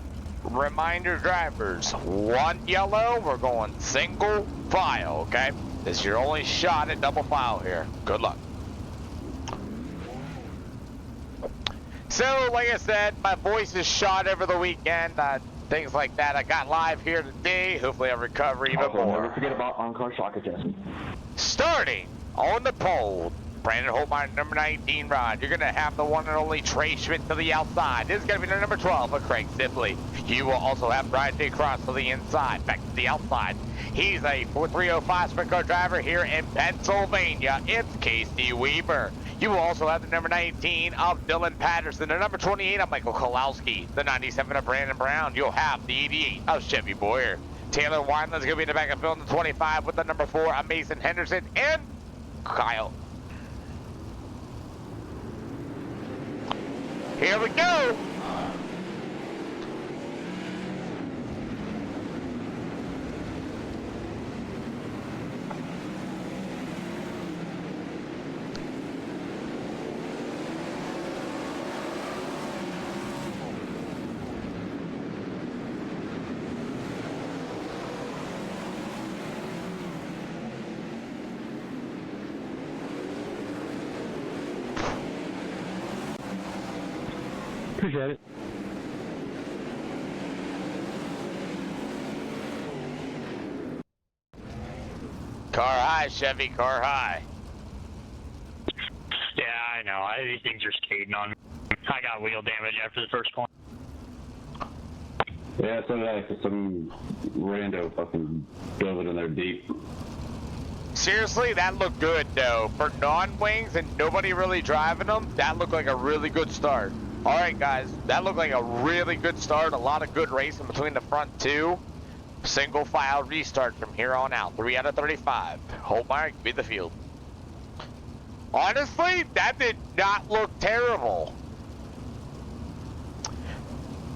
Reminder, drivers, 1 yellow, we're going single file, okay? This is your only shot at double file here. Good luck. So, like I said, my voice is shot over the weekend, things like that. I got live here today. Hopefully I recover even more. Never forget about on-car shock adjustment. Starting on the pole, Brandon Holtmeyer, number 19 rod. You're going to have the one and only Trey Schmidt to the outside. This is going to be the number 12 of Craig Sibley. You will also have Brian J. Cross to the inside, back to the outside. He's a 4305 sprint car driver here in Pennsylvania. It's Casey Weaver. You will also have the number 19 of Dylan Patterson, the number 28 of Michael Kowalski, the 97 of Brandon Brown. You'll have the 88 of Chevy Boyer. Taylor Wineland's going to be in the back of field in the 25 with the number 4 of Mason Henderson and Kyle. Here we go. Car high, Chevy, car high. Yeah, I know. These things are skating on me. I got wheel damage after the first corner. Yeah, some rando fucking dove it in there deep. Seriously, that looked good though. For non-wings and nobody really driving them, that looked like a really good start. All right, guys, that looked like a really good start. A lot of good racing between the front two. Single file restart from here on out. 3 out of 35. Holtmeyer, give me the field. Honestly, that did not look terrible.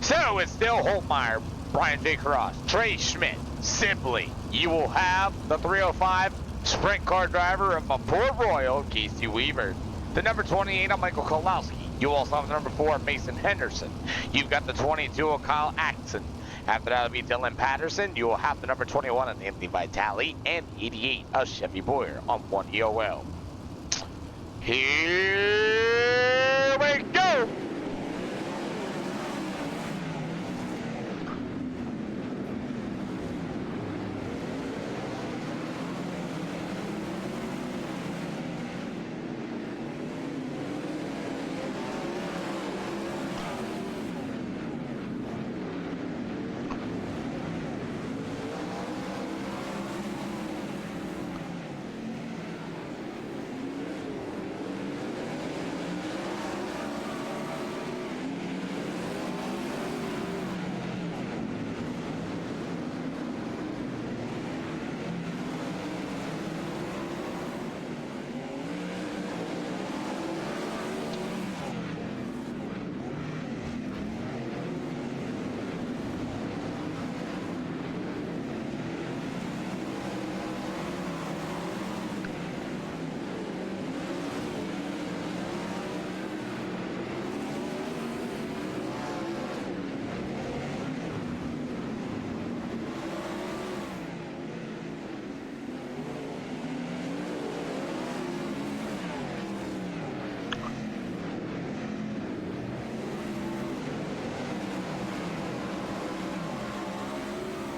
So it's still Holtmeyer, Brian J. Cross, Trey Schmidt, Sibley. You will have the 305 sprint car driver of Port Royal, Casey Weaver. The number 28 on Michael Kolowski. You also have the number 4 Mason Henderson. You've got the 22 of Kyle Atkinson. After that will be Dylan Patterson. You will have the number 21 on Anthony Vitale and 88 of Chevy Boyer on 1 EOL. Here we go.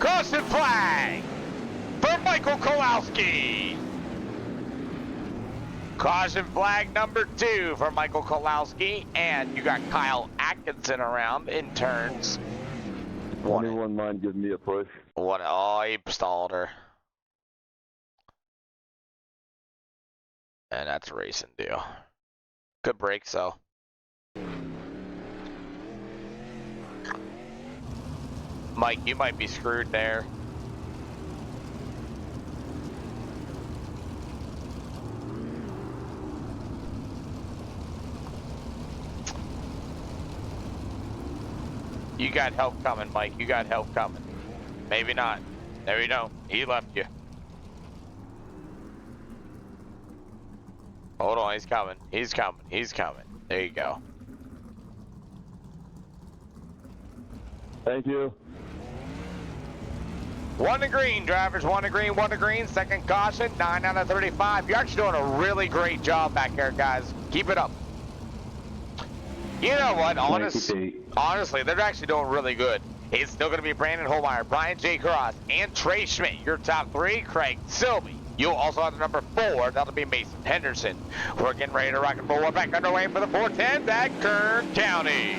Caution flag for Michael Kolowski. Caution flag number 2 for Michael Kolowski, and you got Kyle Atkinson around in turns. Anyone mind giving me a push? What? Oh, he stalled her. And that's a racing deal. Good break, so. Mike, you might be screwed there. You got help coming, Mike. You got help coming. Maybe not. There you don't. He left you. Hold on, he's coming. He's coming. He's coming. There you go. Thank you. 1 to green, drivers. 1 to green, 1 to green. Second caution, 9 out of 35. You're actually doing a really great job back there, guys. Keep it up. You know what? Honestly, they're actually doing really good. It's still going to be Brandon Holmeyer, Brian J. Cross, and Trey Schmidt. Your top 3, Craig Silby. You'll also have the number 4. That'll be Mason Henderson. We're getting ready to rock and roll. We're back underway for the 410 at Kern County.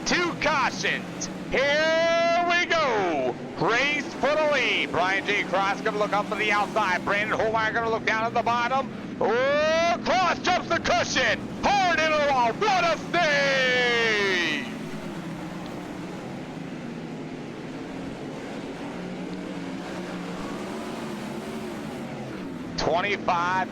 Two cautions. Here we go. Race for the lead. Brian J. Cross going to look up to the outside. Brandon Holmeyer going to look down at the bottom. Oh, Cross jumps the cushion. Hard into the wall. What a save.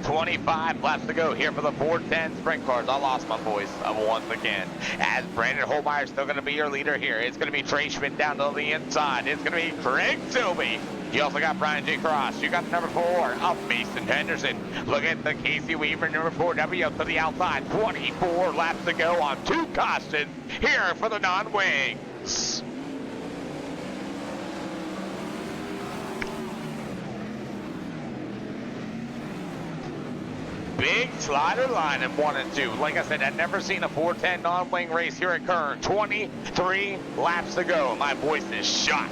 25 laps to go here for the 410 sprint cars. I lost my voice once again. As Brandon Holmeyer is still going to be your leader here. It's going to be Trey Schmidt down to the inside. It's going to be Craig Silby. You also got Brian J. Cross. You got the number 4 of Mason Henderson. Look at the Casey Weaver, number 4W up to the outside. 24 laps to go on 2 cautions here for the non-wings. Big slider line in 1 and 2. Like I said, I've never seen a 410 non-wing race here at Kern. 23 laps to go. My voice is shot.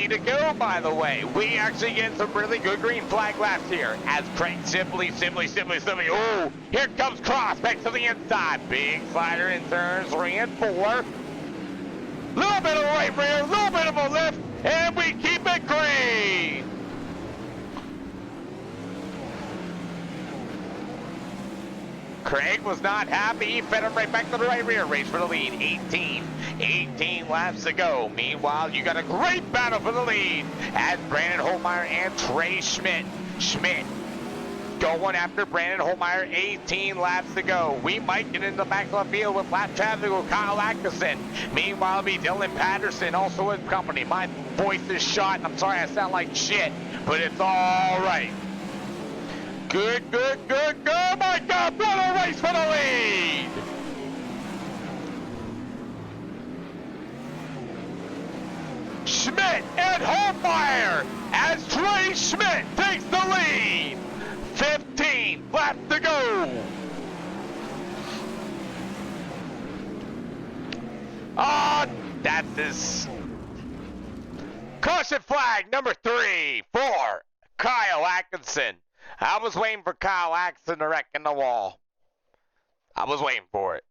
To go, by the way. We actually get some really good green flag laps here as Craig simply. Oh, here comes Cross back to the inside. Big slider in turns 3 and 4. Little bit of right rear, little bit of a lift, and we keep it green. Craig was not happy. He fed him right back to the right rear. Race for the lead. 18 laps to go. Meanwhile, you got a great battle for the lead as Brandon Holtmeyer and Trey Schmidt. Going after Brandon Holtmeyer. 18 laps to go. We might get in the back of the field with lap traffic with Kyle Atkinson. Meanwhile, it'll be Dylan Patterson, also his company. My voice is shot. I'm sorry I sound like shit, but it's all right. Good. Oh my God, what a race for the lead! Schmidt and Holtmeyer as Trey Schmidt takes the lead. 15 laps to go. That's his caution flag number 3 for Kyle Atkinson. I was waiting for Kyle Atkinson to wreck in the wall. I was waiting for it.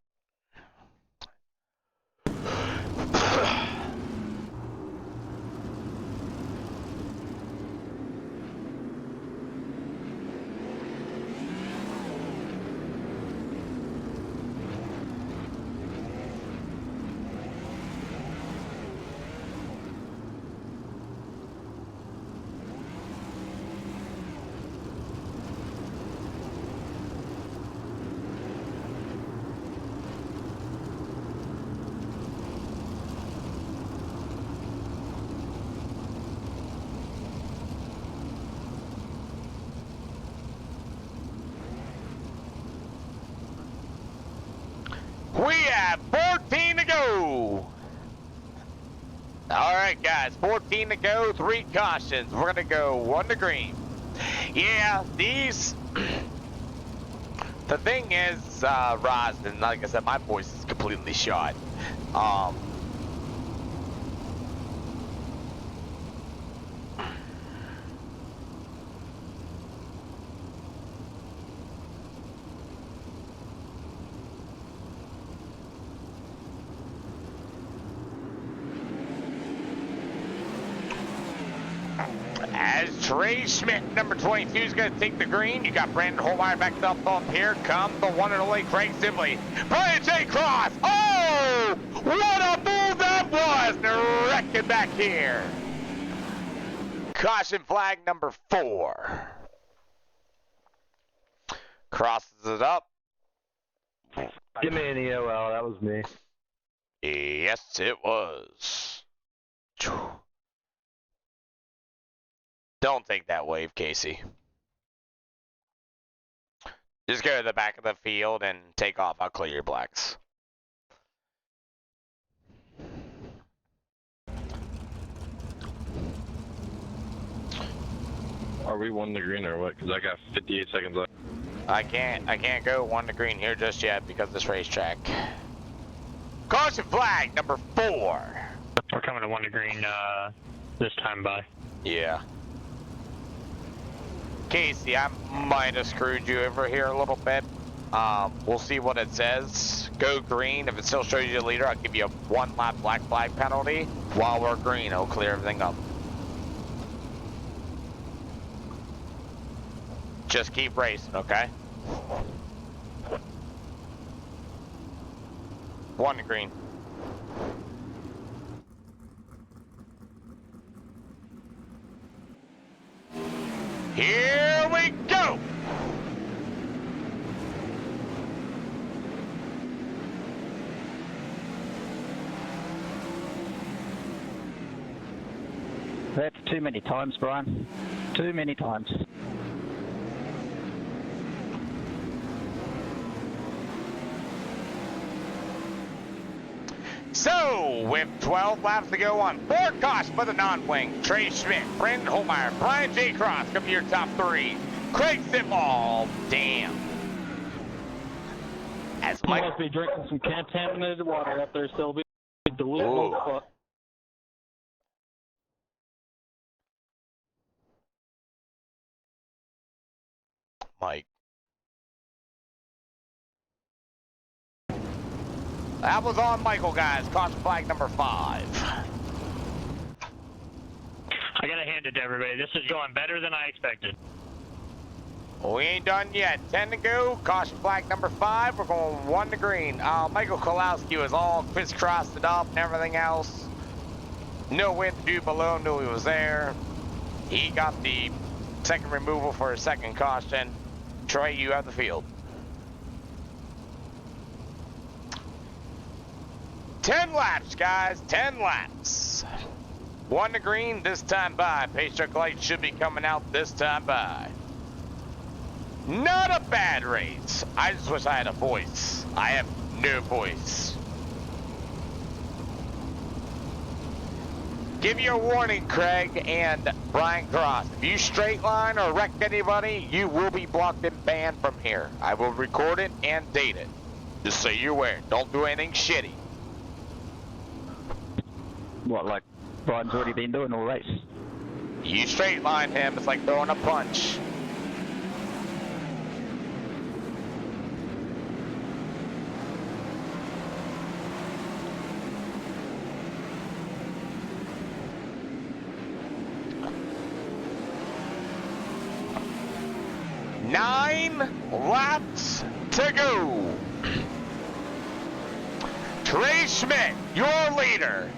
We have 14 to go. All right, guys, 14 to go, 3 cautions. We're going to go 1 to green. Yeah, these... The thing is, Rosden, like I said, my voice is completely shot. As Trey Schmidt, number 22, is going to take the green. You got Brandon Holtmeyer backed up here. Comes the one and only Craig Sibley. Brian J. Cross. Oh, what a move that was. They're wrecking back here. Caution flag number 4. Crosses it up. Give me an EOL. That was me. Yes, it was. Don't take that wave, Casey. Just go to the back of the field and take off. I'll clear your blacks. Are we 1 to green or what? Because I got 58 seconds left. I can't go 1 to green here just yet because of this racetrack. Caution flag number 4. We're coming to 1 to green this time by. Yeah. Casey, I might have screwed you over here a little bit. We'll see what it says. Go green. If it still shows you the leader, I'll give you a 1 lap black flag penalty. While we're green, it'll clear everything up. Just keep racing, okay? 1 to green. Here we 3, go! That's too many times, Brian. Too many times. So, with 12 laps to go on 4 caution for the non-wing, Trey Schmidt, Brendan Holmeyer, Brian J. Cross come to your top 3. Craig Sitwell, damn. As You Mike, must be drinking some contaminated water up there, Sylvie. Delusional Ooh. fuck. Mike. That was on Michael, guys. Caution flag number 5. I gotta hand it to everybody. This is going better than I expected. We ain't done yet. 10 to go. Caution flag number 5. We're going 1 to green. Michael Kolowski was all crisscrossed it up and everything else. No wind to do below. Knew he was there. He got the second removal for his second caution. Troy, you have the field. 10 laps, guys. 10 laps. 1 to green this time by. Pace truck light should be coming out this time by. Not a bad race. I just wish I had a voice. I have no voice. Give you a warning, Craig and Brian Cross. If you straight line or wreck anybody, you will be blocked and banned from here. I will record it and date it. Just so you're aware. Don't do anything shitty. What, like Brian's already been doing all race? You straight line him, it's like throwing a punch. Nine laps to go. Trey Schmidt, your leader.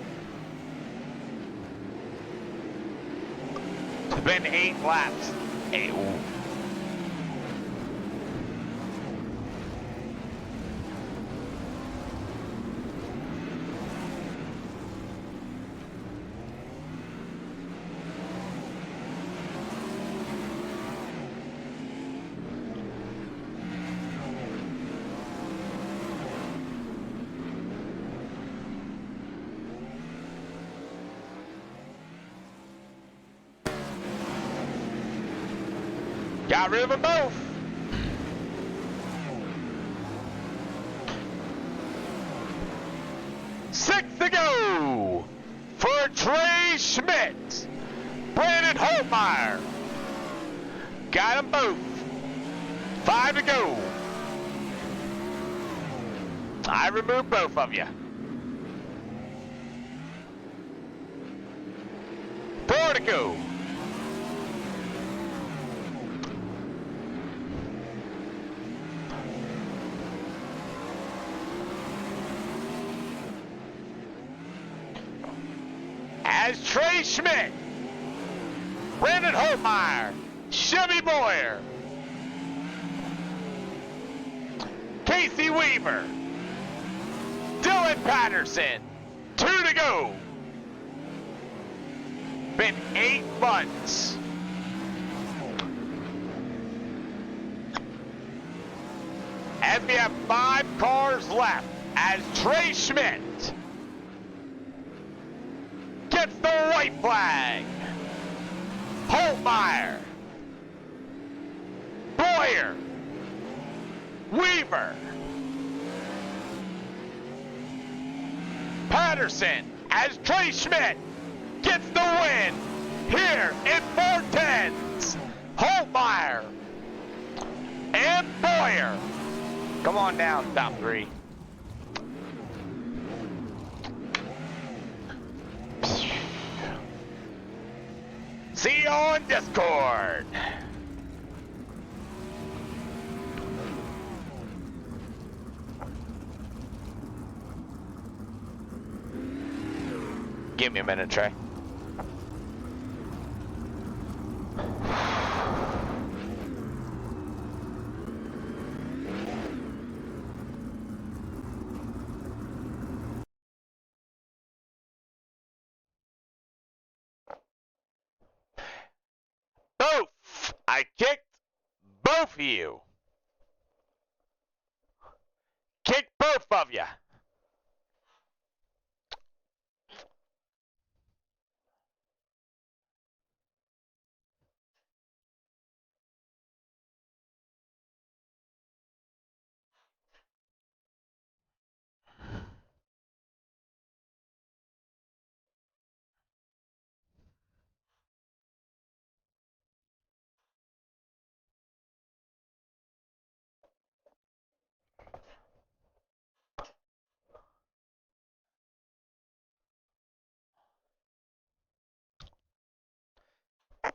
It's been 8 laps. Hey, ooh. Got rid of them both. Six to go for Trey Schmidt. Brandon Holtmeyer. Got them both. 5 to go. I removed both of you. 4 to go. As Trey Schmidt, Brandon Holtmeyer, Chevy Boyer, Casey Weaver, Dylan Patterson, 2 to go. Been 8 months. As we have 5 cars left, as Trey Schmidt gets the white flag. Holtmeyer, Boyer, Weaver, Patterson, as Trey Schmidt gets the win here in 410s. Holtmeyer and Boyer. Come on down, top 3. See you on Discord. Give me a minute, Trey. I kicked both of you. Kicked both of you.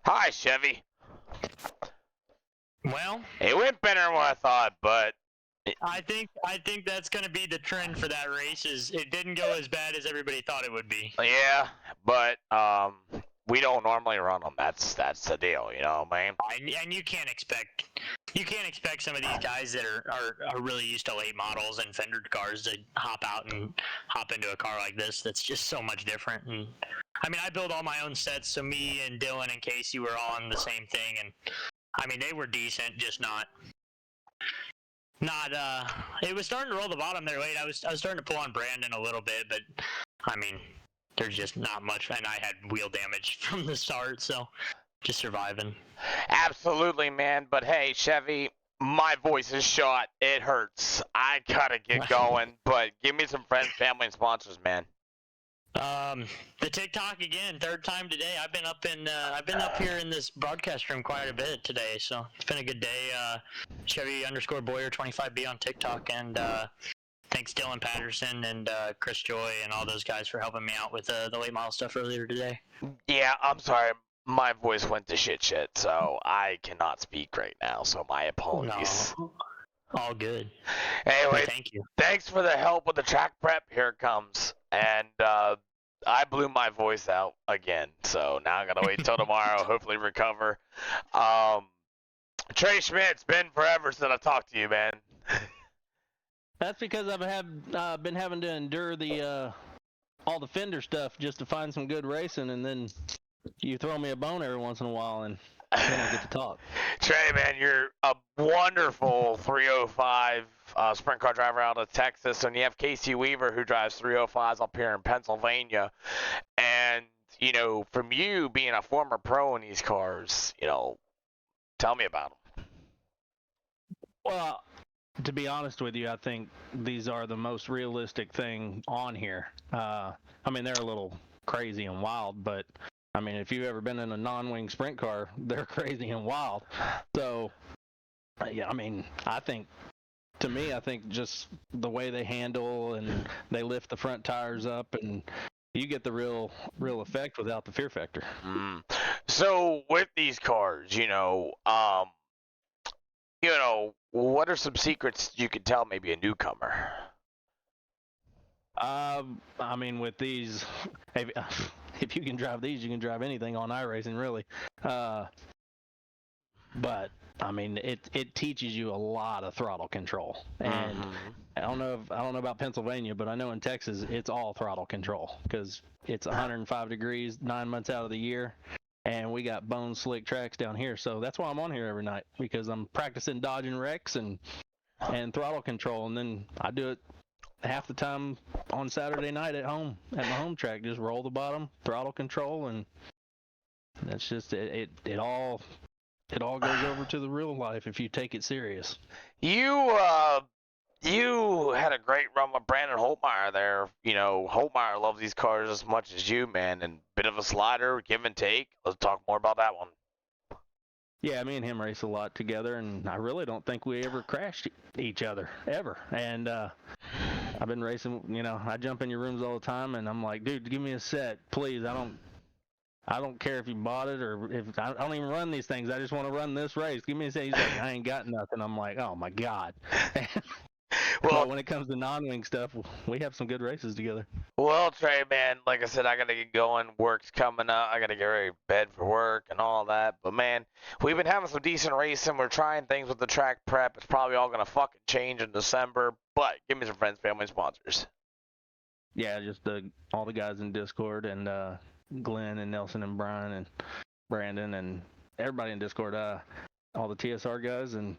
Hi, Chevy. Well, it went better than what I thought, but I think that's going to be the trend for that race. Is it didn't go as bad as everybody thought it would be. yeah, but we don't normally run them. That's the deal, you know what I mean? And you can't expect some of these guys that are really used to late models and fendered cars to hop out and hop into a car like this. That's just so much different. And I mean, I build all my own sets, so me and Dylan and Casey were all on the same thing, and I mean they were decent, just not. It was starting to roll the bottom there late. I was starting to pull on Brandon a little bit, but I mean, there's just not much, and I had wheel damage from the start, so just surviving. Absolutely, man. But hey, Chevy, my voice is shot. It hurts. I gotta get going. But give me some friends, family, and sponsors, man. The TikTok again, third time today. I've been up here in this broadcast room quite a bit today, so it's been a good day. Chevy_Boyer25B on TikTok, and thanks Dylan Patterson and Chris Joy and all those guys for helping me out with the late model stuff earlier today. Yeah, I'm sorry. My voice went to shit, so I cannot speak right now, so my apologies. No, all good. Anyway, thank you. Thanks for the help with the track prep. Here it comes. And I blew my voice out again, so now I'm gonna wait till tomorrow, hopefully recover. Trey Schmidt, it's been forever since I talked to you, man. That's because I've been having to endure the all the fender stuff just to find some good racing, and then you throw me a bone every once in a while, and we don't get to talk. Trey, man, you're a wonderful 305 sprint car driver out of Texas, and you have Casey Weaver who drives 305s up here in Pennsylvania. And, you know, from you being a former pro in these cars, you know, tell me about them. Well, to be honest with you, I think these are the most realistic thing on here. I mean, they're a little crazy and wild, but I mean, if you've ever been in a non-wing sprint car, they're crazy and wild. So, yeah, I mean, I think just the way they handle and they lift the front tires up, and you get the real effect without the fear factor. So with these cars, you know, what are some secrets you could tell maybe a newcomer? I mean, with these, if you can drive these, you can drive anything on iRacing, really. But I mean, it teaches you a lot of throttle control. And I don't know about Pennsylvania, but I know in Texas it's all throttle control because it's 105 degrees 9 months out of the year, and we got bone slick tracks down here. So that's why I'm on here every night, because I'm practicing dodging wrecks and throttle control, and then I do it half the time on Saturday night at home at my home track. Just roll the bottom, throttle control, and that's just it all goes over to the real life if you take it serious. You had a great run with Brandon Holtmeyer there. You know, Holtmeyer loves these cars as much as you, man, and bit of a slider, give and take. Let's talk more about that one. Yeah, me and him race a lot together, and I really don't think we ever crashed each other, ever. And I've been racing, you know, I jump in your rooms all the time, and I'm like, dude, give me a set, please. I don't care if you bought it or if I don't even run these things. I just want to run this race. Give me a set. He's like, I ain't got nothing. I'm like, oh my God. Well, when it comes to non-wing stuff, we have some good races together. Well, Trey, man, like I said, I got to get going. Work's coming up. I got to get ready to bed for work and all that. But, man, we've been having some decent racing. We're trying things with the track prep. It's probably all going to fucking change in December. But give me some friends, family, and sponsors. Yeah, just all the guys in Discord and Glenn and Nelson and Brian and Brandon and everybody in Discord. all the TSR guys, and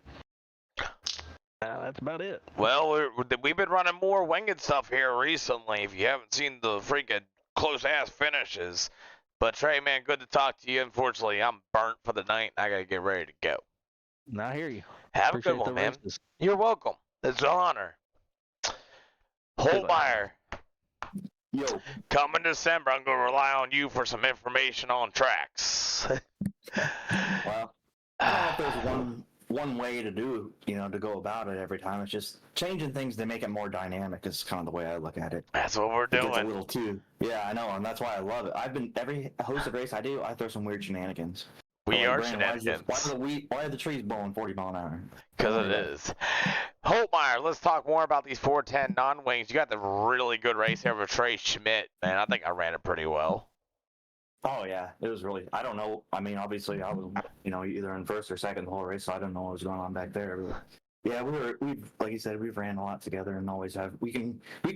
that's about it. Well, we've been running more winged stuff here recently. If you haven't seen the freaking close-ass finishes. But Trey, man, good to talk to you. Unfortunately, I'm burnt for the night. I gotta get ready to go. I hear you. Have a good one, man. Races. You're welcome. It's an honor. Holmeyer. Yo. Come in December, I'm gonna rely on you for some information on tracks. Well, I don't know if there's one way to do, to go about it every time. It's just changing things to make it more dynamic is kind of the way I look at it. That's what we're doing. It's a little too. Yeah, I know, and that's why I love it. Every hosted race I do, I throw some weird shenanigans. We are Brandon, shenanigans. Why are the trees blowing 40 mile an hour? Because it is. Holtmeyer, let's talk more about these 410 non-wings. You got the really good race here with Trey Schmidt. Man, I think I ran it pretty well. Oh, yeah. It was really, I don't know. I mean, obviously, I was, either in first or second the whole race, so I don't know what was going on back there. But yeah, we've like you said, we've ran a lot together and always have. We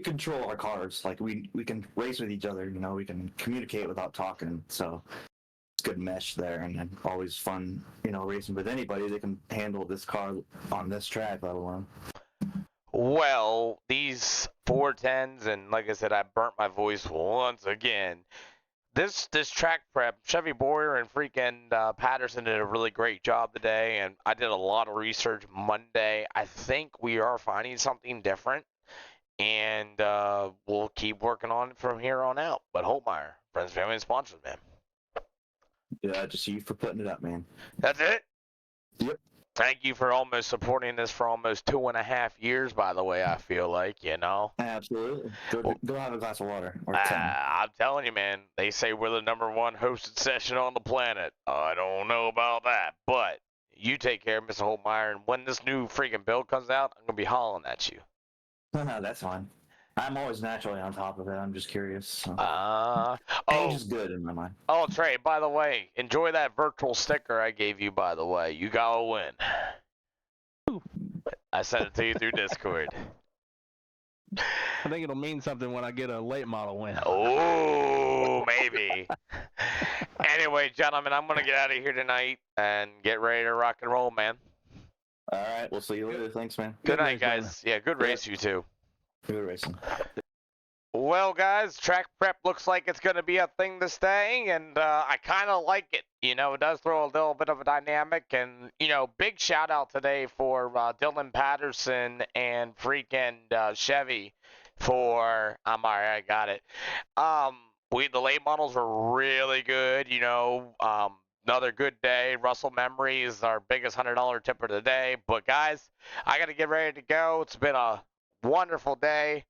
control our cars. Like, we can race with each other, we can communicate without talking. So it's good mesh there, and always fun, racing with anybody that can handle this car on this track, let alone. Well, these 410s, and like I said, I burnt my voice once again. This track prep, Chevy Boyer and freaking Patterson did a really great job today, and I did a lot of research Monday. I think we are finding something different, and we'll keep working on it from here on out. But Holtmeyer, friends, family, and sponsors, man. Yeah, just you for putting it up, man. That's it? Yep. Thank you for almost supporting this for almost 2.5 years, by the way, I feel like, Absolutely. Go have a glass of water. Or I'm telling you, man, they say we're the #1 hosted session on the planet. I don't know about that, but you take care, Mr. Holtmeyer, and when this new freaking bill comes out, I'm going to be hollering at you. No, that's fine. I'm always naturally on top of it. I'm just curious. So. Change is good in my mind. Oh, Trey, by the way, enjoy that virtual sticker I gave you, by the way. You got to win. Ooh. I sent it to you through Discord. I think it'll mean something when I get a late model win. Oh, maybe. Anyway, gentlemen, I'm going to get out of here tonight and get ready to rock and roll, man. All right, we'll see you later. Thanks, man. Good night, guys. Yeah, good race, you too. Good racing. Well, guys, track prep looks like it's going to be a thing to stay, and I kind of like it. It does throw a little bit of a dynamic, and, big shout out today for Dylan Patterson and freaking Chevy for, I'm all right, I got it. The late models were really good, another good day. Russell Memory is our biggest $100 tipper today, but guys, I got to get ready to go. It's been a wonderful day.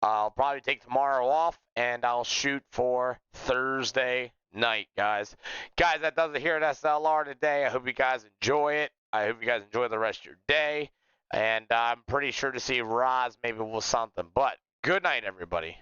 I'll probably take tomorrow off, and I'll shoot for Thursday night, guys. Guys, that does it here at SLR today. I hope you guys enjoy it. I hope you guys enjoy the rest of your day. And I'm pretty sure to see Roz maybe with something. But good night, everybody.